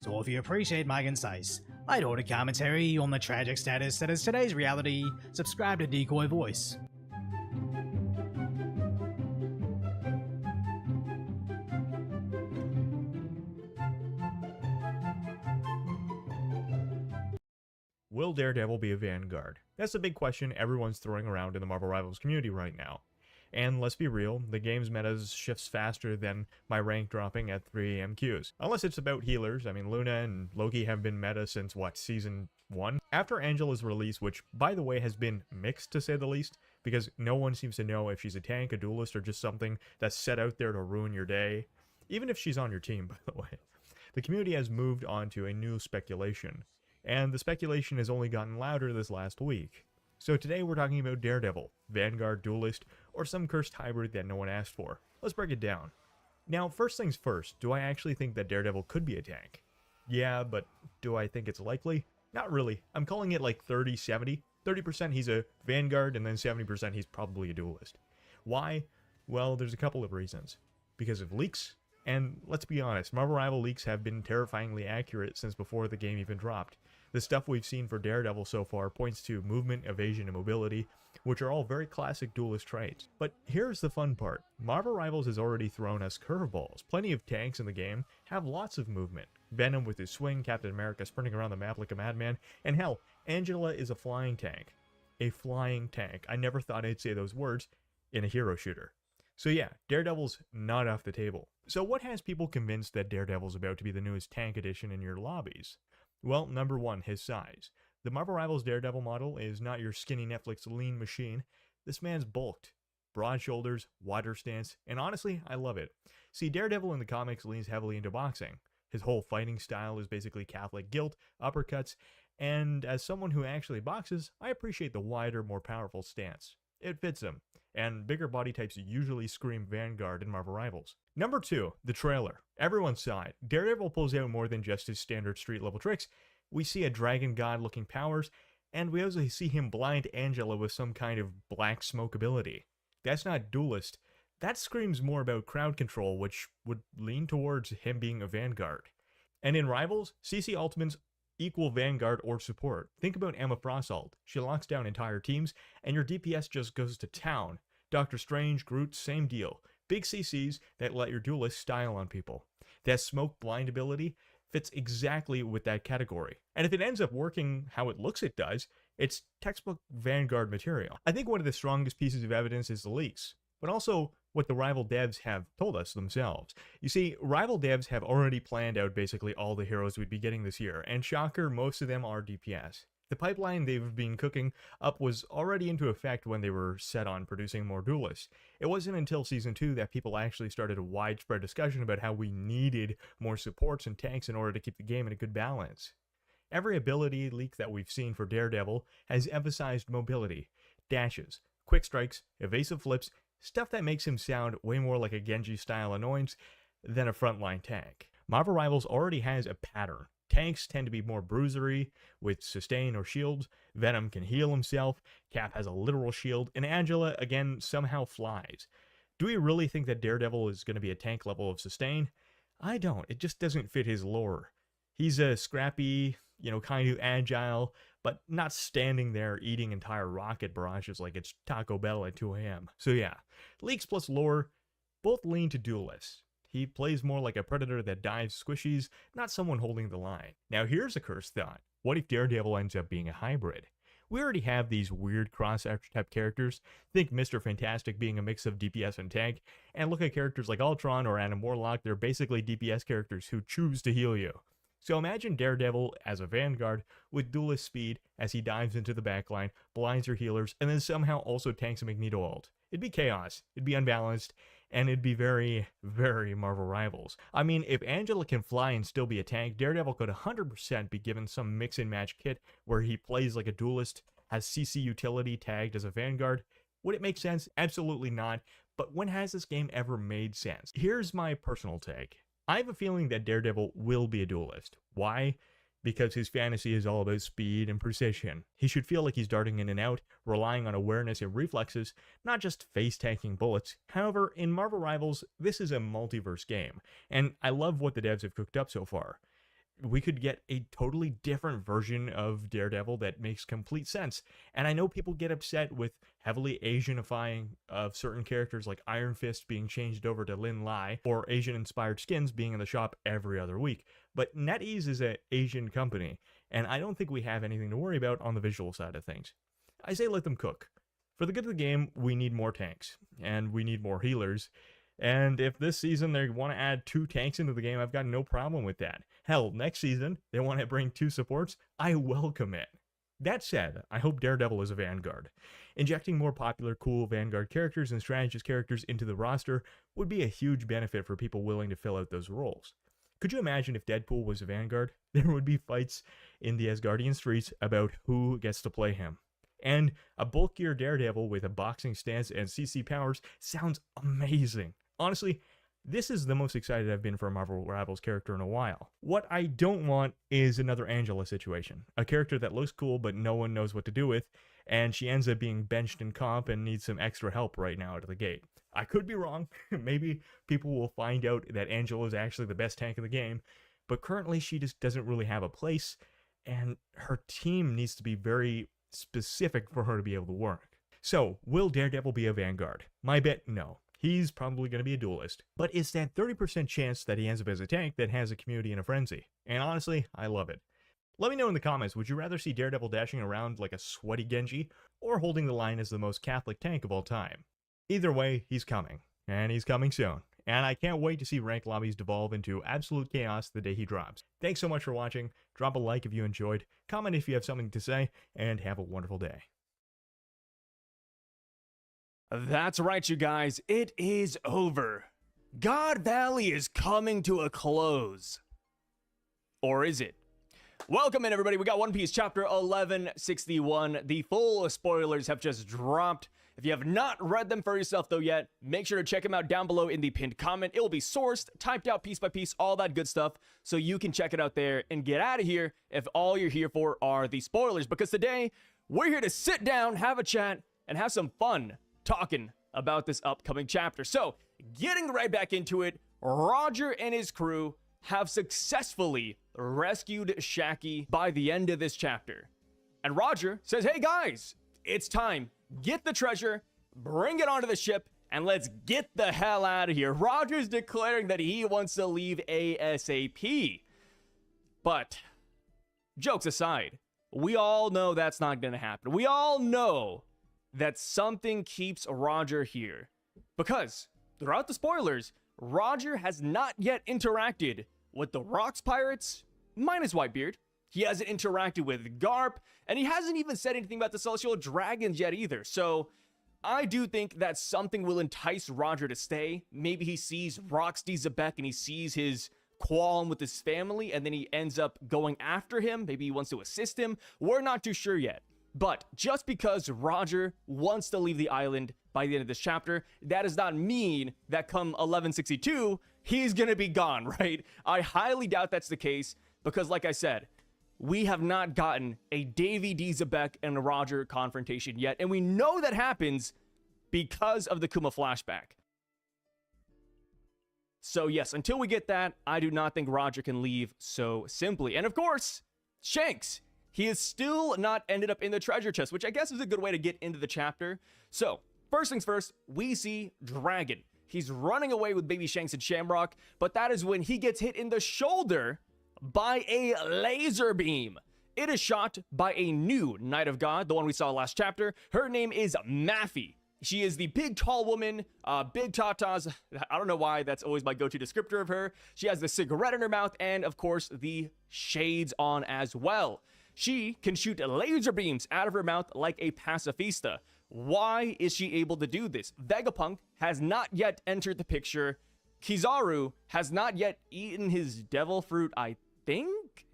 So if you appreciate my concise, light-hearted commentary on the tragic status that is today's reality, subscribe to Decoy Voice. Will Daredevil be a Vanguard? That's the big question everyone's throwing around in the Marvel Rivals community right now. And let's be real, the game's meta shifts faster than my rank dropping at 3 AM queues. Unless it's about healers. I mean, Luna and Loki have been meta since, what, Season 1? After Angela's release, which, by the way, has been mixed to say the least, because no one seems to know if she's a tank, a duelist, or just something that's set out there to ruin your day. Even if she's on your team, by the way. The community has moved on to a new speculation. And the speculation has only gotten louder this last week. So today we're talking about Daredevil, Vanguard, Duelist, or some cursed hybrid that no one asked for. Let's break it down. Now, first things first, do I actually think that Daredevil could be a tank? Yeah, but do I think it's likely? Not really. I'm calling it like 30-70. 30% he's a Vanguard, and then 70% he's probably a Duelist. Why? Well, there's a couple of reasons. Because of leaks, and let's be honest, Marvel Rival leaks have been terrifyingly accurate since before the game even dropped. The stuff we've seen for Daredevil so far points to movement, evasion, and mobility, which are all very classic Duelist traits. But here's the fun part. Marvel Rivals has already thrown us curveballs. Plenty of tanks in the game have lots of movement. Venom with his swing, Captain America sprinting around the map like a madman, and hell, Angela is a flying tank. A flying tank. I never thought I'd say those words in a hero shooter. So yeah, Daredevil's not off the table. So what has people convinced that Daredevil's about to be the newest tank edition in your lobbies? Well, number one, his size. The Marvel Rivals Daredevil model is not your skinny Netflix lean machine. This man's bulked. Broad shoulders, wider stance, and honestly, I love it. See, Daredevil in the comics leans heavily into boxing. His whole fighting style is basically Catholic guilt, uppercuts, and as someone who actually boxes, I appreciate the wider, more powerful stance. It fits him, and bigger body types usually scream Vanguard in Marvel Rivals. Number two, the trailer. Everyone saw it. Daredevil pulls out more than just his standard street level tricks. We see a dragon god looking powers, And we also see him blind Angela with some kind of black smoke ability. That's not duelist. That screams more about crowd control, which would lean towards him being a Vanguard. And in Rivals, CC ultimates equal Vanguard or support. Think about Emma Frostalt. She locks down entire teams, and your DPS just goes to town. Doctor Strange, Groot, same deal. Big CCs that let your duelist style on people. That smoke blind ability fits exactly with that category. And if it ends up working how it looks it does, it's textbook Vanguard material. I think one of the strongest pieces of evidence is the leaks, but also what the Rival devs have told us themselves. You see, Rival devs have already planned out basically all the heroes we'd be getting this year, and shocker, most of them are DPS. The pipeline they've been cooking up was already into effect when they were set on producing more duelists. It wasn't until Season 2 that people actually started a widespread discussion about how we needed more supports and tanks in order to keep the game in a good balance. Every ability leak that we've seen for Daredevil has emphasized mobility, dashes, quick strikes, evasive flips, stuff that makes him sound way more like a Genji-style annoyance than a frontline tank. Marvel Rivals already has a pattern. Tanks tend to be more bruisery, with sustain or shields. Venom can heal himself, Cap has a literal shield, and Angela, again, somehow flies. Do we really think that Daredevil is going to be a tank level of sustain? I don't. It just doesn't fit his lore. He's a scrappy, kind of agile, but not standing there eating entire rocket barrages like it's Taco Bell at 2 a.m. So yeah, leaks plus lore both lean to duelists. He plays more like a predator that dives squishies, not someone holding the line. Now here's a cursed thought. What if Daredevil ends up being a hybrid? We already have these weird cross-archetype characters. Think Mr. Fantastic being a mix of DPS and tank, and look at characters like Ultron or Adam Warlock. They're basically DPS characters who choose to heal you. So imagine Daredevil as a Vanguard with duelist speed as he dives into the backline, blinds your healers, and then somehow also tanks a Magneto ult. It'd be chaos, it'd be unbalanced, and it'd be very, very Marvel Rivals. I mean, if Angela can fly and still be a tank, Daredevil could 100% be given some mix-and-match kit where he plays like a duelist, has CC utility tagged as a Vanguard. Would it make sense? Absolutely not. But when has this game ever made sense? Here's my personal take. I have a feeling that Daredevil will be a duelist. Why? Because his fantasy is all about speed and precision. He should feel like he's darting in and out, relying on awareness and reflexes, not just face-tanking bullets. However, in Marvel Rivals, this is a multiverse game, and I love what the devs have cooked up so far. We could get a totally different version of Daredevil that makes complete sense. And I know people get upset with heavily Asianifying of certain characters like Iron Fist being changed over to Lin Lai, or Asian-inspired skins being in the shop every other week. But NetEase is an Asian company, and I don't think we have anything to worry about on the visual side of things. I say let them cook. For the good of the game, we need more tanks, and we need more healers. And if this season they want to add 2 tanks into the game, I've got no problem with that. Hell, next season, they want to bring 2 supports, I welcome it. That said, I hope Daredevil is a Vanguard. Injecting more popular, cool Vanguard characters and strategist characters into the roster would be a huge benefit for people willing to fill out those roles. Could you imagine if Deadpool was a Vanguard? There would be fights in the Asgardian streets about who gets to play him. And a bulkier Daredevil with a boxing stance and CC powers sounds amazing. Honestly, this is the most excited I've been for a Marvel Rivals character in a while. What I don't want is another Angela situation. A character that looks cool but no one knows what to do with, and she ends up being benched in comp and needs some extra help right now out of the gate. I could be wrong. Maybe people will find out that Angela is actually the best tank in the game, but currently she just doesn't really have a place, and her team needs to be very specific for her to be able to work. So, will Daredevil be a Vanguard? My bet, no. He's probably going to be a duelist. But it's that 30% chance that he ends up as a tank that has a community in a frenzy. And honestly, I love it. Let me know in the comments, would you rather see Daredevil dashing around like a sweaty Genji, or holding the line as the most Catholic tank of all time? Either way, he's coming. And he's coming soon. And I can't wait to see ranked lobbies devolve into absolute chaos the day he drops. Thanks so much for watching. Drop a like if you enjoyed, comment if you have something to say, and have a wonderful day. That's right, you guys. It is over. God Valley is coming to a close. Or is it? Welcome in, everybody. We got One Piece Chapter 1161. The full spoilers have just dropped. If you have not read them for yourself though yet, make sure to check them out down below in the pinned comment. It will be sourced, typed out piece by piece, all that good stuff, so you can check it out there and get out of here if all you're here for are the spoilers. Because today, we're here to sit down, have a chat, and have some fun talking about this upcoming chapter. So, getting right back into it, Roger and his crew have successfully rescued Shaggy by the end of this chapter. And Roger says, hey guys, it's time. Get the treasure, bring it onto the ship, and let's get the hell out of here. Roger's declaring that he wants to leave ASAP. But, jokes aside, we all know that's not going to happen. We all know that something keeps Roger here. Because, throughout the spoilers, Roger has not yet interacted with the Rocks Pirates, minus Whitebeard. He hasn't interacted with Garp, and he hasn't even said anything about the Celestial Dragons yet either. So, I do think that something will entice Roger to stay. Maybe he sees Roxy Zebek and he sees his qualm with his family, and then he ends up going after him. Maybe he wants to assist him. We're not too sure yet. But just because Roger wants to leave the island by the end of this chapter, that does not mean that come 1162, he's going to be gone, right? I highly doubt that's the case because, like I said, we have not gotten a Davy D. Zebek and Roger confrontation yet, and we know that happens because of the Kuma flashback. So yes, until we get that, I do not think Roger can leave so simply. And of course, Shanks. He is still not ended up in the treasure chest, which I guess is a good way to get into the chapter. So, first things first, we see Dragon. He's running away with baby Shanks and Shamrock, but that is when he gets hit in the shoulder by a laser beam. It is shot by a new Knight of God, the one we saw last chapter. Her name is Maffy. She is the big, tall woman, big tatas. I don't know why that's always my go-to descriptor of her. She has the cigarette in her mouth and, of course, the shades on as well. She can shoot laser beams out of her mouth like a pacifista. Why is she able to do this? Vegapunk has not yet entered the picture. Kizaru has not yet eaten his devil fruit, I think?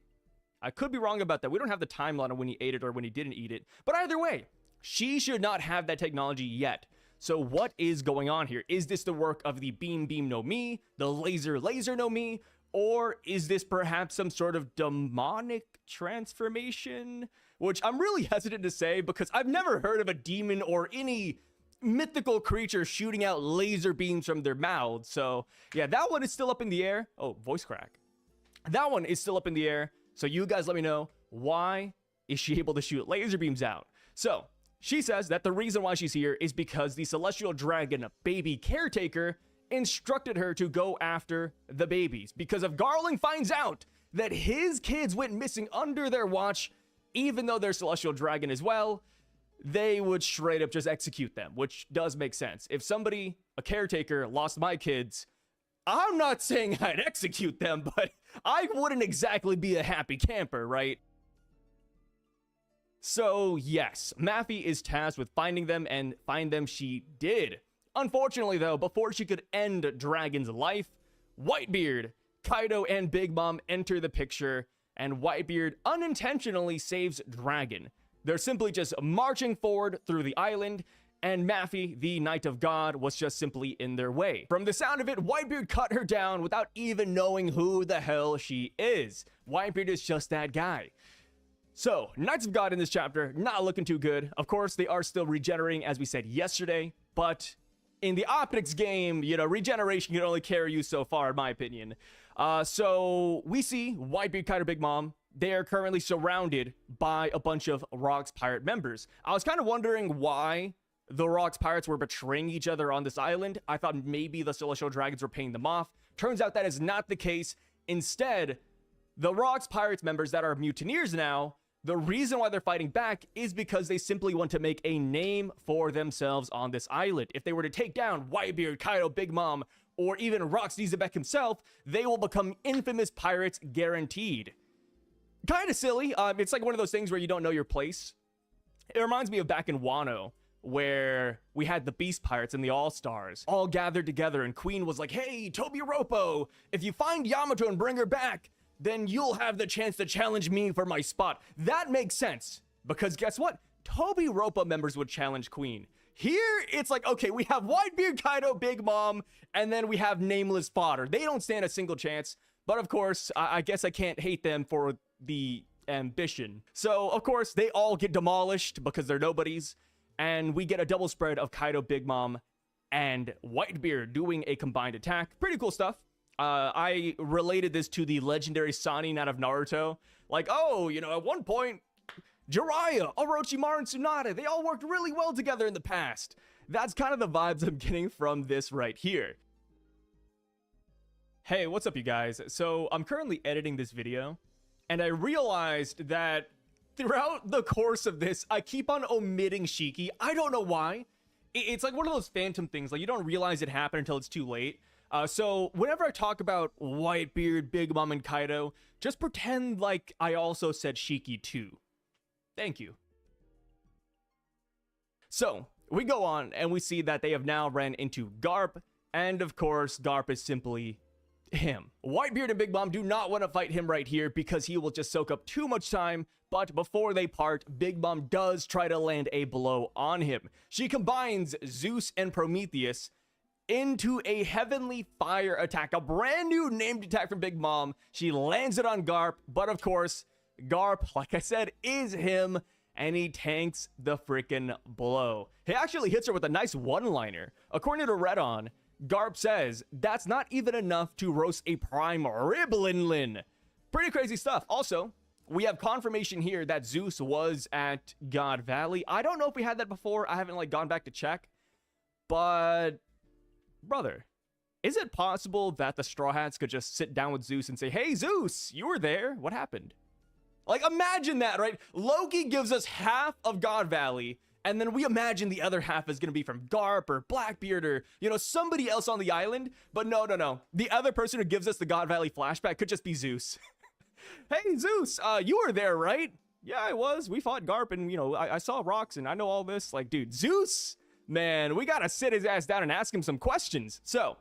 I could be wrong about that. We don't have the timeline of when he ate it or when he didn't eat it. But either way, she should not have that technology yet. So what is going on here? Is this the work of the Beam no Mi, the Laser no Mi? Or is this perhaps some sort of demonic transformation? Which I'm really hesitant to say because I've never heard of a demon or any mythical creature shooting out laser beams from their mouths. So yeah, that one is still up in the air. Oh, voice crack. That one is still up in the air. So you guys let me know, why is she able to shoot laser beams out? So she says that the reason why she's here is because the Celestial Dragon baby caretaker instructed her to go after the babies, because if Garling finds out that his kids went missing under their watch, even though they're Celestial Dragon as well, they would straight up just execute them, which does make sense. If somebody, a caretaker, lost my kids, I'm not saying I'd execute them, but I wouldn't exactly be a happy camper, right? So yes, Maffy is tasked with finding them, and find them she did. Unfortunately, though, before she could end Dragon's life, Whitebeard, Kaido, and Big Mom enter the picture, and Whitebeard unintentionally saves Dragon. They're simply just marching forward through the island, and Maffy, the Knight of God, was just simply in their way. From the sound of it, Whitebeard cut her down without even knowing who the hell she is. Whitebeard is just that guy. So, Knights of God in this chapter, not looking too good. Of course, they are still regenerating, as we said yesterday, but in the optics game, you know, regeneration can only carry you so far, in my opinion. So we see Whitebeard, Kaido, Big Mom. They are currently surrounded by a bunch of Rocks Pirate members. I was kind of wondering why the Rocks Pirates were betraying each other on this island. I thought maybe the Celestial Dragons were paying them off. Turns out that is not the case. Instead, the Rocks Pirates members that are mutineers now, the reason why they're fighting back is because they simply want to make a name for themselves on this island. If they were to take down Whitebeard, Kaido, Big Mom, or even Roxy Zebek himself, they will become infamous pirates guaranteed. Kind of silly. It's like one of those things where you don't know your place. It reminds me of back in Wano, where we had the Beast Pirates and the All-Stars all gathered together, and Queen was like, hey, Tobiropo, if you find Yamato and bring her back, then you'll have the chance to challenge me for my spot. That makes sense, because guess what? Tobiropo members would challenge Queen. Here, it's like, okay, we have Whitebeard, Kaido, Big Mom, and then we have nameless fodder. They don't stand a single chance, but of course, I guess I can't hate them for the ambition. So, of course, they all get demolished because they're nobodies, and we get a double spread of Kaido, Big Mom, and Whitebeard doing a combined attack. Pretty cool stuff. I related this to the legendary Sannin out of Naruto. Like, oh, you know, at one point, Jiraiya, Orochimaru, and Tsunade, they all worked really well together in the past. That's kind of the vibes I'm getting from this right here. Hey, what's up, you guys? So I'm currently editing this video, and I realized that throughout the course of this, I keep on omitting Shiki. I don't know why. It's like one of those phantom things. Like, you don't realize it happened until it's too late. So whenever I talk about Whitebeard, Big Mom, and Kaido, just pretend like I also said Shiki too. Thank you. So we go on and we see that they have now ran into Garp, and of course Garp is simply him. Whitebeard and Big Mom do not want to fight him right here because he will just soak up too much time, but before they part, Big Mom does try to land a blow on him. She combines Zeus and Prometheus into a heavenly fire attack, a brand new named attack from Big Mom. She lands it on Garp, but of course, Garp, like I said, is him, and he tanks the freaking blow. He actually hits her with a nice one-liner. According to Redon, Garp says, that's not even enough to roast a prime Riblinlin. Pretty crazy stuff. Also, we have confirmation here that Zeus was at God Valley. I don't know if we had that before. I haven't, like, gone back to check. But, brother, is it possible that the Straw Hats could just sit down with Zeus and say, hey, Zeus, you were there. What happened? Like, imagine that, right? Loki gives us half of God Valley, and then we imagine the other half is going to be from Garp or Blackbeard or, you know, somebody else on the island. But no. The other person who gives us the God Valley flashback could just be Zeus. Hey, Zeus, you were there, right? Yeah, I was. We fought Garp, and, you know, I saw rocks, and I know all this. Like, dude, Zeus, man, we got to sit his ass down and ask him some questions. So,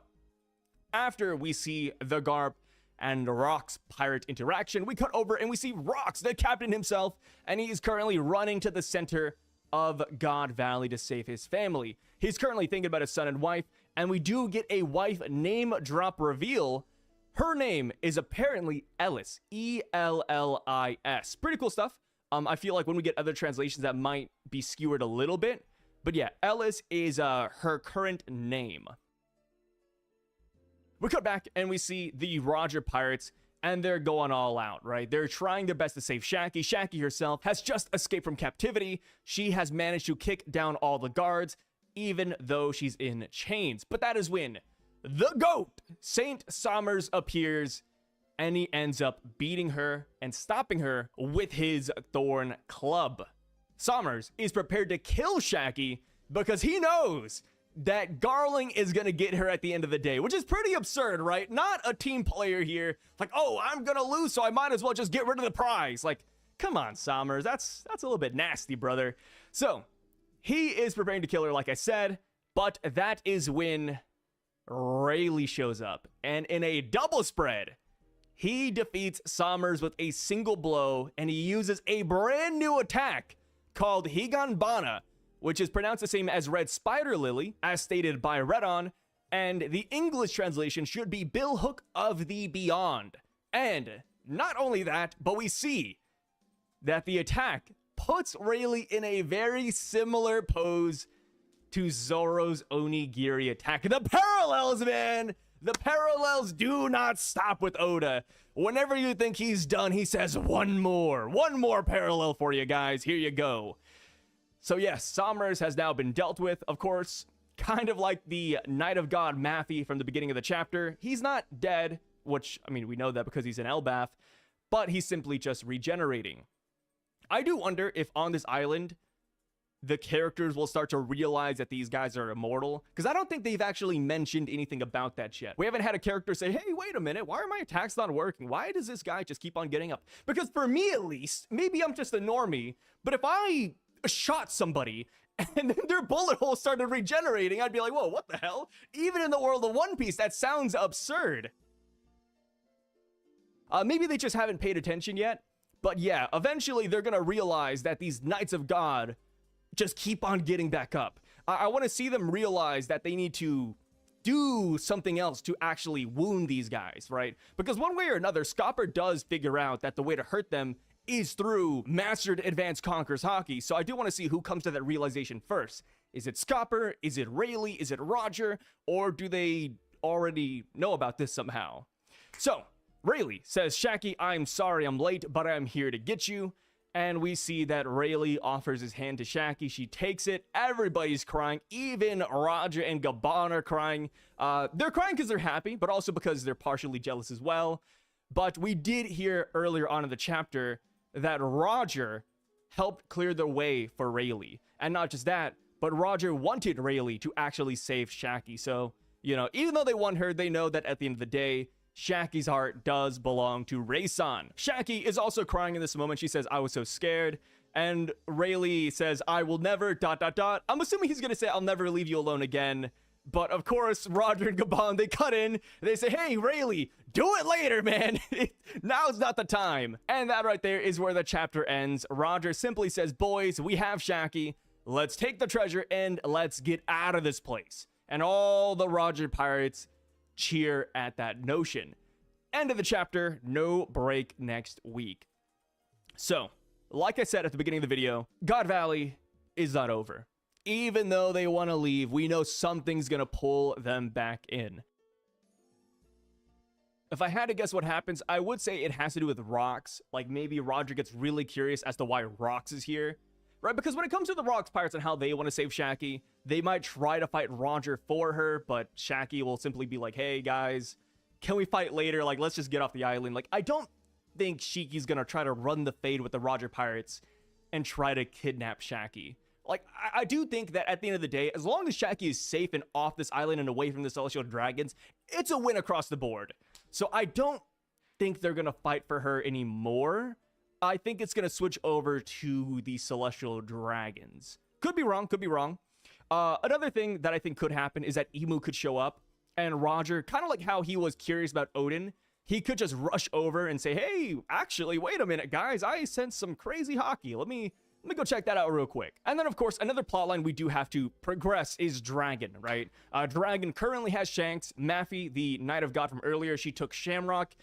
after we see the Garp and Rock's pirate interaction, we cut over and we see Rox, the captain himself, and he is currently running to the center of God Valley to save his family. He's currently thinking about his son and wife, and we do get a wife name drop reveal. Her name is apparently Ellis, E-L-L-I-S. Pretty cool stuff. I feel like when we get other translations that might be skewered a little bit, but yeah, Ellis is her current name. We cut back and we see the Roger Pirates, and they're going all out, right? They're trying their best to save Shaki. Shaki herself has just escaped from captivity. She has managed to kick down all the guards, even though she's in chains. But that is when the GOAT, Saint Sommers, appears, and he ends up beating her and stopping her with his Thorn Club. Sommers is prepared to kill Shaki because he knows that Garling is going to get her at the end of the day, which is pretty absurd, right? Not a team player here. Like, oh, I'm going to lose, so I might as well just get rid of the prize. Like, come on, Sommers. That's a little bit nasty, brother. So, he is preparing to kill her, like I said, but that is when Rayleigh shows up. And in a double spread, he defeats Sommers with a single blow, and he uses a brand new attack called Higanbana, which is pronounced the same as Red Spider Lily, as stated by Redon, and the English translation should be Bill Hook of the Beyond. And not only that, but we see that the attack puts Rayleigh in a very similar pose to Zoro's Onigiri attack. The parallels, man! The parallels do not stop with Oda. Whenever you think he's done, he says one more parallel for you guys. Here you go. So yes, Sommers has now been dealt with, of course, kind of like the Knight of God Matthew from the beginning of the chapter. He's not dead, which, I mean, we know that because he's an Elbath, but he's simply just regenerating. I do wonder if on this island, the characters will start to realize that these guys are immortal, because I don't think they've actually mentioned anything about that yet. We haven't had a character say, hey, wait a minute, why are my attacks not working? Why does this guy just keep on getting up? Because for me, at least, maybe I'm just a normie, but if I shot somebody and then their bullet hole started regenerating, I'd be like, whoa, what the hell? Even in the world of One Piece, that sounds absurd. Maybe they just haven't paid attention yet, but yeah, eventually they're gonna realize that these Knights of God just keep on getting back up. I want to see them realize that they need to do something else to actually wound these guys, right? Because one way or another, Scopper does figure out that the way to hurt them is through mastered advanced conquers hockey. So I do want to see who comes to that realization first. Is it Scopper? Is it Rayleigh? Is it Roger? Or do they already know about this somehow? So Rayleigh says, Shaki, I'm sorry I'm late, but I'm here to get you. And we see that Rayleigh offers his hand to Shaki. She takes it. Everybody's crying. Even Roger and Gabon are crying. They're crying because they're happy, but also because they're partially jealous as well. But we did hear earlier on in the chapter that Roger helped clear the way for Rayleigh. And not just that, but Roger wanted Rayleigh to actually save Shaki. So, you know, even though they want her, they know that at the end of the day, Shaki's heart does belong to Rayson. Shaki is also crying in this moment. She says, I was so scared. And Rayleigh says, I will never, ... I'm assuming he's going to say, I'll never leave you alone again. But of course, Roger and Gabon, they cut in. They say, hey, Rayleigh, do it later, man. Now's not the time. And that right there is where the chapter ends. Roger simply says, boys, we have Shaki. Let's take the treasure and let's get out of this place. And all the Roger pirates cheer at that notion. End of the chapter. No break next week. So, like I said at the beginning of the video, God Valley is not over. Even though they want to leave, we know something's going to pull them back in. If I had to guess what happens, I would say it has to do with Rox. Like maybe Roger gets really curious as to why Rox is here. Right? Because when it comes to the Rox pirates and how they want to save Shaki, they might try to fight Roger for her, but Shaki will simply be like, hey guys, can we fight later? Like, let's just get off the island. Like, I don't think Shiki's gonna try to run the fade with the Roger pirates and try to kidnap Shaki. Like, I do think that at the end of the day, as long as Shaki is safe and off this island and away from the Celestial Dragons, it's a win across the board. So I don't think they're gonna fight for her anymore. I think it's going to switch over to the Celestial Dragons. Could be wrong, could be wrong. Another thing that I think could happen is that Emu could show up, and Roger, kind of like how he was curious about Odin, he could just rush over and say, hey, actually, wait a minute, guys, I sense some crazy hockey. Let me go check that out real quick. And then, of course, another plotline we do have to progress is Dragon, right? Dragon currently has Shanks. Maffy, the Knight of God from earlier, she took Shamrock.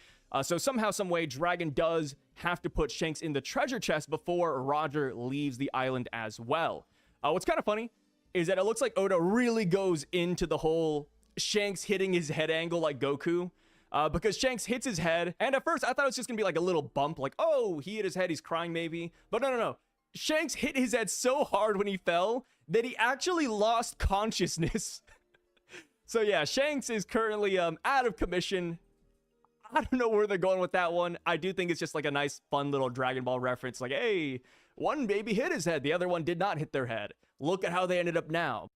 So somehow, some way, Dragon does have to put Shanks in the treasure chest before Roger leaves the island as well. What's kind of funny is that it looks like Oda really goes into the whole Shanks hitting his head angle like Goku. Because Shanks hits his head, and at first I thought it was just gonna be like a little bump, like, oh, he hit his head, he's crying maybe. But no. Shanks hit his head so hard when he fell that he actually lost consciousness. So yeah, Shanks is currently out of commission. I don't know where they're going with that one. I do think it's just like a nice, fun little Dragon Ball reference. Like, hey, one baby hit his head. The other one did not hit their head. Look at how they ended up now.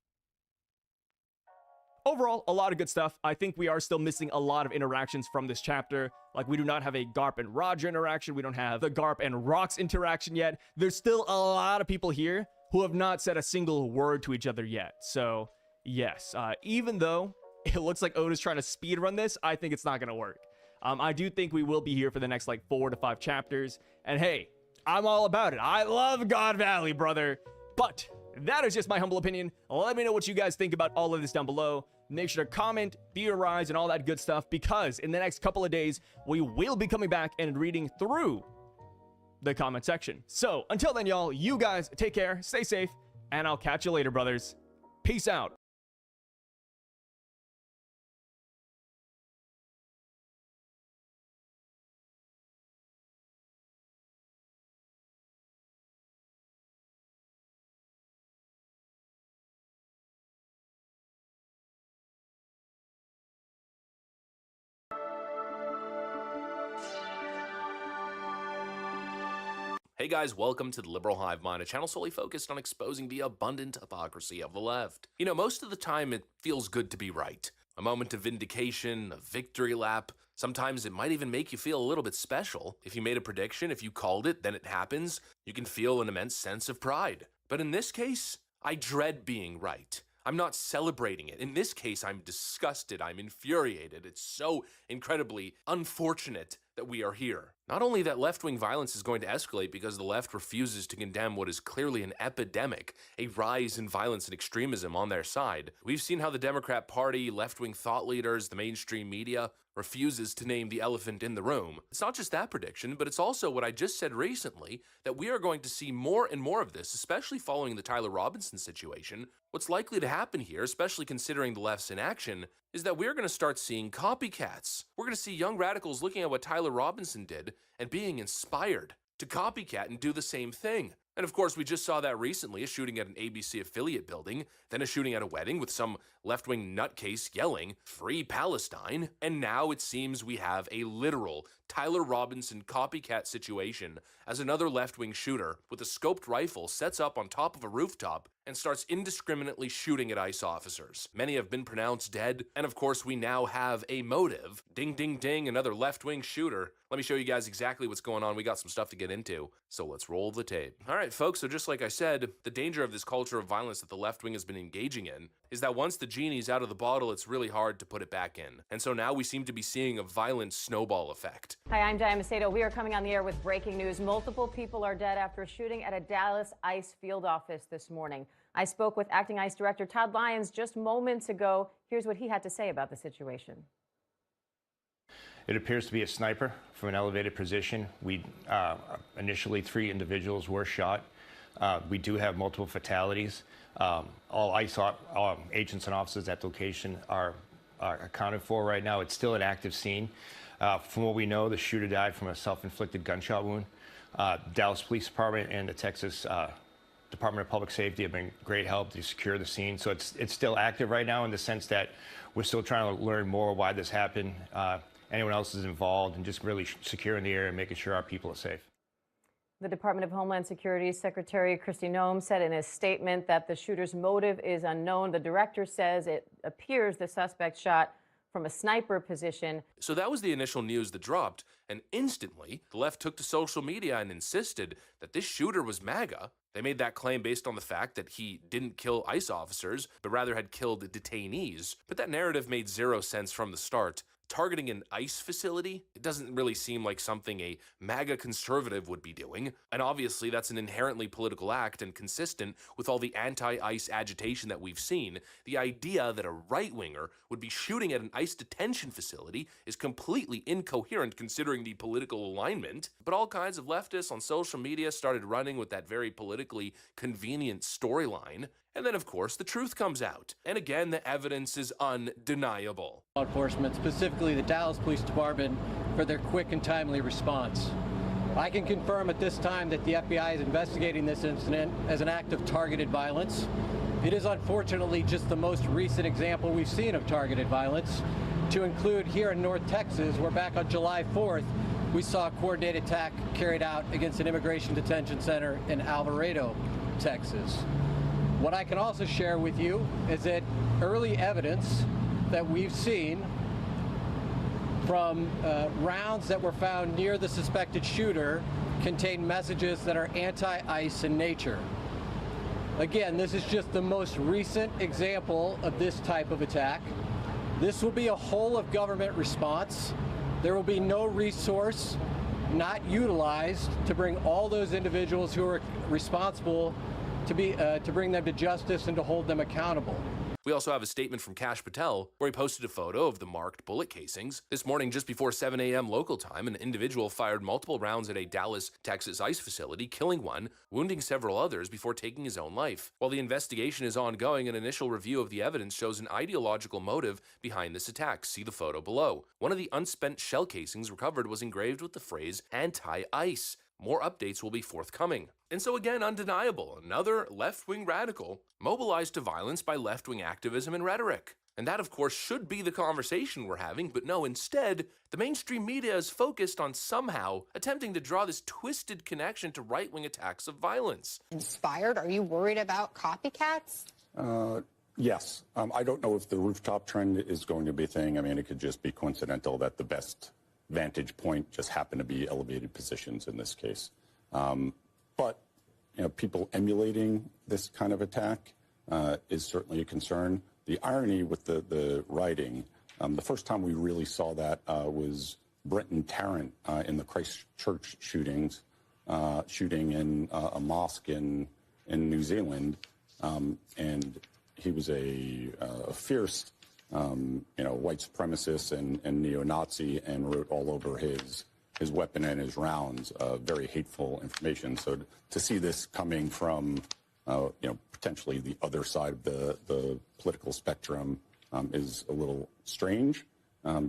Overall, a lot of good stuff. I think we are still missing a lot of interactions from this chapter. Like, we do not have a Garp and Roger interaction. We don't have the Garp and Rox interaction yet. There's still a lot of people here who have not said a single word to each other yet. So, yes, even though it looks like Oda's trying to speedrun this, I think it's not going to work. I do think we will be here for the next, like, 4 to 5 chapters. And hey, I'm all about it. I love God Valley, brother. But that is just my humble opinion. Let me know what you guys think about all of this down below. Make sure to comment, theorize, and all that good stuff, because in the next couple of days, we will be coming back and reading through the comment section. So until then, y'all, you guys take care, stay safe, and I'll catch you later, brothers. Peace out. Hey guys, welcome to the Liberal Hive Mind, a channel solely focused on exposing the abundant hypocrisy of the left. You know, most of the time it feels good to be right. A moment of vindication, a victory lap. Sometimes it might even make you feel a little bit special. If you made a prediction, if you called it, then it happens. You can feel an immense sense of pride. But in this case, I dread being right. I'm not celebrating it. In this case, I'm disgusted. I'm infuriated. It's so incredibly unfortunate that we are here. Not only that left-wing violence is going to escalate because the left refuses to condemn what is clearly an epidemic, a rise in violence and extremism on their side. We've seen how the Democrat Party, left-wing thought leaders, the mainstream media refuses to name the elephant in the room. It's not just that prediction, but it's also what I just said recently, that we are going to see more and more of this, especially following the Tyler Robinson situation. What's likely to happen here, especially considering the left's inaction, is that we're going to start seeing copycats. We're going to see young radicals looking at what Tyler Robinson did and being inspired to copycat and do the same thing. And of course, we just saw that recently, a shooting at an ABC affiliate building, then a shooting at a wedding with some left-wing nutcase yelling, "Free Palestine," and now it seems we have a literal Tyler Robinson copycat situation as another left-wing shooter with a scoped rifle sets up on top of a rooftop and starts indiscriminately shooting at ICE officers. Many have been pronounced dead, and of course we now have a motive. Ding, ding, ding, another left-wing shooter. Let me show you guys exactly what's going on. We got some stuff to get into, so let's roll the tape. All right, folks, so just like I said, the danger of this culture of violence that the left wing has been engaging in is that once the genie's out of the bottle, it's really hard to put it back in. And so now we seem to be seeing a violent snowball effect. Hi, I'm Diane Macedo. We are coming on the air with breaking news. Multiple people are dead after a shooting at a Dallas ICE field office this morning. I spoke with acting ICE Director Todd Lyons just moments ago. Here's what he had to say about the situation. It appears to be a sniper from an elevated position. Initially 3 individuals were shot. We do have multiple fatalities. All ICE agents and officers at the location are accounted for right now. It's still an active scene. From what we know, the shooter died from a self-inflicted gunshot wound. Dallas Police Department and the Texas Department of Public Safety have been great help to secure the scene. So it's still active right now in the sense that we're still trying to learn more why this happened, anyone else is involved, and just really securing the area and making sure our people are safe. The Department of Homeland Security Secretary Kristi Noem said in a statement that the shooter's motive is unknown. The director says it appears the suspect shot from a sniper position. So that was the initial news that dropped, and instantly the left took to social media and insisted that this shooter was MAGA. They made that claim based on the fact that he didn't kill ICE officers, but rather had killed detainees. But that narrative made zero sense from the start. Targeting an ICE facility, it doesn't really seem like something a MAGA conservative would be doing. And obviously that's an inherently political act and consistent with all the anti-ICE agitation that we've seen. The idea that a right-winger would be shooting at an ICE detention facility is completely incoherent considering the political alignment. But all kinds of leftists on social media started running with that very politically convenient storyline. And then, of course, the truth comes out. And again, the evidence is undeniable. Law enforcement, specifically the Dallas Police Department, for their quick and timely response. I can confirm at this time that the FBI is investigating this incident as an act of targeted violence. It is unfortunately just the most recent example we've seen of targeted violence, to include here in North Texas, where back on July 4th, we saw a coordinated attack carried out against an immigration detention center in Alvarado, Texas. What I can also share with you is that early evidence that we've seen from rounds that were found near the suspected shooter contain messages that are anti-ICE in nature. Again, this is just the most recent example of this type of attack. This will be a whole of government response. There will be no resource not utilized to bring all those individuals who are responsible to bring them to justice and to hold them accountable. We also have a statement from Kash Patel, where he posted a photo of the marked bullet casings. This morning, just before 7 a.m. local time, an individual fired multiple rounds at a Dallas, Texas ICE facility, killing one, wounding several others before taking his own life. While the investigation is ongoing, an initial review of the evidence shows an ideological motive behind this attack. See the photo below. One of the unspent shell casings recovered was engraved with the phrase anti-ICE. More updates will be forthcoming. And so again, undeniable, another left-wing radical mobilized to violence by left-wing activism and rhetoric. And that, of course, should be the conversation we're having, but no, instead, the mainstream media is focused on somehow attempting to draw this twisted connection to right-wing attacks of violence. Inspired? Are you worried about copycats? Yes. I don't know if the rooftop trend is going to be a thing. I mean, it could just be coincidental that the best vantage point just happened to be elevated positions in this case. But people emulating this kind of attack is certainly a concern. The irony with the writing, the first time we really saw that was Brenton Tarrant in the Christchurch shooting in a mosque in New Zealand, and he was a fierce, white supremacist and neo-Nazi, and wrote all over his weapon and his rounds very hateful information. So to see this coming from, potentially the other side of the political spectrum is a little strange,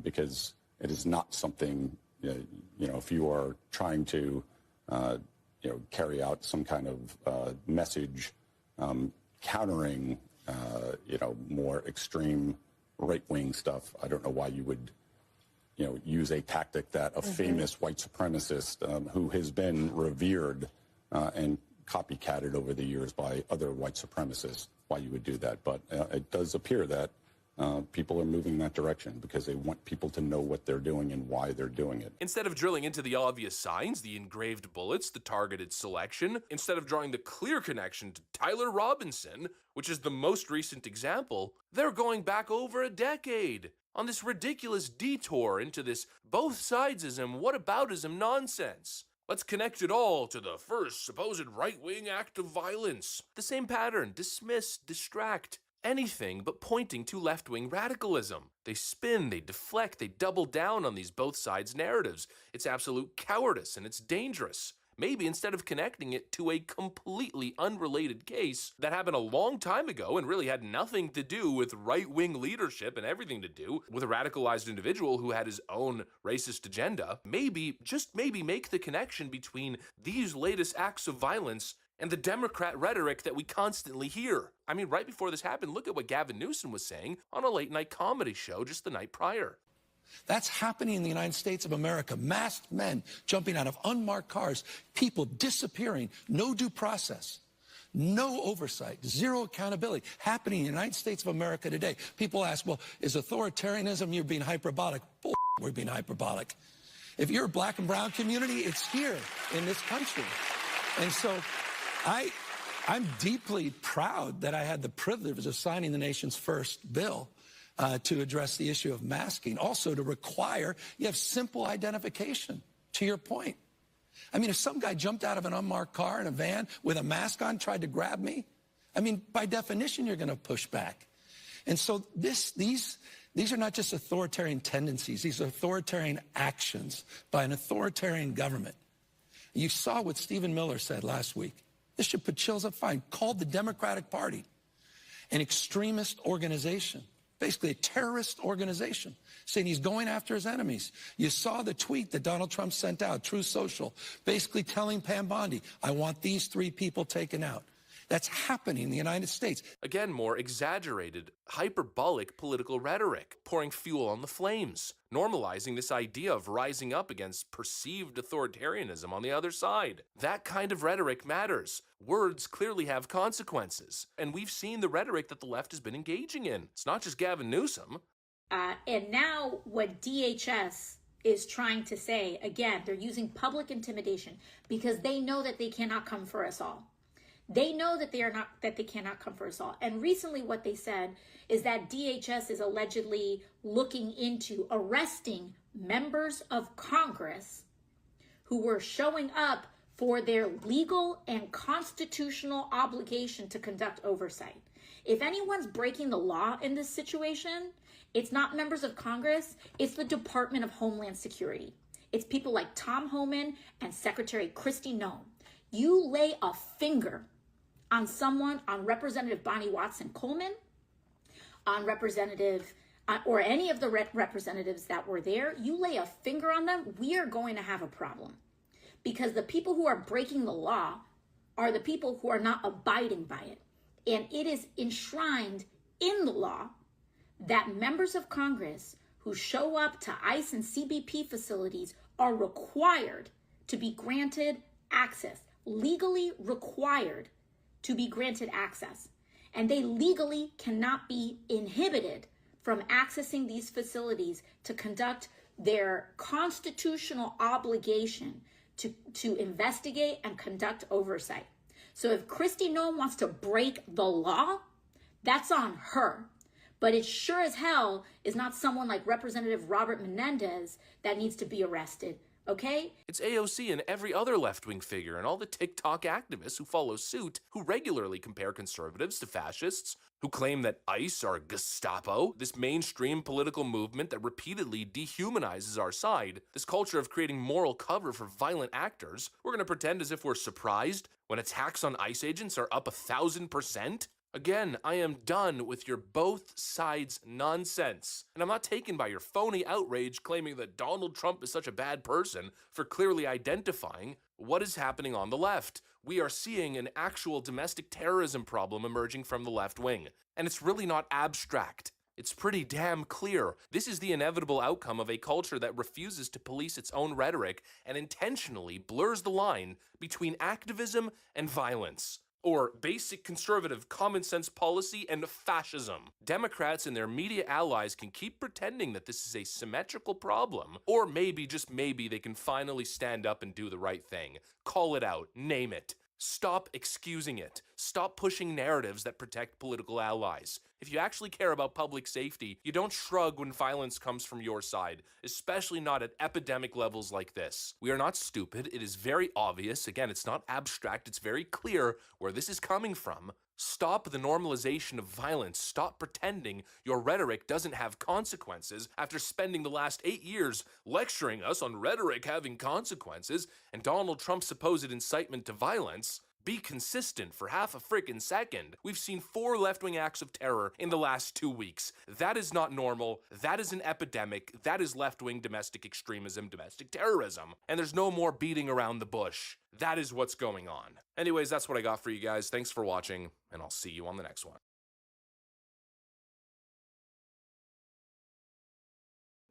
because it is not something, if you are trying to, carry out some kind of message countering, more extreme right-wing stuff, I don't know why you would, use a tactic that a famous white supremacist who has been revered and copycatted over the years by other white supremacists, why you would do that. But it does appear that people are moving in that direction because they want people to know what they're doing and why they're doing it. Instead of drilling into the obvious signs, the engraved bullets, the targeted selection, instead of drawing the clear connection to Tyler Robinson, which is the most recent example, they're going back over a decade on this ridiculous detour into this both sidesism, whataboutism nonsense. Let's connect it all to the first supposed right-wing act of violence. The same pattern: dismiss, distract, anything but pointing to left-wing radicalism. They spin, they deflect, they double down on these both sides narratives. It's absolute cowardice and it's dangerous. Maybe instead of connecting it to a completely unrelated case that happened a long time ago and really had nothing to do with right-wing leadership and everything to do with a radicalized individual who had his own racist agenda, maybe, just maybe, make the connection between these latest acts of violence and the Democrat rhetoric that we constantly hear. I mean, right before this happened, look at what Gavin Newsom was saying on a late-night comedy show just the night prior. That's happening in the United States of America. Masked men jumping out of unmarked cars, people disappearing, no due process, no oversight, zero accountability, happening in the United States of America today. People ask, well, is authoritarianism, you're being hyperbolic? Bull, we're being hyperbolic. If you're a black and brown community, it's here in this country. And so I'm deeply proud that I had the privilege of signing the nation's first bill to address the issue of masking. Also to require, you have simple identification, to your point. I mean, if some guy jumped out of an unmarked car in a van with a mask on, tried to grab me, I mean, by definition, you're going to push back. And so these are not just authoritarian tendencies. These are authoritarian actions by an authoritarian government. You saw what Stephen Miller said last week. This should put chills up fine. Called the Democratic Party an extremist organization, basically a terrorist organization, saying he's going after his enemies. You saw the tweet that Donald Trump sent out, Truth Social, basically telling Pam Bondi, I want these 3 people taken out. That's happening in the United States. Again, more exaggerated, hyperbolic political rhetoric, pouring fuel on the flames, normalizing this idea of rising up against perceived authoritarianism on the other side. That kind of rhetoric matters. Words clearly have consequences. And we've seen the rhetoric that the left has been engaging in. It's not just Gavin Newsom. And now what DHS is trying to say, again, they're using public intimidation because they know that they cannot come for us all. They know that they cannot come for us all. And recently what they said is that DHS is allegedly looking into arresting members of Congress who were showing up for their legal and constitutional obligation to conduct oversight. If anyone's breaking the law in this situation, it's not members of Congress, it's the Department of Homeland Security. It's people like Tom Homan and Secretary Kristi Noem. You lay a finger on someone, on Representative Bonnie Watson Coleman, on Representative, or any of the representatives that were there, you lay a finger on them, we are going to have a problem. Because the people who are breaking the law are the people who are not abiding by it. And it is enshrined in the law that members of Congress who show up to ICE and CBP facilities are required to be granted access, legally required to be granted access. And they legally cannot be inhibited from accessing these facilities to conduct their constitutional obligation to investigate and conduct oversight. So if Kristi Noem wants to break the law, that's on her. But it sure as hell is not someone like Representative Robert Menendez that needs to be arrested, okay? It's AOC and every other left-wing figure and all the TikTok activists who follow suit, who regularly compare conservatives to fascists, who claim that ICE are Gestapo, this mainstream political movement that repeatedly dehumanizes our side, this culture of creating moral cover for violent actors. We're gonna pretend as if we're surprised when attacks on ICE agents are up 1,000%? Again, I am done with your both sides nonsense, and I'm not taken by your phony outrage claiming that Donald Trump is such a bad person for clearly identifying what is happening on the left. We are seeing an actual domestic terrorism problem emerging from the left wing, and it's really not abstract. It's pretty damn clear. This is the inevitable outcome of a culture that refuses to police its own rhetoric and intentionally blurs the line between activism and violence, or basic conservative common sense policy and fascism. Democrats and their media allies can keep pretending that this is a symmetrical problem, or maybe, just maybe, they can finally stand up and do the right thing. Call it out, name it. Stop excusing it. Stop pushing narratives that protect political allies. If you actually care about public safety, you don't shrug when violence comes from your side, especially not at epidemic levels like this. We are not stupid. It is very obvious. Again, it's not abstract. It's very clear where this is coming from. Stop the normalization of violence. Stop pretending your rhetoric doesn't have consequences after spending the last 8 years lecturing us on rhetoric having consequences and Donald Trump's supposed incitement to violence. Be consistent for half a frickin' second. We've seen 4 left-wing acts of terror in the last 2 weeks. That is not normal. That is an epidemic. That is left-wing domestic extremism, domestic terrorism. And there's no more beating around the bush. That is what's going on. Anyways, that's what I got for you guys. Thanks for watching, and I'll see you on the next one.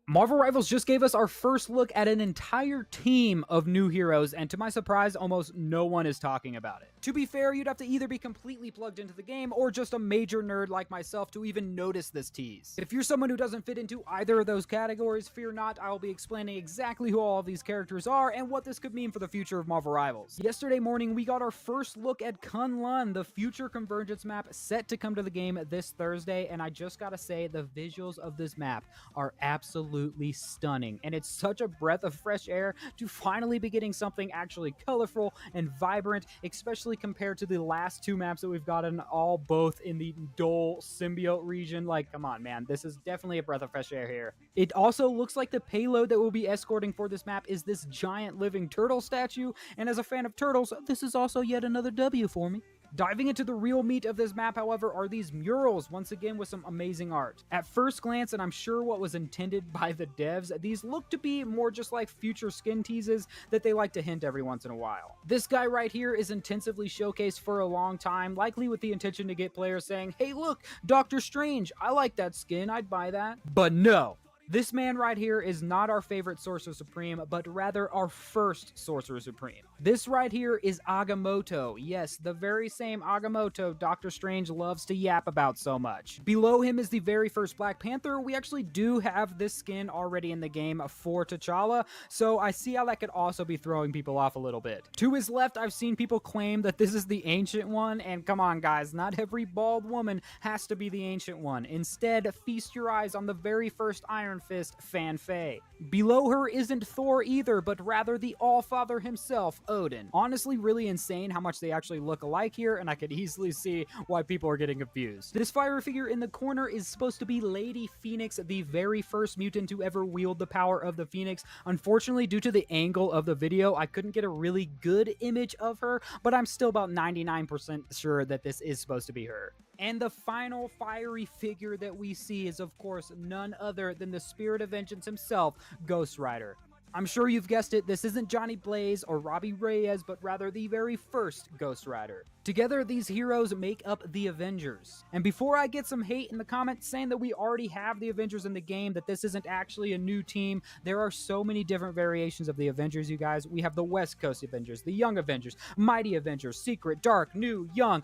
Marvel Rivals just gave us our first look at an entire team of new heroes, and to my surprise, almost no one is talking about it. To be fair, you'd have to either be completely plugged into the game or just a major nerd like myself to even notice this tease. If you're someone who doesn't fit into either of those categories, fear not, I will be explaining exactly who all of these characters are and what this could mean for the future of Marvel Rivals. Yesterday morning, we got our first look at Kunlun, the future Convergence map set to come to the game this Thursday, and I just gotta say, the visuals of this map are absolutely stunning, and it's such a breath of fresh air to finally be getting something actually colorful and vibrant, especially compared to the last 2 maps that we've gotten, all both in the Dole symbiote region. Like, come on, man, this is definitely a breath of fresh air here. It also looks like the payload that we'll be escorting for this map is this giant living turtle statue, and as a fan of turtles, this is also yet another W for me. Diving into the real meat of this map, however, are these murals, once again with some amazing art. At first glance, and I'm sure what was intended by the devs, these look to be more just like future skin teases that they like to hint every once in a while. This guy right here is intensively showcased for a long time, likely with the intention to get players saying, hey look, Doctor Strange, I like that skin, I'd buy that. But no! This man right here is not our favorite Sorcerer Supreme, but rather our first Sorcerer Supreme. This right here is Agamotto. Yes, the very same Agamotto Doctor Strange loves to yap about so much. Below him is the very first Black Panther. We actually do have this skin already in the game for T'Challa, so I see how that could also be throwing people off a little bit. To his left, I've seen people claim that this is the Ancient One, and come on guys, not every bald woman has to be the Ancient One. Instead, feast your eyes on the very first Iron Fist, Fan Fei. Below her isn't Thor either, but rather the All-Father himself, Odin. Honestly, really insane how much they actually look alike here, and I could easily see why people are getting confused. This fire figure in the corner is supposed to be Lady Phoenix, the very first mutant to ever wield the power of the Phoenix. Unfortunately, due to the angle of the video, I couldn't get a really good image of her, but I'm still about 99% sure that this is supposed to be her. And the final fiery figure that we see is, of course, none other than the Spirit of Vengeance himself, Ghost Rider. I'm sure you've guessed it, this isn't Johnny Blaze or Robbie Reyes, but rather the very first Ghost Rider. Together, these heroes make up the Avengers. And before I get some hate in the comments saying that we already have the Avengers in the game, that this isn't actually a new team, there are so many different variations of the Avengers, you guys. We have the West Coast Avengers, the Young Avengers, Mighty Avengers, Secret, Dark, New, Young.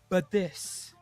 But this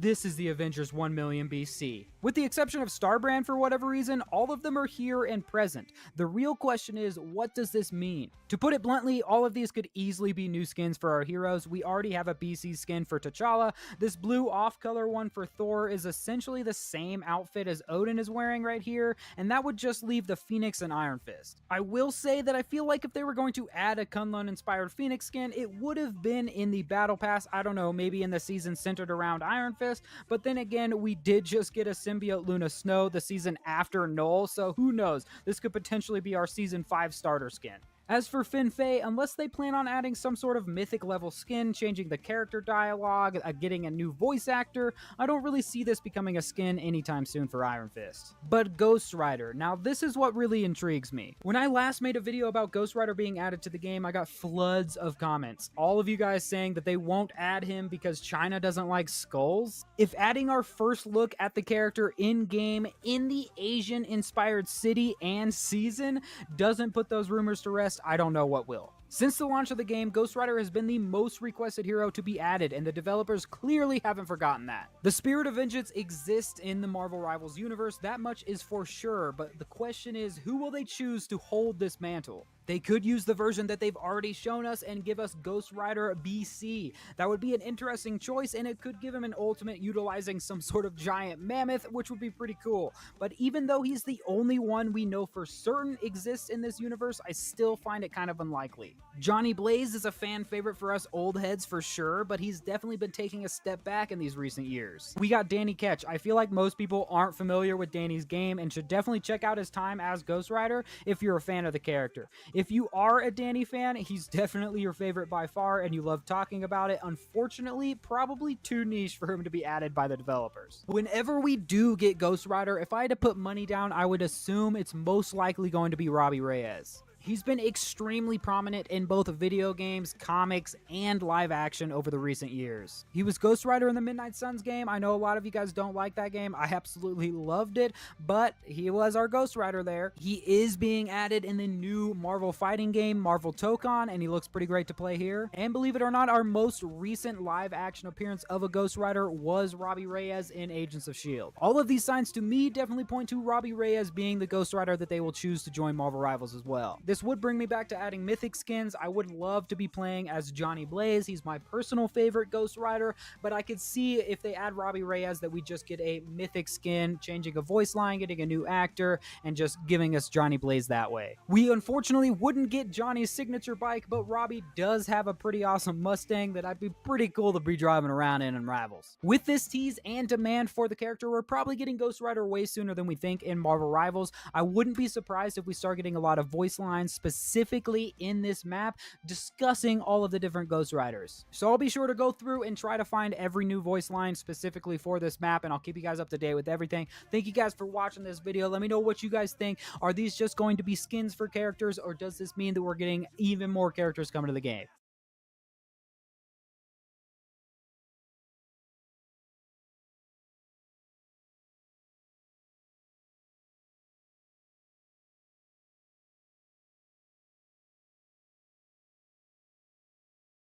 is the Avengers 1 million BC. With the exception of Starbrand for whatever reason, all of them are here and present. The real question is, what does this mean? To put it bluntly, all of these could easily be new skins for our heroes. We already have a BC skin for T'Challa. This blue off-color one for Thor is essentially the same outfit as Odin is wearing right here, and that would just leave the Phoenix and Iron Fist. I will say that I feel like if they were going to add a Kunlun-inspired Phoenix skin, it would have been in the Battle Pass, I don't know, maybe in the season centered around Iron Fist, but then again, we did just get a symbiote Luna Snow the season after Null, so who knows, this could potentially be our season 5 starter skin. As for Fin Fei, unless they plan on adding some sort of mythic level skin, changing the character dialogue, getting a new voice actor, I don't really see this becoming a skin anytime soon for Iron Fist. But Ghost Rider, now this is what really intrigues me. When I last made a video about Ghost Rider being added to the game, I got floods of comments. All of you guys saying that they won't add him because China doesn't like skulls. If adding our first look at the character in-game in the Asian-inspired city and season doesn't put those rumors to rest, I don't know what will. Since the launch of the game, Ghost Rider has been the most requested hero to be added, and the developers clearly haven't forgotten that. The spirit of vengeance exists in the Marvel Rivals universe, that much is for sure, but the question is, who will they choose to hold this mantle? They could use the version that they've already shown us and give us Ghost Rider BC. That would be an interesting choice, and it could give him an ultimate utilizing some sort of giant mammoth, which would be pretty cool. But even though he's the only one we know for certain exists in this universe, I still find it kind of unlikely. Johnny Blaze is a fan favorite for us old heads for sure, but he's definitely been taking a step back in these recent years. We got Danny Ketch. I feel like most people aren't familiar with Danny's game and should definitely check out his time as Ghost Rider if you're a fan of the character. If you are a Danny fan, he's definitely your favorite by far and you love talking about it. Unfortunately, probably too niche for him to be added by the developers. Whenever we do get Ghost Rider, if I had to put money down, I would assume it's most likely going to be Robbie Reyes. He's been extremely prominent in both video games, comics, and live action over the recent years. He was Ghost Rider in the Midnight Suns game. I know a lot of you guys don't like that game. I absolutely loved it, but he was our Ghost Rider there. He is being added in the new Marvel fighting game, Marvel Tokon, and he looks pretty great to play here. And believe it or not, our most recent live action appearance of a Ghost Rider was Robbie Reyes in Agents of S.H.I.E.L.D. All of these signs to me definitely point to Robbie Reyes being the Ghost Rider that they will choose to join Marvel Rivals as well. This would bring me back to adding mythic skins. I would love to be playing as Johnny Blaze. He's my personal favorite Ghost Rider, but I could see if they add Robbie Reyes that we just get a mythic skin, changing a voice line, getting a new actor, and just giving us Johnny Blaze that way. We unfortunately wouldn't get Johnny's signature bike, but Robbie does have a pretty awesome Mustang that I'd be pretty cool to be driving around in Rivals. With this tease and demand for the character, we're probably getting Ghost Rider way sooner than we think in Marvel Rivals. I wouldn't be surprised if we start getting a lot of voice lines specifically in this map discussing all of the different Ghost Riders. So I'll be sure to go through and try to find every new voice line specifically for this map, and I'll keep you guys up to date with everything. Thank you guys for watching this video. Let me know what you guys think. Are these just going to be skins for characters, or does this mean that we're getting even more characters coming to the game?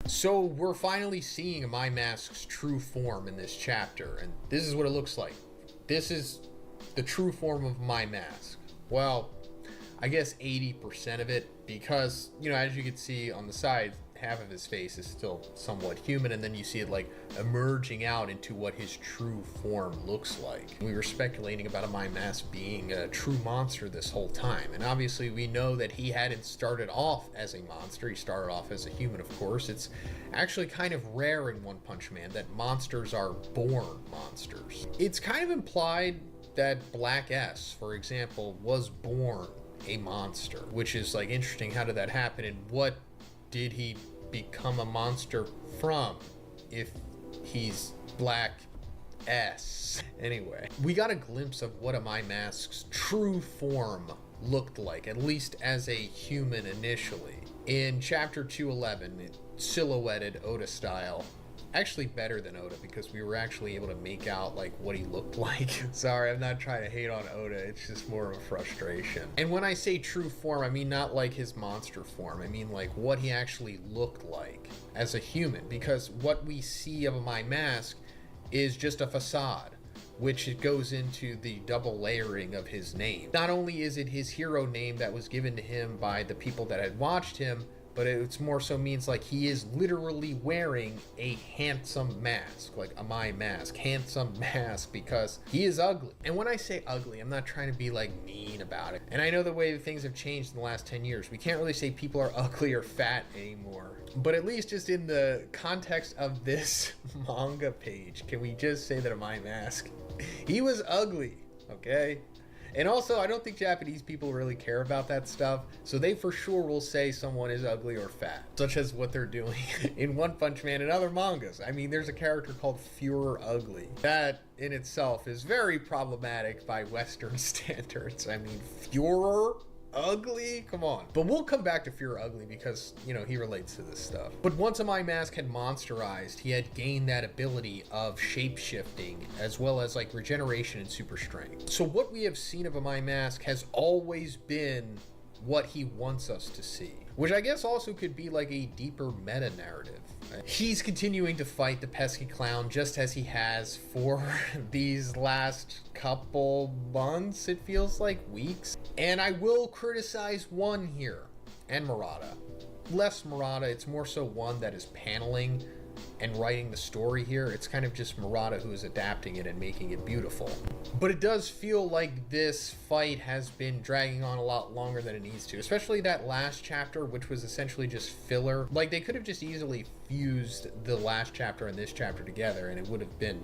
So we're finally seeing My Mask's true form in this chapter, and this is what it looks like. This is the true form of My Mask. Well, I guess 80% of it, because, you know, as you can see on the side, half of his face is still somewhat human, and then you see it like emerging out into what his true form looks like. We were speculating about a My Mask being a true monster this whole time, and obviously we know that he hadn't started off as a monster. He started off as a human, of course. It's actually kind of rare in One Punch Man that monsters are born monsters. It's kind of implied that Black S, for example, was born a monster, which is like interesting. How did that happen, and what did he become a monster from if he's Black S? Anyway, we got a glimpse of what a My Mask's true form looked like, at least as a human initially. In chapter 211, it silhouetted Oda style. Actually better than Oda, because we were actually able to make out like what he looked like. Sorry, I'm not trying to hate on Oda, it's just more of a frustration. And when I say true form, I mean not like his monster form, I mean like what he actually looked like as a human, because what we see of a My Mask is just a facade. which it goes into the double layering of his name. Not only is it his hero name that was given to him by the people that had watched him, but it's more so means like he is literally wearing a handsome mask, like a my mask, handsome mask, because he is ugly. And when I say ugly, I'm not trying to be like mean about it. And I know the way things have changed in the last 10 years. We can't really say people are ugly or fat anymore. But at least just in the context of this manga page, can we just say that a my mask, he was ugly, okay? And also, I don't think Japanese people really care about that stuff, so they for sure will say someone is ugly or fat, such as what they're doing in One Punch Man and other mangas. I mean, there's a character called Führer Ugly. That in itself is very problematic by Western standards. I mean, Führer Ugly? Come on. But we'll come back to Führer Ugly because, you know, he relates to this stuff. But once a my mask had monsterized, he had gained that ability of shape-shifting as well as like regeneration and super strength. So what we have seen of a my mask has always been what he wants us to see, which I guess also could be like a deeper meta narrative. He's continuing to fight the pesky clown just as he has for these last couple months, it feels like weeks. And I will criticize one here, and Murata. Less Murata, it's more so one that is paneling and writing the story here. It's kind of just Murata who is adapting it and making it beautiful. But it does feel like this fight has been dragging on a lot longer than it needs to, especially that last chapter, which was essentially just filler. Like, they could have just easily fused the last chapter and this chapter together and it would have been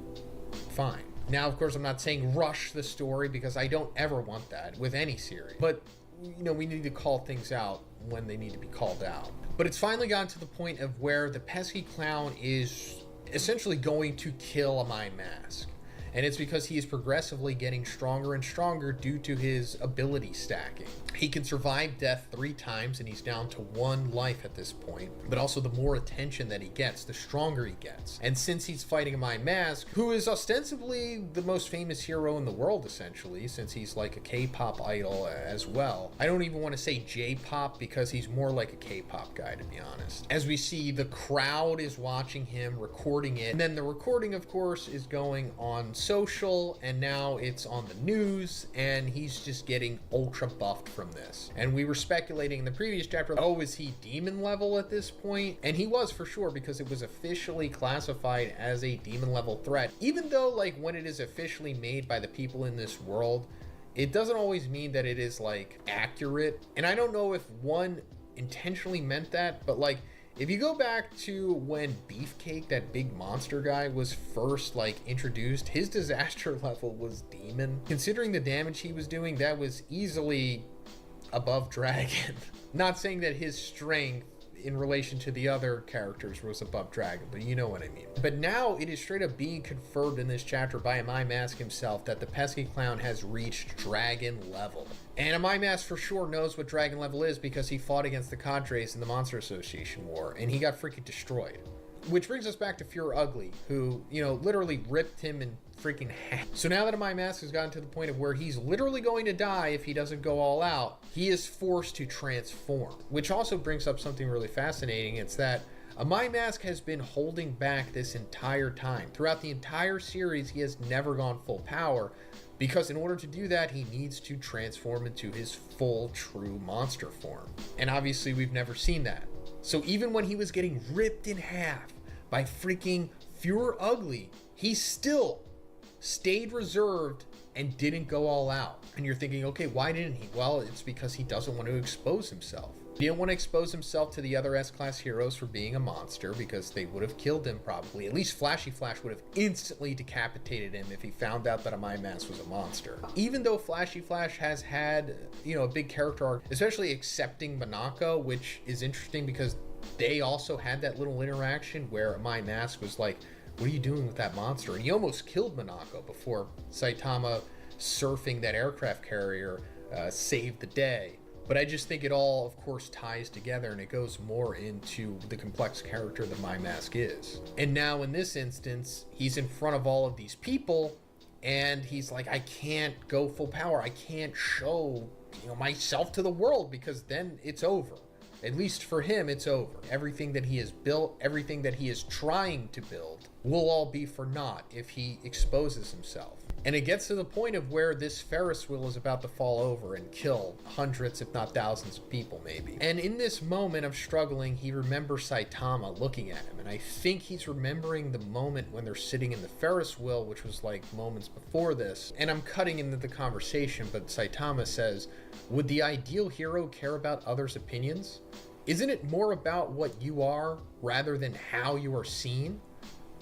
fine. Now, of course, I'm not saying rush the story because I don't ever want that with any series. But, you know, we need to call things out when they need to be called out. But it's finally gotten to the point of where the pesky clown is essentially going to kill a my mask. And it's because he is progressively getting stronger and stronger due to his ability stacking. He can survive death 3 times and he's down to 1 life at this point. But also the more attention that he gets, the stronger he gets. And since he's fighting a my mask, who is ostensibly the most famous hero in the world essentially, since he's like a K-pop idol as well. I don't even want to say J-pop because he's more like a K-pop guy, to be honest. As we see, the crowd is watching him, recording it. And then the recording, of course, is going on social, and now it's on the news, and he's just getting ultra buffed from this. And we were speculating in the previous chapter, oh, is he demon level at this point? And he was for sure, because it was officially classified as a demon level threat. Even though, like, when it is officially made by the people in this world, it doesn't always mean that it is, like, accurate. And I don't know if one intentionally meant that, but, like, if you go back to when Beefcake, that big monster guy, was first, like, introduced, his disaster level was demon. Considering the damage he was doing, that was easily above dragon. Not saying that his strength in relation to the other characters was above dragon, but you know what I mean. But now it is straight up being confirmed in this chapter by a my mask himself that the pesky clown has reached dragon level. And a my mask for sure knows what dragon level is because he fought against the Cadres in the Monster Association War, and he got freaking destroyed. Which brings us back to Führer Ugly, who, you know, literally ripped him in freaking half. So now that a my mask has gotten to the point of where he's literally going to die if he doesn't go all out, he is forced to transform. Which also brings up something really fascinating. It's that a my mask has been holding back this entire time. Throughout the entire series, he has never gone full power, because in order to do that, he needs to transform into his full, true monster form. And obviously, we've never seen that. So even when he was getting ripped in half by freaking Führer Ugly, he still stayed reserved and didn't go all out. And you're thinking, okay, why didn't he? Well, it's because he doesn't want to expose himself. He didn't want to expose himself to the other S-Class heroes for being a monster, because they would have killed him probably. At least Flashy Flash would have instantly decapitated him if he found out that a my mask was a monster. Even though Flashy Flash has had, you know, a big character arc, especially accepting Monaco, which is interesting because they also had that little interaction where a my mask was like, what are you doing with that monster? And he almost killed Monaco before Saitama surfing that aircraft carrier saved the day. But I just think it all, of course, ties together, and it goes more into the complex character that my mask is. And now in this instance, he's in front of all of these people, and he's like, I can't go full power. I can't show, you know, myself to the world, because then it's over. At least for him, it's over. Everything that he has built, everything that he is trying to build, will all be for naught if he exposes himself. And it gets to the point of where this Ferris wheel is about to fall over and kill hundreds, if not thousands of people maybe. And in this moment of struggling, he remembers Saitama looking at him. And I think he's remembering the moment when they're sitting in the Ferris wheel, which was like moments before this. And I'm cutting into the conversation, but Saitama says, would the ideal hero care about others' opinions? Isn't it more about what you are rather than how you are seen?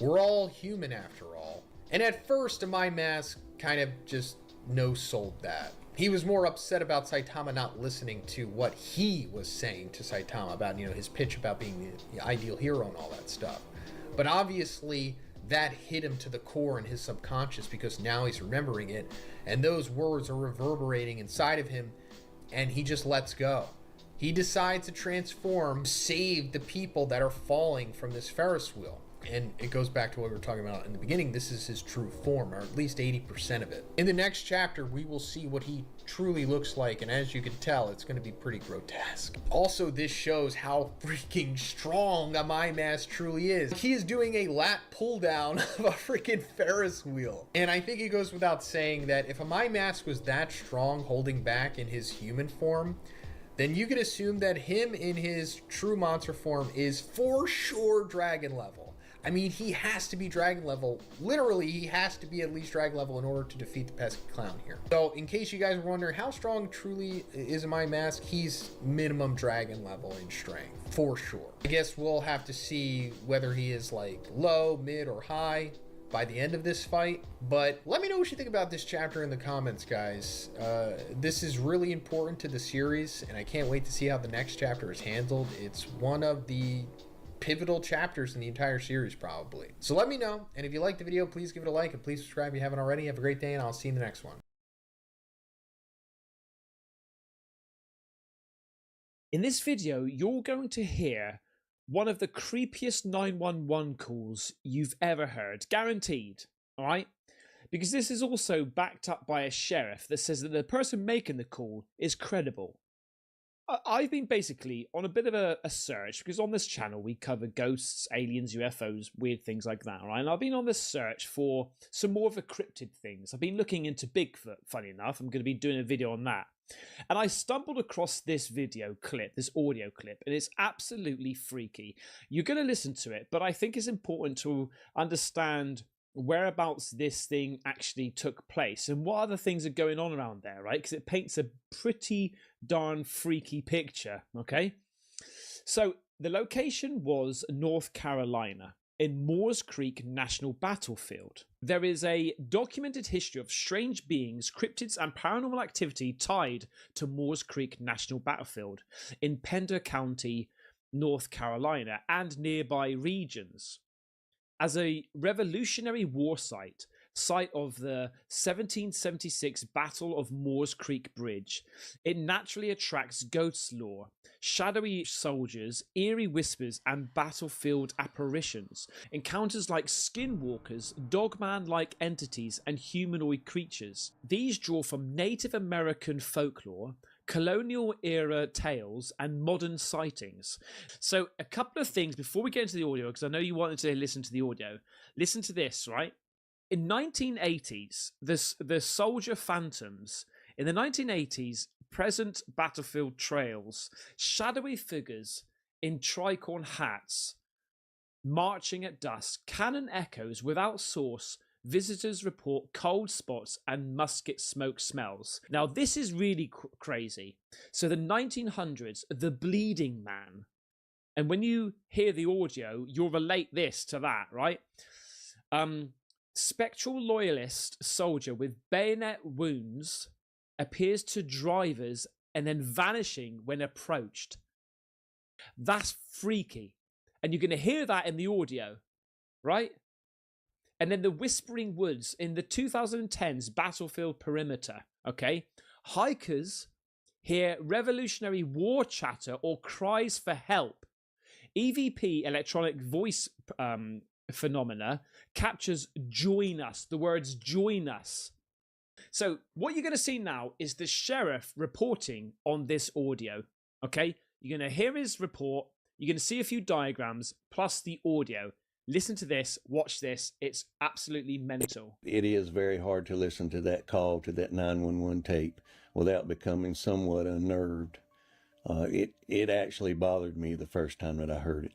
We're all human after all. And at first, My Mask kind of just no-sold that. He was more upset about Saitama not listening to what he was saying to Saitama about, his pitch about being the ideal hero and all that stuff. But obviously, that hit him to the core in his subconscious because now he's remembering it, and those words are reverberating inside of him, and he just lets go. He decides to transform, save the people that are falling from this Ferris wheel. And it goes back to what we were talking about in the beginning. This is his true form, or at least 80% of it. In the next chapter, we will see what he truly looks like, and as you can tell, it's going to be pretty grotesque. Also, this shows how freaking strong a My Mask truly is. He is doing a lat pull down of a freaking Ferris wheel. And I think it goes without saying that if a My Mask was that strong holding back in his human form, then you can assume that him in his true monster form is for sure dragon level. I mean, he has to be dragon level. Literally, he has to be at least dragon level in order to defeat the pesky clown here. So, in case you guys were wondering how strong truly is My Mask, he's minimum dragon level in strength, for sure. I guess we'll have to see whether he is like low, mid, or high by the end of this fight. But let me know what you think about this chapter in the comments, guys. This is really important to the series, and I can't wait to see how the next chapter is handled. It's one of the pivotal chapters in the entire series, probably. So let me know, and if you liked the video, please give it a like, and please subscribe if you haven't already. Have a great day, and I'll see you in the next one. In this video, you're going to hear one of the creepiest 911 calls you've ever heard, guaranteed, all right? Because this is also backed up by a sheriff that says that the person making the call is credible. I've been basically on a bit of a search, because on this channel we cover ghosts, aliens, UFOs, weird things like that, right? And I've been on this search for some more of the cryptid things. I've been looking into Bigfoot, funny enough. I'm going to be doing a video on that. And I stumbled across this video clip, this audio clip, and it's absolutely freaky. You're going to listen to it, but I think it's important to understand whereabouts this thing actually took place and what other things are going on around there, right? Because it paints a pretty darn freaky picture, okay? So the location was North Carolina in Moores Creek National Battlefield. There is a documented history of strange beings, cryptids, and paranormal activity tied to Moores Creek National Battlefield in Pender County, North Carolina, and nearby regions. As a Revolutionary War site of the 1776 Battle of Moores Creek Bridge, it naturally attracts ghost lore, shadowy soldiers, eerie whispers, and battlefield apparitions. Encounters like skinwalkers, dogman-like entities, and humanoid creatures. These draw from Native American folklore, colonial era tales, and modern sightings. So a couple of things before we get into the audio, because I know you wanted to listen to the audio. Listen to this, right? In 1980s, the soldier phantoms. In the 1980s, present battlefield trails, shadowy figures in tricorn hats, marching at dusk, cannon echoes without source. Visitors report cold spots and musket smoke smells. Now, this is really crazy. So the 1900s, the Bleeding Man. And when you hear the audio, you'll relate this to that, right? Spectral loyalist soldier with bayonet wounds appears to drivers and then vanishing when approached. That's freaky. And you're going to hear that in the audio, right? And then the Whispering Woods in the 2010s Battlefield Perimeter, okay? Hikers hear Revolutionary War chatter or cries for help. EVP, electronic voice phenomena, captures join us, the words join us. So what you're going to see now is the sheriff reporting on this audio, okay? You're going to hear his report, you're going to see a few diagrams, plus the audio. Listen to this, watch this. It's absolutely mental. It is very hard to listen to that call, to that 911 tape, without becoming somewhat unnerved. It actually bothered me the first time that I heard it.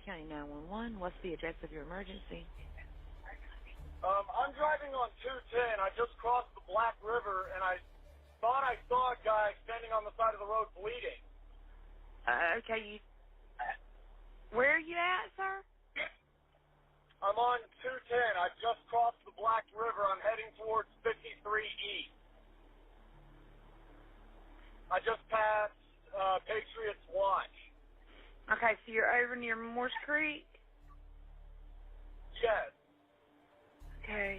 County 911, what's the address of your emergency? I'm driving on 210. I just crossed the Black River, and I thought I saw a guy standing on the side of the road bleeding. Okay, where are you at, sir? I'm on 210. I just crossed the Black River. I'm heading towards 53 East. I just passed Patriots Watch. Okay, so you're over near Morse Creek? Yes. Okay.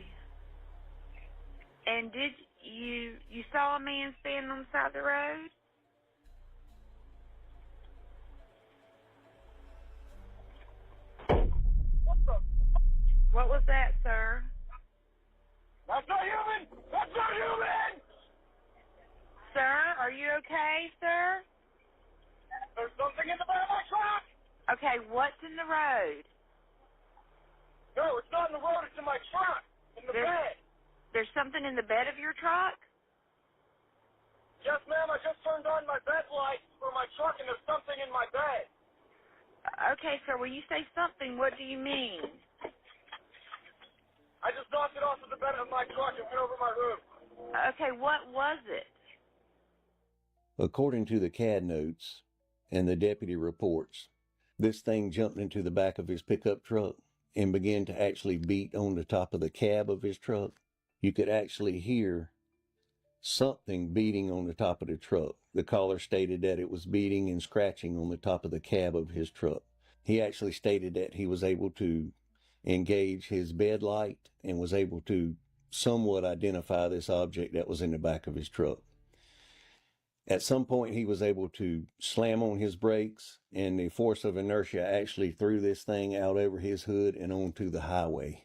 And did you saw a man standing on the side of the road? What the? What was that, sir? That's not human! That's not human! Sir, are you okay, sir? There's something in the bed of my truck! Okay, what's in the road? No, it's not in the road, it's in my truck. In the bed. There's something in the bed of your truck? Yes, ma'am, I just turned on my bed lights for my truck and there's something in my bed. Okay, sir, when you say something, what do you mean? I just knocked it off of the bed of my truck and went over my roof. Okay, what was it? According to the CAD notes and the deputy reports, this thing jumped into the back of his pickup truck and began to actually beat on the top of the cab of his truck. You could actually hear something beating on the top of the truck. The caller stated that it was beating and scratching on the top of the cab of his truck. He actually stated that he was able to engage his bed light and was able to somewhat identify this object that was in the back of his truck. At some point, he was able to slam on his brakes, and the force of inertia actually threw this thing out over his hood and onto the highway,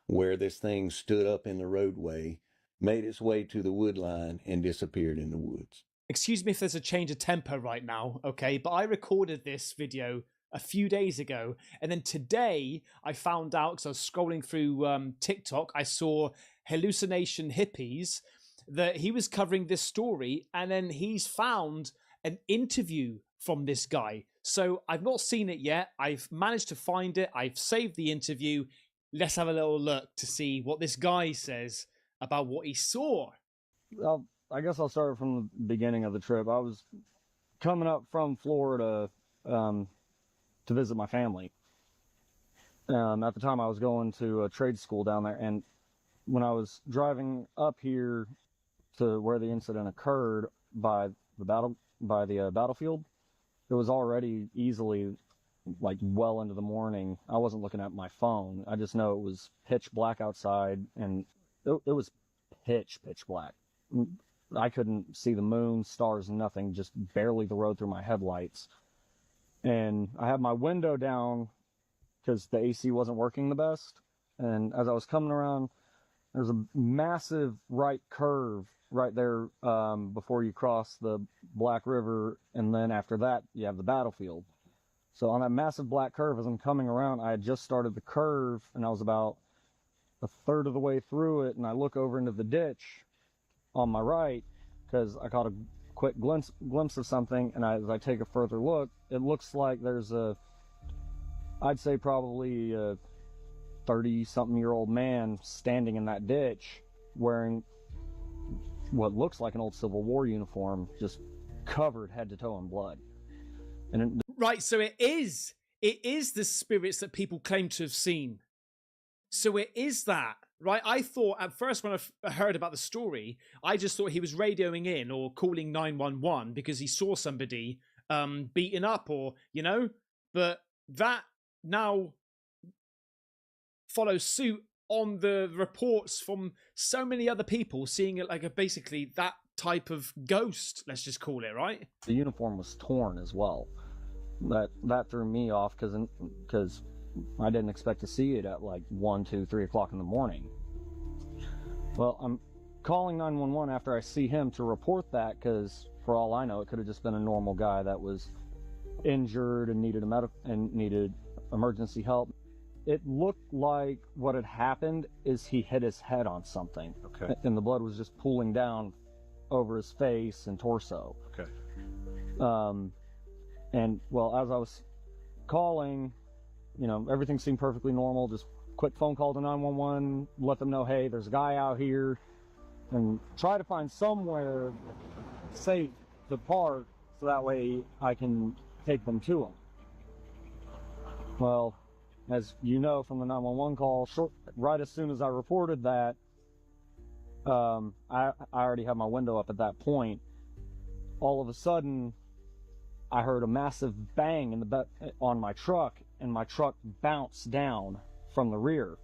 where this thing stood up in the roadway, made its way to the wood line, and disappeared in the woods. Excuse me if there's a change of tempo right now, okay? But I recorded this video a few days ago, and then today I found out, because I was scrolling through TikTok, I saw Hallucination Hippies, that he was covering this story, and then he's found an interview from this guy. So I've not seen it yet. I've managed to find it. I've saved the interview. Let's have a little look to see what this guy says about what he saw. Well, I guess I'll start from the beginning of the trip. I was coming up from Florida to visit my family. At the time, I was going to a trade school down there, and when I was driving up here to where the incident occurred by the battlefield, it was already easily like well into the morning. I wasn't looking at my phone. I just know it was pitch black outside, and it was pitch black. I couldn't see the moon, stars, nothing, just barely the road through my headlights. And I had my window down because the AC wasn't working the best. And as I was coming around, there's a massive right curve right there before you cross the Black River, and then after that you have the battlefield. So on that massive black curve, as I'm coming around, I had just started the curve, and I was about a third of the way through it, and I look over into the ditch on my right because I caught a quick glimpse of something, and as I take a further look, it looks like there's I'd say probably a 30-something-year-old man standing in that ditch wearing what looks like an old Civil War uniform, just covered head to toe in blood. And right, so it is the spirits that people claim to have seen. So it is that, right? I thought at first when I heard about the story, I just thought he was radioing in or calling 911 because he saw somebody beaten up, or, you know, but that now follows suit on the reports from so many other people seeing it like basically that type of ghost, let's just call it, right? The uniform was torn as well. That threw me off because I didn't expect to see it at like 1, 2, 3 o'clock in the morning. Well, I'm calling 911 after I see him to report that, because for all I know, it could have just been a normal guy that was injured and needed emergency help. It looked like what had happened is he hit his head on something. Okay. And the blood was just pooling down over his face and torso. Okay. And well, as I was calling, you know, everything seemed perfectly normal. Just quick phone call to 911, let them know, hey, there's a guy out here, and try to find somewhere safe to park so that way I can take them to him. Well, as you know from the 911 call, right as soon as I reported that, I already had my window up at that point. All of a sudden, I heard a massive bang in on my truck, and my truck bounced down from the rear,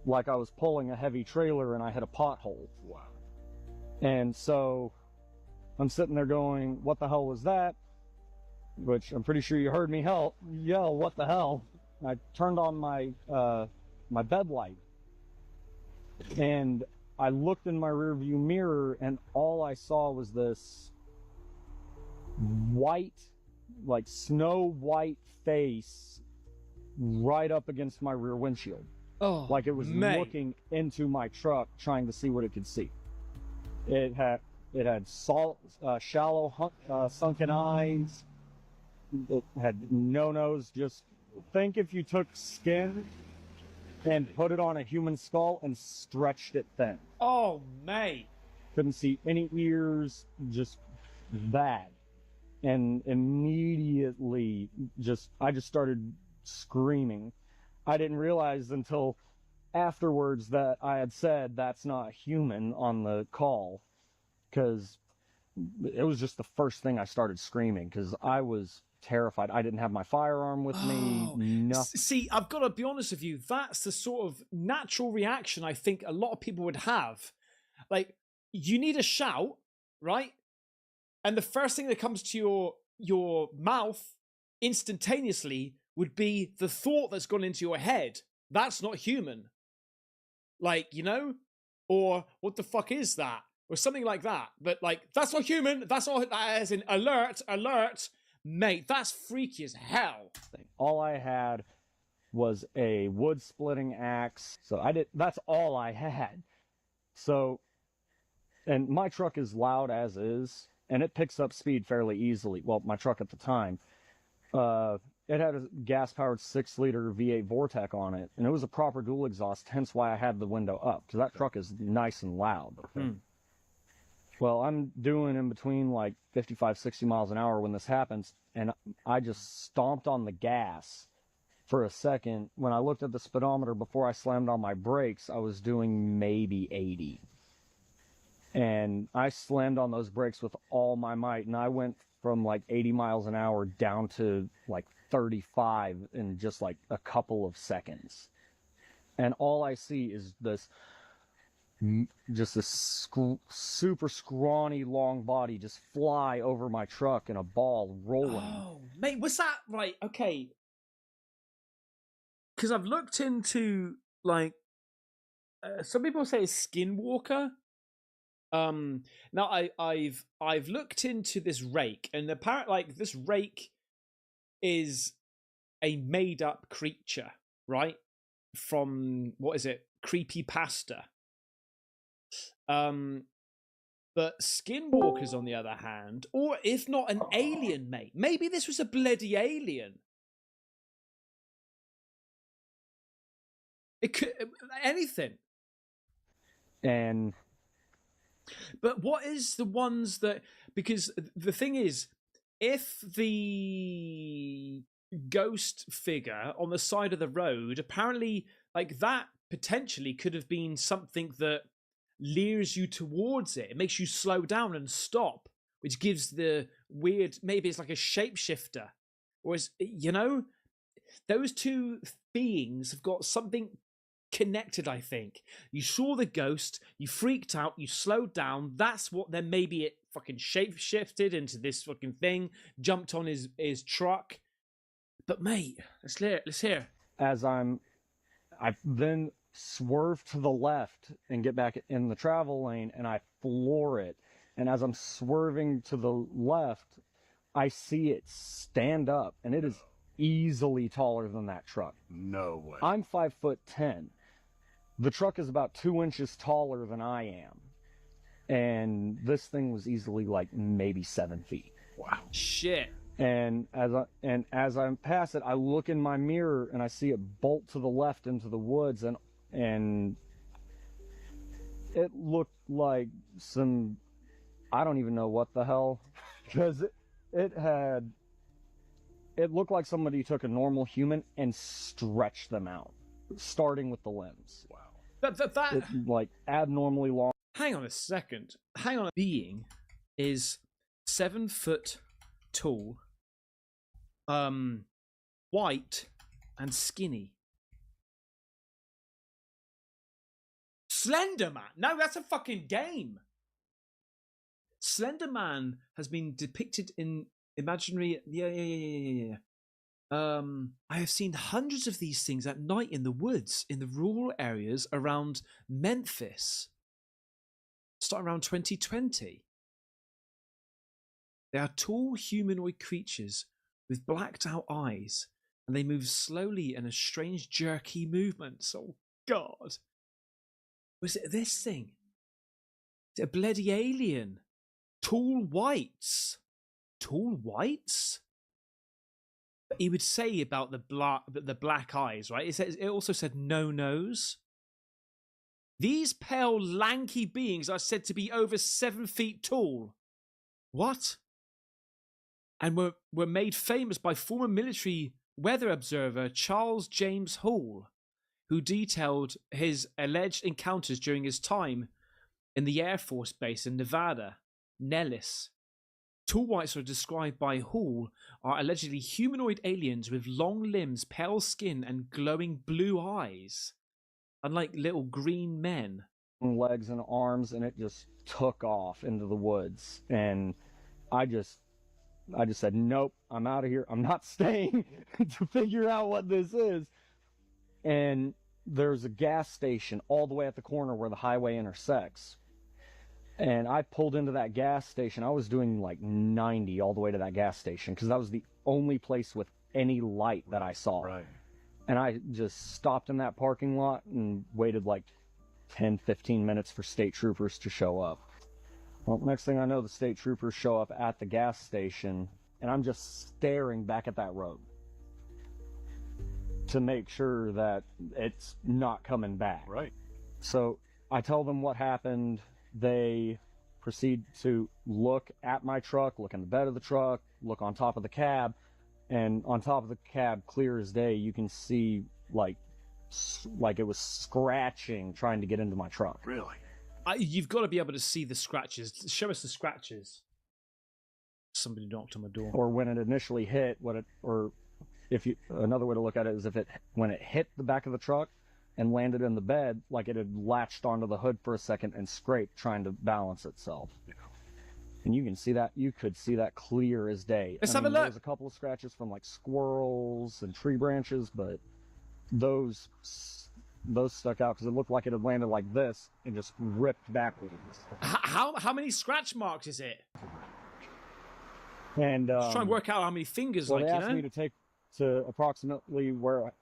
like I was pulling a heavy trailer and I hit a pothole. Wow. And so I'm sitting there going, what the hell was that? Which I'm pretty sure you heard me yell, what the hell? I turned on my my bed light, and I looked in my rearview mirror, and all I saw was this white, like snow white face right up against my rear windshield. Oh, like it was mate. looking into my truck, trying to see what it could see. It had shallow, sunken eyes. It had no nose. Just think if you took skin and put it on a human skull and stretched it thin. Oh, mate. Couldn't see any ears, just that. And immediately, I just started screaming. I didn't realize until afterwards that I had said that's not human on the call, because it was just the first thing I started screaming, because I was terrified. I didn't have my firearm with me. Nothing. See, I've got to be honest with you. That's the sort of natural reaction I think a lot of people would have. Like, you need a shout, right? And the first thing that comes to your mouth instantaneously would be the thought that's gone into your head. That's not human. Like, you know? Or what the fuck is that? Or something like that. But like, that's not human. That's not, as in alert. Mate, that's freaky as hell. All I had was a wood splitting axe. So that's all I had. So, and my truck is loud as is, and it picks up speed fairly easily. Well, my truck at the time, it had a gas-powered 6-liter V8 Vortec on it, and it was a proper dual exhaust, hence why I had the window up, because that truck is nice and loud. Well, I'm doing in between like 55, 60 miles an hour when this happens, and I just stomped on the gas for a second. When I looked at the speedometer before I slammed on my brakes, I was doing maybe 80. And I slammed on those brakes with all my might, and I went from like 80 miles an hour down to like 35 in just like a couple of seconds. And all I see is this super scrawny long body just fly over my truck in a ball rolling. Oh, mate, was that right? Okay. Because I've looked into, like, some people say skinwalker. Now I've looked into this rake, and apparently, like, this rake is a made up creature, right? From, what is it? Creepypasta. But skinwalkers, on the other hand, or if not an alien, mate, maybe this was a bloody alien. It could anything. But what is the ones that, because the thing is, if the ghost figure on the side of the road, apparently, like, that potentially could have been something that lures you towards it. It makes you slow down and stop, which gives the weird, maybe it's like a shapeshifter. Or is, you know, those two beings have got something connected, I think. You saw the ghost, you freaked out, you slowed down, that's what, then maybe it fucking shape-shifted into this fucking thing, jumped on his truck. But mate, let's hear. I then swerve to the left and get back in the travel lane, and I floor it. And as I'm swerving to the left, I see it stand up, and it is easily taller than that truck. No way. I'm 5'10". The truck is about 2 inches taller than I am. And this thing was easily like maybe 7 feet. Wow. Shit. And as I pass it, I look in my mirror and I see it bolt to the left into the woods, and it looked like some, I don't even know what the hell, because it looked like somebody took a normal human and stretched them out, starting with the limbs. Wow. That it, like abnormally long. Hang on a second. Hang on. Being is 7 foot tall, white and skinny. Slender Man. No, that's a fucking game. Slender Man has been depicted in imaginary. Yeah. I have seen hundreds of these things at night in the woods, in the rural areas around Memphis. Starting around 2020. They are tall humanoid creatures with blacked out eyes, and they move slowly in a strange jerky movements. Oh God. Was it this thing? Is it a bloody alien? Tall whites. Tall whites? He would say about the black eyes, right? It also said no nose. These pale, lanky beings are said to be over 7 feet tall. What? And were made famous by former military weather observer Charles James Hall, who detailed his alleged encounters during his time in the Air Force Base in Nevada, Nellis. Tall whites are described by Hall are allegedly humanoid aliens with long limbs, pale skin, and glowing blue eyes, unlike little green men. Legs and arms, and it just took off into the woods. And I just said, nope, I'm out of here. I'm not staying to figure out what this is. And there's a gas station all the way at the corner where the highway intersects. And I pulled into that gas station. I was doing like 90 all the way to that gas station because that was the only place with any light that I saw. Right. And I just stopped in that parking lot and waited like 10, 15 minutes for state troopers to show up. Well, next thing I know, the state troopers show up at the gas station, and I'm just staring back at that road to make sure that it's not coming back. Right. So I tell them what happened. They proceed to look at my truck, look in the bed of the truck, look on top of the cab, and on top of the cab, clear as day, you can see like it was scratching trying to get into my truck. Really? You've got to be able to see the scratches. Show us the scratches. Somebody knocked on my door. Or when it initially hit, another way to look at it is when it hit the back of the truck and landed in the bed, like it had latched onto the hood for a second and scraped trying to balance itself. Yeah. And you could see that clear as day. Let's have a look. There's a couple of scratches from like squirrels and tree branches, but those stuck out because it looked like it had landed like this and just ripped backwards. How many scratch marks is it? And just try and work out how many fingers. Well, they asked me to take them approximately where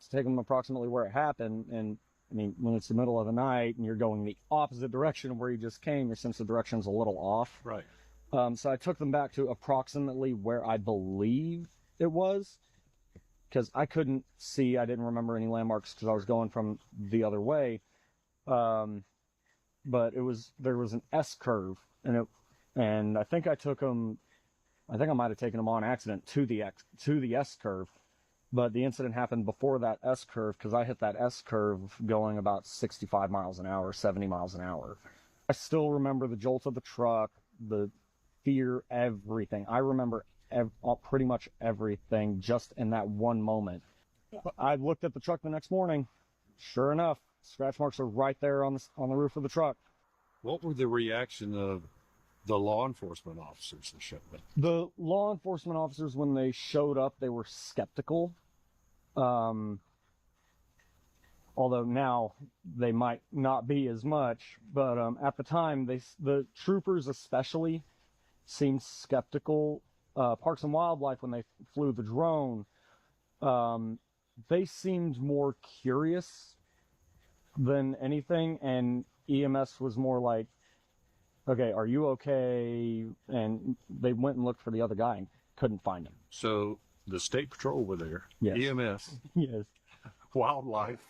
it happened, and I mean, when it's the middle of the night and you're going the opposite direction of where you just came, your sense of direction's a little off. Right. So I took them back to approximately where I believe it was, because I couldn't see. I didn't remember any landmarks because I was going from the other way. But there was an S curve, and I think I took them. I think I might have taken them on accident to the S curve, but the incident happened before that S curve because I hit that S curve going about 65 miles an hour, 70 miles an hour. I still remember the jolt of the truck, the fear, everything. I remember pretty much everything just in that one moment. I looked at the truck the next morning. Sure enough, scratch marks are right there on the roof of the truck. What were the reaction of the law enforcement officers that showed up? The law enforcement officers, when they showed up, they were skeptical. although now they might not be as much. But at the time, the troopers especially seemed skeptical. Parks and Wildlife, when they flew the drone, they seemed more curious than anything, and EMS was more like, okay, are you okay? And they went and looked for the other guy and couldn't find him. So the state patrol were there, Yes. EMS, Yes. wildlife,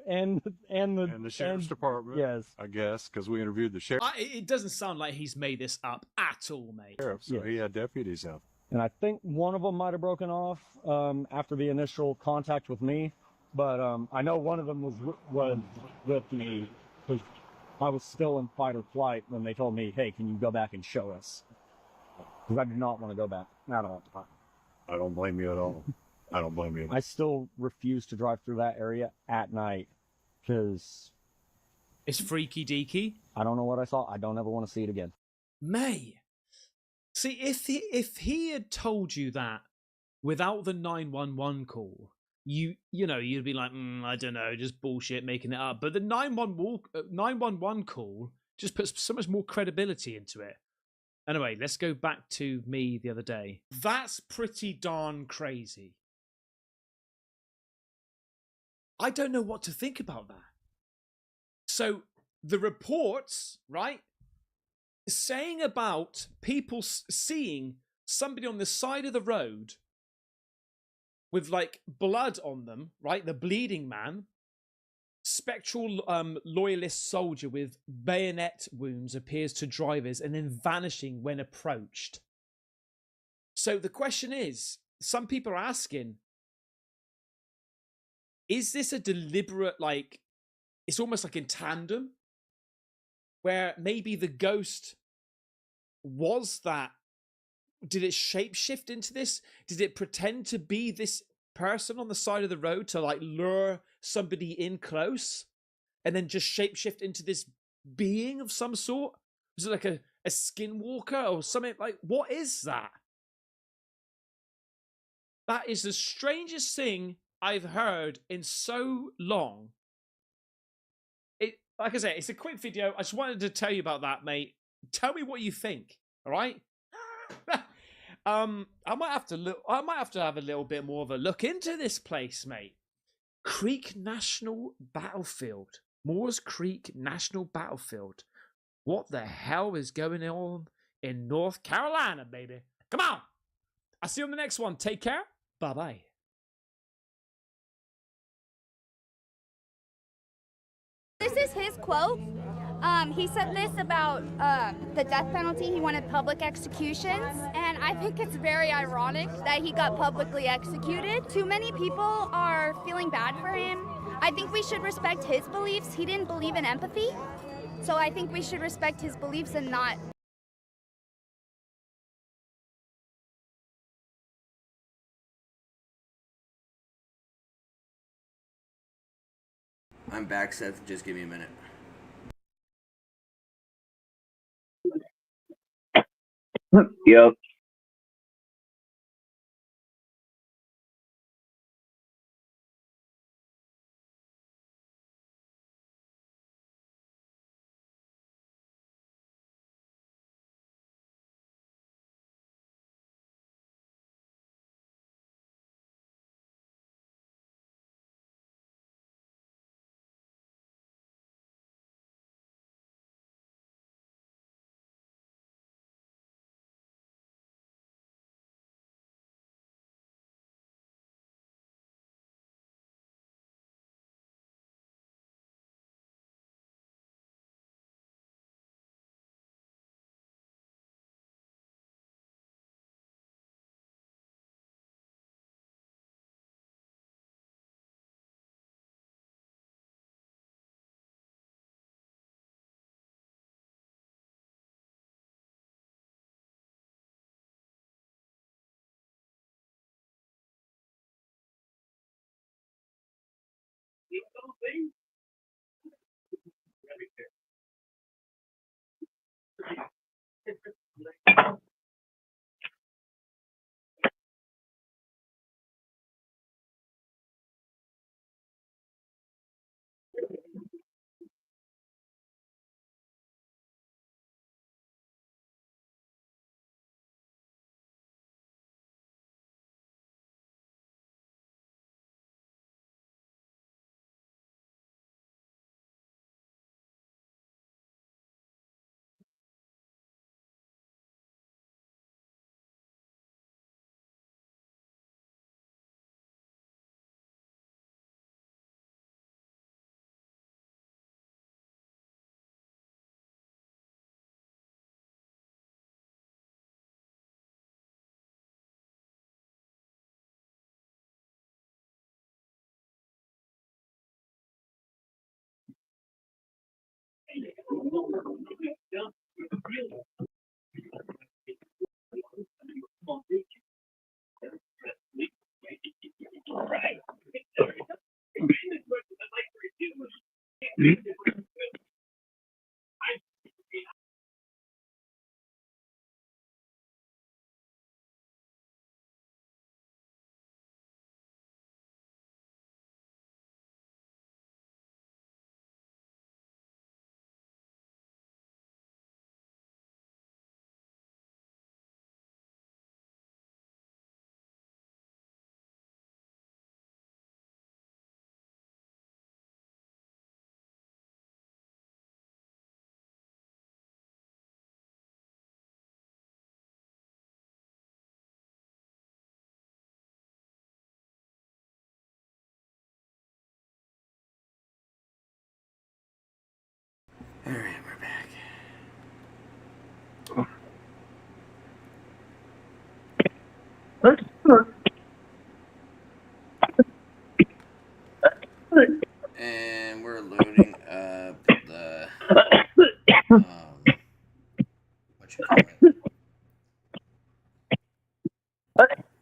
and the sheriff's department. Yes. I guess because we interviewed the sheriff. It doesn't sound like he's made this up at all, mate. So he had deputies out. And I think one of them might have broken off after the initial contact with me, but I know one of them was with me because I was still in fight or flight when they told me, "Hey, can you go back and show us?" Because I did not want to go back at all. I don't blame you at all. I don't blame you. I still refuse to drive through that area at night because it's freaky deaky. I don't know what I saw. I don't ever want to see it again. May. See, if he had told you that without the 911 call, you'd be like, I don't know, just bullshit, making it up. But the 911 call just puts so much more credibility into it. Anyway, let's go back to me the other day. That's pretty darn crazy. I don't know what to think about that. So the reports, right, saying about people seeing somebody on the side of the road with like blood on them, right? The bleeding man, spectral loyalist soldier with bayonet wounds appears to drivers and then vanishing when approached. So the question is, some people are asking, is this a deliberate, like, it's almost like in tandem, where maybe the ghost was that? Did it shapeshift into this? Did it pretend to be this person on the side of the road to like lure somebody in close and then just shapeshift into this being of some sort? Was it like a skinwalker or something? Like, what is that? That is the strangest thing I've heard in so long. Like I say, it's a quick video. I just wanted to tell you about that, mate. Tell me what you think. All right. I might have to have a little bit more of a look into this place, mate. Creek National Battlefield. Moores Creek National Battlefield. What the hell is going on in North Carolina, baby? Come on. I'll see you on the next one. Take care. Bye-bye. This is his quote. He said this about the death penalty. He wanted public executions, and I think it's very ironic that he got publicly executed. Too many people are feeling bad for him. I think we should respect his beliefs. He didn't believe in empathy, so I think we should respect his beliefs and not I'm back, Seth. Just give me a minute. Yep. Alright, we're back. And we're loading up the what you call it?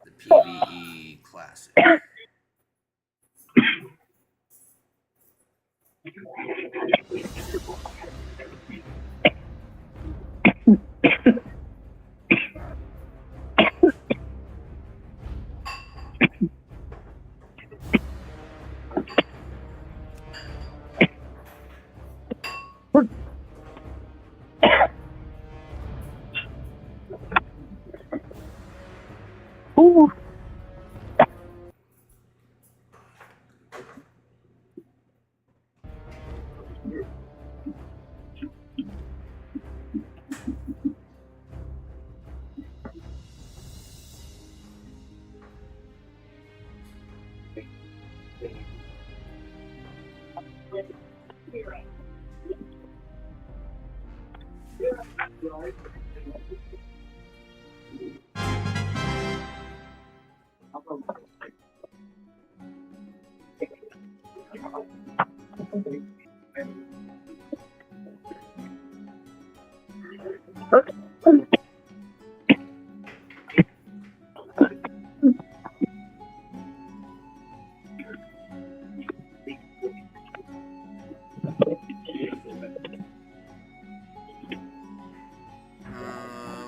The PvE Classic. Ooh.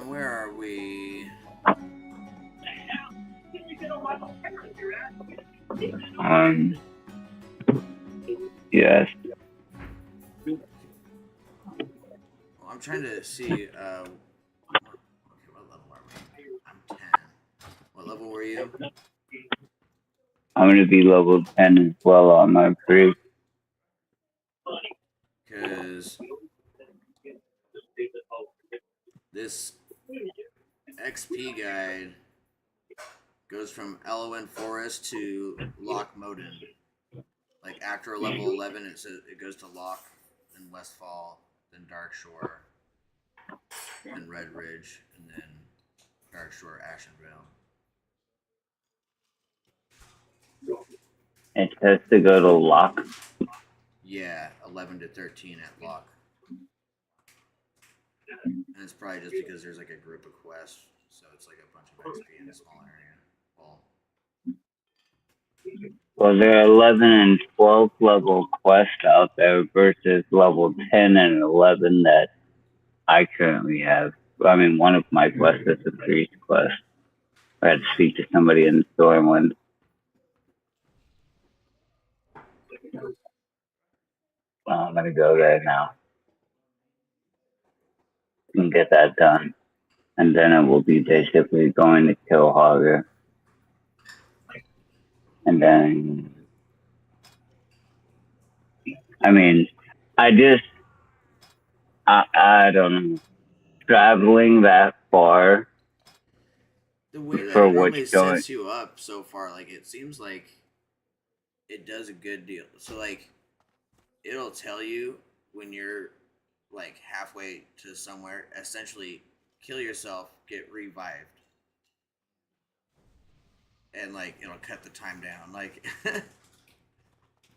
Where are we? Yes. Well, I'm trying to see. Okay, what level are we? I'm 10. What level were you? I'm going to be level 10 as well on my crew. Because this XP guide goes from Elwyn Forest to Loch Moden. Like after level 11, it says it goes to Loch, then Westfall, then Dark Shore, then Red Ridge, and then Dark Shore, Ashenvale. It has to go to Lock. Yeah, 11 to 13 at Loch. And it's probably just because there's like a group of quests, so it's like a bunch of XP in a small area. Well, there are 11 and 12 level quests out there versus level 10 and 11 that I currently have. I mean, one of my quests is a priest quest. I had to speak to somebody in Stormwind. Well, I'm going to go there now and get that done. And then it will be basically going to kill Hogger. And then, I mean, I don't know, traveling that far The way that for it what's normally going. sets you up so far, like it seems like it does a good deal. So like it'll tell you when you're like halfway to somewhere, essentially kill yourself, get revived. And like it'll cut the time down. Like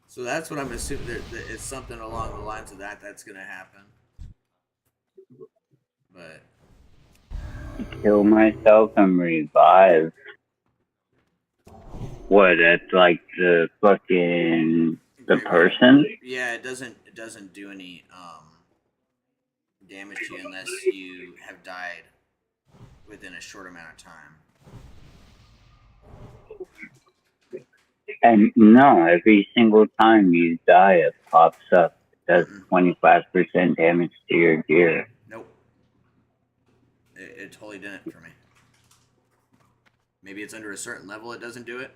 so that's what I'm assuming that it's something along the lines of that that's gonna happen. But Kill myself and revive. What? That's like the fucking the person. yeah, it doesn't do any damage to you unless you have died within a short amount of time. And no, every single time you die, it pops up. It does 25% damage to your gear. Nope. It totally didn't for me. Maybe it's under a certain level it doesn't do it,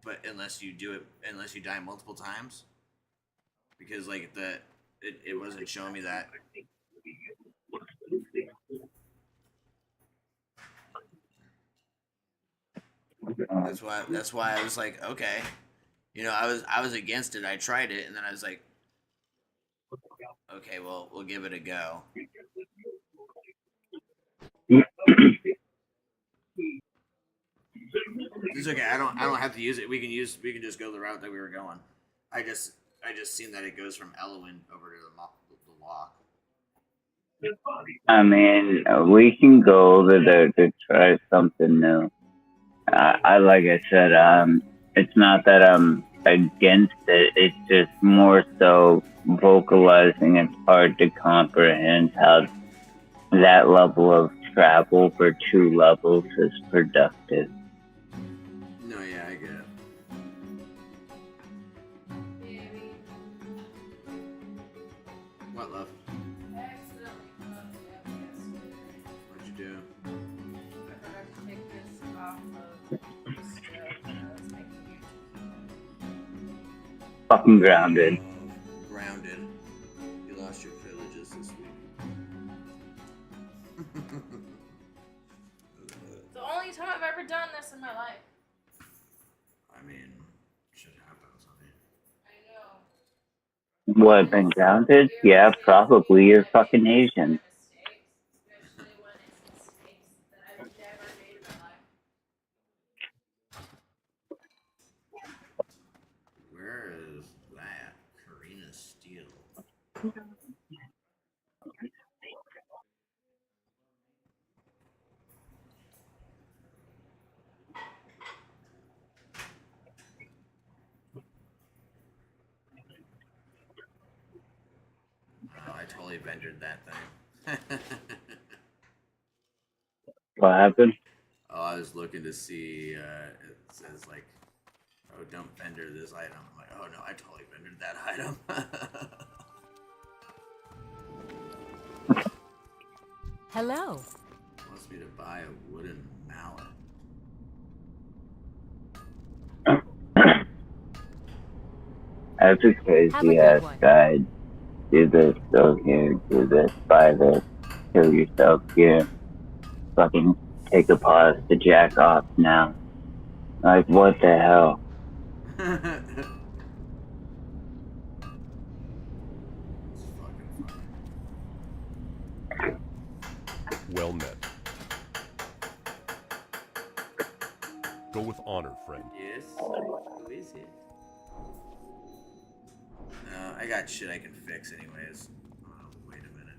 but unless you die multiple times, because like it wasn't showing me that. That's why I was like, okay, I was against it. I tried it, and then I was like, okay, well, we'll give it a go. It's okay. I don't have to use it. We can just go the route that we were going. I just seen that it goes from Elwyn over to the lock. I mean, we can go over there to try something new. I like I said, it's not that I'm against it. It's just more so vocalizing. It's hard to comprehend how that level of travel for 2 levels is productive. No, yeah, I get it. What, love? What'd you do? Fucking grounded. Grounded. You lost your privileges this week. The only time I've ever done this in my life. I mean, shit happens. I mean. What, been grounded? Yeah, probably. You're fucking Asian. Where is that? Karina Steele. Oh, I totally ventured that thing. What happened? Oh, I was looking to see, it says like, oh, don't vendor this item. I'm like, oh no, I totally vendored that item. Hello. Wants me to buy a wooden mallet. That's a crazy ass guide. Do this, go here, do this, buy this, kill yourself here. Fucking take a pause to jack off now. Like, what the hell? Well met. Go with honor, friend. Yes? Who is it? I got shit I can fix anyways. Oh, wait a minute.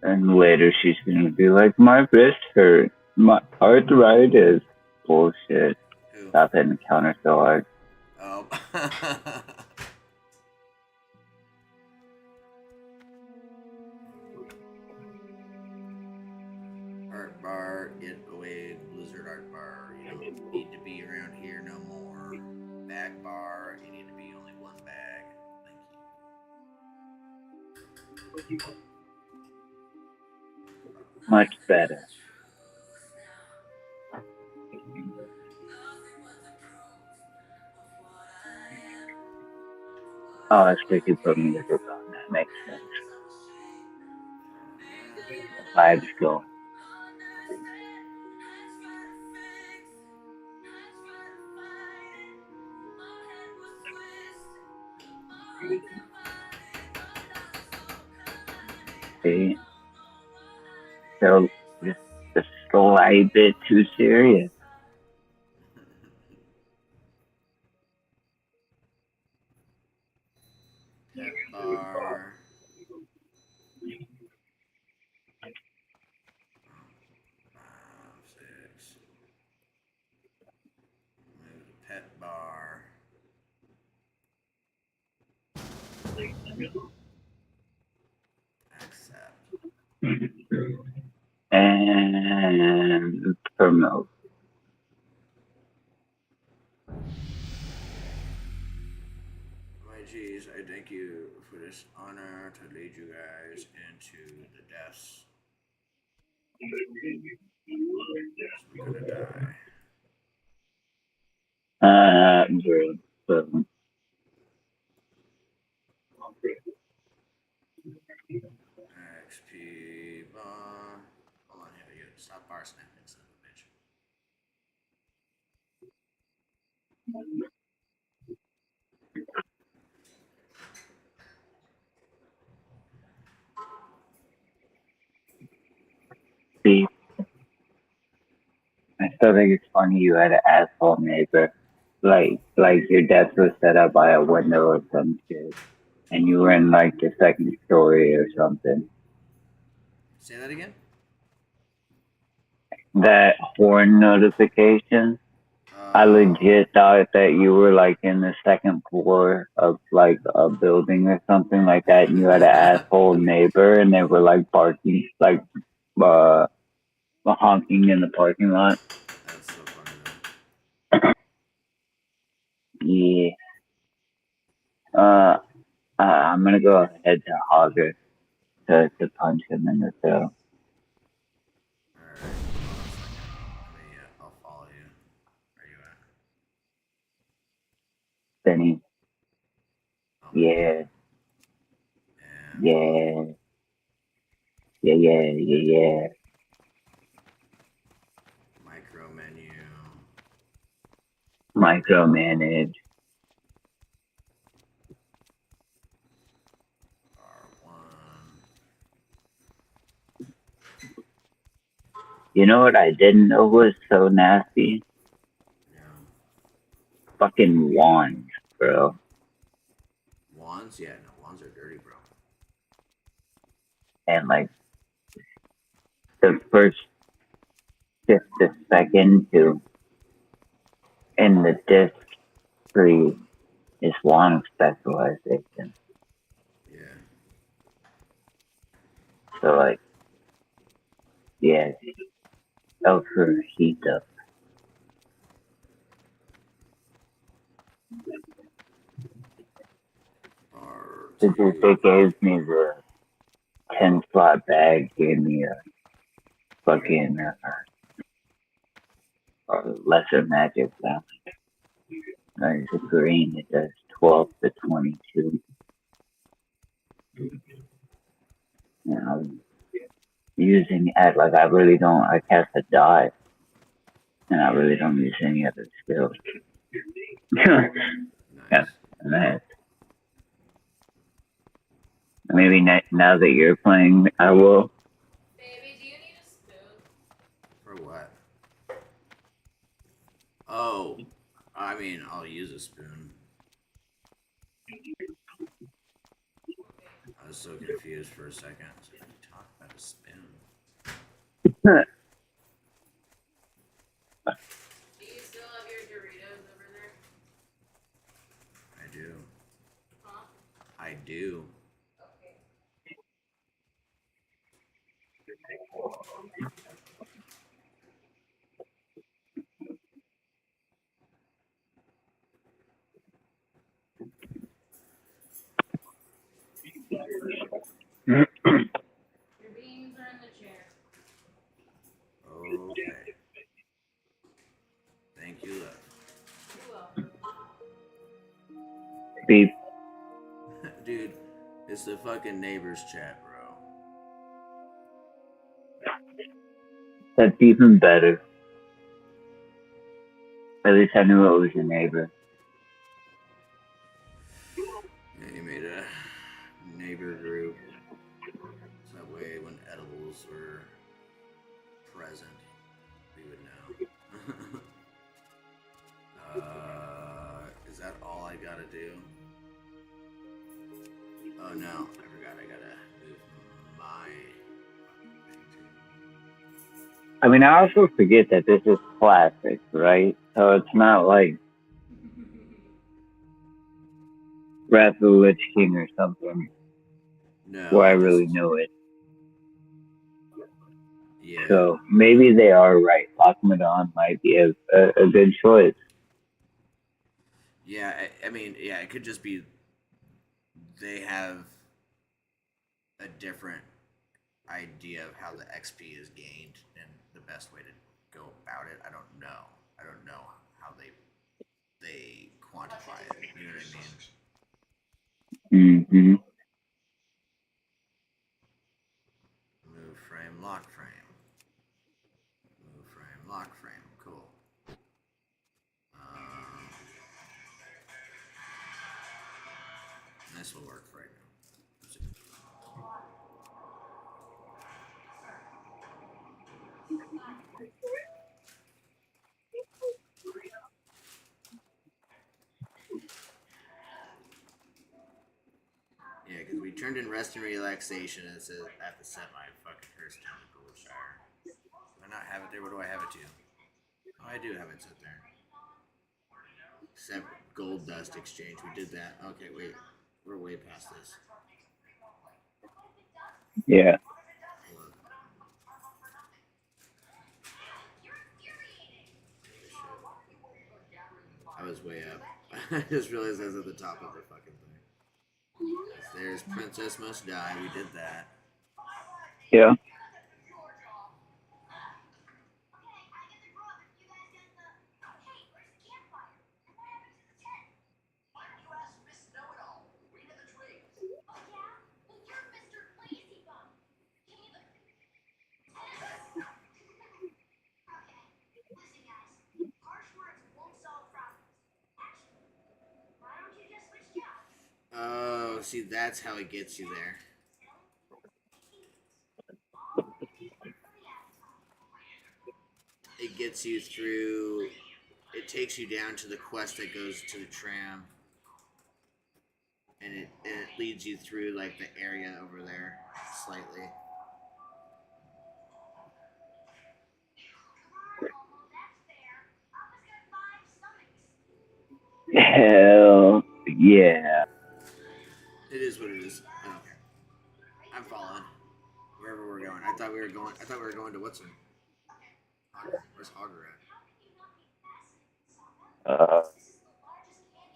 And later she's gonna be like, my wrist hurt. My arthritis. Bullshit. Who? Stop hitting the counter so hard. Oh. Art bar, get away, Blizzard art bar. You don't need to be around here no more. Bag bar, you need to be only one bag. Thank you. Much better. Oh, that's good you put music on. That makes sense. Vibes go. See? So, just a slight bit too serious. Pet bar. And promote. My G's, I thank you for this honor to lead you guys into the deaths. We're gonna die. Bro. XP bond. Hold on, here you go. Stop bar snapping, son of a bitch. See, I still think it's funny you had an asshole neighbor. Like your desk was set up by a window or some shit. And you were in like the second story or something. Say that again? That horn notification, I legit thought that you were like in the second floor of like a building or something like that, and you had an asshole neighbor, and they were like barking, like honking in the parking lot. That's so funny though. Yeah. I'm gonna go ahead to Hogger to punch him in the throat. I'll follow you. Where you at? Benny. Yeah. Yeah. Yeah. Micro menu. Micromanage. You know what I didn't know was so nasty? Fucking wands, bro. Wands? Yeah, no, wands are dirty, bro. And like the first 50 second to in the disc tree is wand specialization. Yeah. So like, yeah, over heat up. They gave me the 10 slot bag, gave me a fucking lesser magic balance. It's a green, it does 12 to 22. And I'm using it like I really don't, I cast a dot, and I really don't use any other skills. Yeah, nice. Maybe now that you're playing, I will. Baby, do you need a spoon? For what? Oh, I mean, I'll use a spoon. I was so confused for a second. I was like, you talk about a spoon. Do you still have your Doritos over there? I do. Huh? I do. Your beans are in the chair. Okay. Thank you, love. You're welcome. Beep. Dude, it's the fucking neighbors chat, bro. That's even better. At least I knew it was a neighbor. Yeah, you made a neighbor group. So that way when edibles were present, we would know. Is that all I gotta do? Oh no, I forgot I gotta move my... I mean, I also forget that this is classic, right? So it's not like Wrath of the Lich King or something. No, Where I I really just- know it. Yeah. So maybe they are right. Lockmadon might be a good choice. Yeah, I mean, yeah, it could just be they have a different idea of how the XP is gained and the best way to go about it. I don't know. I don't know how they quantify it. You know what I mean? Mm-hmm. Move frame, lock frame. Move frame, lock frame. Cool. This will work right now. Yeah, because we turned in rest and relaxation, and it says I have to set my fucking curse down to Goldshire. Do I not have it there? What do I have it to? Oh, I do have it set there. Except gold dust exchange. We did that. Okay, wait. We're way past this. Yeah. I was way up. I just realized I was at the top of the fucking thing. There's Princess Must Die. We did that. Yeah. Oh, see, that's how it gets you there. It gets you through. It takes you down to the quest that goes to the tram, and it leads you through like the area over there slightly. Hell yeah. It is what it is. I don't care. I'm following wherever we're going. I thought we were going to what's it? Where's Augur at?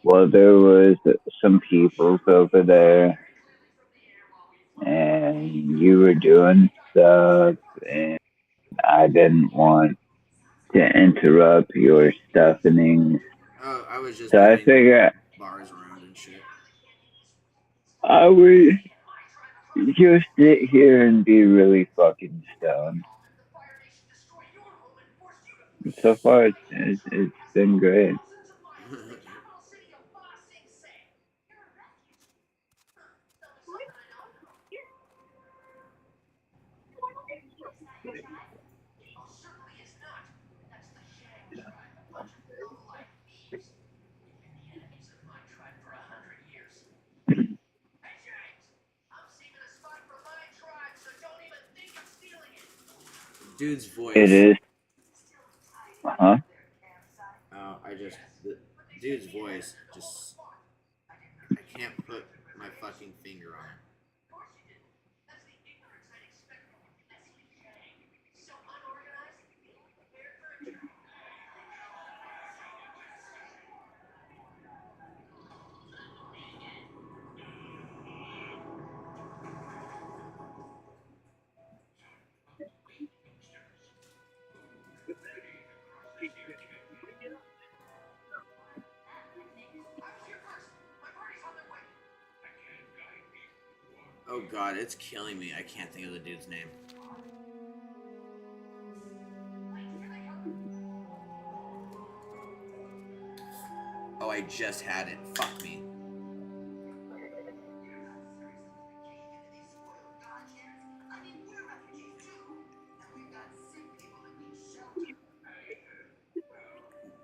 Well, there was some people over there, and you were doing stuff, and I didn't want to interrupt your stuffing. Oh, I was just So I figured bars around and shit. I would just sit here and be really fucking stoned. So far, it's been great. Dude's voice. It is. Huh? Oh, the dude's voice just. I can't put my fucking finger on it. Oh god, it's killing me. I can't think of the dude's name. Oh, I just had it. Fuck me.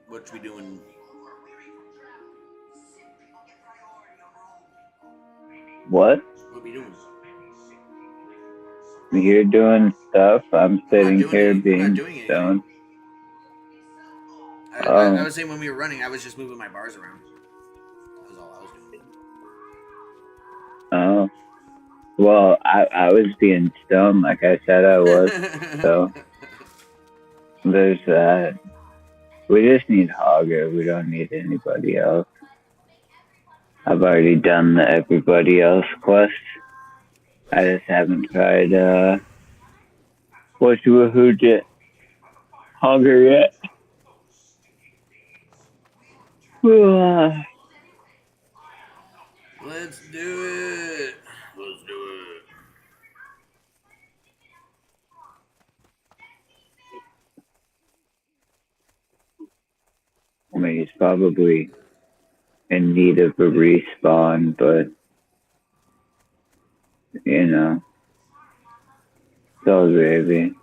What we doing? What? What we doing? You're doing stuff. I'm sitting here being doing stoned. I was saying when we were running, I was just moving my bars around. That was all I was doing. Well, I was being stoned like I said I was. So there's that. We just need Hogger. We don't need anybody else. I've already done the everybody else quest. I just haven't tried who did Hogger yet. Let's do it. Let's do it. I mean, he's probably in need of a respawn, but you know, so baby.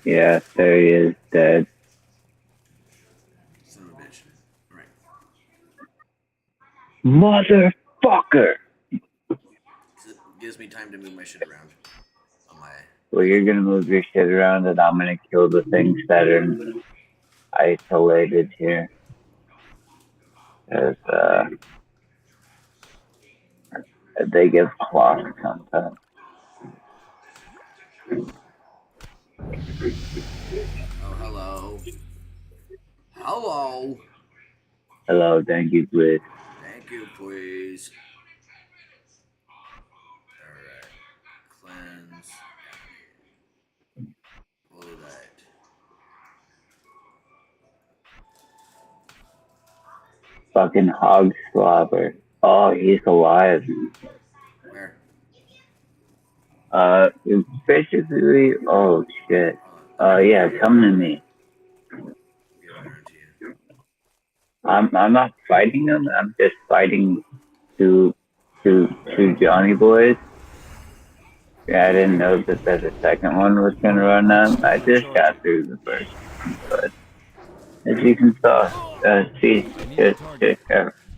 Yeah, there he is, dead. Son of a bitch. Right. Motherfucker! Gives me time to move my shit around. On my. Well, you're gonna move your shit around, and I'm gonna kill the things that are isolated here. Cause they give clock sometimes. Oh, hello. Hello. Hello, thank you, please. Thank you, please. Alright. Cleanse. Lodite. Fucking hog slobber. Oh, he's alive. Where? Basically, oh shit. Yeah, come to me. I'm not fighting him. I'm just fighting two Johnny boys. Yeah, I didn't know that the second one was gonna run out. I just got through the first one, but as you can see, just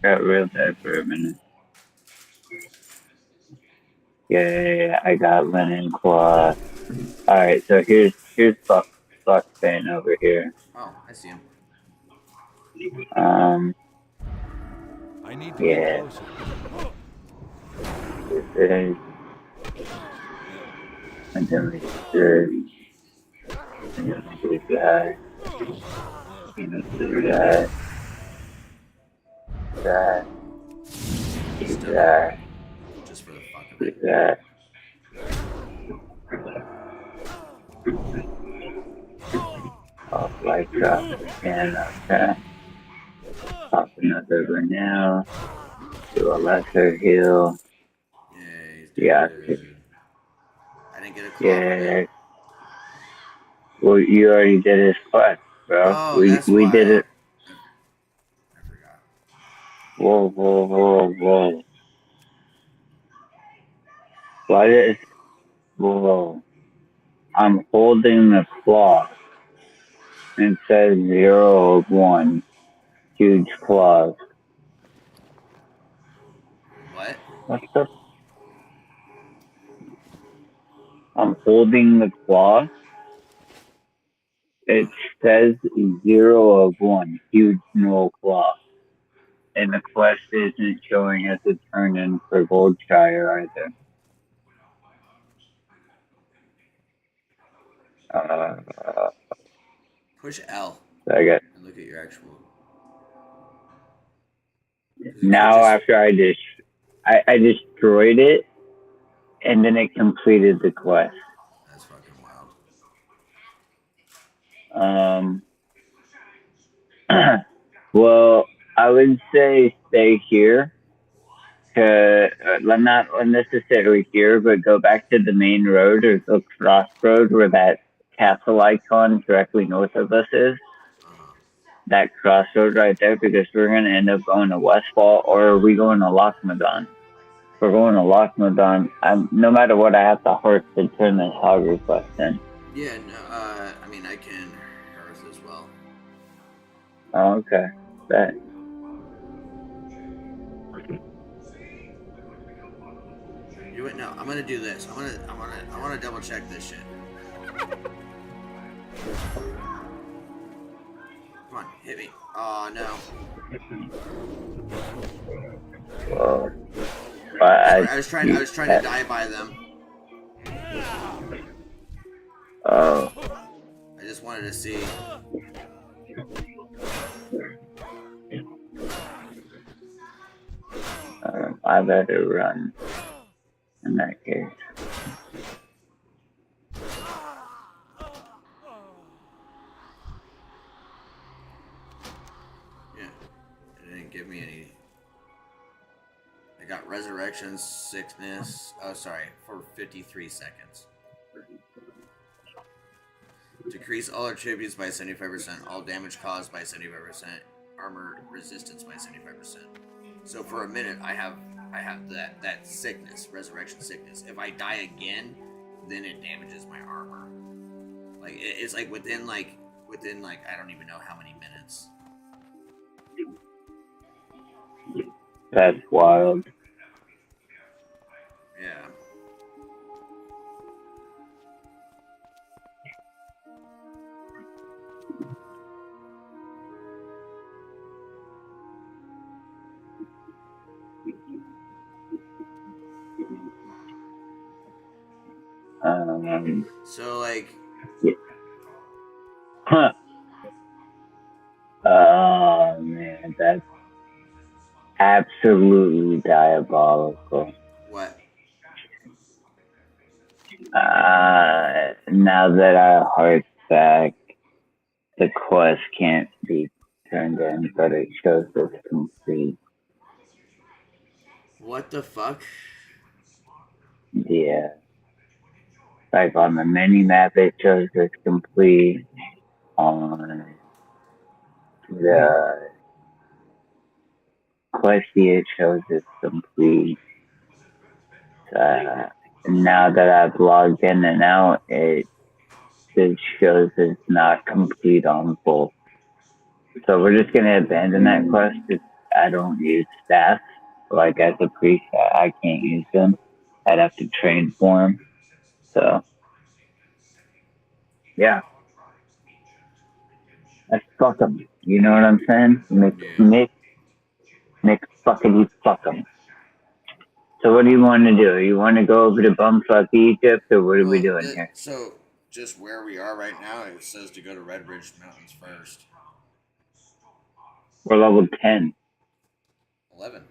got real bad for a minute. Yeah, I got linen cloth. Alright, so here's Buckbane over here. Oh, I see him. I need to Yeah. get closer. This is and then we do that. Do that. That. Do that. Just for the fuck of Do it. that. Off light drop and okay. Pop another Renell. Do a lesser heal. Yeah. I didn't get a clock. Yeah. Well, you already did his quest, bro. Oh, we that's we why. did it. I forgot. Whoa. Why did whoa? I'm holding the cloth. It says 0 of 1. Huge claws. What? What the? I'm holding the cloth. It says 0 of 1. Huge no claw. And the quest isn't showing us a turn in for Goldshire either. Push L. I got And look at your actual. now after I destroyed it, and then it completed the quest. That's fucking wild. Well, I would say stay here. Not necessarily here, but go back to the main road or the crossroad where that castle icon directly north of us is. That crossroad right there, because we're going to end up going to Westfall, or are we going to Lochmadon? If we're going to Lochmadon, no matter what, I have to horse to turn this Hogger quest in. Yeah, no, I mean, I can Earth as well. Oh, okay. Bet. You wait, no, I'm gonna do this. I wanna double check this shit. Come on, hit me. Oh no. Whoa. I was trying to die by them. Oh. I just wanted to see. I better run in that case. Yeah, it didn't give me any. I got resurrection, sickness. Oh, sorry, for 53 seconds. Decrease all attributes by 75%, all damage caused by 75%, armor resistance by 75%. So for a minute, I have that sickness, resurrection sickness. If I die again, then it damages my armor. Like it's like within like I don't even know how many minutes. That's wild. Yeah. So like. Yeah. Huh. Oh man, that's absolutely diabolical. What? Now that I heard back, the quest can't be turned in, but it shows it's complete. What the fuck? Yeah. Like on the mini map, it shows it's complete. On the Questy, it shows it's complete. Now that I've logged in and out, it shows it's not complete on both. So we're just gonna abandon that quest because I don't use staff. Like as a priest, I can't use them. I'd have to train for them. So yeah, let's fuck them. You know what I'm saying? Nick, fuckity fuck them. So what do you want to do? You want to go over to bumfuck Egypt, or what are we doing here? So just where we are right now, it says to go to Red Ridge Mountains first. We're level 10. 11.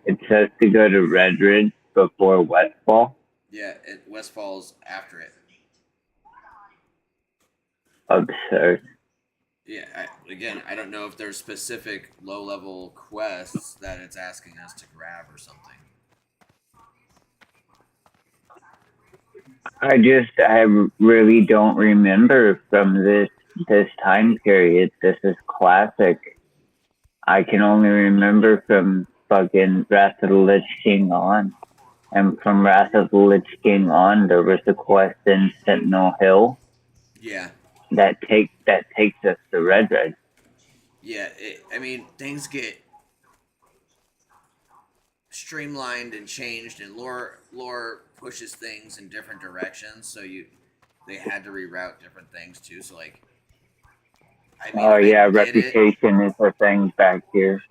It says to go to Red Ridge before Westfall. Yeah, Westfall's after it. Absurd. Yeah, I don't know if there's specific low-level quests that it's asking us to grab or something. I really don't remember from this time period. This is classic. I can only remember from fucking Wrath of the Lich King on. And from Wrath of the Lich King on, there was a quest in Sentinel Hill. Yeah. That takes us to Red Red. Yeah, things get streamlined and changed, and lore pushes things in different directions. So they had to reroute different things too. So like, reputation is a thing back here.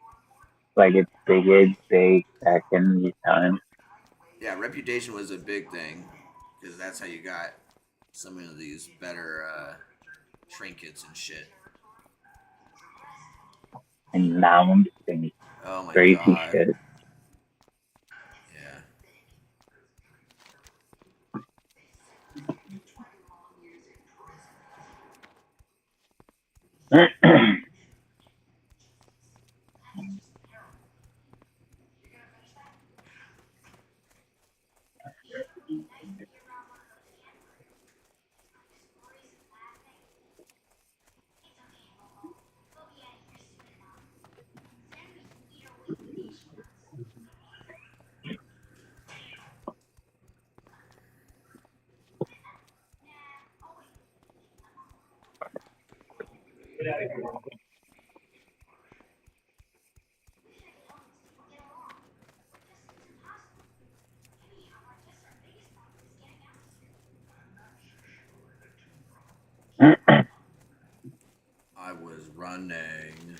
Like it's big back in these times. Yeah, reputation was a big thing because that's how you got some of these better trinkets and shit. And mounts and crazy shit. Yeah. I was running.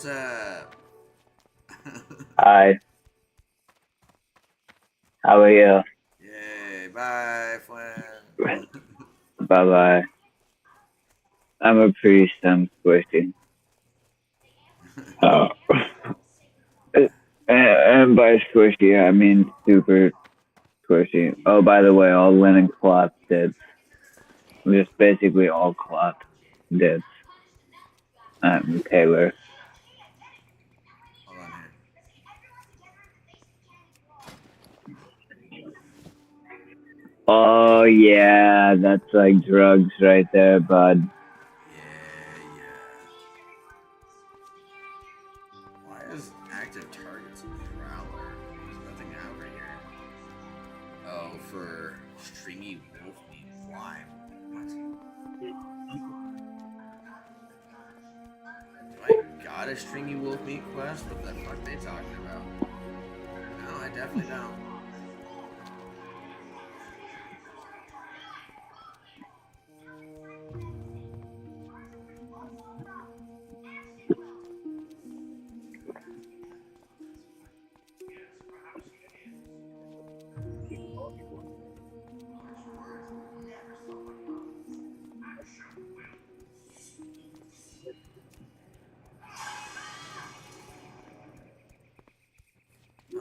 what's up? Hi. How are you? Yay, bye, friend. Bye bye. I'm a priest. I'm squishy. And by squishy, I mean super squishy. Oh, by the way, all linen cloth dibs. Just basically all cloth dibs. I'm Taylor. Hold on here. Oh yeah, that's like drugs right there, bud. Why is active targets Prowler? There's nothing over here. Oh, for stringy wolf meat. Why? What? Do I got a stringy wolf meat quest? What the fuck are they talking about? No, I definitely don't.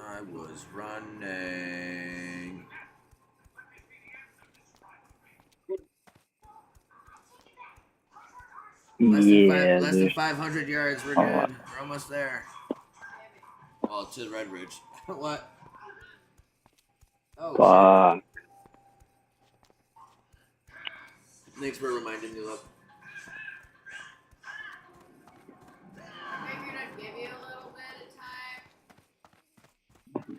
I was running. Less than 500 yards. We're good. We're almost there. Well, to Red Ridge. What? Oh, Fuck. shit. Thanks for reminding me, love. I figured I'd give you a little bit of time. And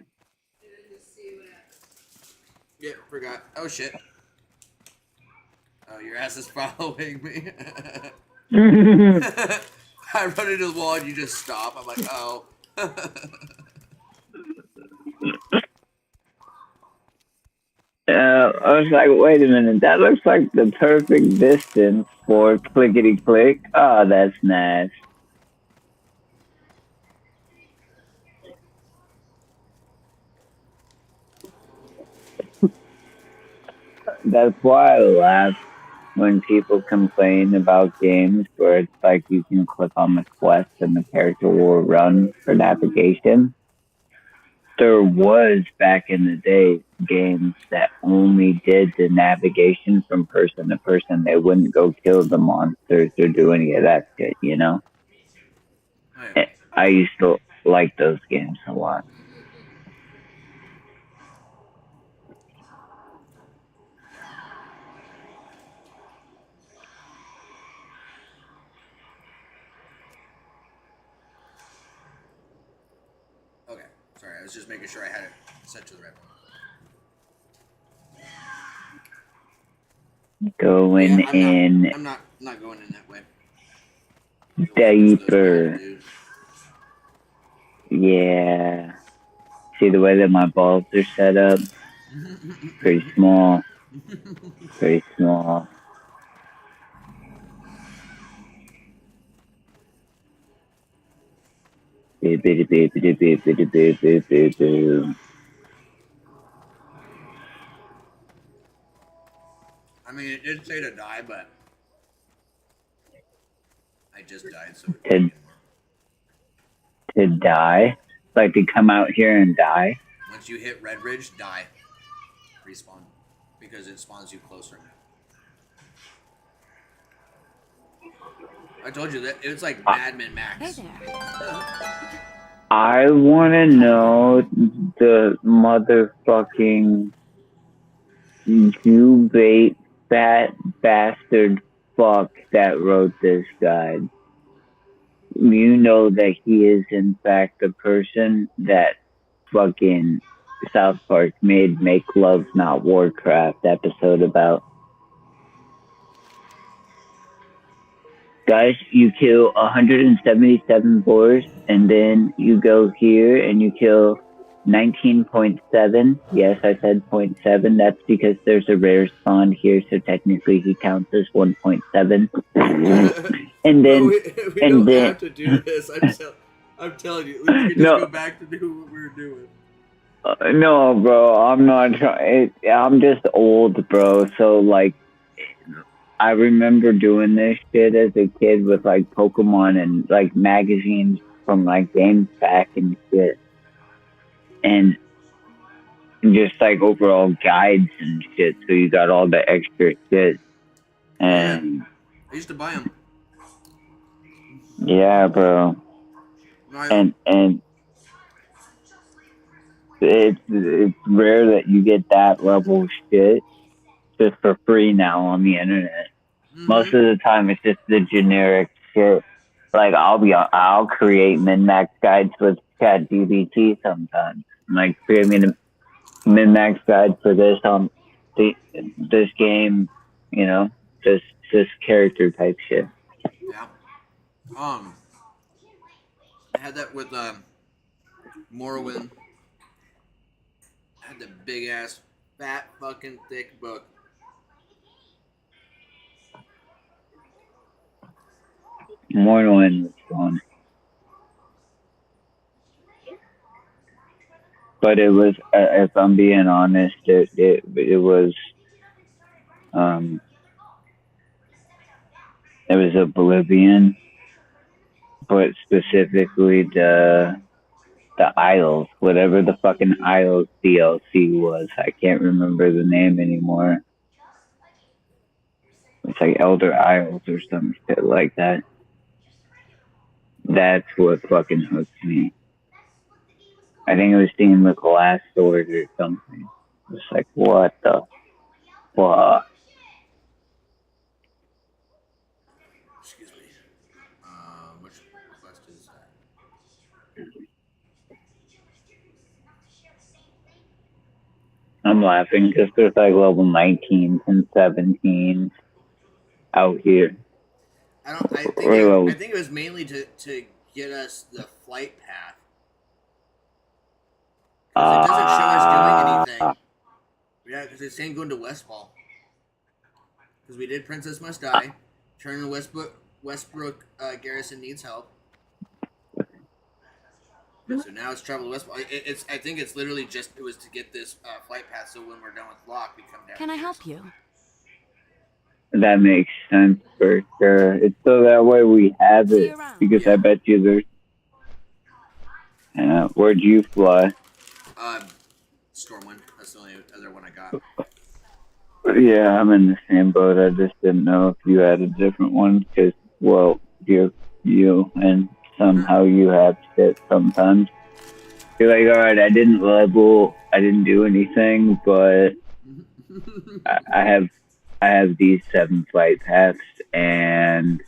then just see what happens. Yeah, forgot. Oh, shit. Oh, your ass is following me. I run into the wall and you just stop. I'm like, oh. I was like, wait a minute, that looks like the perfect distance for clickety click. Oh, that's nice. That's why I laugh when people complain about games where it's like you can click on the quest and the character will run for navigation. There was back in the day games that only did the navigation from person to person. They wouldn't go kill the monsters or do any of that shit, you know? I used to like those games a lot. Okay. Sorry, I was just making sure I had it set to the right one. Going in I'm not going in that way. deeper. Yeah. See the way that my balls are set up? Pretty small. Pretty small. Beep, beep, beep, beep, beep, beep, beep, beep, beep, beep. I mean, it did say to die, but I just died, so To die? Like to come out here and die? once you hit Red Ridge, die. Respawn. Because it spawns you closer. I told you that it's like Mad Men Max. Hey there. I want to know the motherfucking Jew bait fat bastard fuck that wrote this guide. You know that he is in fact the person that fucking South Park made Make Love Not Warcraft episode about. Guys, you kill 177 boars and then you go here and you kill 19.7. Yes, I said 0.7. That's because there's a rare spawn here, so technically he counts as 1.7. And then, we don't have to do this. I'm telling you, we can just No. go back to do what we were doing. No, bro, I'm not trying. I'm just old, bro. So like, I remember doing this shit as a kid with like Pokemon and like magazines from like GameSpec and shit, and just like overall guides and shit. So you got all the extra shit, and I used to buy them. yeah, bro, and it's rare that you get that level of shit just for free now on the internet. Most of the time, it's just the generic shit. Like I'll create min-max guides with ChatGPT sometimes. Like create me a min-max guide for this this game, you know, this character type shit. Yeah. I had that with Morrowind. I had the big ass, fat, fucking thick book. Morrowind was fun. But it was, if I'm being honest, it was Oblivion, but specifically the Isles, whatever the fucking Isles DLC was. I can't remember the name anymore. It's like Elder Isles or some shit like that. That's what fucking hooked me. I think it was Steam with Glass Sword or something. It's like, what the fuck? Excuse me. Which quest is that? I'm laughing because there's like level 19 and 17 out here. I think it was mainly to get us the flight path. Because it doesn't show us doing anything. Yeah, because it's saying going to Westfall. Because we did Princess Must Die. Turn in Westbrook Garrison needs help. So now it's travel to Westfall. I think it's literally just it was to get this flight path. So when we're done with Locke, we come down. Can I help you? That makes sense for sure. It's so that way we have it. Because I bet you there's... where'd you fly? Stormwind. That's the only other one I got. Yeah, I'm in the same boat. I just didn't know if you had a different one. Because, well, you're you and somehow you have shit sometimes. You're like, alright, I didn't level, I didn't do anything, but I have these 7 flight paths, and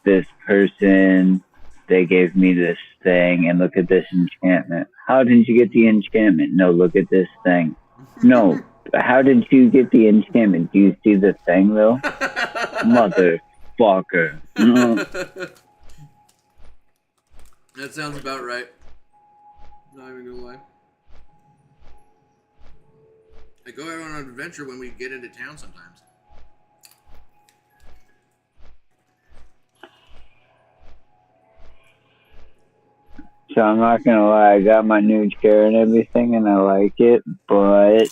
this person, they gave me this thing, and look at this enchantment. How did you get the enchantment? No, look at this thing. No, how did you get the enchantment? Do you see the thing, though? Motherfucker. That sounds about right. Not even gonna lie. I go out on an adventure when we get into town sometimes. So I'm not gonna lie, I got my new chair and everything, and I like it, but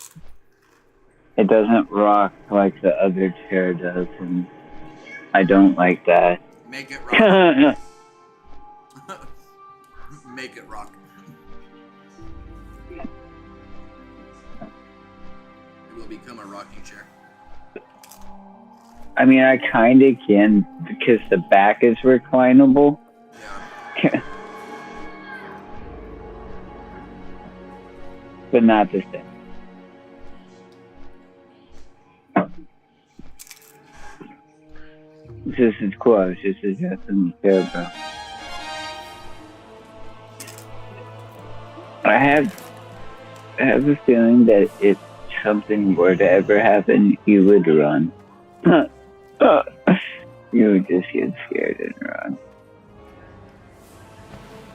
it doesn't rock like the other chair does, and I don't like that. Make it rock. Make it rock. It will become a rocking chair. I mean, I kinda can, because the back is reclinable. Yeah. But not the same. This is cool. I was just adjusting the chair, bro. I have a feeling that if something were to ever happen, you would run. You would just get scared and run.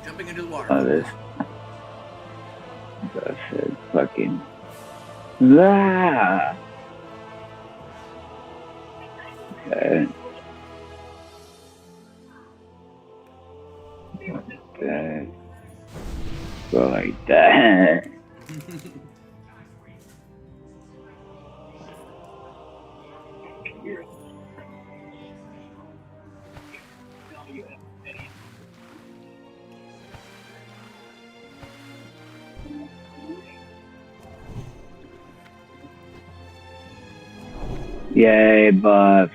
Jumping into the water. Oh, this. I said fucking. Ah! Okay. Okay. Go like that. Yay, buffs.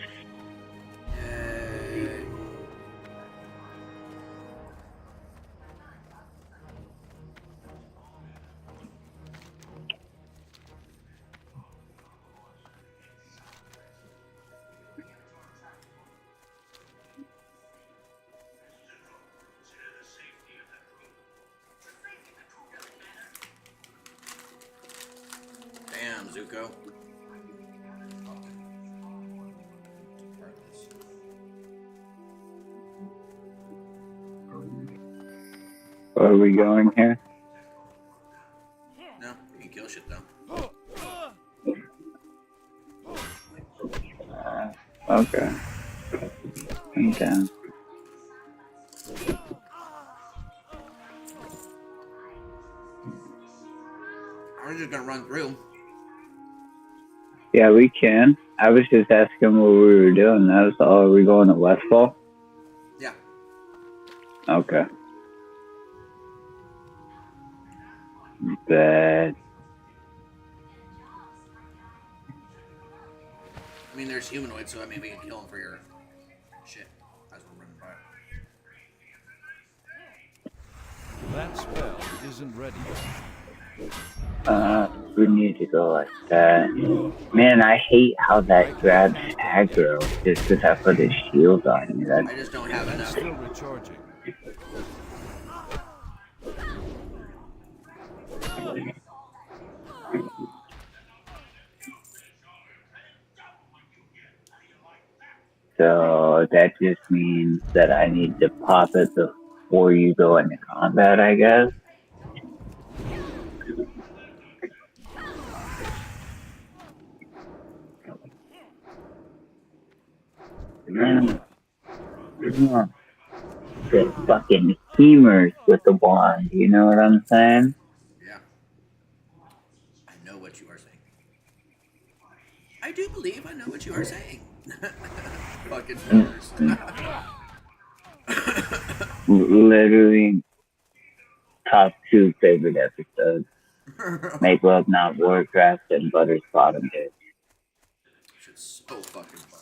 Damn, Zuko. Where are we going here? No, you can kill shit though. Okay. Okay. We're just gonna run through. Yeah, we can. I was just asking what we were doing. That was all. Are we going to Westfall? Yeah. Okay. Bad. I mean, there's humanoids, so I mean, we can kill them for your shit as we're running by. That spell isn't ready. We need to go like that. Man, I hate how that grabs aggro just because I put a shield on you. I just don't have enough. Still recharging. So that just means that I need to pop it before you go into combat, I guess. The fucking humors with the wand, you know what I'm saying? Yeah. I know what you are saying. I do believe I know what you are saying. Fucking first. Literally top 2 favorite episodes. Make Love Not Warcraft and Butter's Bottom Bitch. Shit's so fucking fun.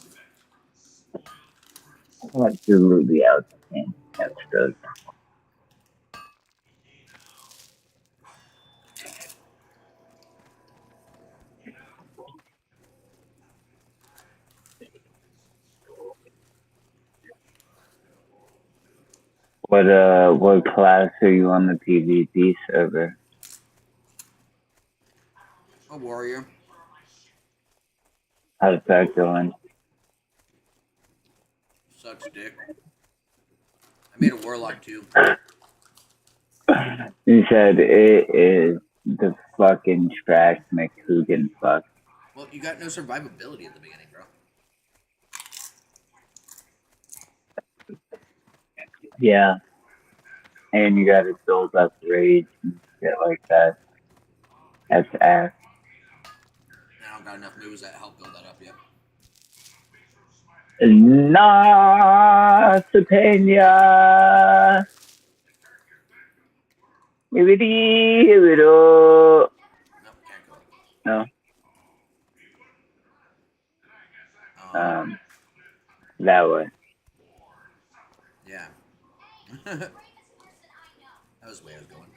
Absolutely outstanding episodes. What class are you on the PvP server? A warrior. How's that going? Sucks dick. I made a warlock too. You said it is the fucking trash McCoogan fuck. Well, you got no survivability at the beginning, bro. Yeah. And you gotta build up rage and shit like that. That's ass. I don't got enough moves that help build that up yet. Nah, Sapenia. No. That way. Yeah. That was the way I was going.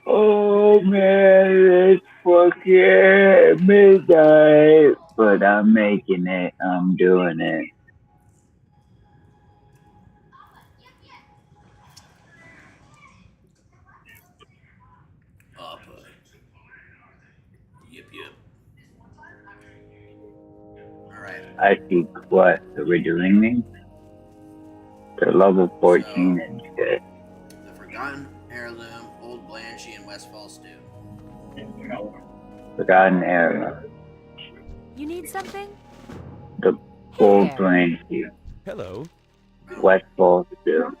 Oh man, it's fucking midnight. But I'm making it. I'm doing it. Up. Yep. Alright. I see quests that we're doing these. They're level 14 and shit. The Forgotten Heirloom, Old Blanchy, and Westfall Stew. Forgotten Area. You need something? The Old Blanchy. Hello. Westfall Stew.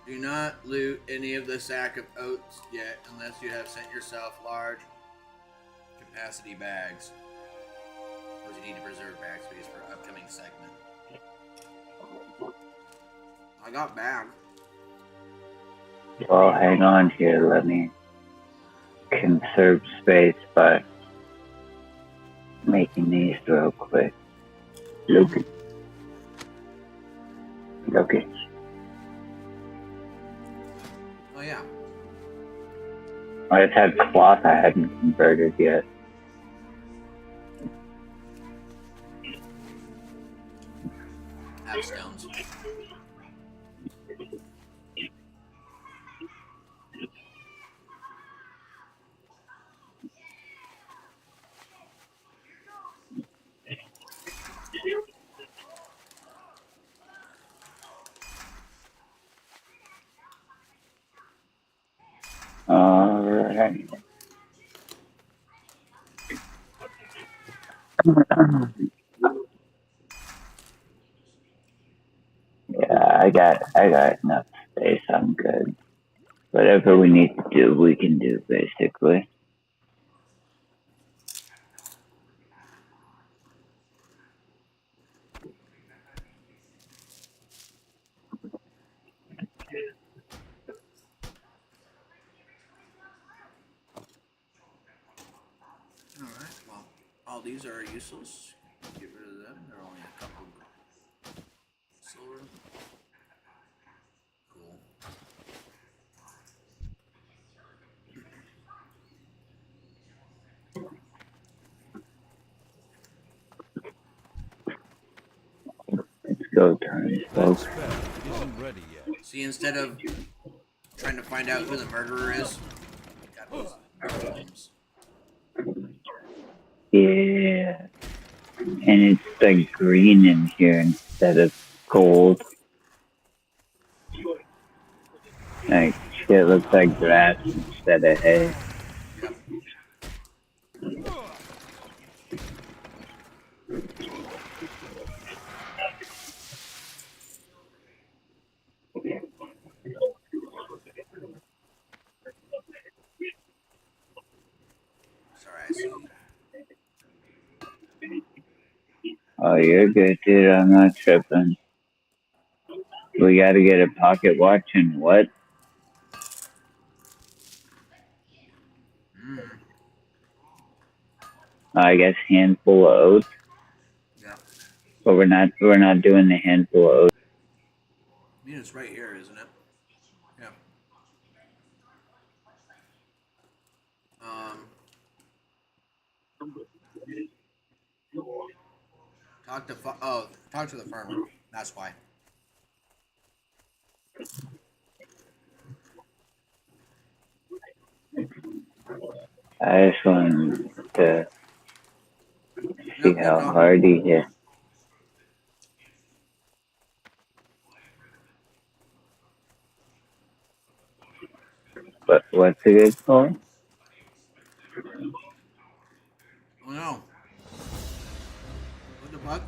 Do not loot any of the sack of oats yet unless you have sent yourself large capacity bags. Because you need to preserve bag space for upcoming segment. I got bag. Well, hang on here. Let me conserve space by making these real quick. Look it. Oh yeah. I just had cloth I hadn't converted yet. Have stones. Alright. Yeah, I got enough space. I'm good. Whatever we need to do, we can do, basically. Alright, well, all these are useless. Get rid of them. They're only a couple silver. Cool. Let's go, Tony, folks. Isn't ready yet. See, instead of trying to find out who the murderer is, got these names. Yeah. And it's like green in here instead of gold. Like, shit looks like grass instead of hay. Sorry, I see. Oh, you're good, dude. I'm not tripping. We gotta get a pocket watch and what? I guess handful of oats. Yeah. But we're not doing the handful of oats. I mean, it's right here, isn't it? Yeah. Talk to the farmer. That's why. I just wanted to see how hard he hit. But what's it good for? Oh no. What the fuck?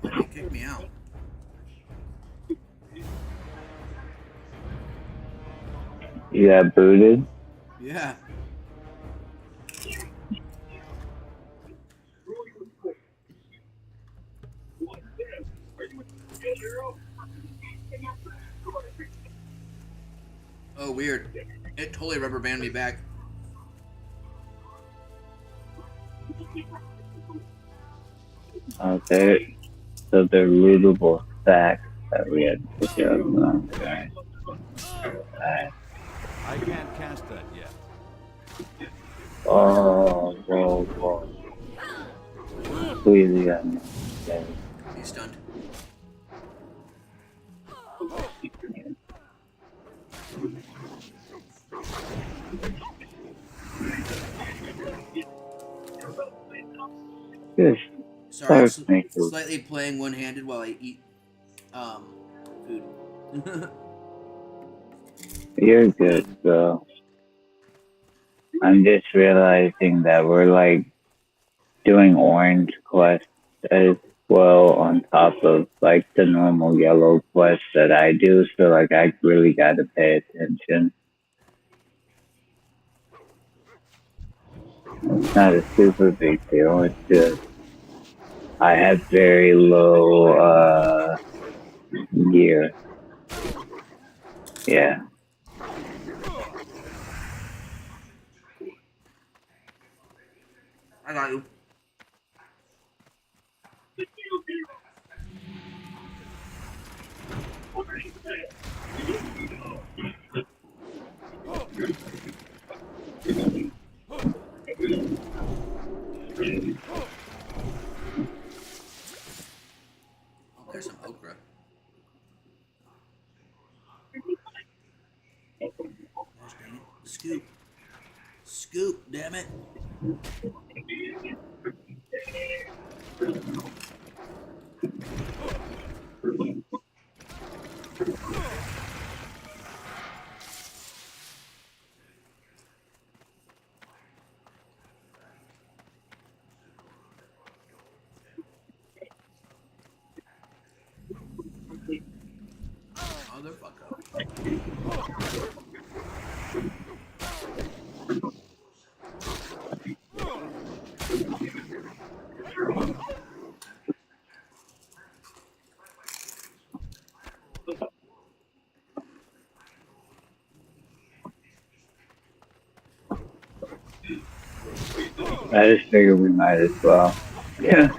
Why did you kick me out? You got booted? Yeah. Oh, weird. It totally rubber banded me back. Okay. So they're rootable sacks that we had to pick up. Okay. Alright. I can't cast that yet. Oh, whoa. Please, got me. He's stunned. Just Sorry, I'm start making. slightly playing one-handed while I eat food. You're good, bro. I'm just realizing that we're like doing orange quests as well on top of like the normal yellow quests that I do. So like I really got to pay attention. It's not a super big deal. It's just I have very low gear. Yeah. I got you. Oh, there's some okra. Gosh, dang it. Scoop. Scoop, damn it. Motherfucker. I just figured we might as well. Yeah.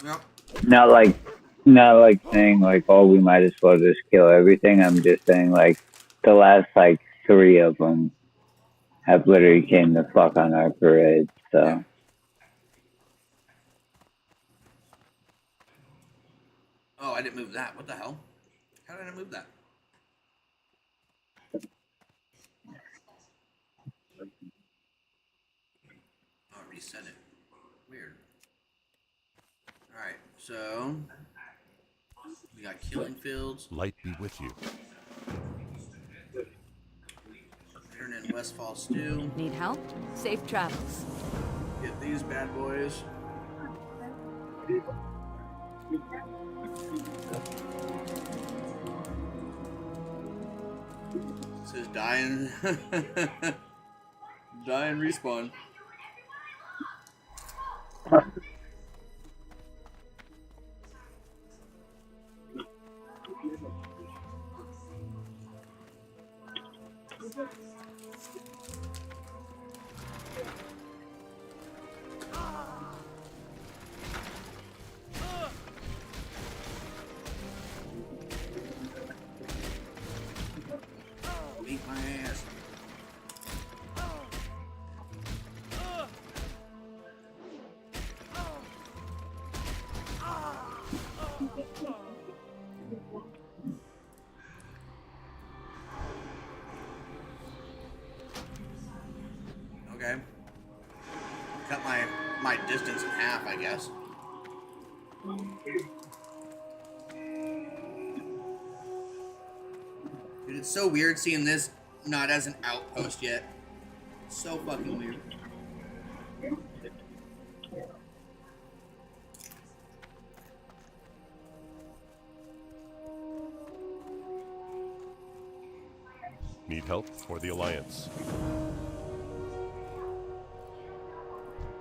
Yep. Not like saying like, oh, we might as well just kill everything. I'm just saying like the last like 3 of them have literally came the fuck on our parade. So. Yeah. Oh, I didn't move that. What the hell? How did I move that? Oh, reset it. Weird. Alright, so we got killing fields. Light be with you. Turn in Westfall stew. Need help? Safe travels. Get these bad boys. This is dying. Die and respawn. Beat my ass. Okay. Cut my distance in half, I guess. Dude, it's so weird seeing this not as an outpost yet. So fucking weird. Need help for the Alliance?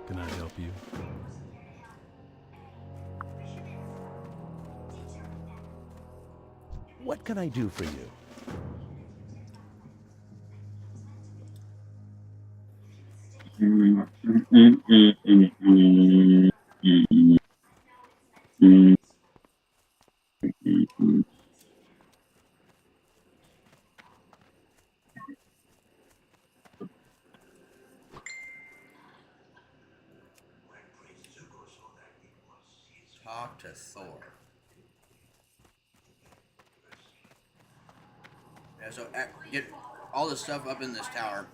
Can I help you? What can I do for you? Talk to Thor. Yeah, so get all the stuff up in this tower.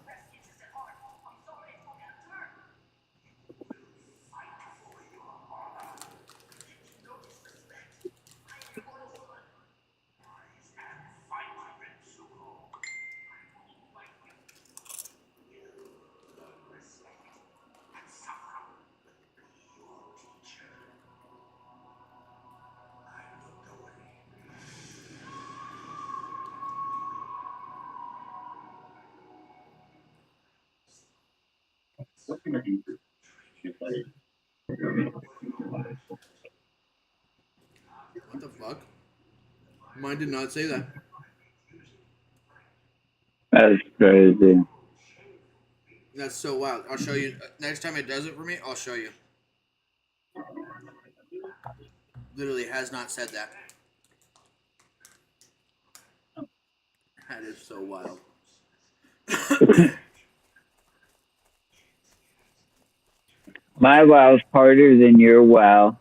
What the fuck? Mine did not say that. That's crazy. That's so wild. I'll show you. Next time it does it for me, I'll show you. Literally has not said that. That is so wild. My wow's harder than your wow.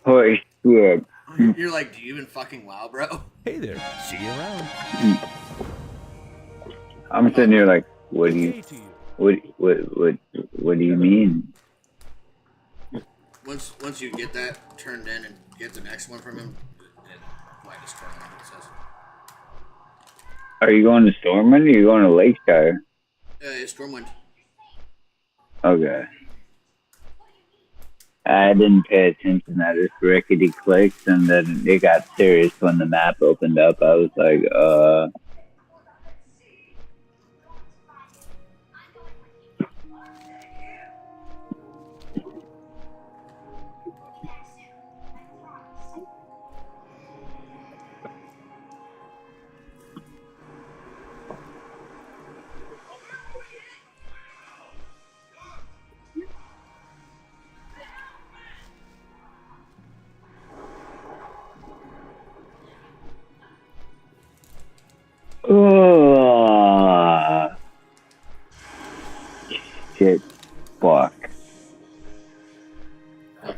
Holy shit. You're like, do you even fucking wow, bro? Hey there. See you around. I'm sitting here like, what do you mean? Once you get that turned in and get the next one from him, like a storm, it says. Are you going to Stormwind or are you going to Lakeshire? Stormwind. Okay. I didn't pay attention. I just rickety clicked and then it got serious when the map opened up. I was like, oh, shit, fuck.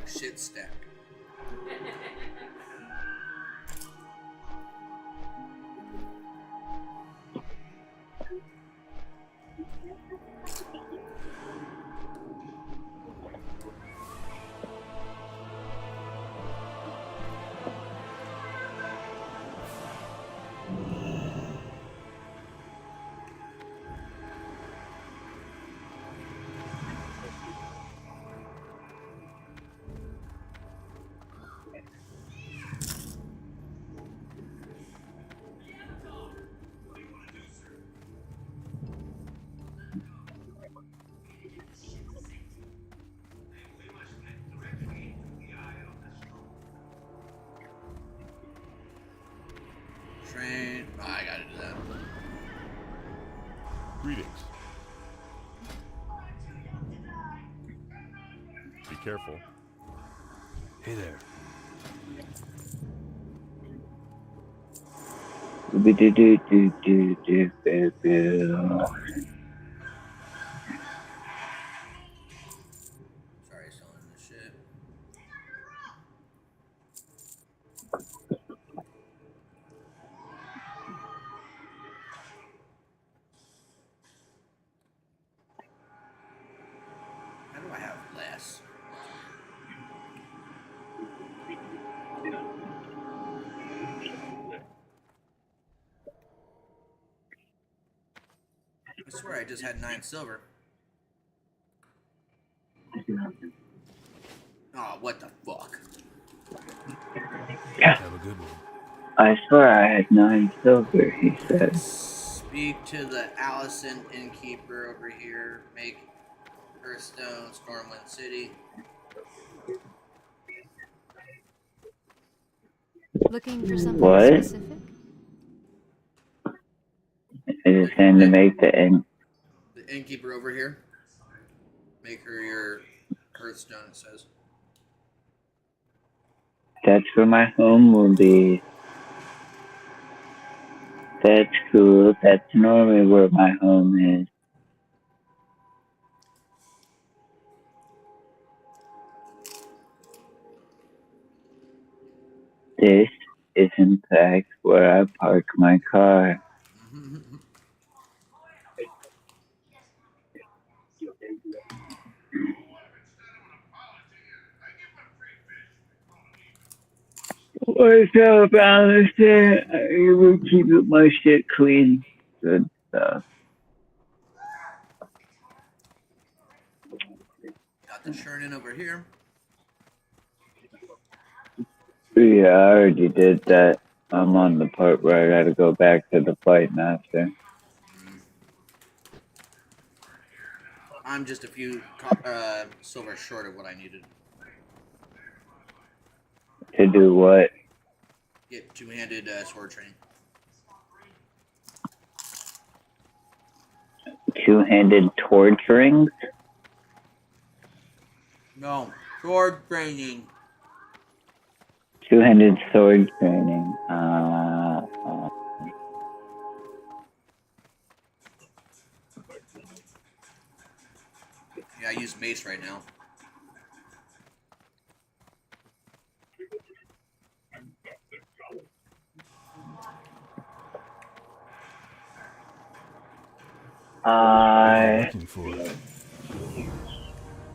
Shit stack. Train. Oh, I gotta do that. Greetings. Be careful. Hey there. Sorry, selling this shit. How do I have less? I swear I just had 9 silver. Oh, what the fuck? Have a good one. I swear I had 9 silver, he said. Speak to the Allison innkeeper over here. Make Hearthstone, Stormwind City. Looking for something What? specific? I just had to make the Innkeeper over here. Make her your Hearthstone, it says. That's where my home will be. That's cool. That's normally where my home is. This is in fact where I park my car. What's up, Alistair? I will keep my shit clean. Good stuff. Got the churning over here. Yeah, I already did that. I'm on the part where I gotta go back to the fight master. I'm just a few silver short of what I needed. To do what? Get two-handed sword training. Two-handed torturing? No, sword training. Two-handed sword training. Yeah, I use mace right now. I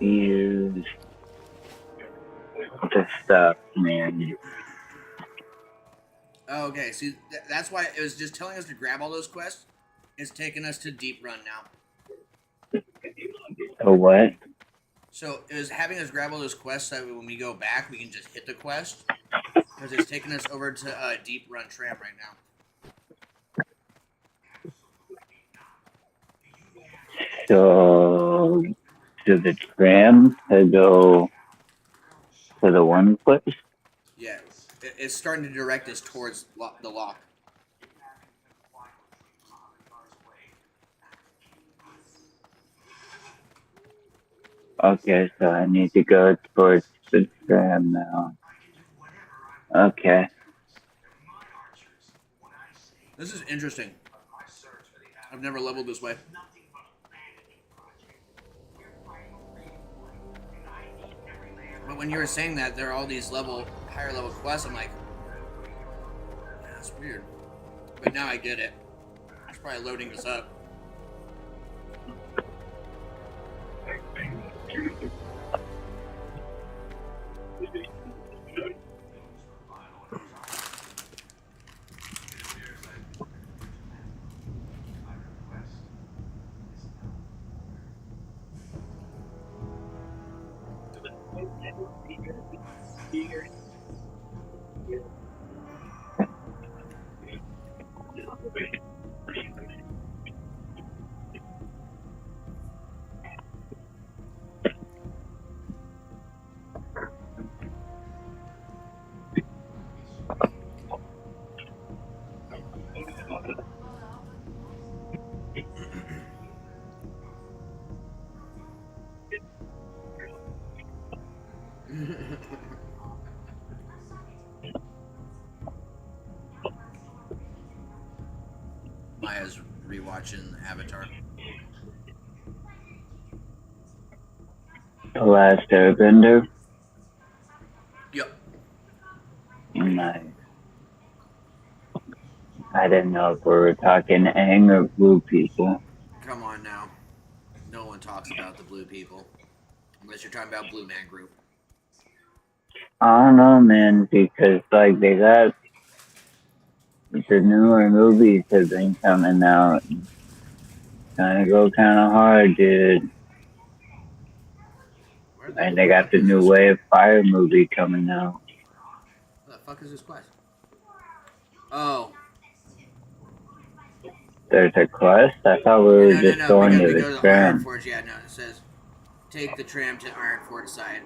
use the stuff, man. Oh, okay, see, that's why it was just telling us to grab all those quests. It's taking us to deep run now. A what? So it was having us grab all those quests so that when we go back, we can just hit the quest. Because it's taking us over to deep run tram right now. So, to the tram to go to the one place? Yeah, it's starting to direct us towards the lock. Okay, so I need to go towards the tram now. Okay. This is interesting. I've never leveled this way. But when you were saying that there are all these higher level quests, I'm like, that's weird. But now I get it. It's probably loading this up. Maya's rewatching Avatar. The Last Airbender? Yep. Nice. I didn't know if we were talking Aang or blue people. Come on now. No one talks about the blue people. Unless you're talking about Blue Man Group. I don't know, man, because, like, they got the newer movies have been coming out. Kind of go kind of hard, dude. And they got the new Way of Fire movie coming out. What the fuck is this quest? Oh. There's a quest? I thought we were just going to We the go to the Iron tram. Forge. Yeah, no, it says take the tram to Iron Forge side.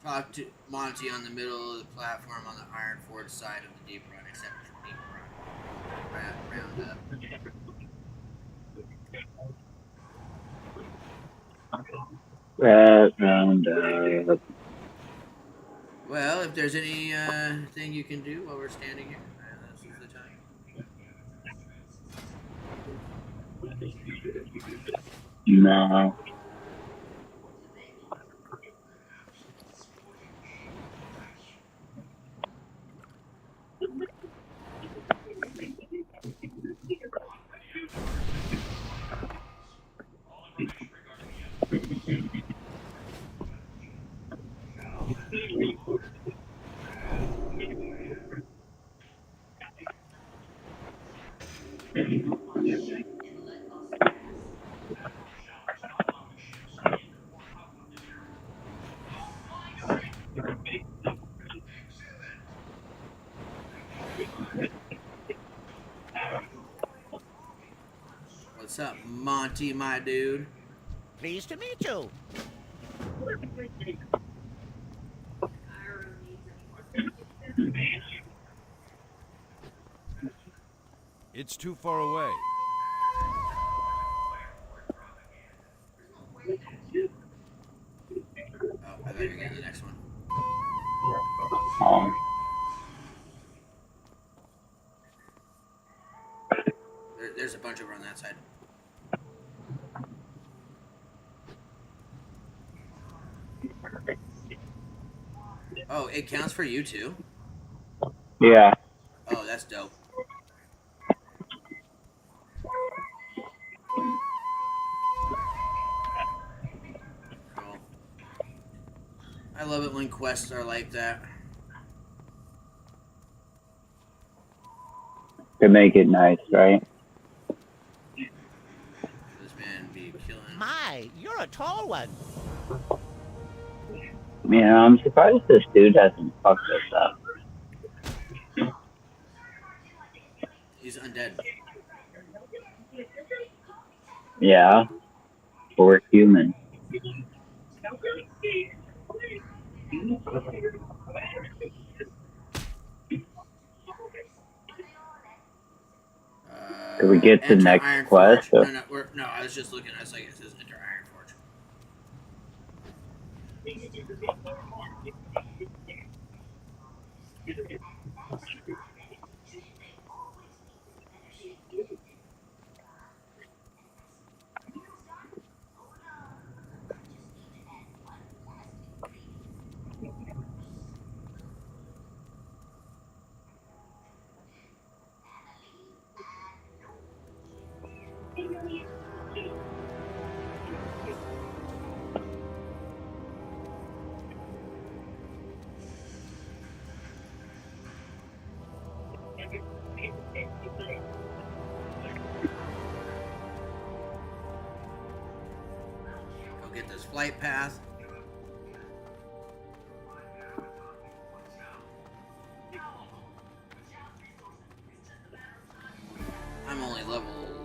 Talk to Monty on the middle of the platform on the Iron Forge side of the deep run, except for deep run. Round up. Well, if there's any thing you can do while we're standing here, this is the time. No. What's up, Monty, my dude? Pleased to meet you. It's too far away. Oh, I thought you were getting the next one. There's a bunch over on that side. Oh, it counts for you too? Yeah. Oh, that's dope. Cool. I love it when quests are like that. To make it nice, right? This man be killing. My, you're a tall one. Yeah, I'm surprised this dude hasn't fucked this up. He's undead. Yeah. We're human. Can we get to the next Iron quest? Forge. No, I was just looking. I was like, it says enter Iron Forge. Go get this flight path. I'm only level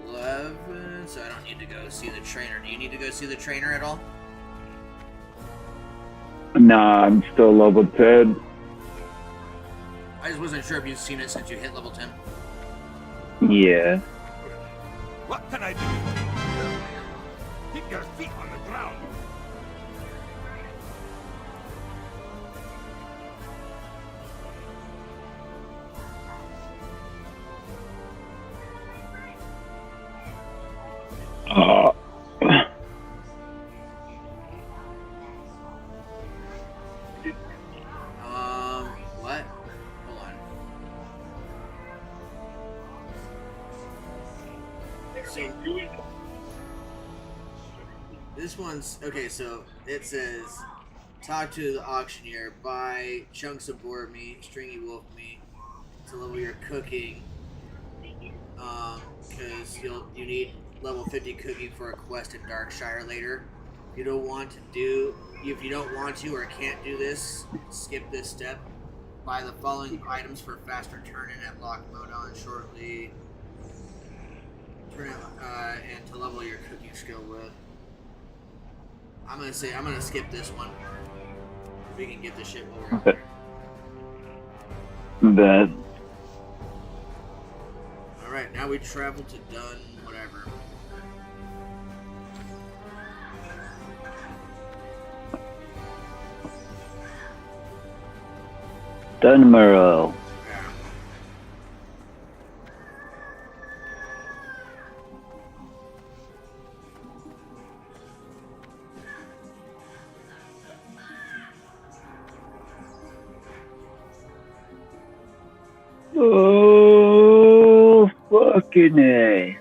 11, so I don't need to go see the trainer. Do you need to go see the trainer at all? Nah, I'm still level 10. I just wasn't sure if you've seen it since you hit level 10. Yeah. What can I do? Keep your feet on the ground. What? Hold on. So, this one's, okay, so it says, talk to the auctioneer, buy chunks of boar meat, stringy wolf meat, to level your cooking, because you need level 50 cooking for a quest in Darkshire later. If you don't want to or can't do this, skip this step. Buy the following items for faster turn-in at Lock Modon shortly. And to level your cooking skill with. I'm gonna skip this one. We can get this shit while we're out there. Bad. Alright, now we travel to Dun, whatever. Dunmurrow. Oh, fucking A.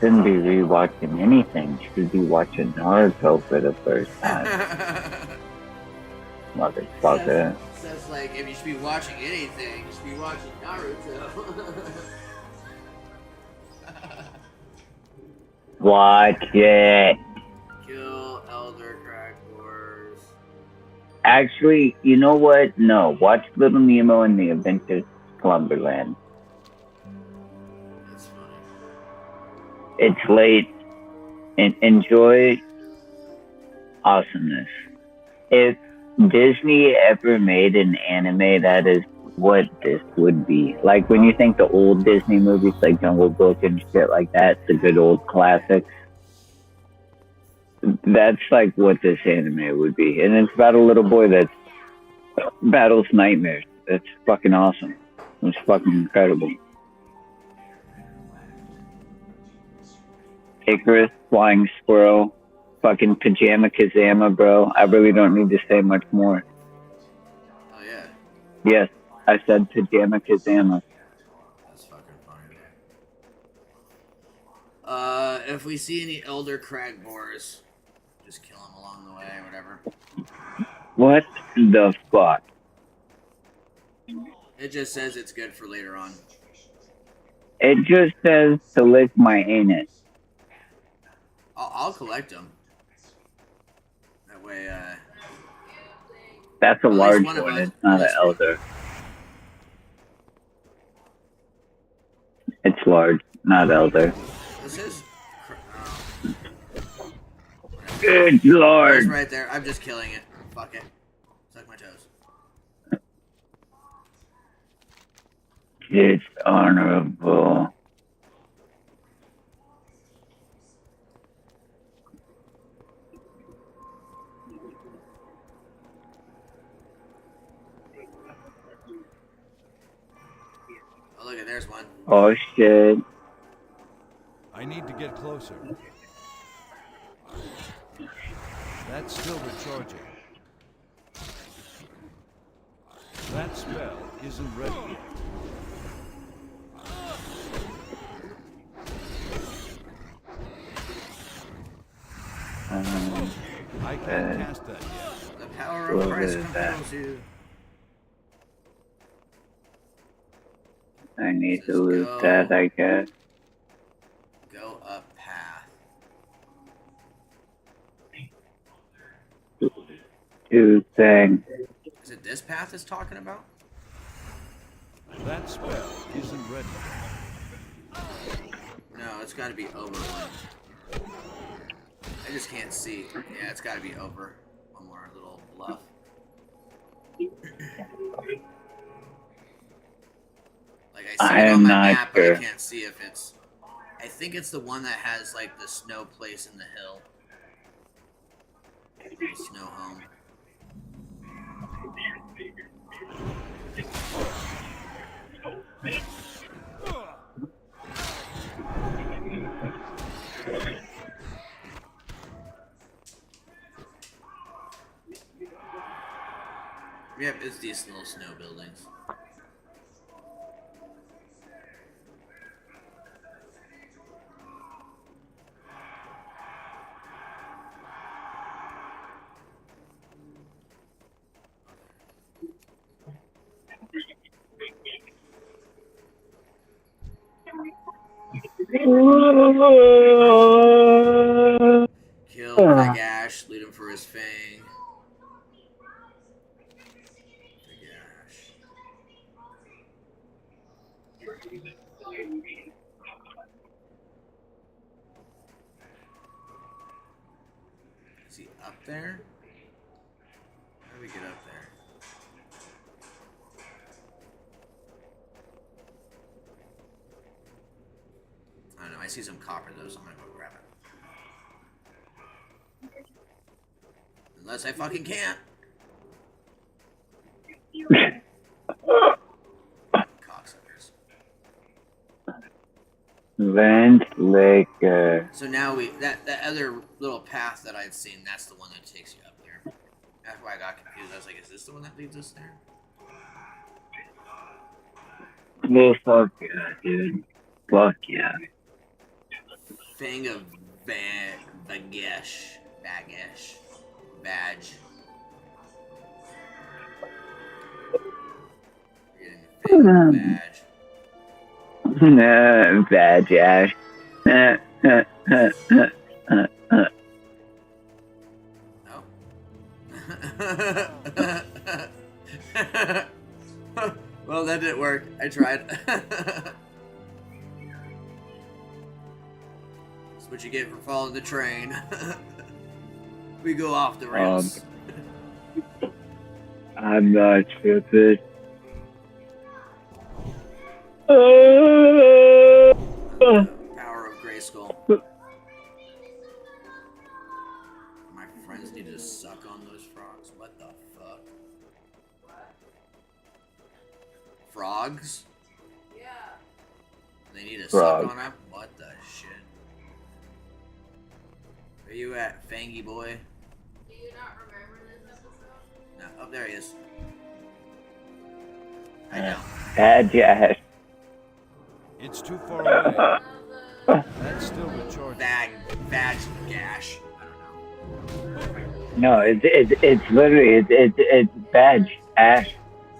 Shouldn't be rewatching anything. Should be watching Naruto for the first time. Motherfucker. Says like, if you should be watching anything, you should be watching Naruto. Watch it. Kill Elder Cragmores. Actually, you know what? No. Watch Little Nemo and the Adventures of Slumberland. That's funny. It's late. And enjoy awesomeness. If Disney ever made an anime, that is what this would be. Like when you think the old Disney movies like Jungle Book and shit like that, the good old classics, that's like what this anime would be. And it's about a little boy that battles nightmares. That's fucking awesome. It's fucking incredible. Icarus, Flying Squirrel, fucking Pajama Kazama, bro. I really don't need to say much more. Oh yeah. Yes, I said Pajama Kazama. That's fucking funny. If we see any Elder Cragmores, just kill them along the way or whatever. What the fuck? It just says it's good for later on. It just says to lick my anus. I'll collect them. That way, That's a at least large one of one, us- it's not an elder. It's large, not elder. This is. Good It's lord! right there. I'm just killing it. Fuck it. Suck my toes. It's honorable. Oh, look at there's one. Oh shit. I need to get closer. That's still recharging. That spell isn't ready yet. I can't cast that yet. The power of Christ compels you. I need to lose that, I guess. Go up path. Do thing. Is it this path it's talking about? That spell isn't ready yet. No, it's got to be over one. I just can't see. Yeah, it's got to be over. One more little bluff. Like I see it on my map, but I can't see if it's. I think it's the one that has like the snow place in the hill. The snow home. Yep, it's decent little snow buildings. Kill Big Ash, lead him for his fang. Big Ash. Is he up there? How do we get up there? I don't know. I see some copper though, so I'm gonna go grab it. Unless I fucking can't. Cocksuckers. Ventlaker. So now that other little path that I'd seen, that's the one that takes you up there. That's why I got confused. I was like, is this the one that leads us there? Well, fuck yeah, dude. Fuck yeah. Fang of Bagesh. Badge. Bad Ash. Well, that didn't work. I tried. That's what you get for following the train. We go off the rails. I'm not stupid. Power of Grayskull. My friends need to suck on those frogs. What the fuck? Frogs? Yeah. They need to Frog. suck on them? What the shit? Where you at, Fangy boy? Do you not remember this episode? No, up there he is. I know. Bad Ash. It's too far away. That's still recharging. Vag gash. No, it's literally it's badge ash,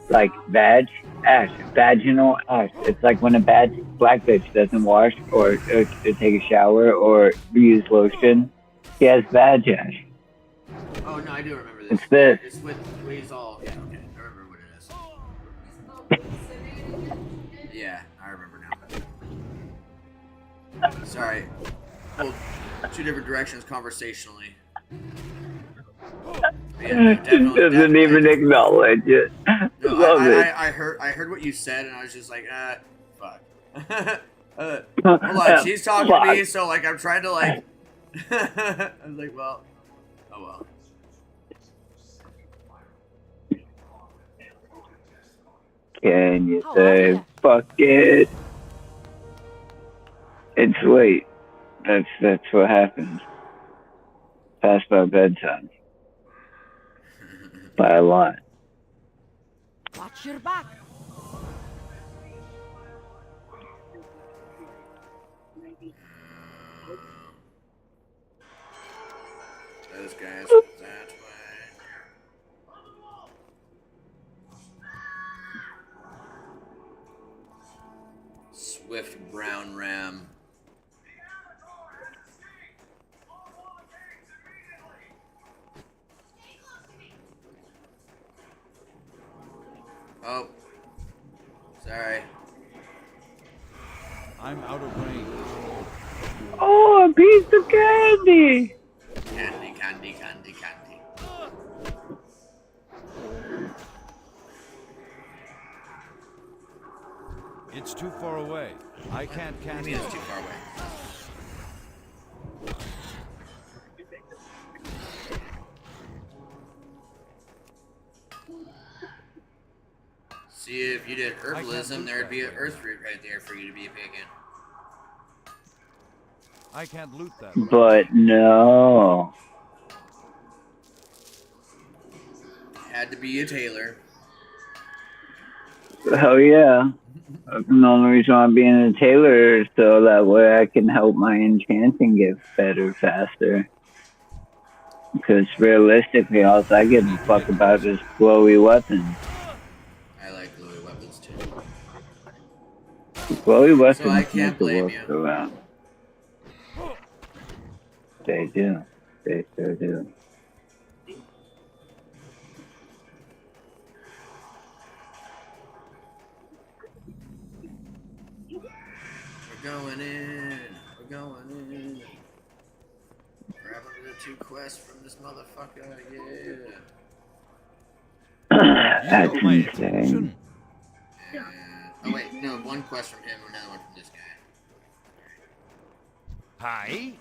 like badge ash, vaginal ash. It's like when a bad black bitch doesn't wash or take a shower or use lotion, she has badge ash. Oh no, I do remember this. It's this. It's with Weasel. Yeah, okay, I remember what it is. Yeah, I remember now. Sorry. Well, two different directions conversationally. Yeah, Doesn't even acknowledge it. No, Love it. I heard what you said, and I was just like, fuck. Hold on, she's talking to me, so like I'm trying to like. I was like, well, oh well. Can you say fuck it? It's late. That's what happens. Past my bedtime. By a lot. Watch your back. Those guys that way. Swift brown ram. Oh, sorry. I'm out of range. Oh, a piece of candy! Candy. It's too far away. I can't I mean, it's too far away. See, if you did herbalism, there'd be an earth root right there for you to be picking. I can't loot that. But no. Had to be a tailor. Hell yeah. The only reason I'm being a tailor is so that way I can help my enchanting get better faster. Because realistically, all I give a fuck about is glowy weapons. I like glowy weapons too. Glowy weapons So I can't blame you. Around. They do. They sure do. We're going in. Grabbing the 2 quests from this motherfucker, yeah. That's insane. Oh wait, no, 1 quest from him, another one from this guy. Hi.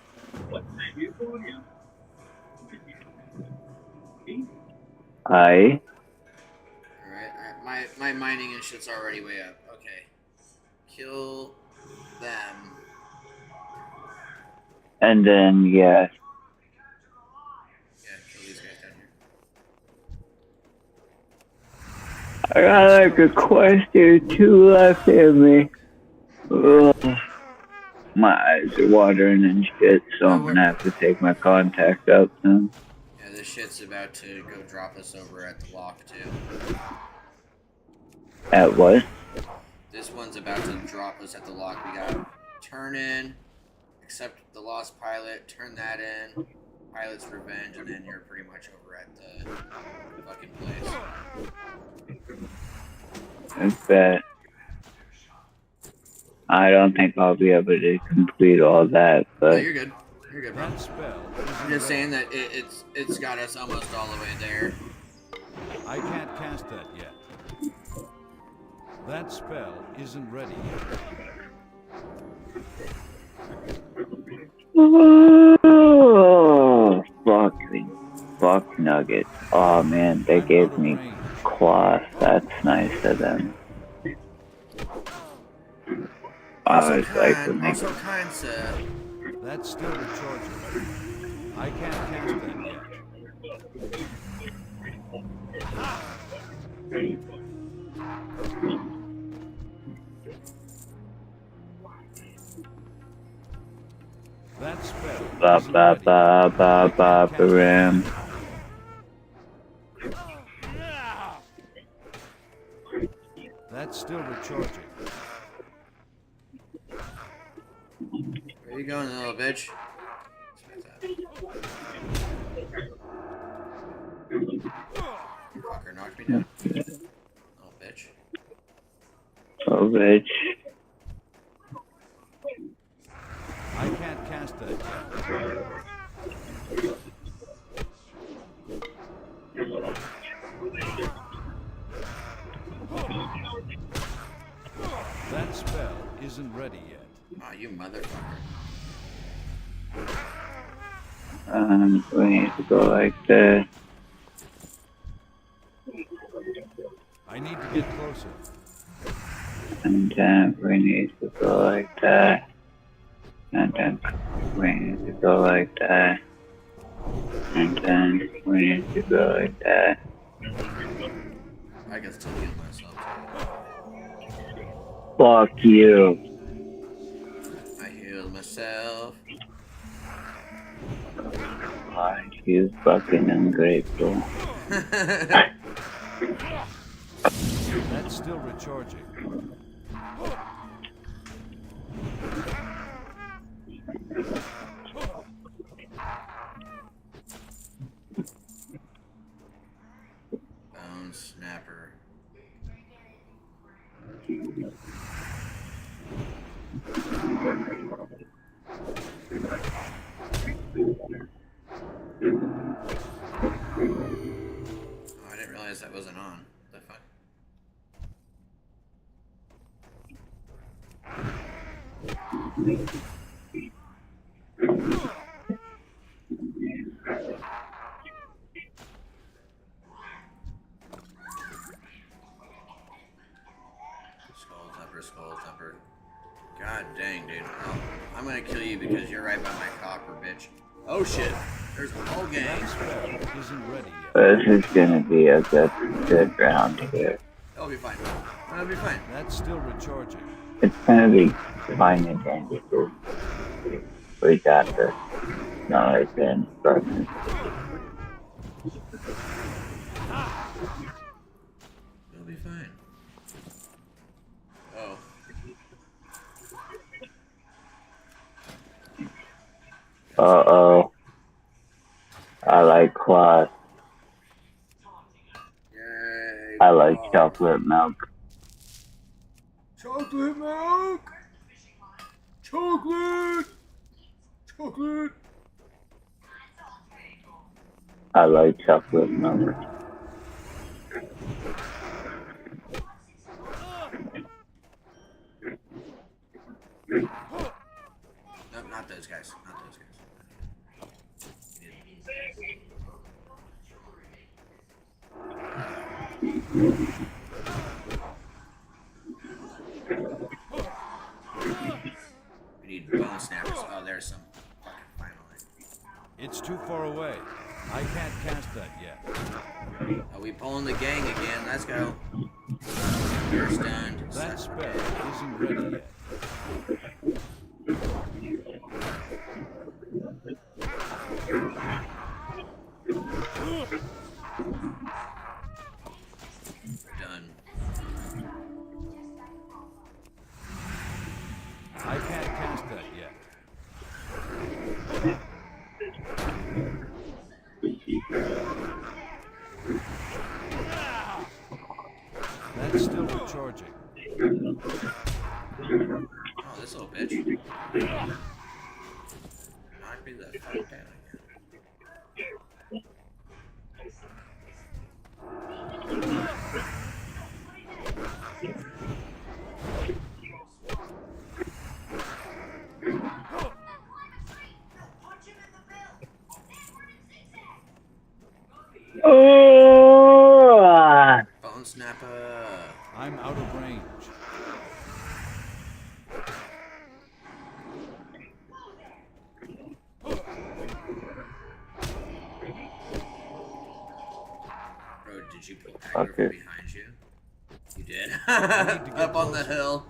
Hi. Alright, my mining and shit's already way up. Okay. Kill them. And then, yeah. Yeah, kill these guys down here. I got like a quest or 2 left in me. Ugh. My eyes are watering and shit, so I'm gonna have to take my contact out soon. Yeah, this shit's about to go drop us over at the lock too. At what? This one's about to drop us at the lock. We got turn in, accept the lost pilot, turn that in, pilot's revenge, and then you're pretty much over at the fucking place. I bet. I don't think I'll be able to complete all that, but No, you're good. You're good, bro. I'm just saying that it's got us almost all the way there. I can't cast that yet. That spell isn't ready yet. oh, fuck nuggets. Oh man, they gave me claws. That's nice of them. I was like, Also kind, sir. That's still recharging. I can't cast that yet. That spell. Ram. That's still recharging. Where you going, little bitch? Fucker knocked me down. Oh, bitch. Oh, bitch. I can't cast that yet. That spell isn't ready yet. Aw, you motherfucker. We need to go like this. I need to get closer. And then we need to go like that. And then we need to go like that. And then we need to go like that. I can still heal myself. Fuck you. I healed myself. God, you fucking ungrateful. That's still recharging. Bone snapper. Oh, I didn't realize that wasn't on. What the fuck? Skull thumper. God dang, dude. Oh, I'm gonna kill you because you're right by my copper, bitch. Oh shit. There's a whole gang. Isn't ready yet. This is gonna be a good round here. That'll be fine. That'll be fine. That's still recharging. It's gonna be fine and dandy too. We got this. Nice and starting. It'll be fine. Oh. Uh-oh. I like claws. Yay. I like chocolate milk. Chocolate milk! Chocolate! Chocolate! I like chocolate milk. No, not those guys. Not those guys. We need bone snappers. Oh, there's some. Fucking finally. It's too far away. I can't cast that yet. Are we pulling the gang again? Let's go. You're stunned. That spell isn't ready yet. Done. I can't cast that yet. That's still recharging. Oh, this little bitch. Knock me the fuck down again. Oh! Bone snapper. I'm out of range. Bro, did you pull aggro from behind you? You did. Up on the hill.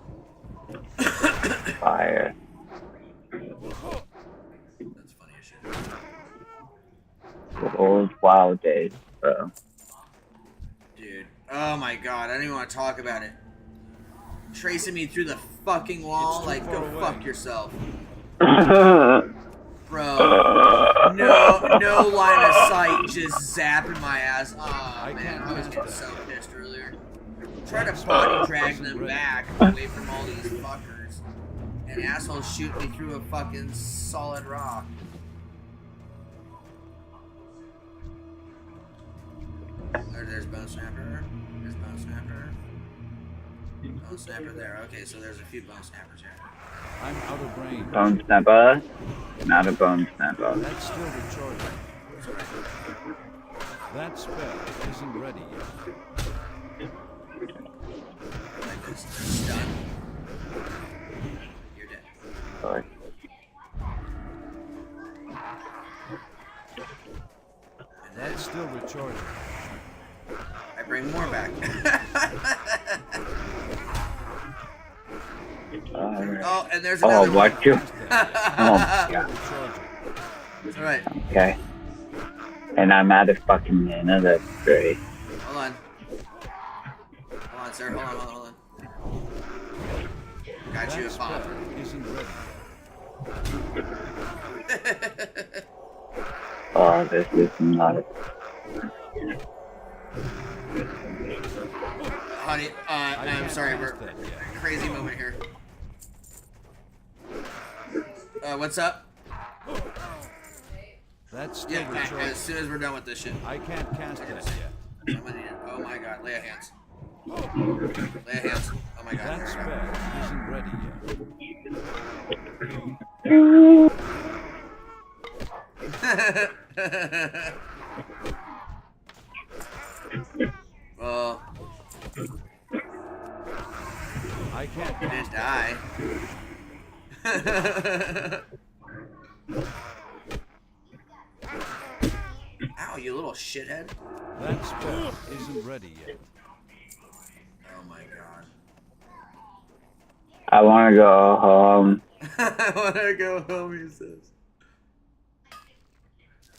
Fire. That's funny as shit. The old wild days, bro. Dude. Oh my god, I don't even want to talk about it. Tracing me through the fucking wall, like, go fuck yourself. Bro. No line of sight, just zapping my ass. Oh man, I was getting so pissed earlier. Try to body drag them back away from all these fuckers. And assholes shoot me through a fucking solid rock. There's Bone Snapper. There's Bone Snapper. Bone Snapper there. Okay, so there's a few Bone Snappers here. I'm out of range. Bone snapper? Not a bone snapper. That's still recharging. That spell isn't ready yet. Like this. Done. You're dead. Sorry. That's still recharging. I bring more back. Oh, and there's another one. What you? Oh, God. It's alright. Okay. And I'm out of fucking mana, that's great. Hold on. Hold on, sir. Hold on. Got you a bomb. Isn't ready. Oh, this is not a... Honey, I'm sorry, we're crazy moment here. What's up? That's still recharging. As soon as we're done with this shit. I can't cast that yet. Somebody, oh my god, lay a hands. Lay a hands. Oh my god. That spell isn't ready yet. Well, I can't. You didn't die. Ow, you little shithead. That spell isn't ready yet. Oh my god. I want to go home. I want to go home, he says.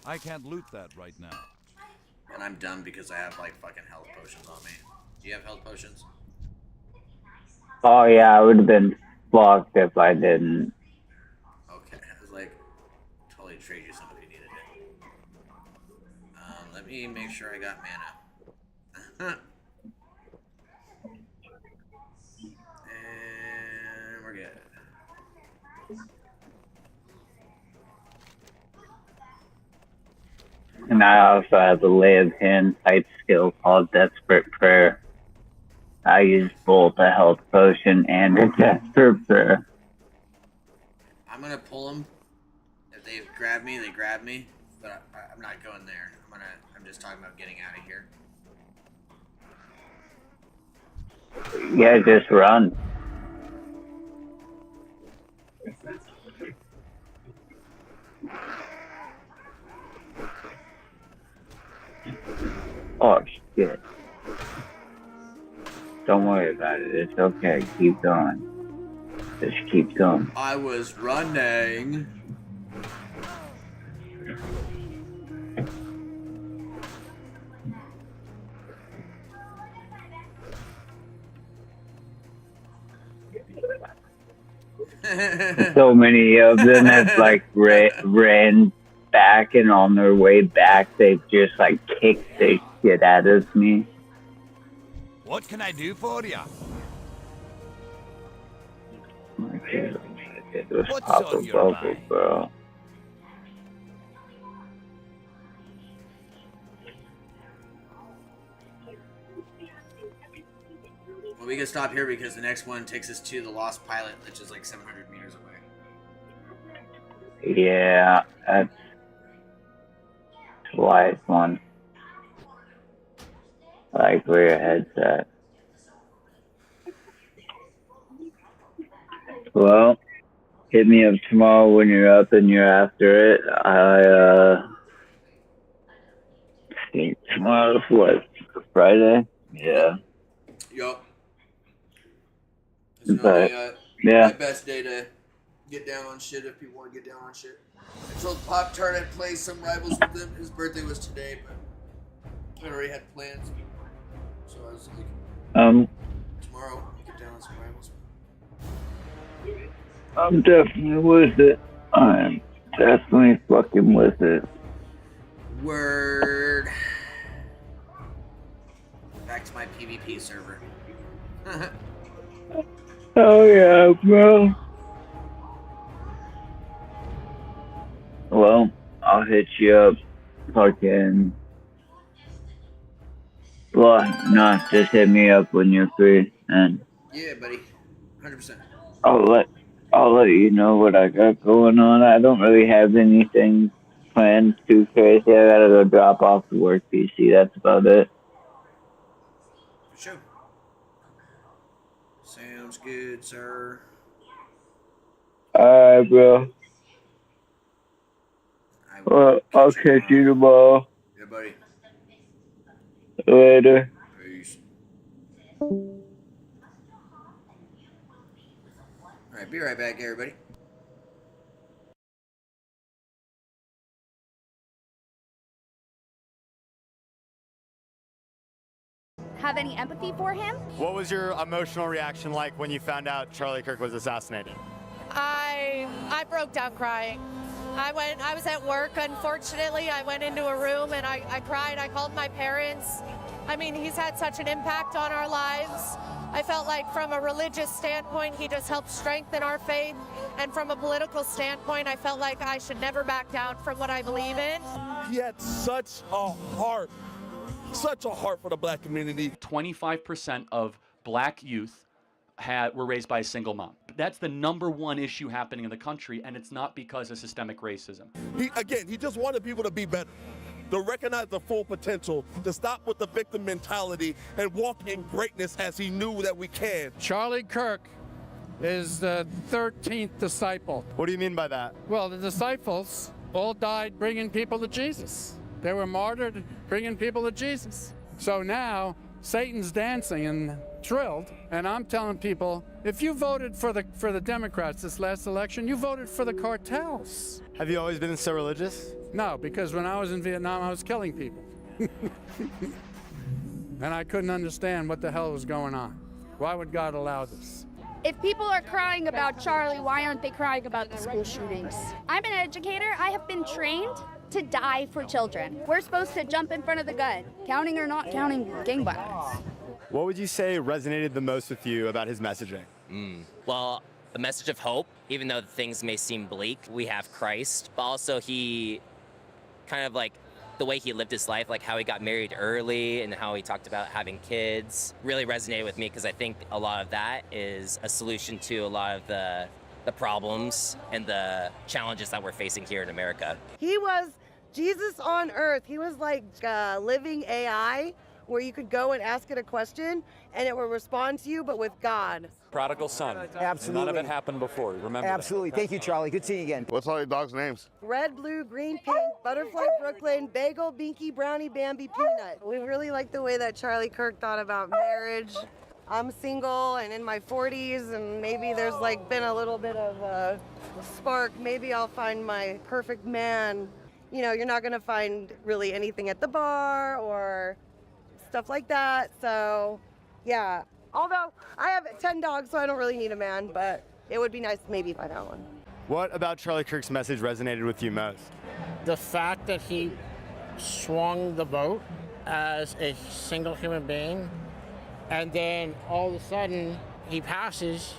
I can't loot that right now. And I'm done because I have like fucking health potions on me. Do you have health potions? Oh, yeah, I would have been fucked if I didn't. Okay, I was like, totally trade you some if you needed it. Let me make sure I got mana. And we're good. And I also have a lay of hand type skill called Desperate Prayer. I use both a health potion and a Desperate Prayer. I'm gonna pull them. If they grab me, they grab me. But I'm not going there. I'm just talking about getting out of here. Yeah, just run. Oh, shit. Don't worry about it. It's okay. Keep going. Just keep going. I was running. So many of them have like ran back, and on their way back, they've just like kicked the shit out of me. What can I do for you? Okay, get this What's pop on a your bubble, mind? bro. Well, we can stop here because the next one takes us to the Lost Pilot, which is like 700 meters away. Yeah, that's a wise one. I like where your head's at. Well, hit me up tomorrow when you're up and you're after it. I think tomorrow's what? Friday? Yeah. Yup. It's But normally yeah. my best day to get down on shit if people want to get down on shit. I told Pop-Tart I'd play some Rivals with him. His birthday was today, but I already had plans. So I was like, tomorrow I'll get down on some Rivals. I'm definitely with it. I'm definitely fucking with it. Word. Back to my PvP server. Oh yeah, bro. Well, I'll hit you up fucking. Well, no, just hit me up when you're free, and Yeah, buddy. 100%. I'll let you know what I got going on. I don't really have anything planned too crazy. I gotta go drop off the work PC. That's about it. For sure. Sounds good, sir. Alright, bro. Well, I'll catch you tomorrow. Yeah, buddy. Later. Peace. Alright, be right back, everybody. Have any empathy for him? What was your emotional reaction like when you found out Charlie Kirk was assassinated? I broke down crying. I was at work, unfortunately. I went into a room and I cried. I called my parents. I mean, he's had such an impact on our lives. I felt like from a religious standpoint, he just helped strengthen our faith. And from a political standpoint, I felt like I should never back down from what I believe in. He had such a heart for the black community. 25% of black youth were raised by a single mom. That's the #1 issue happening in the country, and it's not because of systemic racism. He just wanted people to be better, to recognize the full potential, to stop with the victim mentality and walk in greatness as he knew that we can. Charlie Kirk is the 13th disciple. What do you mean by that? Well, the disciples all died bringing people to Jesus. They were martyred bringing people to Jesus. So now Satan's dancing and thrilled, and I'm telling people, if you voted for the Democrats this last election, you voted for the cartels. Have you always been so religious? No, because when I was in Vietnam, I was killing people. And I couldn't understand what the hell was going on. Why would God allow this? If people are crying about Charlie, why aren't they crying about the school shootings? I'm an educator. I have been trained to die for children. We're supposed to jump in front of the gun, counting or not counting gang violence. What would you say resonated the most with you about his messaging? Well, the message of hope, even though things may seem bleak, we have Christ, but also he kind of like the way he lived his life, like how he got married early and how he talked about having kids, really resonated with me because I think a lot of that is a solution to a lot of the problems and the challenges that we're facing here in America. He was Jesus on earth. He was like living AI, where you could go and ask it a question and it will respond to you, but with God. Prodigal son. Absolutely. None of it happened before. Remember Absolutely. that. Thank you, Charlie. Good seeing you again. What's all your dogs' names? Red, blue, green, pink, butterfly, Brooklyn, bagel, binky, brownie, Bambi, peanut. We really like the way that Charlie Kirk thought about marriage. I'm single and in my 40s, and maybe there's like been a little bit of a spark. Maybe I'll find my perfect man. You know, you're not gonna find really anything at the bar or stuff like that. So, yeah. Although I have 10 dogs, so I don't really need a man, but it would be nice maybe if I found one. What about Charlie Kirk's message resonated with you most? The fact that he swung the vote as a single human being, and then all of a sudden he passes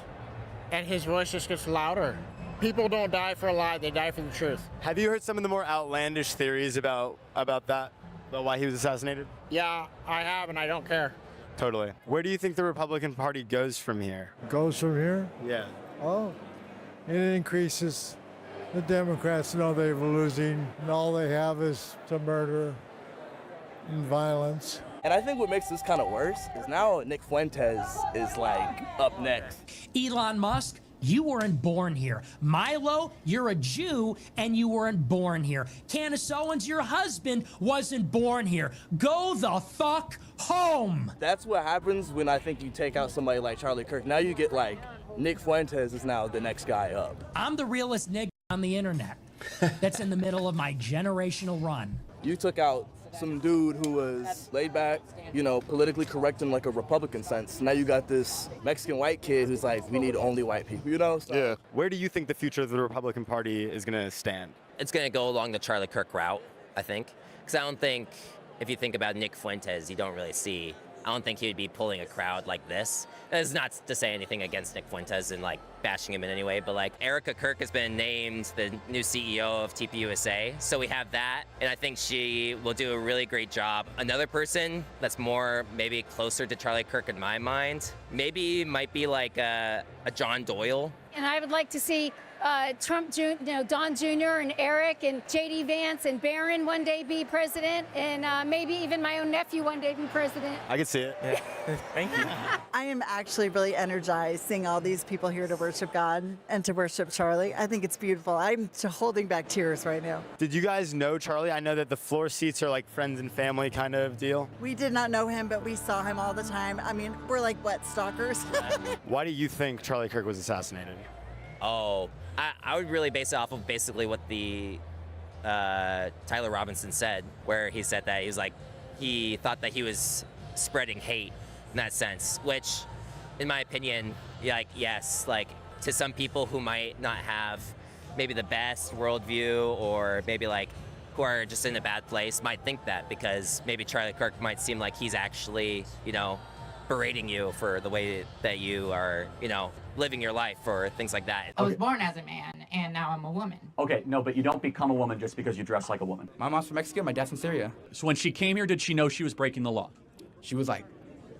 and his voice just gets louder. People don't die for a lie, they die for the truth. Have you heard some of the more outlandish theories about that? About why he was assassinated? Yeah, I have, and I don't care. Totally. Where do you think the Republican Party goes from here? Goes from here? Yeah. Oh, it increases. The Democrats know they're losing, and all they have is to murder and violence. And I think what makes this kind of worse is now Nick Fuentes is like up next. Elon Musk, you weren't born here. Milo, you're a Jew and you weren't born here. Candace Owens, your husband, wasn't born here. Go the fuck home. That's what happens when I think you take out somebody like Charlie Kirk. Now you get like Nick Fuentes is now the next guy up. I'm the realest nigga on the internet that's in the middle of my generational run. You took out some dude who was laid back, you know, politically correct in like a Republican sense. Now you got this Mexican white kid who's like, we need only white people, you know? So. Yeah. Where do you think the future of the Republican Party is going to stand? It's going to go along the Charlie Kirk route, I think. Because I don't think, if you think about Nick Fuentes, you don't really see, I don't think he would be pulling a crowd like this. It's not to say anything against Nick Fuentes and like bashing him in any way, but like Erica Kirk has been named the new CEO of TPUSA. So we have that, and I think she will do a really great job. Another person that's more maybe closer to Charlie Kirk in my mind, maybe might be like a John Doyle. And I would like to see Trump, Don Jr. and Eric and J.D. Vance and Barron one day be president, and maybe even my own nephew one day be president. I can see it. Yeah. Thank you. I am actually really energized seeing all these people here to worship God and to worship Charlie. I think it's beautiful. I'm holding back tears right now. Did you guys know Charlie? I know that the floor seats are like friends and family kind of deal. We did not know him, but we saw him all the time. I mean, we're like what, stalkers? Why do you think Charlie Kirk was assassinated? Oh, I would really base it off of basically what the Tyler Robinson said, where he said that he was like, he thought that he was spreading hate in that sense, which in my opinion, like, yes, like to some people who might not have maybe the best worldview or maybe like who are just in a bad place might think that, because maybe Charlie Kirk might seem like he's actually, you know, berating you for the way that you are, you know, living your life or things like that. I was born as a man, and now I'm a woman. Okay, no, but you don't become a woman just because you dress like a woman. My mom's from Mexico, my dad's from Syria. So when she came here, did she know she was breaking the law? She was like,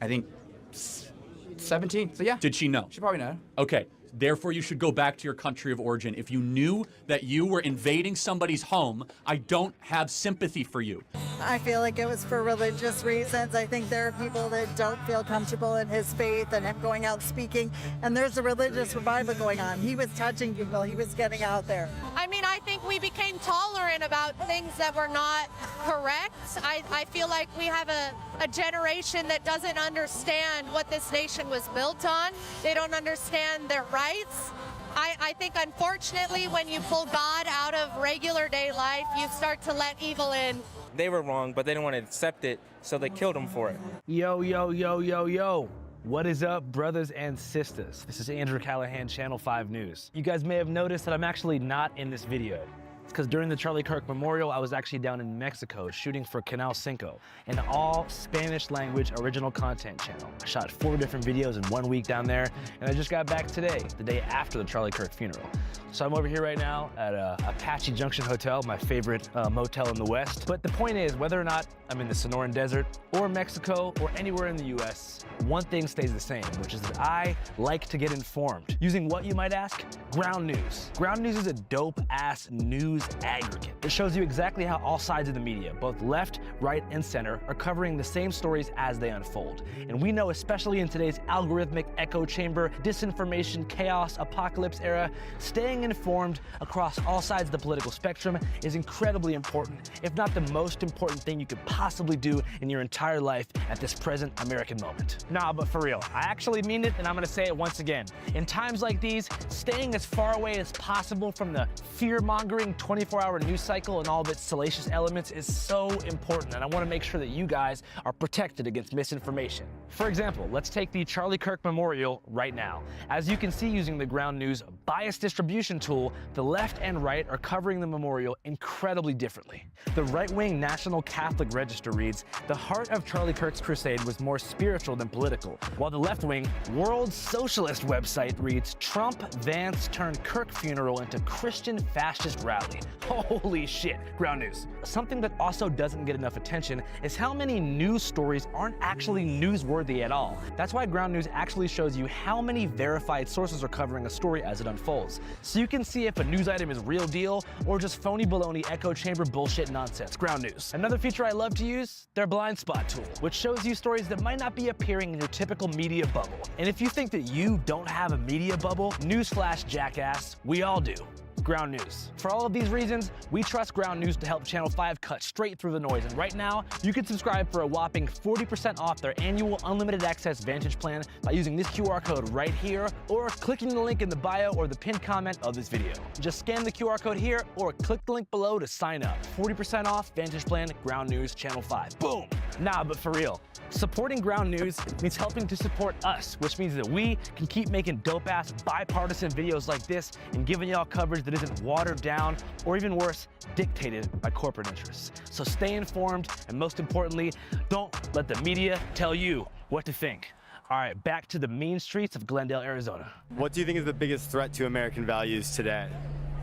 I think, 17, so yeah. Did she know? She probably know. Okay, therefore you should go back to your country of origin. If you knew that you were invading somebody's home, I don't have sympathy for you. I feel like it was for religious reasons. I think there are people that don't feel comfortable in his faith and him going out speaking, and there's a religious revival going on. He was touching people. He was getting out there. I mean, I think we became tolerant about things that were not correct. I feel like we have a generation that doesn't understand what this nation was built on. They don't understand their rights. I think, unfortunately, when you pull God out of regular day life, you start to let evil in. They were wrong, but they didn't want to accept it, so they killed him for it. Yo, yo, yo, yo, yo. What is up, brothers and sisters? This is Andrew Callahan, Channel 5 News. You guys may have noticed that I'm actually not in this video. It's because during the Charlie Kirk Memorial, I was actually down in Mexico shooting for Canal 5, an all Spanish language original content channel. I shot 4 different videos in 1 week down there, and I just got back today, the day after the Charlie Kirk funeral. So I'm over here right now at Apache Junction Hotel, my favorite motel in the West. But the point is, whether or not I'm in the Sonoran Desert or Mexico or anywhere in the US, one thing stays the same, which is that I like to get informed. Using what, you might ask? Ground news. Ground news is a dope-ass news aggregate. It shows you exactly how all sides of the media, both left, right, and center, are covering the same stories as they unfold. And we know, especially in today's algorithmic echo chamber, disinformation, chaos, apocalypse era, staying informed across all sides of the political spectrum is incredibly important, if not the most important thing you could possibly do in your entire life at this present American moment. Nah, but for real, I actually mean it, and I'm gonna say it once again. In times like these, staying as far away as possible from the fear-mongering 24-hour news cycle and all of its salacious elements is so important, and I wanna make sure that you guys are protected against misinformation. For example, let's take the Charlie Kirk Memorial right now. As you can see using the Ground News bias distribution tool, the left and right are covering the memorial incredibly differently. The right-wing National Catholic Register reads, "The heart of Charlie Kirk's crusade was more spiritual than political," while the left-wing World Socialist website reads, "Trump, Vance turned Kirk funeral into Christian fascist rally." Holy shit, Ground News. Something that also doesn't get enough attention is how many news stories aren't actually newsworthy at all. That's why Ground News actually shows you how many verified sources are covering a story as it unfolds, so you can see if a news item is real deal or just phony baloney echo chamber bullshit nonsense. Ground News. Another feature I love to use, their blind spot tool, which shows you stories that might not be appearing in your typical media bubble. And if you think that you don't have a media bubble, newsflash, jackass, we all do. Ground News. For all of these reasons, we trust Ground News to help Channel 5 cut straight through the noise. And right now, you can subscribe for a whopping 40% off their annual unlimited access Vantage plan by using this QR code right here, or clicking the link in the bio or the pinned comment of this video. Just scan the QR code here or click the link below to sign up. 40% off Vantage plan, Ground News, Channel 5. Boom! Nah, but for real, supporting Ground News means helping to support us, which means that we can keep making dope-ass bipartisan videos like this and giving y'all coverage that isn't watered down or, even worse, dictated by corporate interests. So stay informed, and most importantly, don't let the media tell you what to think. All right, back to the mean streets of Glendale, Arizona. What do you think is the biggest threat to American values today?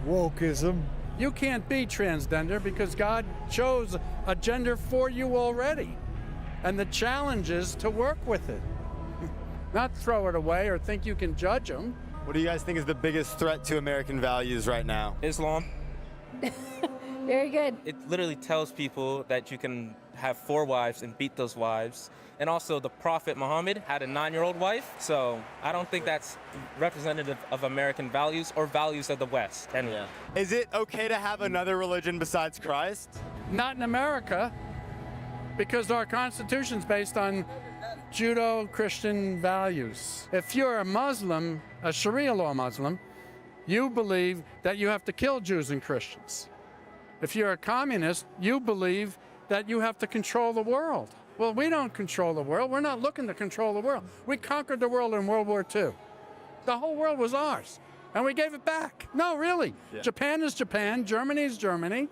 Wokeism. You can't be transgender because God chose a gender for you already. And the challenge is to work with it, not throw it away or think you can judge them. What do you guys think is the biggest threat to American values right now? Islam. Very good. It literally tells people that you can have 4 wives and beat those wives. And also the Prophet Muhammad had a 9-year-old wife. So I don't think that's representative of American values or values of the West. And yeah. Is it okay to have another religion besides Christ? Not in America, because our Constitution's based on Judeo-Christian values. If you're a Muslim, a Sharia law Muslim, you believe that you have to kill Jews and Christians. If you're a communist, you believe that you have to control the world. Well, we don't control the world. We're not looking to control the world. We conquered the world in World War II. The whole world was ours, and we gave it back. No, really. Yeah. Japan is Japan. Germany is Germany.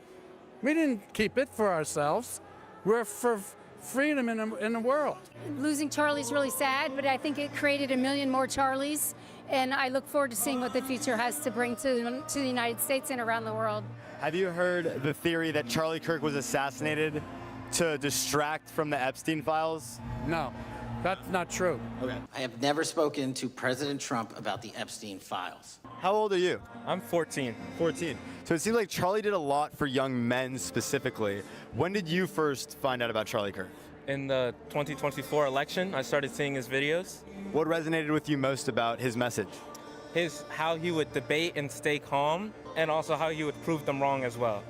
We didn't keep it for ourselves. We're for freedom in the world. Losing Charlie's really sad, but I think it created a million more Charlies, and I look forward to seeing what the future has to bring to the United States and around the world. Have you heard the theory that Charlie Kirk was assassinated to distract from the Epstein files? No, that's not true. Okay. I have never spoken to President Trump about the Epstein files. How old are you? I'm 14. 14. So it seems like Charlie did a lot for young men specifically. When did you first find out about Charlie Kirk? In the 2024 election, I started seeing his videos. What resonated with you most about his message? How he would debate and stay calm, and also how he would prove them wrong as well.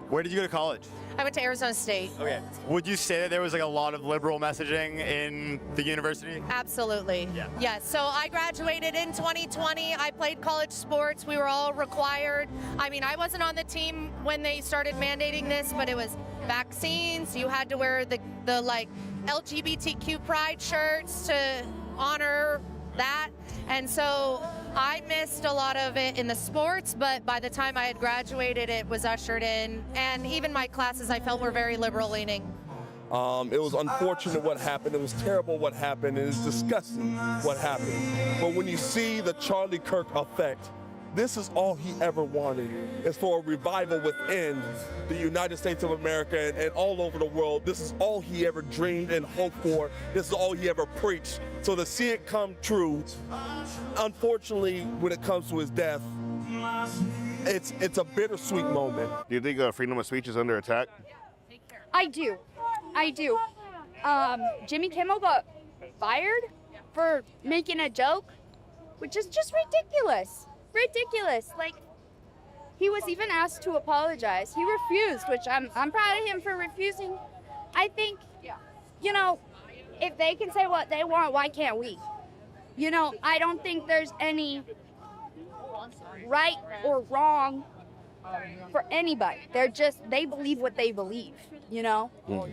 Where did you go to college? I went to Arizona State. Okay. Would you say that there was like a lot of liberal messaging in the university? Absolutely. Yeah. Yes. So I graduated in 2020. I played college sports. We were all required. I mean, I wasn't on the team when they started mandating this, but it was vaccines. You had to wear the like LGBTQ pride shirts to honor that. And so I missed a lot of it in the sports, but by the time I had graduated, it was ushered in. And even my classes, I felt were very liberal leaning. It was unfortunate what happened. It was terrible what happened. It is disgusting what happened. But when you see the Charlie Kirk effect, this is all he ever wanted, is for a revival within the United States of America and all over the world. This is all he ever dreamed and hoped for. This is all he ever preached. So to see it come true, unfortunately, when it comes to his death, it's a bittersweet moment. Do you think freedom of speech is under attack? I do. Jimmy Kimmel got fired for making a joke, which is just ridiculous. Like, he was even asked to apologize. He refused, which I'm proud of him for refusing. I think, you know, if they can say what they want, why can't we? You know, I don't think there's any right or wrong for anybody. They believe what they believe, you know?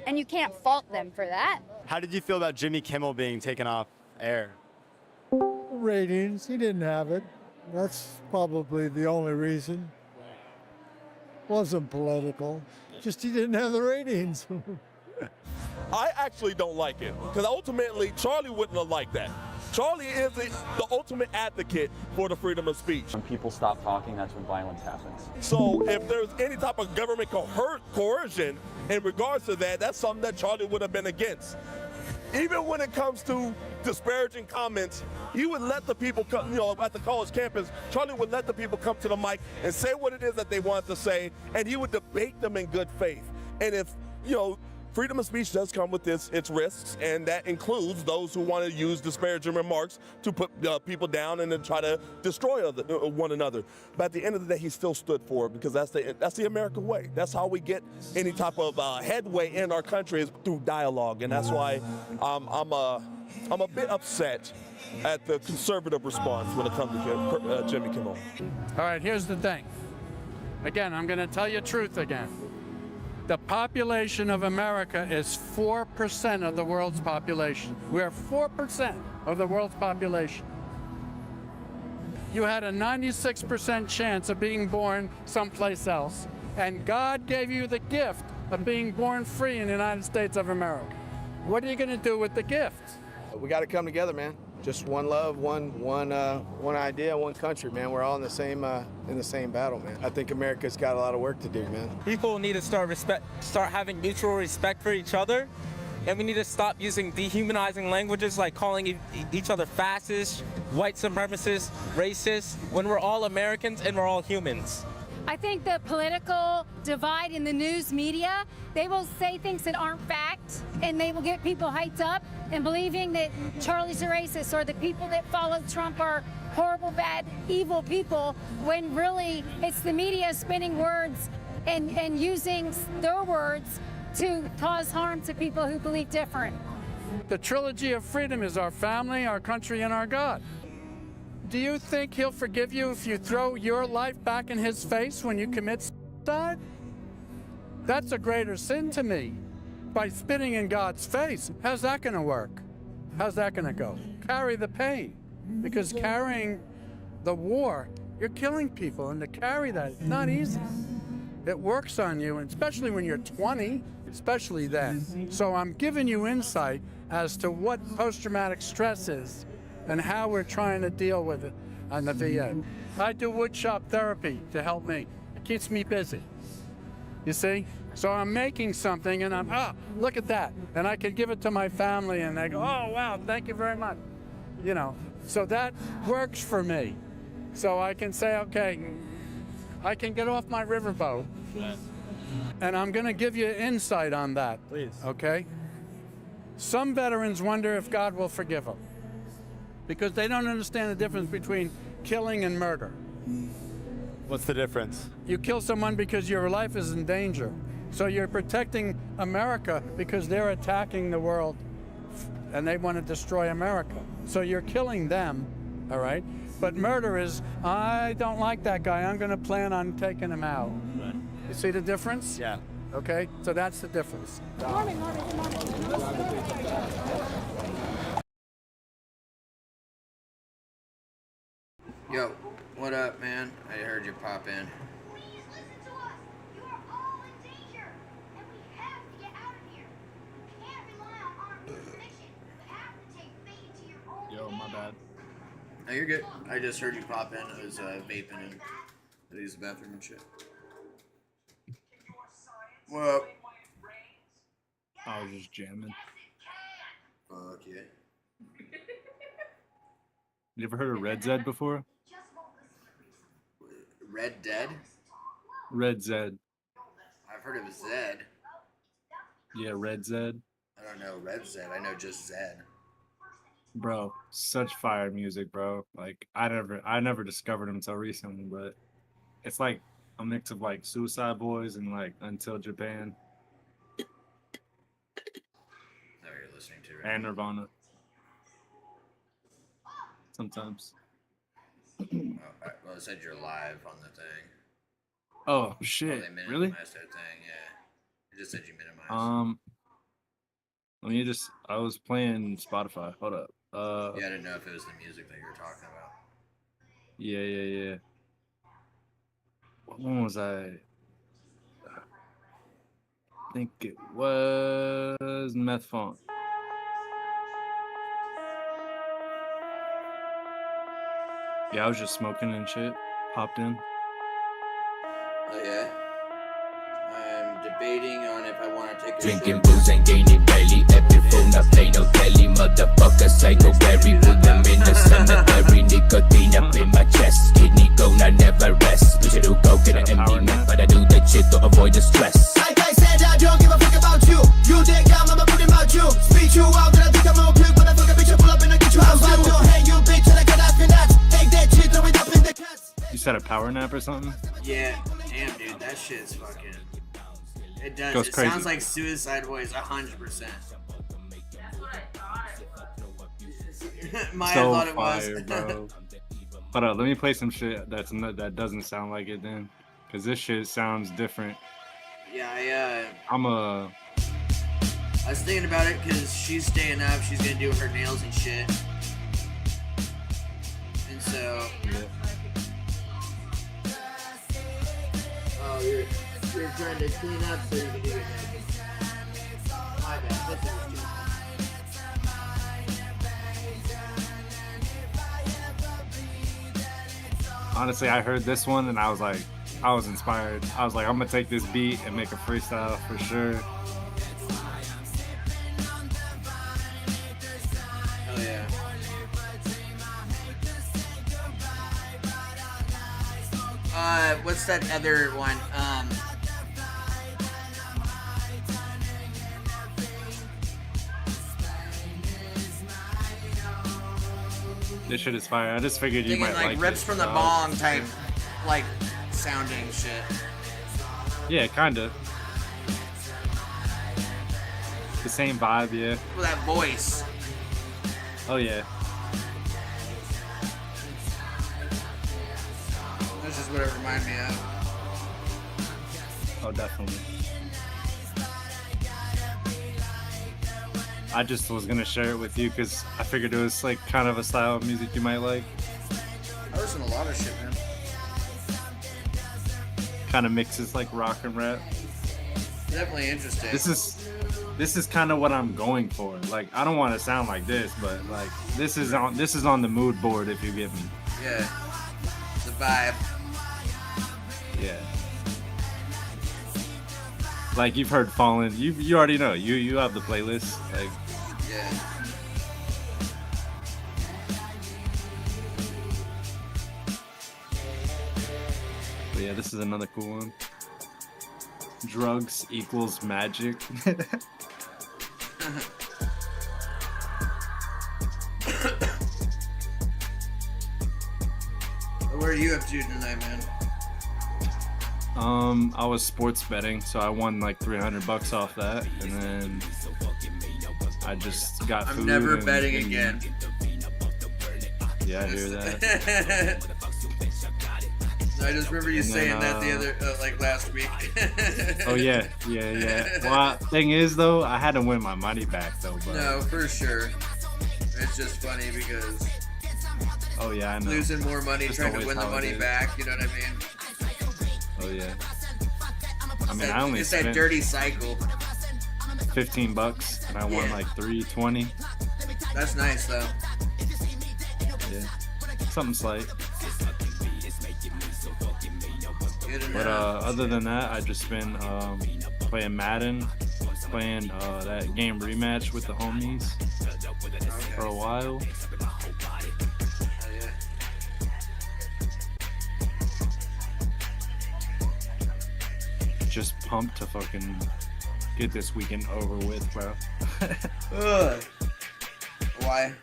And you can't fault them for that. How did you feel about Jimmy Kimmel being taken off air? Ratings, he didn't have it. That's probably the only reason. Wasn't political, just he didn't have the ratings. I actually don't like it because ultimately Charlie wouldn't have liked that. Charlie is the ultimate advocate for the freedom of speech. When people stop talking, that's when violence happens. So if there's any type of government coercion in regards to that, that's something that Charlie would have been against. Even when it comes to disparaging comments, he would let the people come, you know, at the college campus, Charlie would let the people come to the mic and say what it is that they wanted to say, and he would debate them in good faith. And if, you know, freedom of speech does come with its risks, and that includes those who want to use disparaging remarks to put people down and then try to destroy one another. But at the end of the day, he still stood for it because that's the American way. That's how we get any type of headway in our country is through dialogue, and that's why I'm a bit upset at the conservative response when it comes to Jimmy Kimmel. All right, here's the thing. Again, I'm going to tell you truth again. The population of America is 4% of the world's population. We're 4% of the world's population. You had a 96% chance of being born someplace else, and God gave you the gift of being born free in the United States of America. What are you going to do with the gift? We got to come together, man. Just one love, one idea, one country, man. We're all in the same battle, man. I think America's got a lot of work to do, man. People need to start having mutual respect for each other, and we need to stop using dehumanizing languages like calling each other fascists, white supremacists, racists, when we're all Americans and we're all humans. I think the political divide in the news media, they will say things that aren't fact, and they will get people hyped up and believing that Charlie's a racist or the people that follow Trump are horrible, bad, evil people, when really it's the media spinning words and using their words to cause harm to people who believe different. The trilogy of freedom is our family, our country, and our God. Do you think he'll forgive you if you throw your life back in his face when you commit suicide? That's a greater sin to me. By spitting in God's face, how's that going to work? How's that going to go? Carry the pain. Because carrying the war, you're killing people, and to carry that, it's not easy. It works on you, and especially when you're 20, especially then. So I'm giving you insight as to what post-traumatic stress is and how we're trying to deal with it on the VA. I do woodshop therapy to help me. It keeps me busy. You see? So I'm making something and look at that. And I can give it to my family and they go, oh, wow, thank you very much. You know, so that works for me. So I can say, okay, I can get off my riverboat. And I'm going to give you insight on that. Please. Okay? Some veterans wonder if God will forgive them, because they don't understand the difference between killing and murder. What's the difference? You kill someone because your life is in danger. So you're protecting America because they're attacking the world and they want to destroy America. So you're killing them, all right? But murder is, I don't like that guy, I'm going to plan on taking him out. Right. You see the difference? Yeah. Okay, so that's the difference. Yo, what up, man? I heard you pop in. Yo, my bad. No, you're good. I just heard you pop in. I was vaping and I used the bathroom and shit. What up? I was just jamming. Fuck yeah. You ever heard of Red Zed before? Red Dead? Red Zed. I've heard of Zed. Yeah, Red Zed. I don't know Red Zed. I know just Zed. Bro, such fire music, bro. Like I never discovered him until recently, but it's like a mix of like Suicide Boys and like Until Japan. Is that what you're listening to And Nirvana. Sometimes. Well, it said you're live on the thing. Oh shit! They minimized Really? that thing, yeah. It just said you minimized. Let me just. I was playing Spotify. Hold up. Yeah, I didn't know if it was the music that you were talking about. Yeah. What one was I? I think it was Meth Funk. Yeah, I was just smoking and shit. Popped in. Oh yeah. I'm debating on if I want to take a Drinking booze and gaining belly. Every phone I play no telly. Motherfucker psycho berry. Put them in the cemetery. Nicotine up in my chest. Kidney gone, I never rest. Push it to go get an empty neck. But I do that shit to avoid the stress. Like I said, I don't give a fuck about you. You dig down, I'ma put him out you. Speak you out, then I think I'm a pig. But I fuck a bitch, I pull up and I get you out. I don't hang you, bitch, and I can ask you that. Take that shit, throw it up in the cats. You said a power nap or something? Yeah, damn, dude, that shit's fucking. It does. Goes It crazy. sounds like Suicide Boys 100%. Maya So thought it fire, was. bro. Hold up, let me play some shit that doesn't sound like it then, cause this shit sounds different. Yeah, I was thinking about it because she's staying up. She's gonna do her nails and shit. And so. Oh, you're trying to clean up so you can do it. My bad. Listen to you. honestly, I heard this one and I was inspired. I was like, I'm gonna take this beat and make a freestyle for sure. Oh yeah. What's that other one? This shit is fire. I just figured you Thinking might like like rips it, from the so- bong type, like sounding shit. Yeah, kinda. The same vibe, yeah. With that voice. Oh yeah. This is what it reminded me of. Oh, definitely. I just was gonna share it with you because I figured it was like kind of a style of music you might like. I listen to a lot of shit, man. Kind of mixes like rock and rap. Definitely interesting. This is kind of what I'm going for. Like, I don't want to sound like this, but like this is on the mood board, if you get me. Yeah. The vibe. Yeah. Like, you've heard Fallen. You already know. You have the playlist. Like, yeah. But yeah, this is another cool one. Drugs equals magic. What are you up to tonight, man? I was sports betting, so I won like $300 off that, and then I just got food. I'm never and- betting again. Yeah, I hear that. I just remember you And then, saying that the other, like last week. Oh yeah. Well, thing is though, I had to win my money back though. But No, for sure. It's just funny because oh yeah, I know. losing more money Just trying to always win the how it money is. back. You know what I mean? Oh yeah. I mean, It's I only it's that spent dirty cycle. $15, and I won Yeah. like $320. That's nice though. Yeah, something slight. Good But enough. other than that, I just been playing Madden, playing that game rematch with the homies for a while. Oh, yeah. Just pumped to fucking get this weekend over with, bro. Ugh. Why?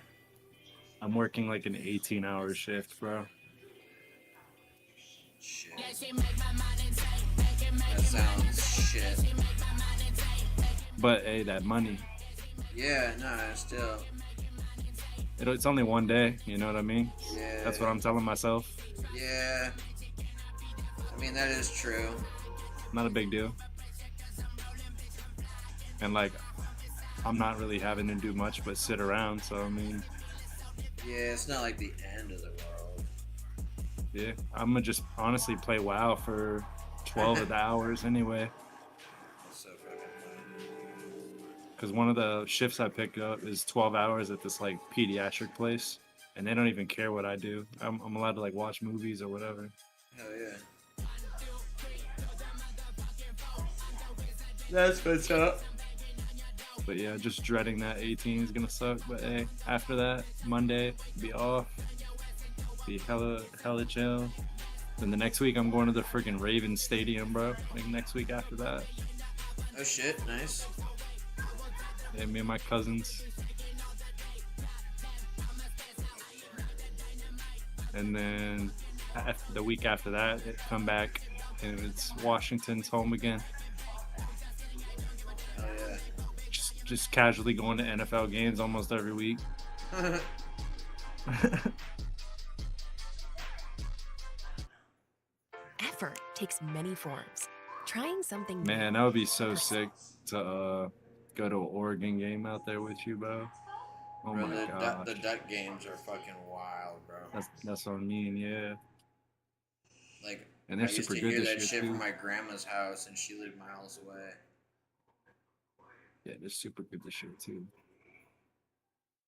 I'm working like an 18-hour shift, bro. Shit. That sounds shit. But hey, that money. Yeah, no, still. It's only one day, you know what I mean? Yeah. That's what I'm telling myself. Yeah. I mean, that is true. Not a big deal. And like, I'm not really having to do much but sit around, so I mean, Yeah, it's not like the end of the world. yeah, I'm gonna just honestly play WoW for 12 of the hours anyway. That's so fucking funny. Because one of the shifts I pick up is 12 hours at this like pediatric place, and they don't even care what I do. I'm allowed to like watch movies or whatever. Hell yeah. That's what's up. But yeah, just dreading that 18 is gonna suck. But hey, after that, Monday, be off, be hella chill. Then the next week I'm going to the freaking Ravens Stadium, bro. Like next week after that. Oh shit, nice. Yeah, me and my cousins. And then the week after that, it come back and it's Washington's home again. Oh yeah. Just casually going to NFL games almost every week. Effort takes many forms. Trying something Man, that would be so sick to go to an Oregon game out there with you, bro. Oh Bro, my god. the duck games are fucking wild, bro. That's what I mean, yeah. Like, And they're I used super to good hear this that year, shit too. from my grandma's house, and she lived miles away. Yeah, they're super good this year too.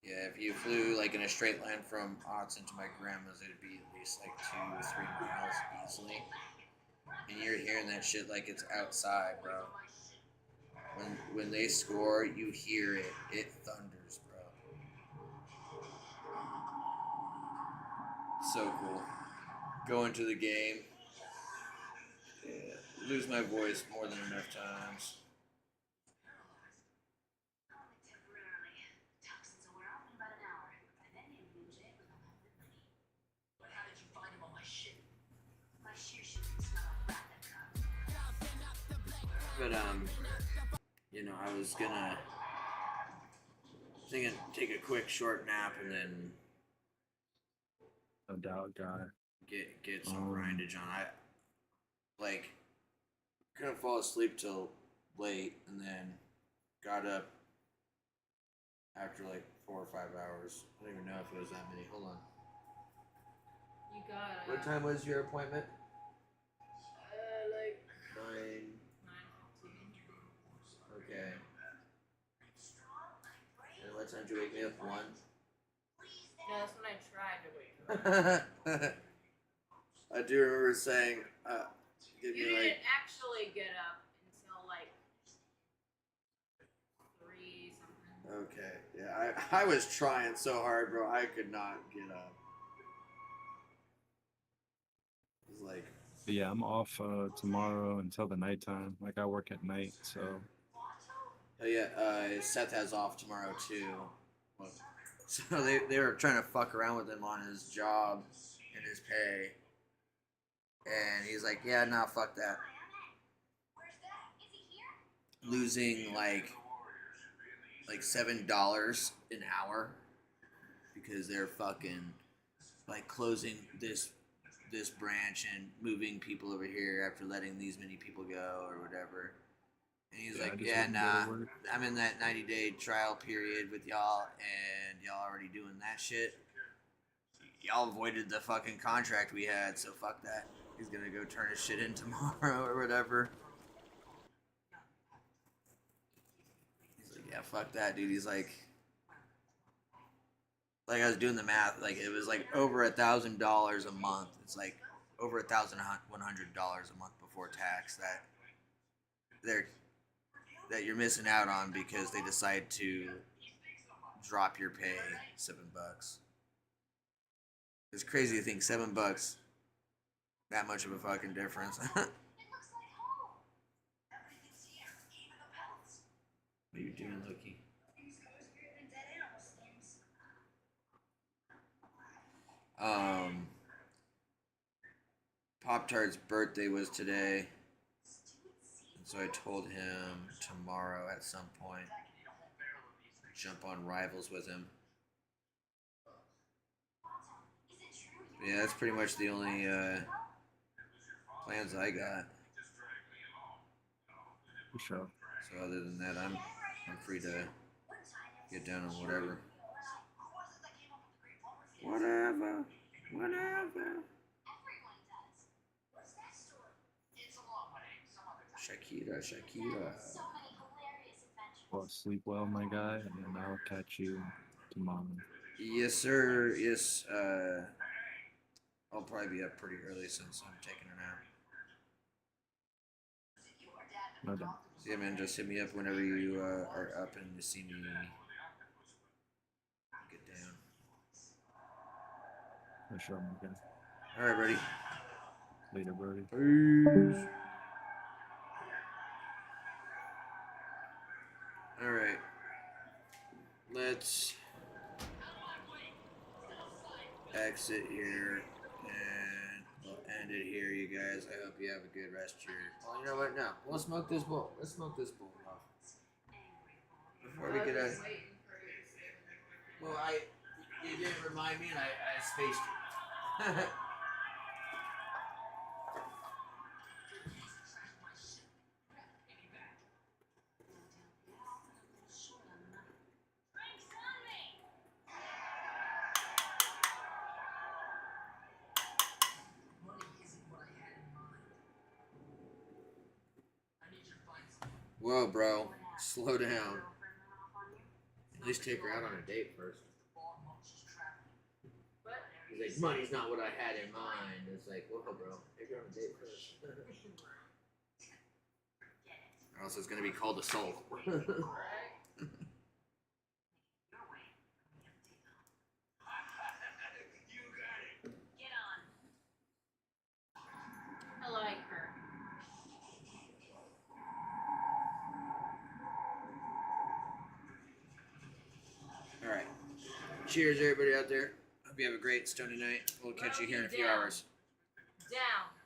Yeah, if you flew like in a straight line from Autzen to my grandma's, it'd be at least like 2 or 3 miles easily. And you're hearing that shit like it's outside, bro. When they score, you hear it. It thunders, bro. So cool. Going to the game. Yeah, lose my voice more than enough times. But you know, I was gonna take a quick short nap and then No doubt, guy. get some grindage on. I like couldn't fall asleep till late, and then got up after like 4 or 5 hours. I don't even know if it was that many. Hold on. You got. What time was your appointment? Like 9. 9:15. Okay. And what time did you wake me up? 1? No, that's when I tried to wake up. I do remember saying, give You me like. didn't actually get up until like 3 something. Okay, yeah, I was trying so hard, bro. I could not get up. It was like. But yeah, I'm off tomorrow until the nighttime. Like I work at night, so. Oh yeah, Seth has off tomorrow too. So they were trying to fuck around with him on his job and his pay. And he's like, yeah, nah, fuck that. Losing like $7 an hour because they're fucking like closing this branch and moving people over here after letting these many people go or whatever. And he's like, yeah, nah, I'm in that 90-day trial period with y'all, and y'all already doing that shit. Y'all avoided the fucking contract we had, so fuck that. He's gonna go turn his shit in tomorrow or whatever. He's like, yeah, fuck that, dude. He's like I was doing the math, like it was like over $1,000 a month. It's like over $1,100 a month before tax that you're missing out on because they decide to drop your pay $7. It's crazy to think $7, that much of a fucking difference. What are you doing, Loki? Pop-Tart's birthday was today. And so I told him tomorrow at some point. jump on rivals with him. But yeah, that's pretty much the only plans I got. For sure. So other than that, I'm free to get down on whatever. Whatever. Shakira. Well, sleep well, my guy, and then I'll catch you tomorrow. Yes, sir. Yes. I'll probably be up pretty early since I'm taking a nap. No doubt. So yeah, man, just hit me up whenever you are up and you see me get down. For sure, my guy. All right, buddy. Later, buddy. Peace. All right. Let's exit here and we'll end it here, you guys. I hope you have a good rest of your. Well, you know what? No, we'll smoke this bowl. Let's smoke this bowl off before we get out. Well, you didn't remind me, and I spaced it. Whoa, bro. Slow down. At least take her out on a date first. He's like, money's not what I had in mind. It's like, whoa, bro. Take her on a date first. Or else it's going to be called assault. I like her. Alright. Cheers, everybody out there. Hope you have a great stony night. We'll catch you here in a few hours. Down.